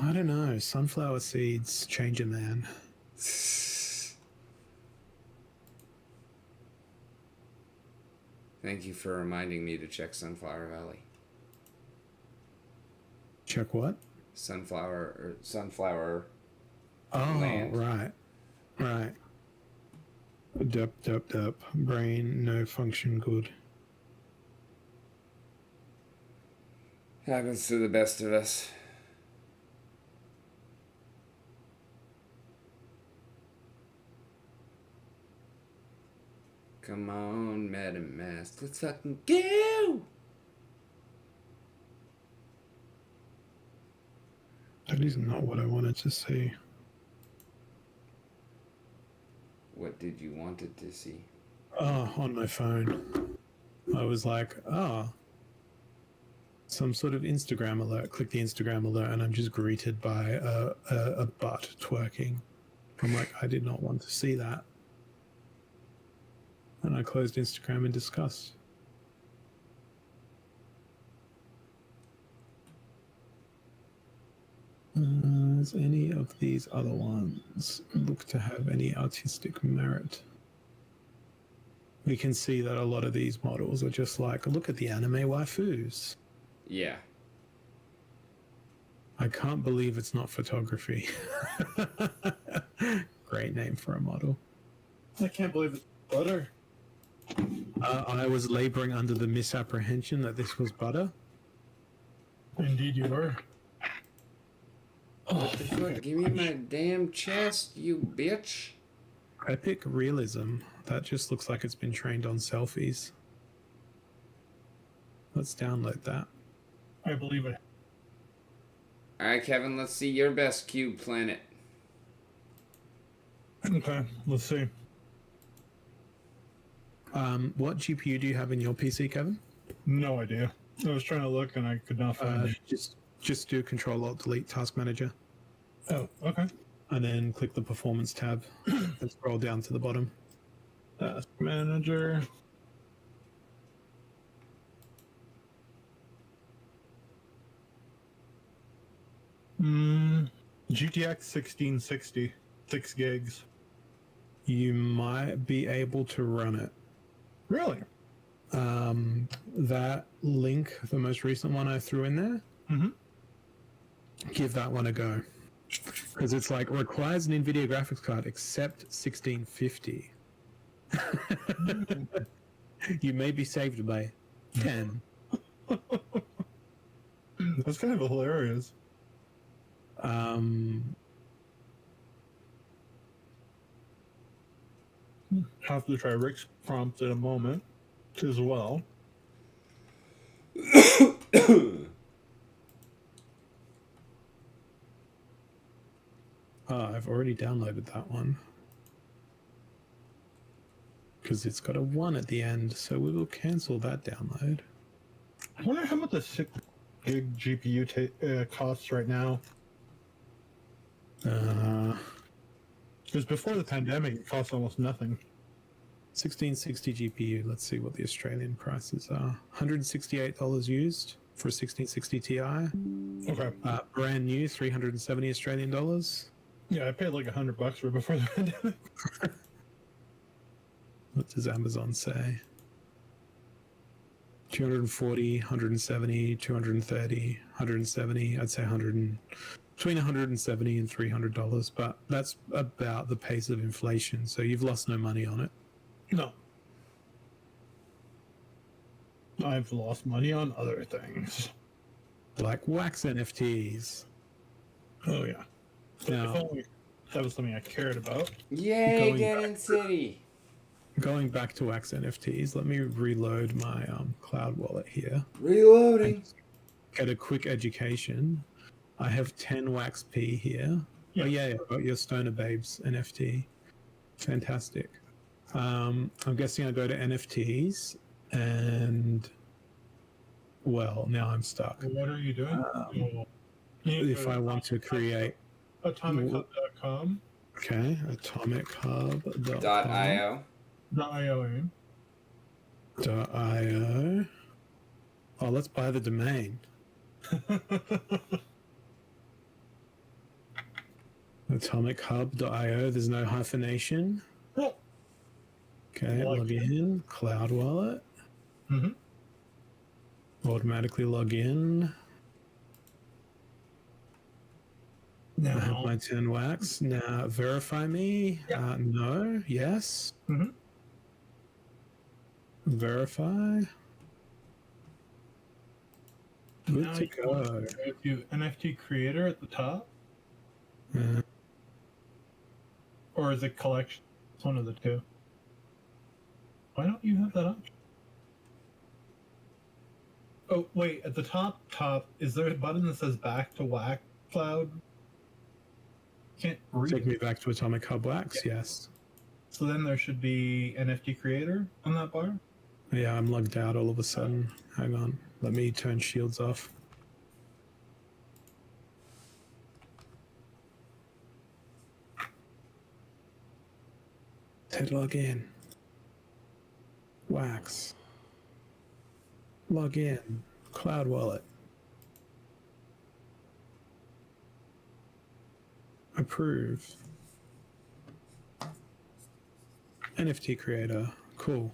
I don't know. Sunflower seeds change a man. Thank you for reminding me to check Sunflower Valley. Check what? Sunflower. Oh, land. right. Right. Dup. Brain, no function good. Happens to the best of us. Come on, Madam Mask. Let's fucking go! That is not what I wanted to see. What did you wanted to see? Oh, on my phone. I was like, some sort of Instagram alert. Click the Instagram alert, and I'm just greeted by a butt twerking. I'm like, I did not want to see that. And I closed Instagram in disgust. Does any of these other ones look to have any artistic merit? We can see that a lot of these models are just like, look at the anime waifus. Yeah. I can't believe it's not photography. Great name for a model. I can't believe it's butter. I was laboring under the misapprehension that this was butter. Indeed you were. What the fuck? Give me my damn chest, you bitch. Epic realism. That just looks like it's been trained on selfies. Let's download that. I believe it. Alright, Kevin, let's see your best cube planet. Okay, let's see. What GPU do you have in your PC, Kevin? No idea. I was trying to look and I could not find it. Just do Control-Alt-Delete Task Manager. Oh, okay. And then click the Performance tab and scroll down to the bottom. Task Manager. GTX 1660, 6 gigs. You might be able to run it. Really? That link, the most recent one I threw in there, give that one a go. Because it's like, requires an NVIDIA graphics card except 1650. You may be saved by 10. That's kind of hilarious. Have to try Rick's prompt in a moment as well. I've already downloaded that one. Because it's got a 1 at the end, so we will cancel that download. I wonder how much the 6 gig GPU costs right now. Because before the pandemic, it cost almost nothing. 1660 GPU. Let's see what the Australian prices are. $168 used for a 1660 Ti. Okay. Brand new, 370 Australian dollars. Yeah, I paid like $100 for it before the pandemic. What does Amazon say? 240, 170, 230, 170. I'd say between $170 and $300, but that's about the pace of inflation. So you've lost no money on it. No. I've lost money on other things. Like wax NFTs. Oh, yeah. Now, if only that was something I cared about. Yay, get in city! Going back to wax NFTs, let me reload my cloud wallet here. Reloading. Get a quick education. I have 10 Wax P here. Yeah. Oh, yeah, I've got your Stoner Babes NFT. Fantastic. I'm guessing I go to NFTs and, well, now I'm stuck. What are you doing? If I want to create... AtomicHub.com. Okay, atomichub.com. .io. .io. .io. Oh, let's buy the domain. AtomicHub.io. There's no hyphenation. Well, Okay, log in. Cloud wallet. Mhm. Automatically log in. I have now, my 10 wax. Now verify me. Yeah. No. Yes. Mhm. Verify. Good now to you want go. to go to NFT creator at the top, Uh, or is it collection? It's one of the two. Why don't you have that option? Oh, wait, at the top, is there a button that says back to Wax Cloud? Can't read take it. me back to Atomic Hub Wax. Yes. So then there should be NFT creator on that bar. Yeah, I'm logged out all of a sudden. Hang on. Let me turn shields off. Hit log in. Wax. Log in. Cloud wallet. Approve. NFT creator. Cool.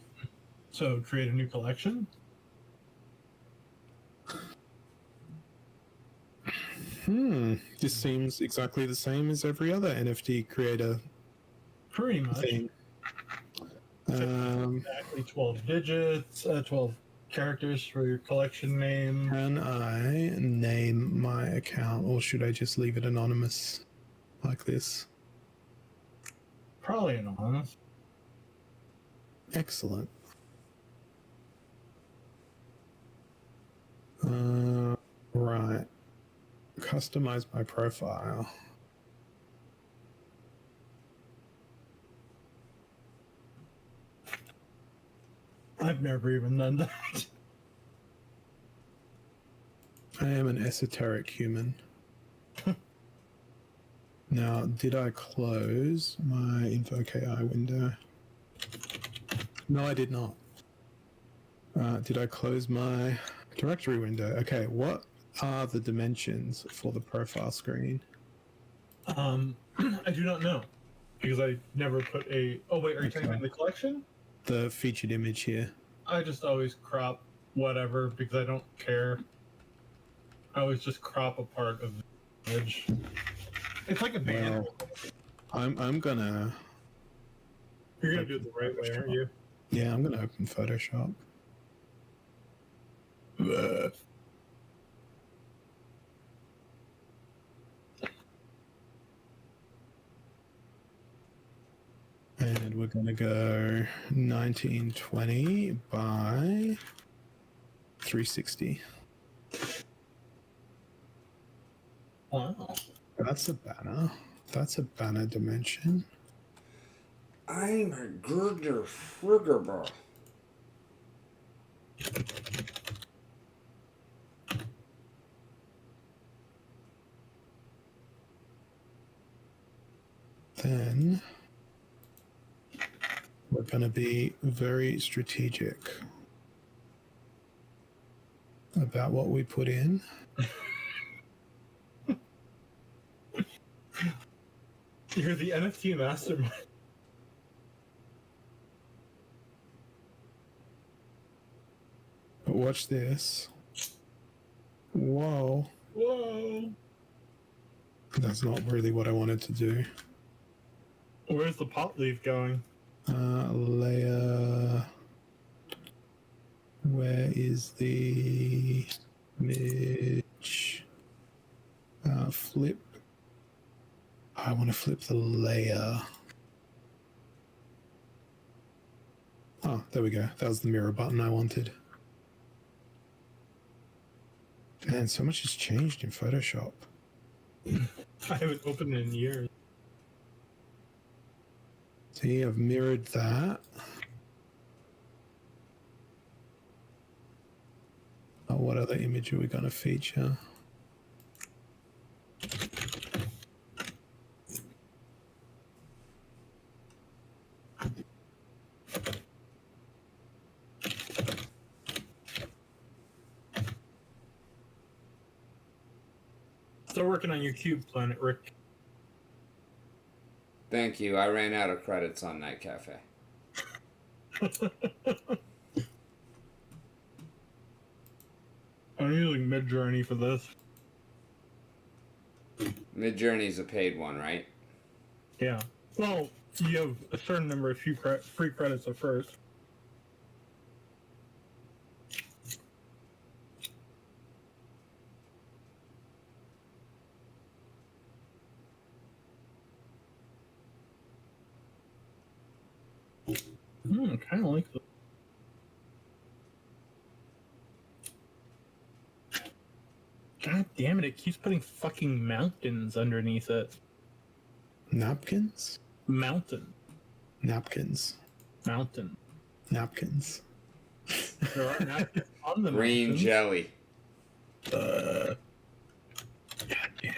So create a new collection. This seems exactly the same as every other NFT creator Pretty much. thing. Exactly 12 digits, 12 characters for your collection name. Can I name my account, or should I just leave it anonymous like this? Probably anonymous. Excellent. Right. Customize my profile. I've never even done that. I am an esoteric human. Now, did I close my Invoke AI window? No, I did not. Did I close my directory window? Okay, what are the dimensions for the profile screen? I do not know. Because I never put a... Oh, wait, are you talking about the collection? The featured image here. I just always crop whatever because I don't care. I always just crop a part of the image. It's like a band. Well, I'm gonna... You're gonna do it the right way, aren't you? Yeah, I'm gonna open Photoshop. And we're gonna go 1920 by 360. Wow. That's a banner. That's a banner dimension. I'm a Gurgler Friggerber. Then we're going to be very strategic about what we put in. You're the NFT mastermind. But watch this. Whoa. Whoa. That's not really what I wanted to do. Where's the pot leaf going? Layer. Where is the image? Flip. I want to flip the layer. Oh, there we go. That was the mirror button I wanted. Man, so much has changed in Photoshop. I haven't opened it in years. See, I've mirrored that. Oh, what other image are we going to feature? Still working on your cube planet, Rick. Thank you. I ran out of credits on Night Cafe. I'm using Mid-Journey for this. Mid-Journey's a paid one, right? Yeah. Well, you have a certain number of free credits at first. Kind of like this. God damn it, it keeps putting fucking mountains underneath it. Napkins? Mountain. Napkins. Mountain. Napkins. There are napkins on the Green mountains. jelly. God damn.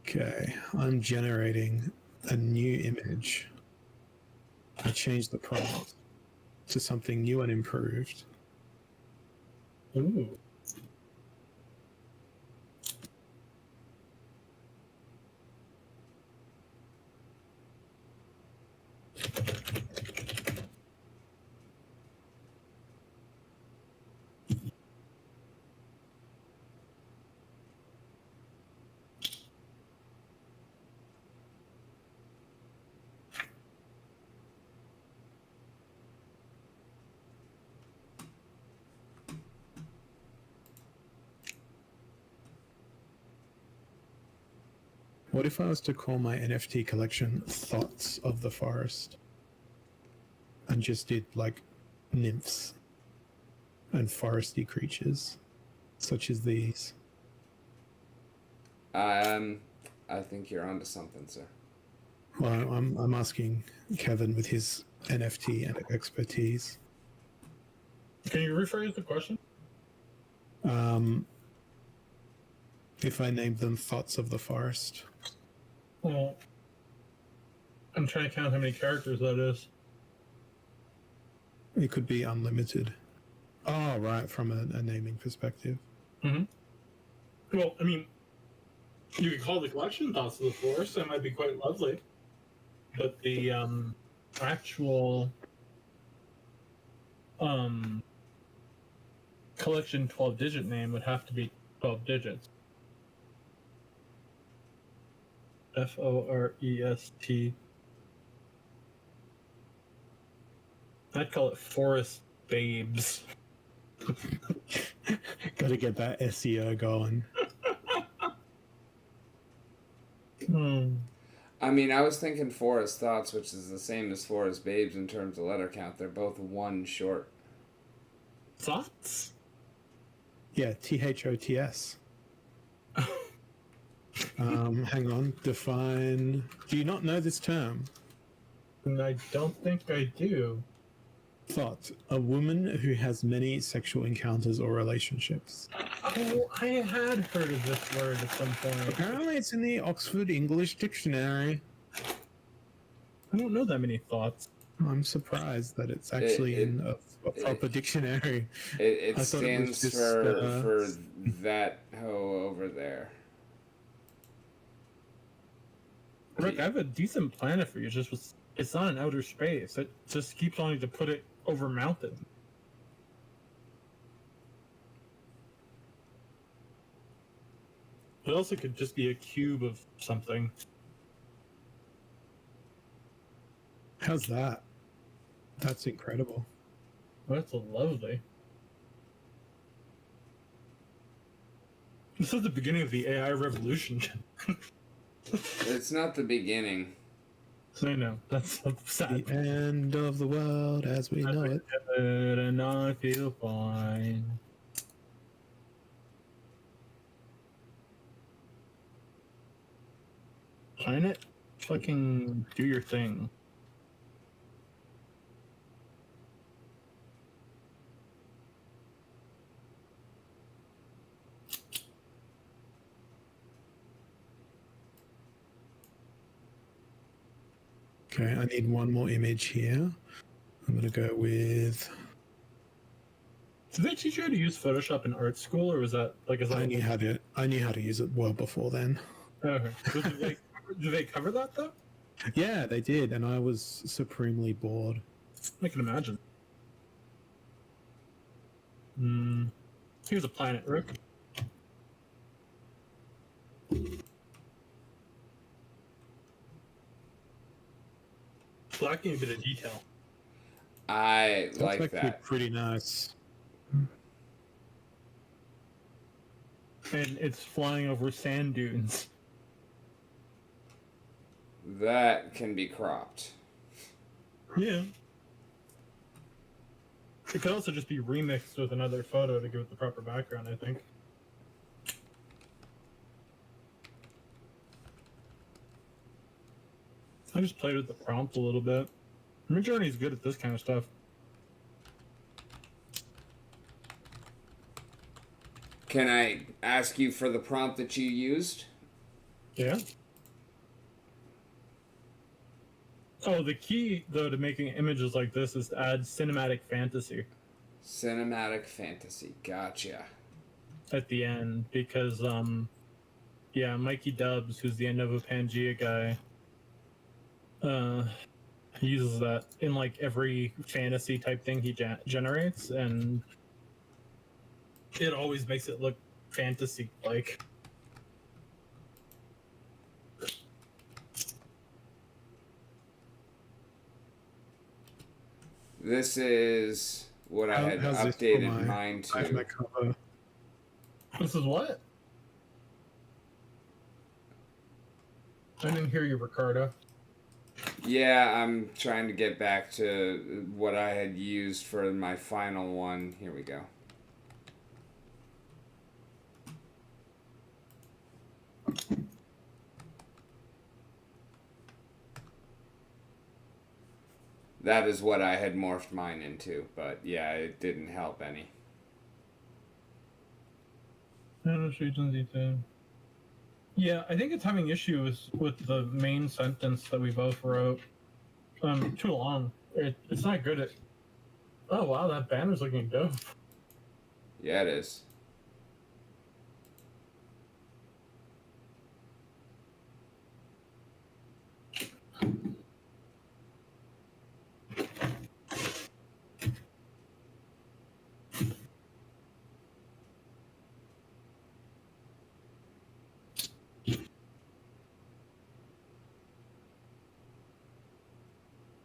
Okay, I'm generating a new image. I changed the prompt to something new and improved. Ooh. What if I was to call my NFT collection Thoughts of the Forest? And just did like nymphs and foresty creatures, such as these. I think you're onto something, sir. Well, I'm asking Kevin with his NFT and expertise. Can you rephrase the question? If I named them Thoughts of the Forest. Well, I'm trying to count how many characters that is. It could be unlimited. Oh, right, from a naming perspective. Mm-hmm. Well, I mean, you could call the collection Thoughts of the Forest. That might be quite lovely. But the actual collection 12-digit name would have to be 12 digits. Forest. I'd call it Forest Babes. Got to get that SEO going. I mean, I was thinking Forest Thoughts, which is the same as Forest Babes in terms of letter count. They're both one short. Thoughts? Yeah, THOTS. Hang on. Define. Do you not know this term? I don't think I do. Thought. A woman who has many sexual encounters or relationships. Oh, I had heard of this word at some point. Apparently it's in the Oxford English Dictionary. I don't know that many thoughts. I'm surprised that it's actually in a proper dictionary. It I thought it was stands just, for that hoe over there. Rick, I have a decent planet for you. It's not in outer space. It just keeps wanting to put it over mountain. It also could just be a cube of something. How's that? That's incredible. That's lovely. This is the beginning of the AI revolution. It's not the beginning. I know. That's so sad. The end of the world as we know it. And I feel fine. Planet, fucking do your thing. Okay, I need one more image here. I'm gonna go with. Did they teach you how to use Photoshop in art school, or was that like is that? I knew how to use it well before then. Okay. So did they cover that though? Yeah, they did, and I was supremely bored. I can imagine. Here's a planet, Rick. Lacking a bit of detail. I That's like actually that. pretty nice. And it's flying over sand dunes. That can be cropped. Yeah. It could also just be remixed with another photo to give it the proper background, I think. I just played with the prompt a little bit. Midjourney's good at this kind of stuff. Can I ask you for the prompt that you used? Yeah. Oh, the key, though, to making images like this is to add cinematic fantasy Cinematic fantasy. Gotcha. at the end, because, yeah, Mikey Dubs, who's the Innova Pangea guy, he uses that in, like, every fantasy type thing he generates, and it always makes it look fantasy-like. This is what I had How's this for updated mine my to. cover? This is what? I didn't hear you, Ricardo. Yeah, I'm trying to get back to what I had used for my final one. Here we go. That is what I had morphed mine into, but yeah, it didn't help any. Yeah, I think it's having issues with the main sentence that we both wrote. Too long. It's not good at. Oh wow, that banner's looking dope. Yeah, it is.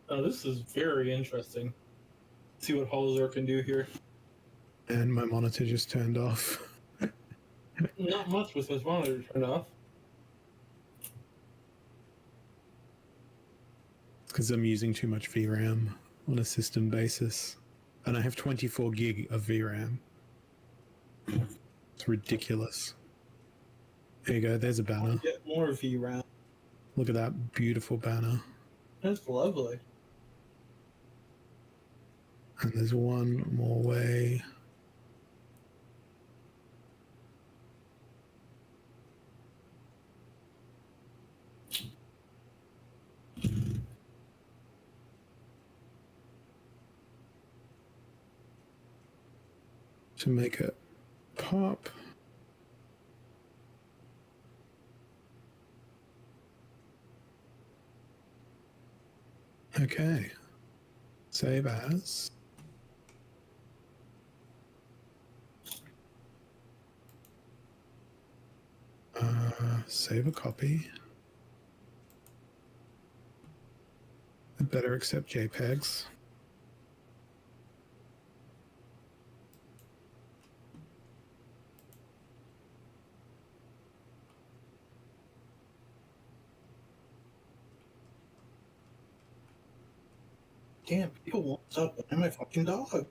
Oh, this is very interesting. See what Holzer can do here. And my monitor just turned off. Not much with his monitor turned off. Because I'm using too much VRAM on a system basis. And I have 24 gig of VRAM. It's ridiculous. There you go, there's a banner. Get more VRAM. Look at that beautiful banner. That's lovely. And there's one more way. To make it pop. Okay. Save as. Save a copy. I better accept JPEGs. Damn, people won't stop buying my fucking dog.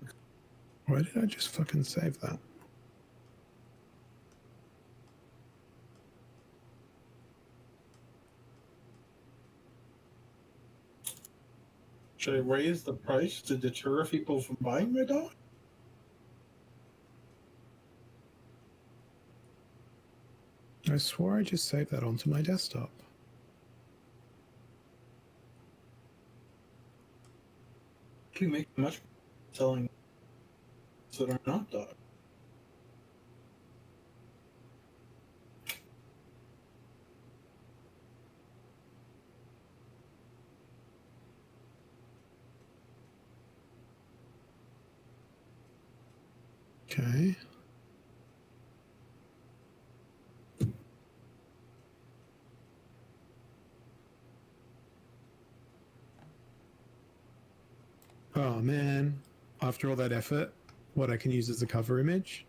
Why did I just fucking save that? Should I raise the price to deter people from buying my dog? I swore I just saved that onto my desktop. You make much selling that are not dog. Okay. Oh man, after all that effort, what I can use as a cover image?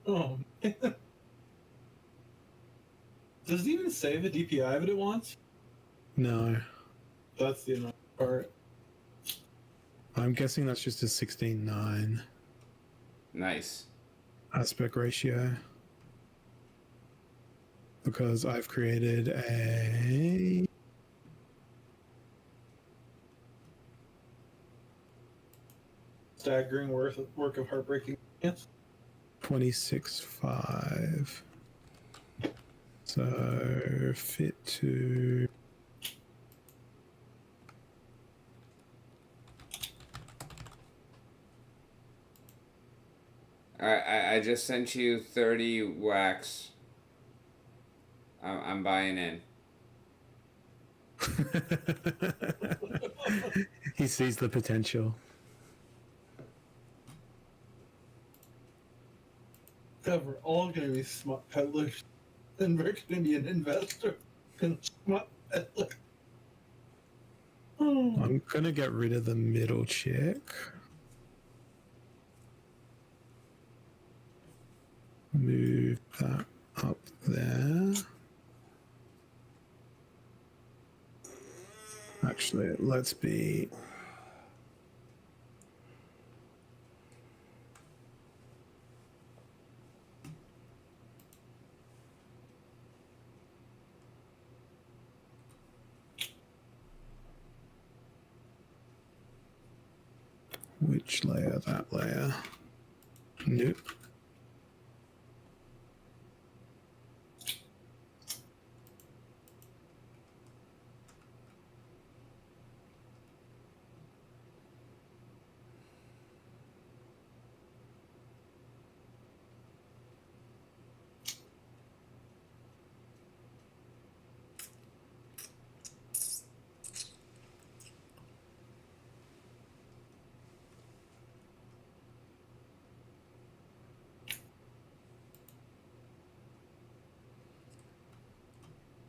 Oh man. Does it even say the DPI that it wants? No. That's the annoying part. I'm guessing that's just a 16:9 Nice. aspect ratio. Because I've created a Staggering work of heartbreaking. Yes. 26.5. So fit to I just sent you 30 wax. I'm buying in. he sees the potential. God, we're all gonna be smart peddlers, and we're gonna be an investor in smart peddler. Oh. I'm gonna get rid of the middle chick. Move that up there. Actually, let's be which layer? That layer. Nope.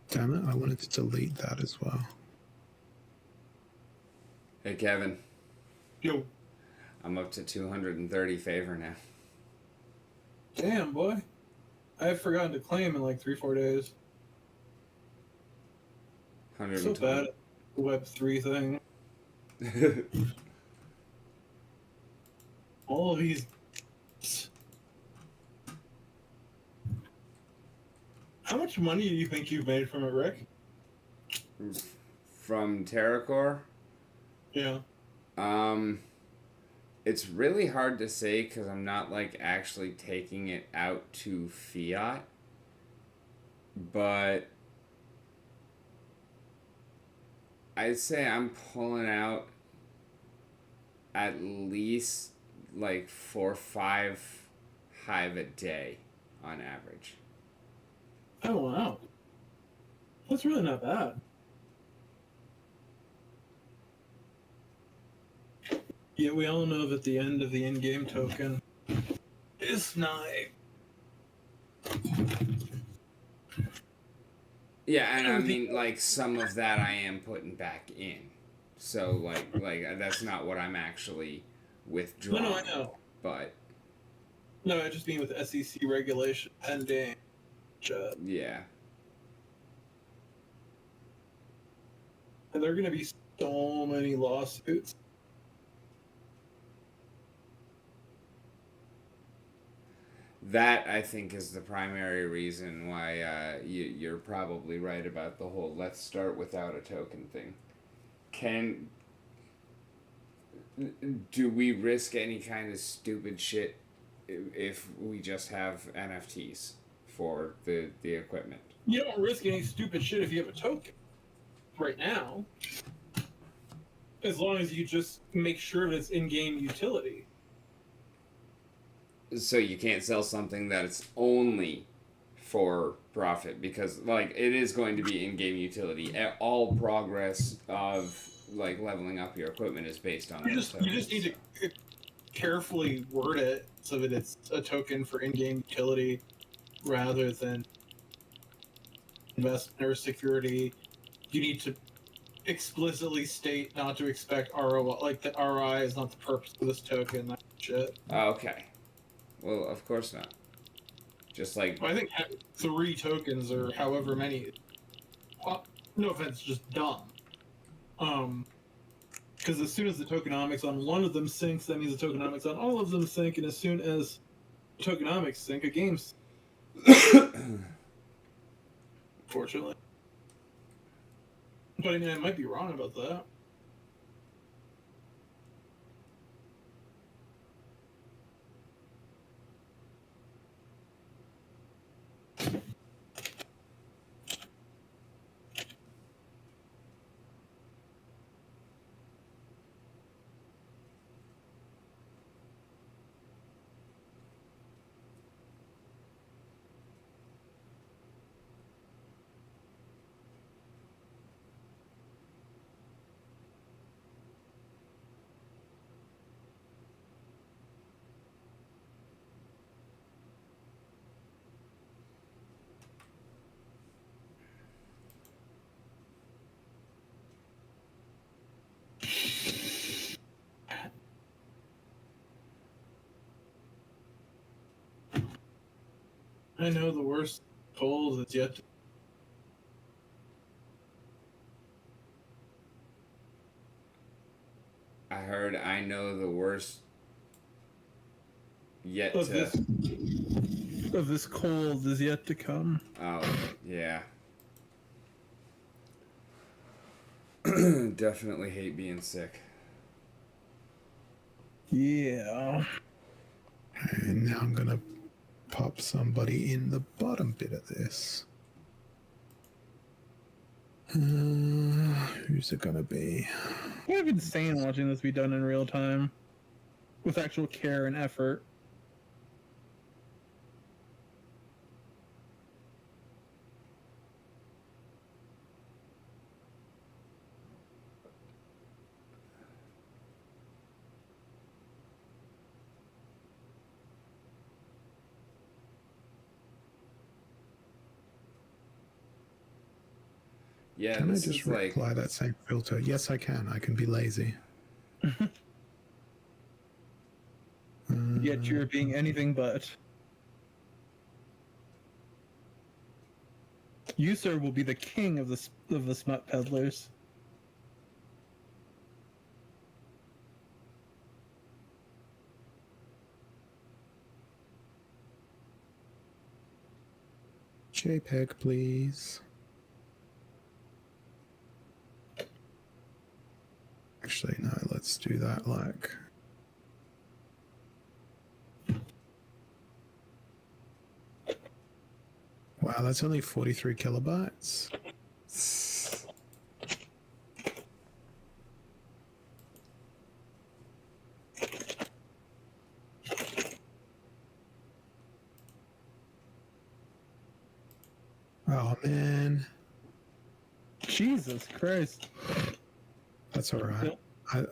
Damn it, I wanted to delete that as well. Hey, Kevin. Yo, I'm up to 230 favor now. damn boy, I have forgotten to claim in like 3-4 days. So 120. bad at the Web3 thing. All of these. How much money do you think you've made from it, Rick? From TerraCore? Yeah. It's really hard to say because I'm not like actually taking it out to fiat, but I'd say I'm pulling out at least like 4 or 5 hive a day on average. Oh wow. That's really not bad. Yeah, we all know that the end of the in-game token is nigh. Yeah, and I mean, like, some of that I am putting back in. So, like that's not what I'm actually withdrawing. No, I know. But, No, I just mean with SEC regulation pending. yeah. And there are going to be so many lawsuits. that I think is the primary reason why you're probably right about the whole let's start without a token thing. Do we risk any kind of stupid shit if we just have NFTs for the equipment? You don't risk any stupid shit if you have a token right now, as long as you just make sure that it's in-game utility. So you can't sell something that it's only for profit, because like it is going to be in-game utility. All progress of like leveling up your equipment is based on You just need to carefully word it so that it's a token for in-game utility rather than investment or security. You need to explicitly state not to expect ROI, like that ROI is not the purpose of this token. That shit. Oh, okay. Well, of course not. Just like I think 3 tokens or however many. No offense, just dumb. Because as soon as the tokenomics on one of them sinks, that means the tokenomics on all of them sink, and as soon as tokenomics sink, a game's. Fortunately. But I mean, I might be wrong about that. I know the worst polls is yet to. I heard I know the worst yet Of to. this cold is yet to come. Oh, yeah. Definitely hate being sick. Yeah. And now I'm gonna pop somebody in the bottom bit of this. Who's it gonna be? Kind of insane watching this be done in real time, with actual care and effort. Yeah, Can I this just is like apply that same filter? Yes, I can. I can be lazy. Yet you're being anything but. You, sir, will be the king of the smut peddlers. JPEG, please. Actually, no, let's do that like. Wow, that's only 43 kilobytes. Oh, man. Jesus Christ. That's all right. Yep.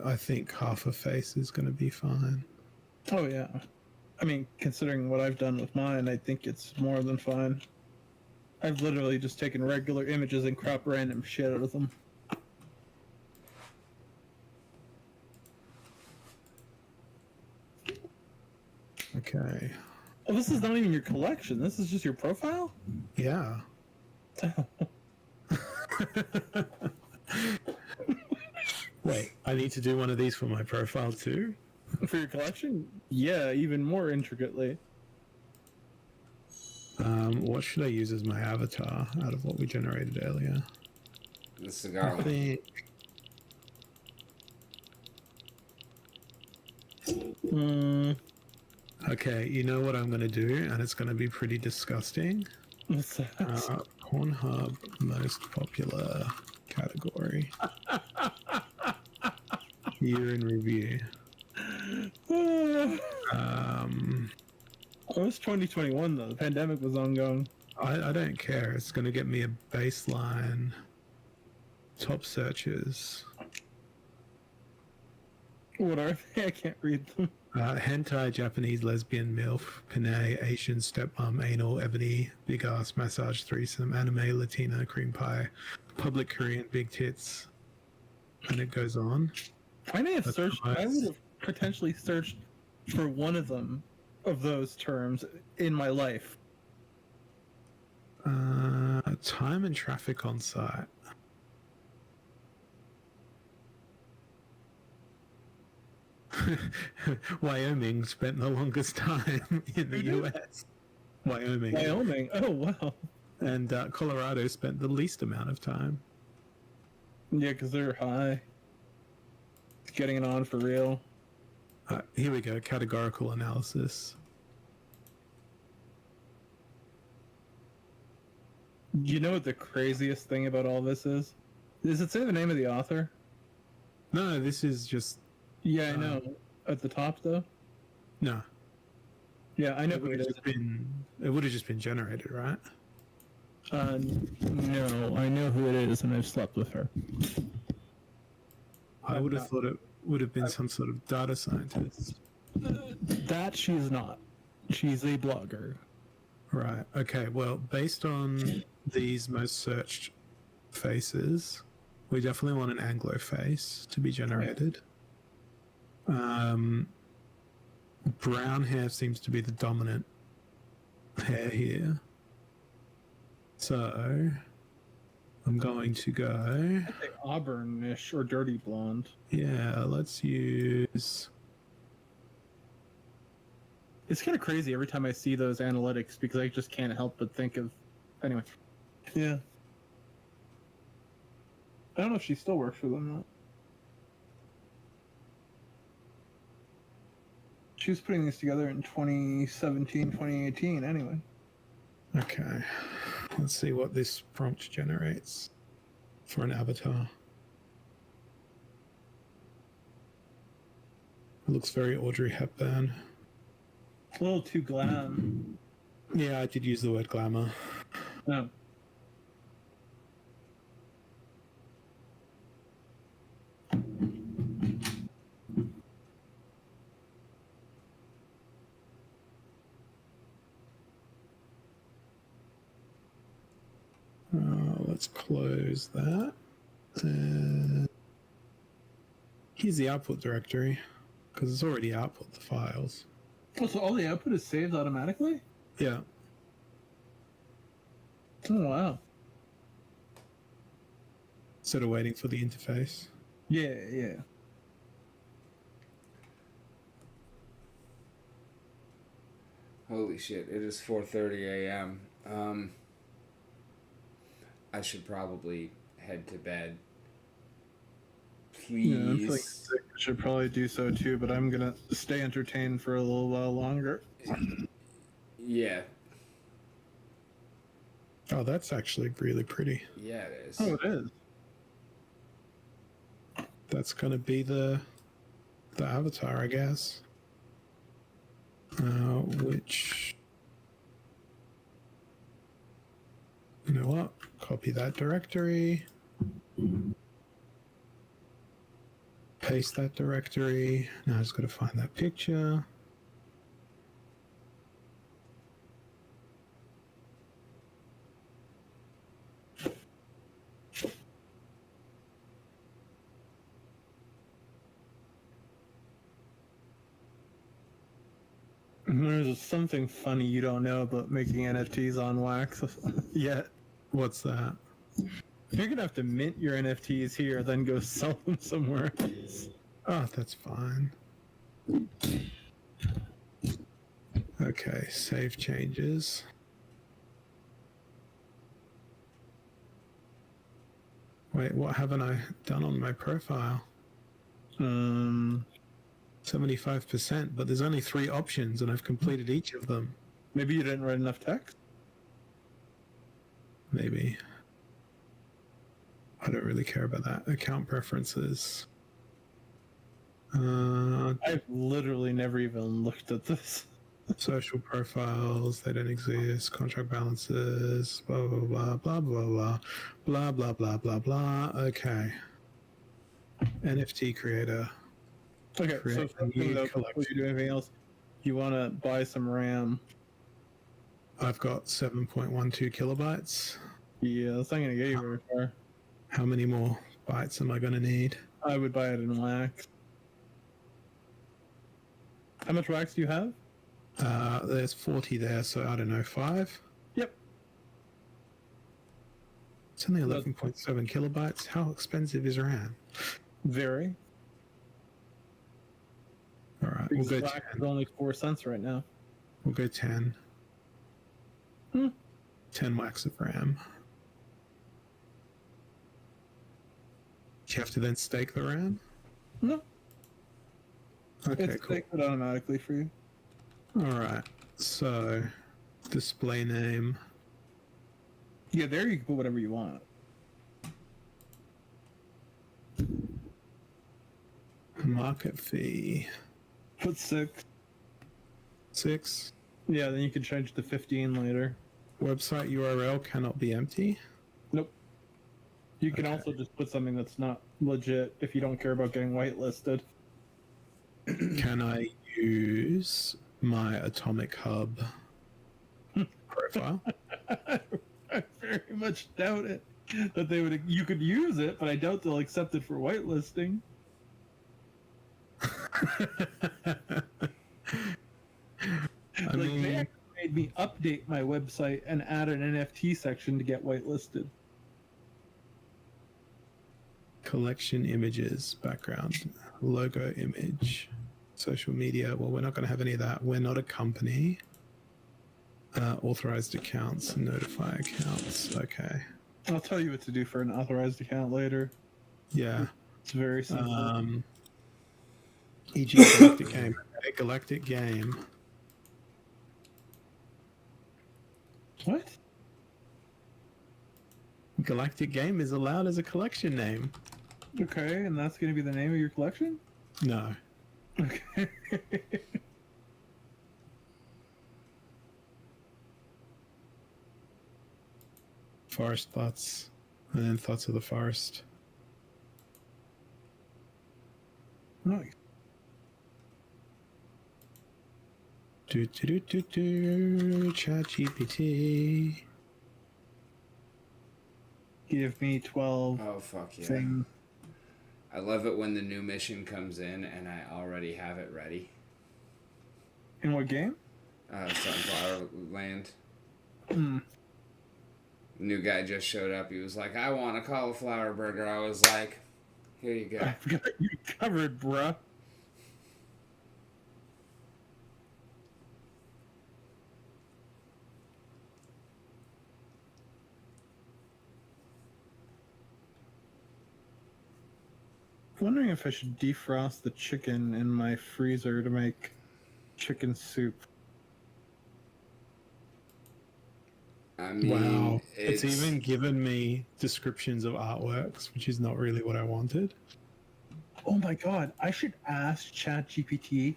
I think half a face is going to be fine. Oh, yeah. I mean, considering what I've done with mine, I think it's more than fine. I've literally just taken regular images and cropped random shit out of them. Okay. Oh, this is not even your collection. This is just your profile? Yeah. Wait, I need to do one of these for my profile too? For your collection? Yeah, even more intricately. What should I use as my avatar out of what we generated earlier? The cigar I one. think. Okay, you know what I'm going to do, and it's going to be pretty disgusting. What's that? Pornhub most popular category. Year in review. It was 2021 though. The pandemic was ongoing. I don't care. It's going to get me a baseline top searches. What are they? I can't read them. Hentai, Japanese, lesbian, MILF, Panay, Asian, stepmom, anal, ebony, big ass, massage, threesome, anime, Latina, cream pie, public Korean, big tits, and it goes on. I may have That's searched. nice. I would have potentially searched for one of them, of those terms, in my life. Time and traffic on site. Wyoming spent the longest time in the US. Wyoming. Wyoming. Oh wow. And Colorado spent the least amount of time. Yeah, because they're high. Getting it on for real. Here we go. Categorical analysis. You know what the craziest thing about all this is? Does it say the name of the author? No, this is just Yeah, I know. At the top, though? no. Yeah, I know It who would it have is. just been. It would have just been generated, right? No, I know who it is, and I've slept with her. I would have thought it would have been some sort of data scientist. That she's not. She's a blogger. Right. Okay. Well, based on these most searched faces, we definitely want an Anglo face to be generated. Brown hair seems to be the dominant hair here. So I'm going to go. I think auburnish or dirty blonde. Yeah, let's use. It's kind of crazy every time I see those analytics because I just can't help but think of. Anyway. Yeah. I don't know if she still works for them though. She was putting these together in 2017, 2018, anyway. Okay. Let's see what this prompt generates for an avatar. It looks very Audrey Hepburn. A little too glam. Yeah, I did use the word glamour. No. Let's close that. And here's the output directory, because it's already output the files. Oh, so all the output is saved automatically? Yeah. Oh, wow. Instead of waiting for the interface. Yeah, yeah. Holy shit! It is 4:30 a.m. I should probably head to bed. Please. Yeah, I'm feeling sick. I should probably do so too, but I'm gonna stay entertained for a little while longer. Yeah. Oh, that's actually really pretty. Yeah, it is. Oh, it is. That's gonna be the avatar, I guess. Which, you know what? Copy that directory. Paste that directory. Now I just gotta find that picture. There's something funny you don't know about making NFTs on Wax yet. What's that? You're gonna have to mint your NFTs here, then go sell them somewhere else. Oh, that's fine. Okay, save changes. Wait, what haven't I done on my profile? 75%, but there's only 3 options and I've completed each of them. Maybe you didn't write enough text. Maybe. I don't really care about that. Account preferences. I've literally never even looked at this. Social profiles, they don't exist. Contract balances, blah, blah, blah, blah, blah, blah, blah, blah, blah, blah. Okay. NFT creator. Okay, Create so a first new thing though, before collection. you do anything else, you want to buy some RAM. I've got 7.12 kilobytes. Yeah, that's not going to get you very far. How many more bytes am I going to need? I would buy it in wax. How much wax do you have? There's 40 there, so I don't know, 5? Yep. It's only 11.7 kilobytes. How expensive is RAM? Very. All right, we'll go wax 10. is only 4 cents right now. We'll go 10. 10 wax of RAM. Do you have to then stake the RAM? No. Okay, It's cool. staked automatically for you. All right. So, display name. Yeah, there you can put whatever you want. Market fee. Put 6. 6. Yeah, then you can change to 15 later. Website URL cannot be empty. Nope. You can Okay. also just put something that's not legit if you don't care about getting whitelisted. Can I use my Atomic Hub profile? I very much doubt it. That they would. You could use it, but I doubt they'll accept it for whitelisting. I They mean, actually made me update my website and add an NFT section to get whitelisted. collection images, background, logo image, social media. Well, we're not going to have any of that. We're not a company. Authorized accounts, notify accounts. Okay. I'll tell you what to do for an authorized account later. Yeah. It's very simple. E.g. Galactic Game. A Galactic Game. What? Galactic Game is allowed as a collection name. Okay, and that's going to be the name of your collection? No. Okay. Forest Thoughts. And then Thoughts of the Forest. Nice. ChatGPT. Give me 12 Oh, fuck yeah. things. I love it when the new mission comes in and I already have it ready. In what game? Sunflower Land. Hmm. New guy just showed up. He was like, I want a cauliflower burger. I was like, here you go. I've got you covered, bruh. Wondering if I should defrost the chicken in my freezer to make chicken soup. I mean, Wow. It's even given me descriptions of artworks, which is not really what I wanted. Oh my god, I should ask ChatGPT.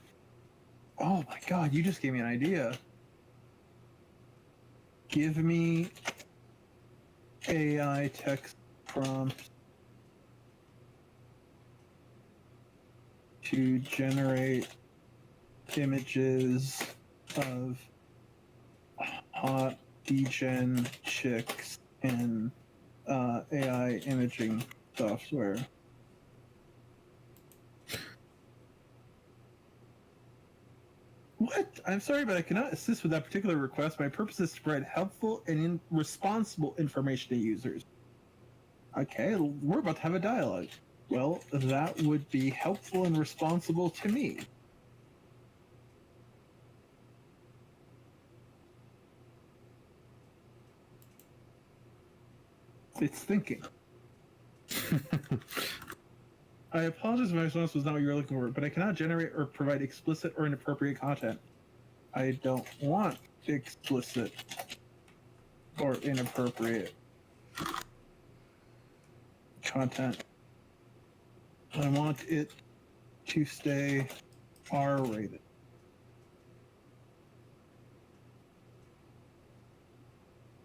Oh my god, you just gave me an idea. Give me AI text prompt to generate images of hot degen chicks in AI imaging software. What? I'm sorry, but I cannot assist with that particular request. My purpose is to provide helpful and responsible information to users. Okay, we're about to have a dialogue. Well, that would be helpful and responsible to me. It's thinking. I apologize if my response was not what you were looking for, but I cannot generate or provide explicit or inappropriate content. I don't want explicit or inappropriate content. I want it to stay R-rated.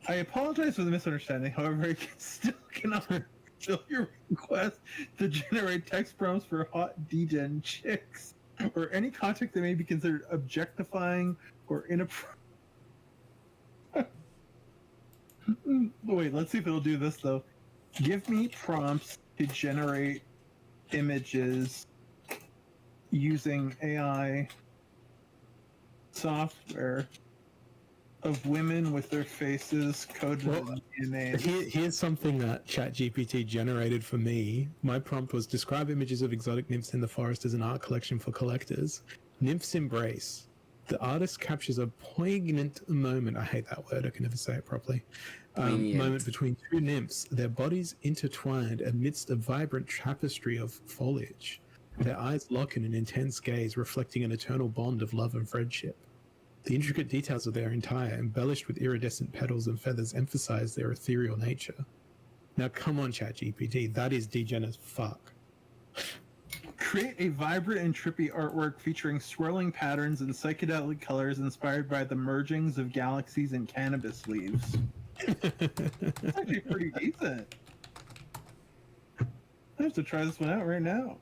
I apologize for the misunderstanding. However, I still cannot fulfill your request to generate text prompts for hot degen chicks or any content that may be considered objectifying or inappropriate. Wait, let's see if it'll do this though. Give me prompts to generate images using AI software of women with their faces coded in DNA. Here's something that ChatGPT generated for me. My prompt was describe images of exotic nymphs in the forest as an art collection for collectors. Nymphs embrace. The artist captures a poignant moment. I hate that word. I can never say it properly. Moment between two nymphs, their bodies intertwined amidst a vibrant tapestry of foliage. Their eyes lock in an intense gaze, reflecting an eternal bond of love and friendship. The intricate details of their entire, embellished with iridescent petals and feathers, emphasize their ethereal nature. Now, come on, ChatGPT, that is degen as fuck. Create a vibrant and trippy artwork featuring swirling patterns and psychedelic colors inspired by the mergings of galaxies and cannabis leaves. That's actually pretty decent. I have to try this one out right now.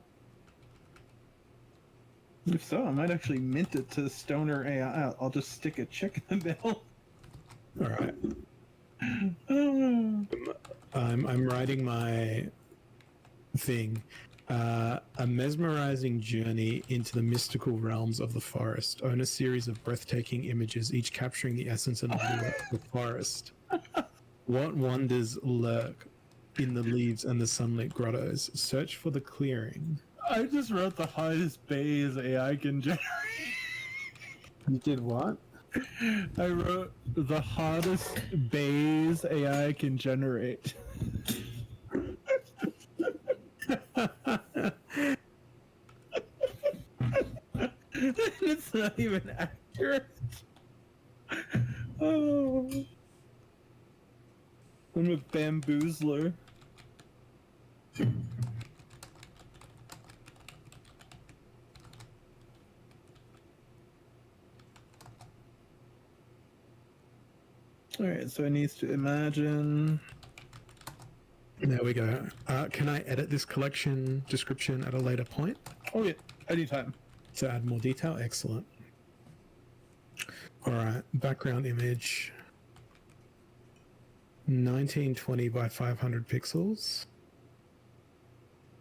If so, I might actually mint it to Stoner AI. I'll just stick a chick in the middle. All right. I'm writing my thing. A mesmerizing journey into the mystical realms of the forest. Own a series of breathtaking images, each capturing the essence and allure of the forest. What wonders lurk in the leaves and the sunlit grottos? Search for the clearing. I just wrote the hottest bays AI can generate. You did what? I wrote the hottest bays AI can generate. It's not even accurate. Oh. I'm a bamboozler. Alright, so it needs to imagine. There we go. Can I edit this collection description at a later point? Oh yeah, anytime. To add more detail? Excellent. Alright, background image. 1920 by 500 pixels.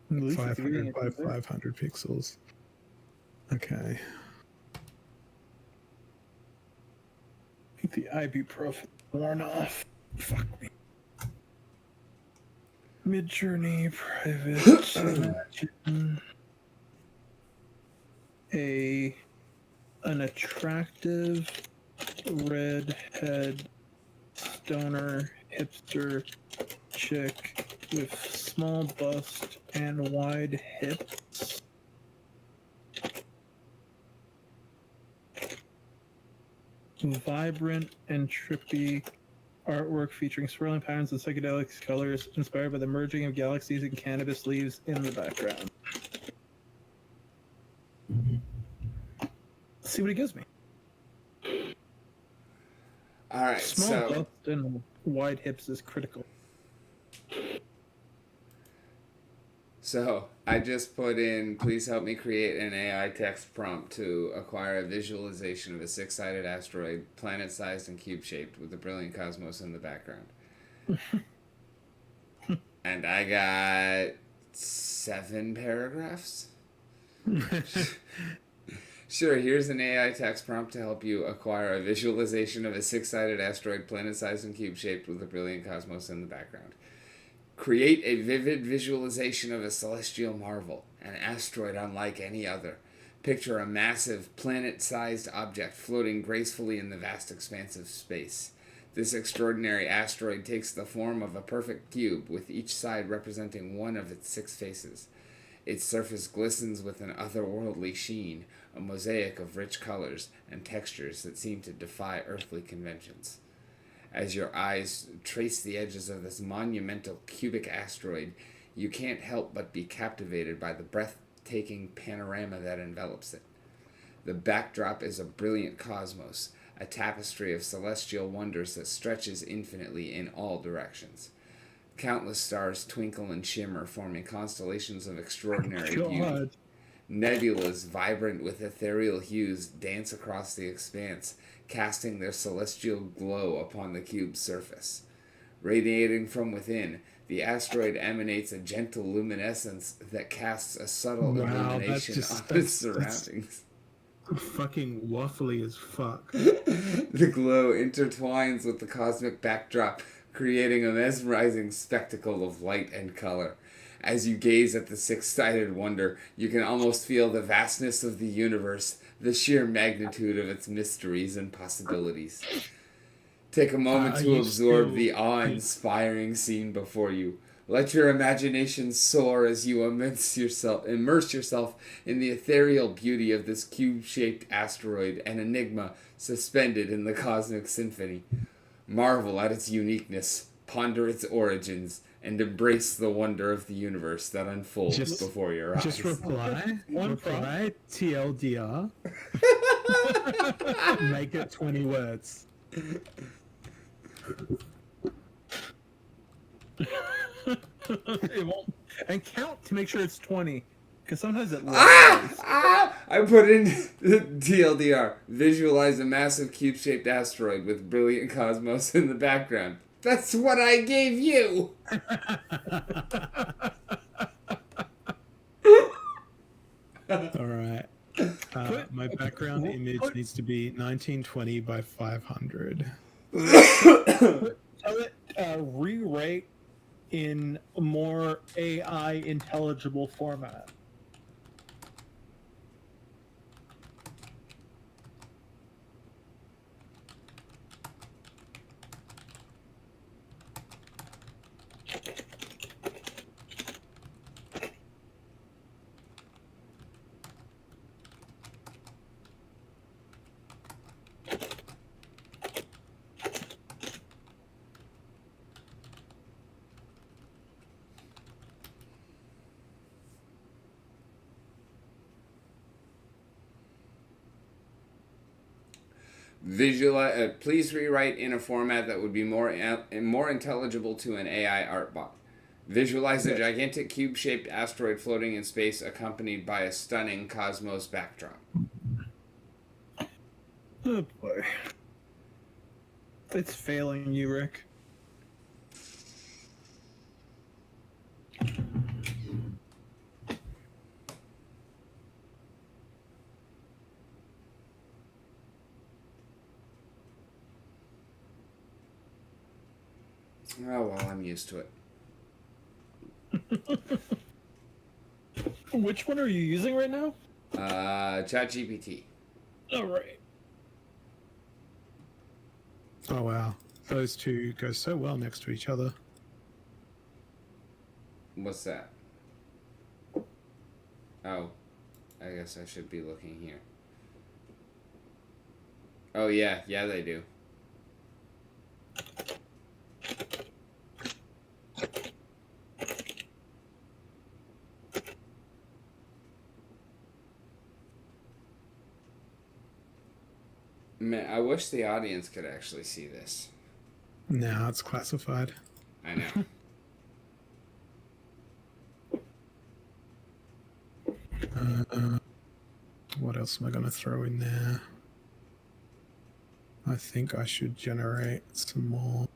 500 by 500 pixels. Okay. I think the ibuprofen worn off. Fuck me. Mid-journey private. Imagine an attractive redhead stoner hipster chick with small bust and wide hips. Vibrant and trippy artwork featuring swirling patterns and psychedelic colors inspired by the merging of galaxies and cannabis leaves in the background. Let's see what he gives me. All right, Small bust and wide hips is critical. So I just put in, please help me create an AI text prompt to acquire a visualization of a six-sided asteroid, planet-sized and cube-shaped, with a brilliant cosmos in the background. And I got 7 paragraphs. Sure, here's an AI text prompt to help you acquire a visualization of a six-sided asteroid, planet-sized and cube-shaped, with a brilliant cosmos in the background. Create a vivid visualization of a celestial marvel, an asteroid unlike any other. Picture a massive, planet-sized object floating gracefully in the vast expanse of space. This extraordinary asteroid takes the form of a perfect cube, with each side representing one of its 6 faces. Its surface glistens with an otherworldly sheen, a mosaic of rich colors and textures that seem to defy earthly conventions. As your eyes trace the edges of this monumental cubic asteroid, you can't help but be captivated by the breathtaking panorama that envelops it. The backdrop is a brilliant cosmos, a tapestry of celestial wonders that stretches infinitely in all directions. Countless stars twinkle and shimmer, forming constellations of extraordinary beauty. Nebulas, vibrant with ethereal hues, dance across the expanse, casting their celestial glow upon the cube's surface. Radiating from within, the asteroid emanates a gentle luminescence that casts a subtle illumination on its surroundings. Fucking waffly as fuck. The glow intertwines with the cosmic backdrop, creating a mesmerizing spectacle of light and color. As you gaze at the 6-sided wonder, you can almost feel the vastness of the universe, the sheer magnitude of its mysteries and possibilities. Take a moment to absorb the awe-inspiring scene before you. Let your imagination soar as you immerse yourself in the ethereal beauty of this cube-shaped asteroid, an enigma suspended in the cosmic symphony. Marvel at its uniqueness, ponder its origins, and embrace the wonder of the universe that unfolds before your eyes. Just reply TLDR. Make it 20 words. It won't. And count to make sure it's 20. Because sometimes it lies. I put in the TLDR. Visualize a massive cube-shaped asteroid with brilliant cosmos in the background. That's what I gave you! Alright. My background image needs to be 1920 by 500. Tell it rewrite in a more AI intelligible format. Please rewrite in a format that would be more intelligible to an AI art bot. Visualize a gigantic cube-shaped asteroid floating in space, accompanied by a stunning cosmos backdrop. Oh boy. It's failing you, Rick. Oh, well, I'm used to it. Which one are you using right now? ChatGPT. Oh, right. Oh wow. Those two go so well next to each other. What's that? Oh, I guess I should be looking here. Oh, yeah, they do. Man, I wish the audience could actually see this. Now it's classified. I know. What else am I going to throw in there? I think I should generate some more.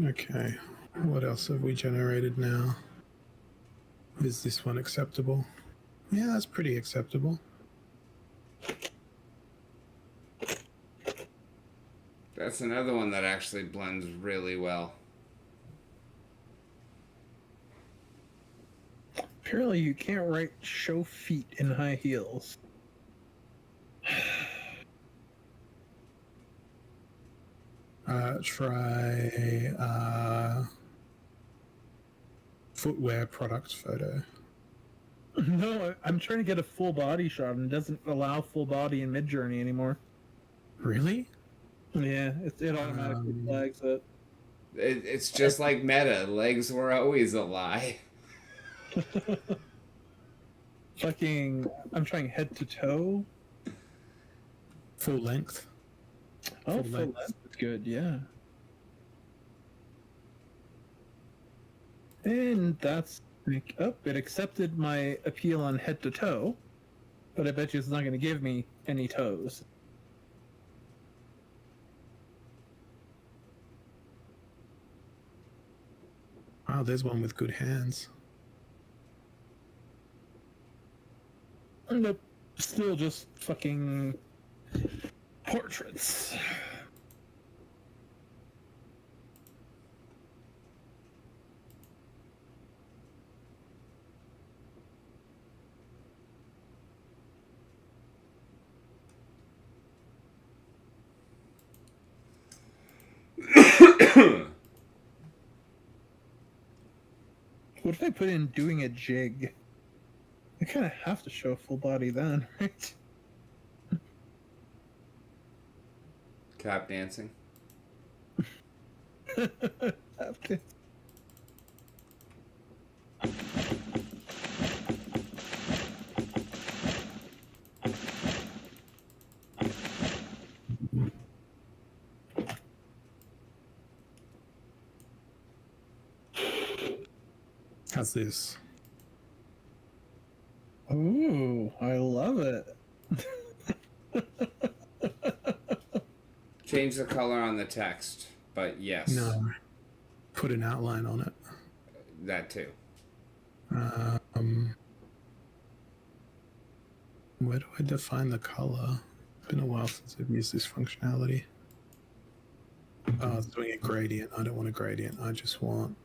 Okay. What else have we generated now? Is this one acceptable? Yeah, that's pretty acceptable. That's another one that actually blends really well. Apparently, you can't write show feet in high heels. Try footwear product photo. No, I'm trying to get a full body shot, and it doesn't allow full body in Midjourney anymore. Really? Yeah, it automatically flags it. It's just like Meta. Legs were always a lie. Fucking, I'm trying head to toe. Full length. Oh, Full full length. length is good, yeah. And that's like, oh, it accepted my appeal on head to toe, but I bet you it's not going to give me any toes. Wow, there's one with good hands. Nope, still just fucking portraits. What if I put in doing a jig? I kind of have to show full body then, right? Tap dancing. Okay. How's this? Ooh, I love it. Change the color on the text, but yes. No. Put an outline on it. That too. Where do I define the color? It's been a while since I've used this functionality. Oh, it's doing a gradient. I don't want a gradient. I just want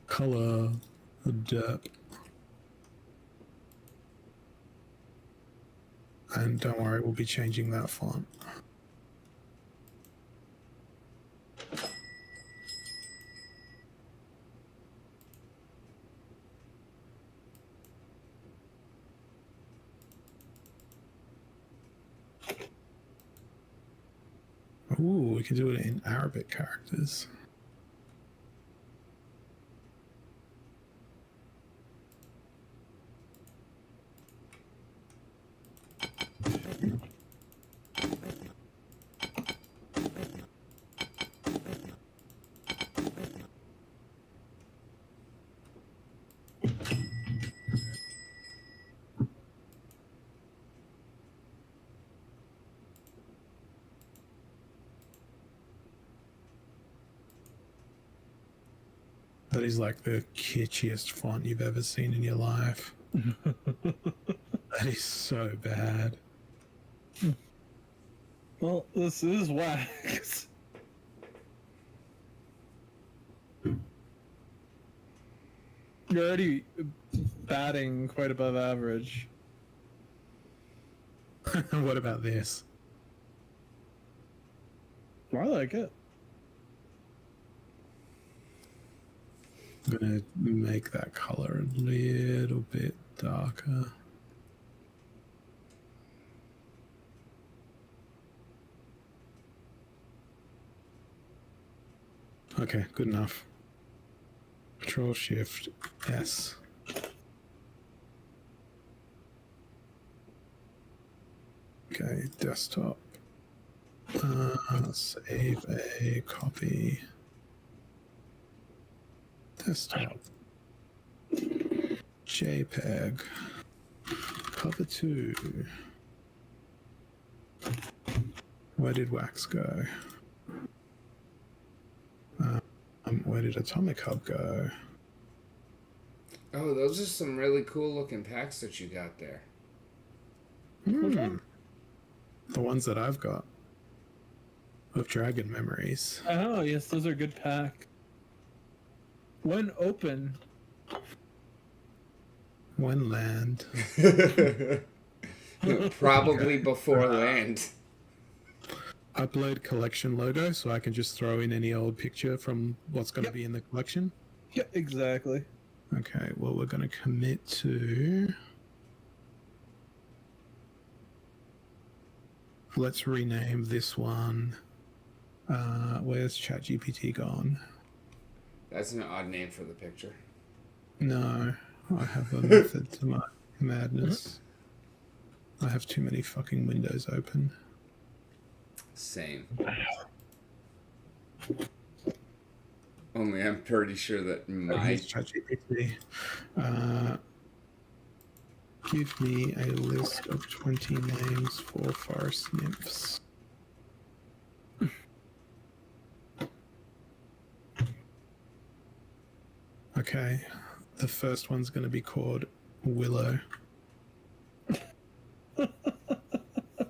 color depth. And don't worry, we'll be changing that font. Ooh, we can do it in Arabic characters. That is like the kitschiest font you've ever seen in your life. That is so bad. Well, this is wax. You're already batting quite above average. What about this? I like it. I'm gonna make that color a little bit darker. Okay, good enough. Control Shift S. Okay, desktop. Save a copy. Desktop. JPEG. Cover 2. Where did wax go? Where did Atomic Hub go? Oh, those are some really cool looking packs that you got there. The ones that I've got of Dragon Memories. Oh, yes, those are good pack. When open, When land. Probably before land. Upload collection logo so I can just throw in any old picture from what's going to be in the collection. yeah, exactly. Okay, well, we're going to commit to. Let's rename this one. Where's ChatGPT gone? That's an odd name for the picture. No, I have a method to my madness. I have too many fucking windows open. Same. Only I'm pretty sure that my... Here's ChatGPT. Give me a list of 20 names for forest nymphs. Okay, the first one's going to be called Willow.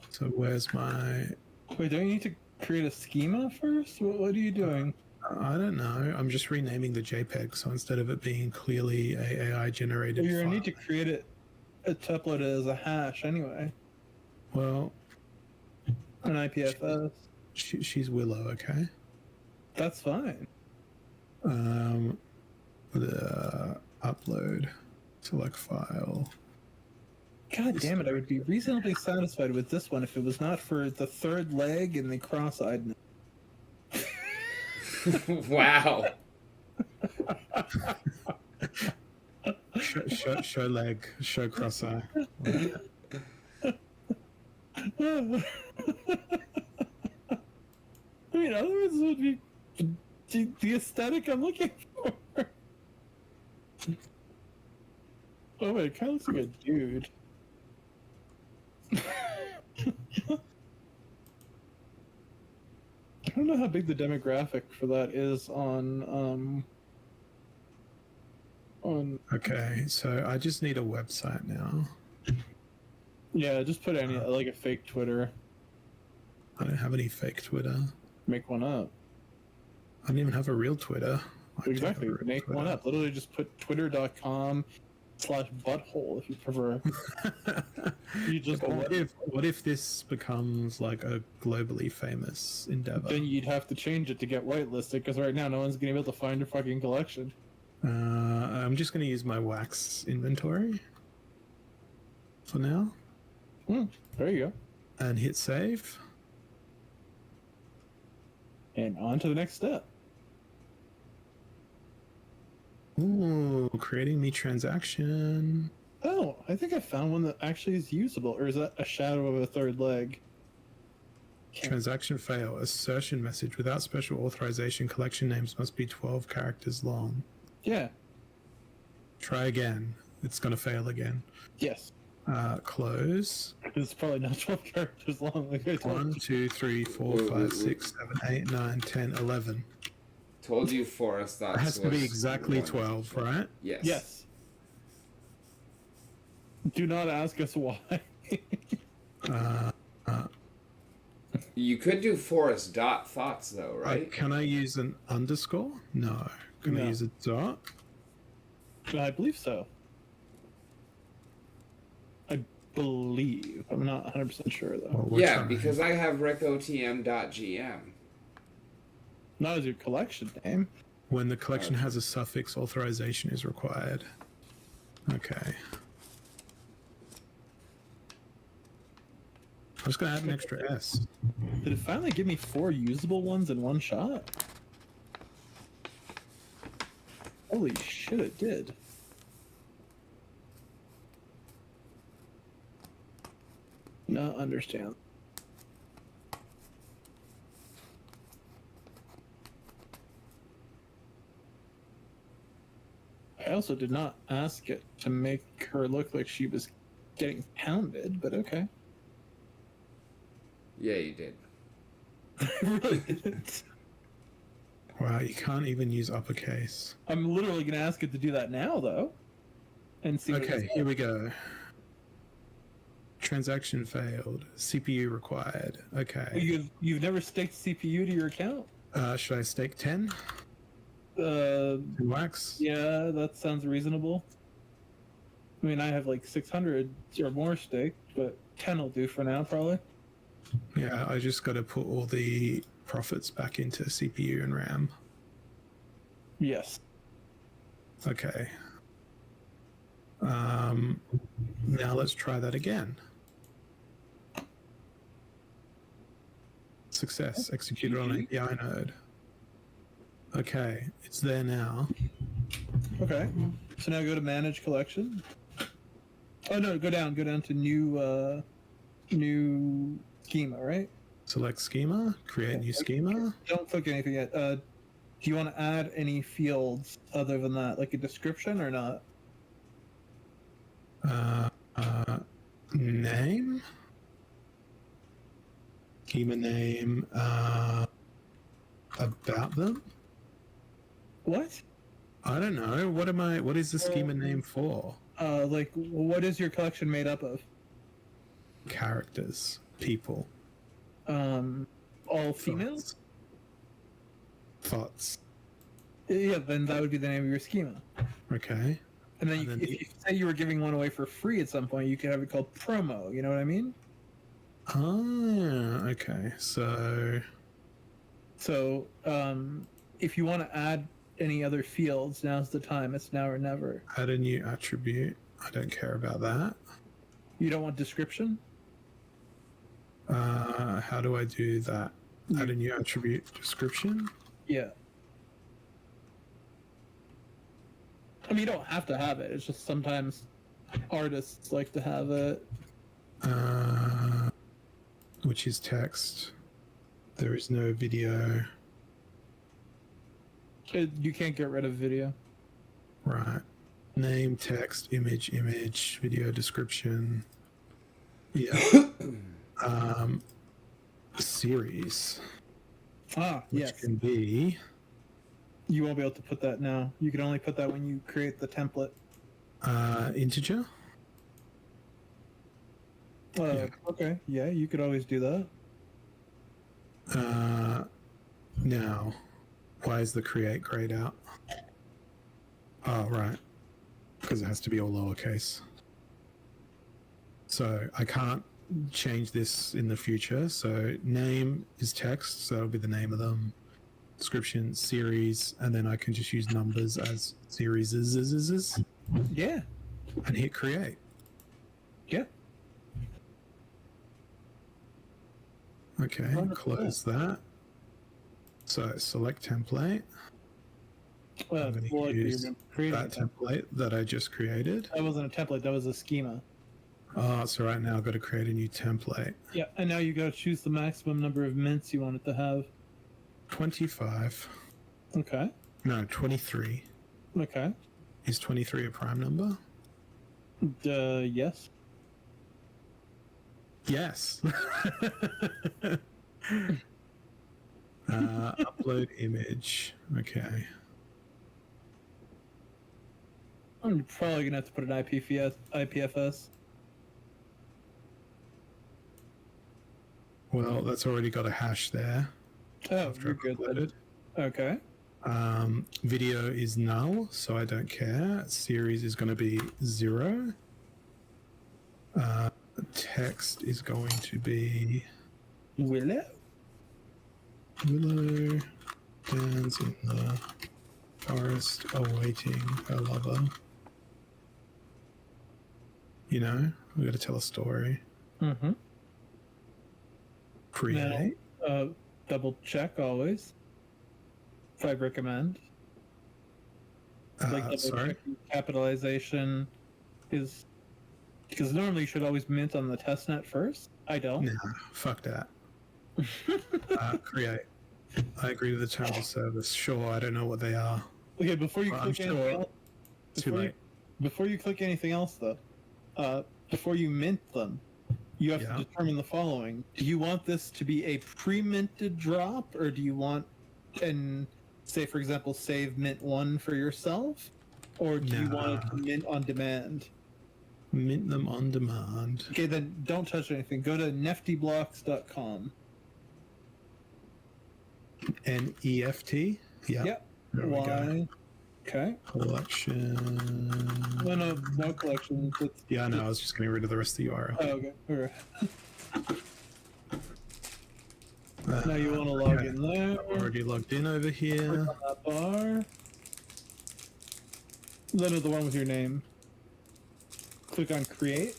So where's my... Wait, don't you need to create a schema first? What are you doing? I don't know. I'm just renaming the JPEG, so instead of it being clearly a AI generated You're file. gonna need to create it, upload it as a hash anyway. Well, An IPFS. she's Willow, okay? That's fine. The upload, select file. God damn it, I would be reasonably satisfied with this one if it was not for the third leg and the cross-eyedness. Wow. Show leg, show cross eye. I mean, otherwise it would be the aesthetic I'm looking for. Oh wait, it kind of looks like a dude. I don't know how big the demographic for that is on. Okay, so I just need a website now. Yeah, just put any like a fake Twitter. I don't have any fake Twitter. Make one up. I don't even have a real Twitter. I don't Exactly. have a real Make one Twitter. up. Literally just put twitter.com/butthole if you prefer. You just But what if this becomes like a globally famous endeavor? then you'd have to change it to get whitelisted because right now no one's gonna be able to find your fucking collection. I'm just going to use my wax inventory for now There you go. and hit save. And on to the next step. Ooh, creating me transaction. Oh, I think I found one that actually is usable. Or is that a shadow of a third leg? Transaction fail. Assertion message. Without special authorization, collection names must be 12 characters long. Yeah. Try again. It's going to fail again. Yes. Close. It's probably not 12 characters long. Like I told 1, you. 2, 3, 4, 5, 6, 7, 8, 9, 10, 11. Told you Forest It thoughts has to be was exactly one. 12, right? Yes. Yes. Do not ask us why. You could do Forest dot thoughts though, right? Can I use an underscore? No. Can I No. use a dot? I believe so. I believe. I'm not 100% sure though. Well, we're Yeah, trying. because I have ricotm.gm. Not as your collection name. When the collection has a suffix, authorization is required. Okay. I'm just going to add an extra S. Did it finally give me 4 usable ones in one shot? Holy shit, it did. Not understand. I also did not ask it to make her look like she was getting pounded, but okay. Yeah, you did. I really didn't. Wow, you can't even use uppercase. I'm literally going to ask it to do that now, though. And see. Okay, here we go. Transaction failed. CPU required. Okay. You've never staked CPU to your account? Should I stake 10? 10 wax? Yeah, that sounds reasonable. I mean, I have like 600 or more staked, but 10 will do for now, probably. Yeah, I just got to put all the profits back into CPU and RAM. Yes. Okay. Now let's try that again. Success. Executed on API node. Okay, it's there now. Okay. So now go to manage collection. Oh no, go down to new schema, right? Select schema, create new schema. Don't click anything yet. Do you want to add any fields other than that, like a description or not? Name? Schema name, about them? What? I don't know. What is the schema name for? Like, what is your collection made up of? Characters. People. All females? Thoughts. Yeah, then that would be the name of your schema. Okay. And then, if you say you were giving one away for free at some point, you could have it called promo. You know what I mean? Ah, okay. So, if you want to add any other fields, now's the time. It's now or never. add a new attribute. I don't care about that. You don't want description? How do I do that? Add a new attribute description? Yeah. I mean, you don't have to have it. It's just sometimes artists like to have it. Which is text. There is no video. You can't get rid of video. Right. Name, text, image, video description. Yeah. Series. Ah, Which yes. can be. You won't be able to put that now. You can only put that when you create the template. Integer. Yeah. Okay. Yeah, you could always do that. Now, why is the create grayed out? Oh, right. Because it has to be all lowercase. So I can't change this in the future. So name is text, so that'll be the name of them. Description, series, and then I can just use numbers as series. Yeah. And hit create. Yeah. Okay, close that. So select template. Well, I'm going well, to use that template that I just created. That wasn't a template, that was a schema. Oh, so right now I've got to create a new template. Yeah, and now you got to choose the maximum number of mints you want it to have. 25. Okay. No, 23. Okay. Is 23 a prime number? Yes. Yes. Upload image. Okay. I'm probably going to have to put an IPFS. Well, that's already got a hash there. Oh, you're good. Uploaded. Okay. Video is null, so I don't care. Series is going to be 0. Text is going to be Willow stands in the forest awaiting her lover. You know, we got to tell a story. Mm-hmm. Create. Now, double check always. If I recommend. Sorry. Capitalization is because normally you should always mint on the testnet first. I don't. Nah, fuck that. Create. I agree to the terms of service. Sure, I don't know what they are. Okay, before you click anything else, Too late. Before you click anything else, though, before you mint them, you have to determine the following: do you want this to be a pre-minted drop, or do you want an say, for example, save mint 1 for yourself, or do you want it to mint on demand? Mint them on demand. Okay, then don't touch anything. Go to neftyblocks.com. NFT? Yeah. Yep. There we go. Y. Okay. Collection. No collections. Yeah, no, I was just getting rid of the rest of the URL. Oh, okay. Okay. Now you want to log in there. Already logged in over here. Click on that bar. No, the one with your name. Click on create.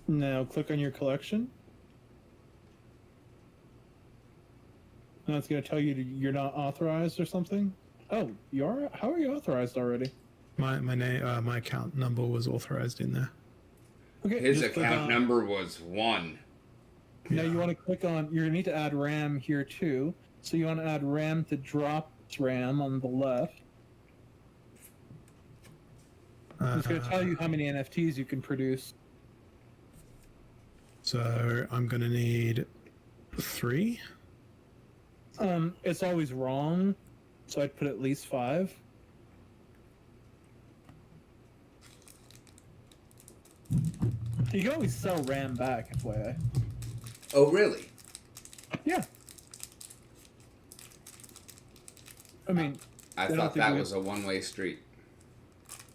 Now click on your collection. Now it's going to tell you you're not authorized or something. Oh, you are? How are you authorized already? My name, my account number was authorized in there. Okay. His just click account on- number was 1. Now you want to click on. You're going to need to add RAM here too. So you want to add RAM to drops RAM on the left. It's going to tell you how many NFTs you can produce. So I'm going to need 3. It's always wrong, so I'd put at least 5. You can always sell RAM back, FYI. Oh, really? Yeah. I mean, I don't thought think that we- was a one-way street.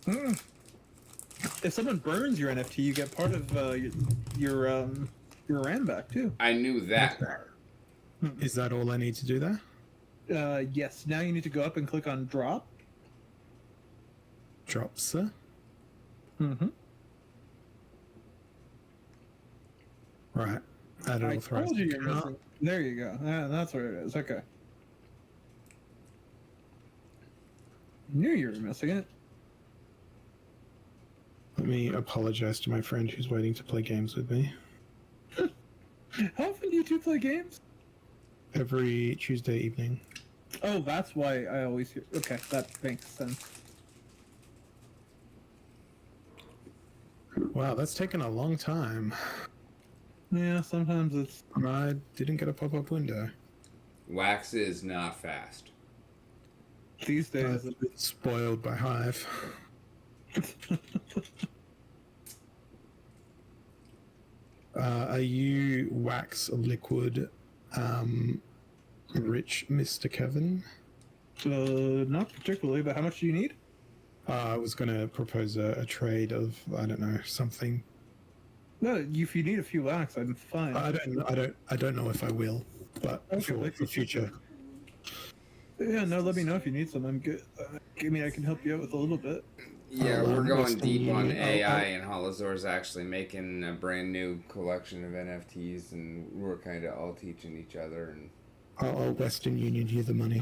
if someone burns your NFT, you get part of your RAM back too. I knew that part. Is that all I need to do there? Yes. Now you need to go up and click on drop. Drop, sir. Mm-hmm. Right. Add an I authorized told you you're account. missing. There you go. That's where it is. Okay. Knew you were missing it. Let me apologize to my friend who's waiting to play games with me. How often do you two play games? Every Tuesday evening. Oh, that's why I always hear. Okay, that makes sense. Wow, that's taken a long time. Yeah, sometimes it's. I didn't get a pop-up window. Wax is not fast. These days. I've been spoiled by Hive. Are you wax liquid rich, Mr. Kevin? Not particularly, but how much do you need? I was going to propose a trade of, I don't know, something. No, if you need a few wax, I'm fine. I don't know if I will, but Okay, for future. Yeah, no, let me know if you need some. I'm good. I mean, I can help you out with a little bit. Yeah, Oh, we're what's going deep the- on oh, AI, and Holazor's actually making a brand new collection of NFTs, and we're kind of all teaching each other. And I'll Western Union you the money.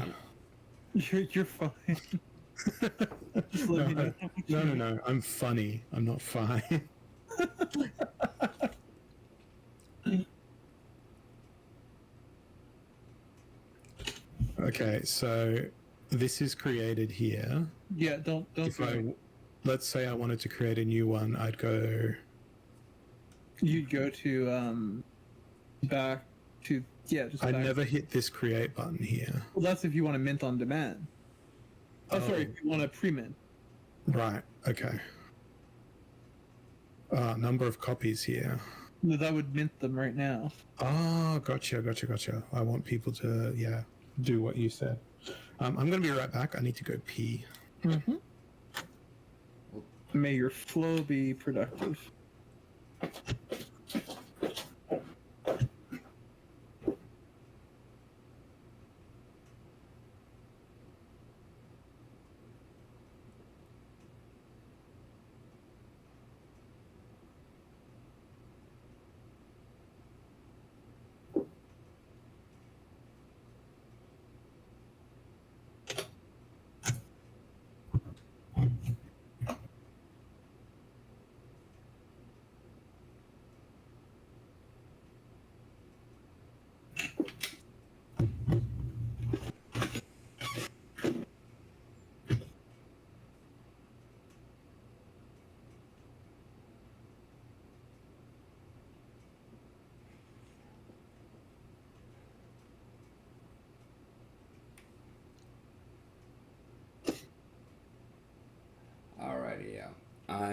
You're fine. Just let me know. No. I'm funny. I'm not fine. Okay, so this is created here. Yeah, don't. If do it. let's say I wanted to create a new one, I'd go. You'd go to back to just. I back. never hit this create button here. Well, that's if you want to mint on demand. Oh, sorry, Oh. if you want to pre-mint. Right. Okay. Number of copies here. No, that would mint them right now. Oh, gotcha. I want people to, do what you said. I'm going to be right back. I need to go pee. Mm-hmm. May your flow be productive.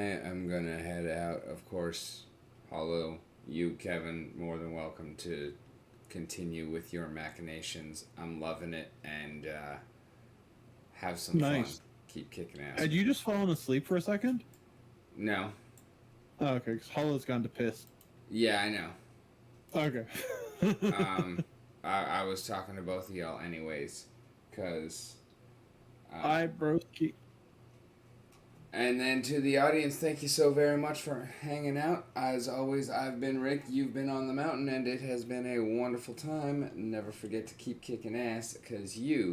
am gonna head out. Of course, Hollow, you, Kevin, more than welcome to continue with your machinations. I'm loving it, and have some fun. Nice. Keep kicking ass. Had you just fallen asleep for a second? No. Oh, okay, because Hollow's gone to piss. Yeah, I know. Okay. I was talking to both of y'all anyways, because... I broski. And then to the audience, thank you so very much for hanging out. As always, I've been Rick, you've been on the mountain, and it has been a wonderful time. Never forget to keep kicking ass, because you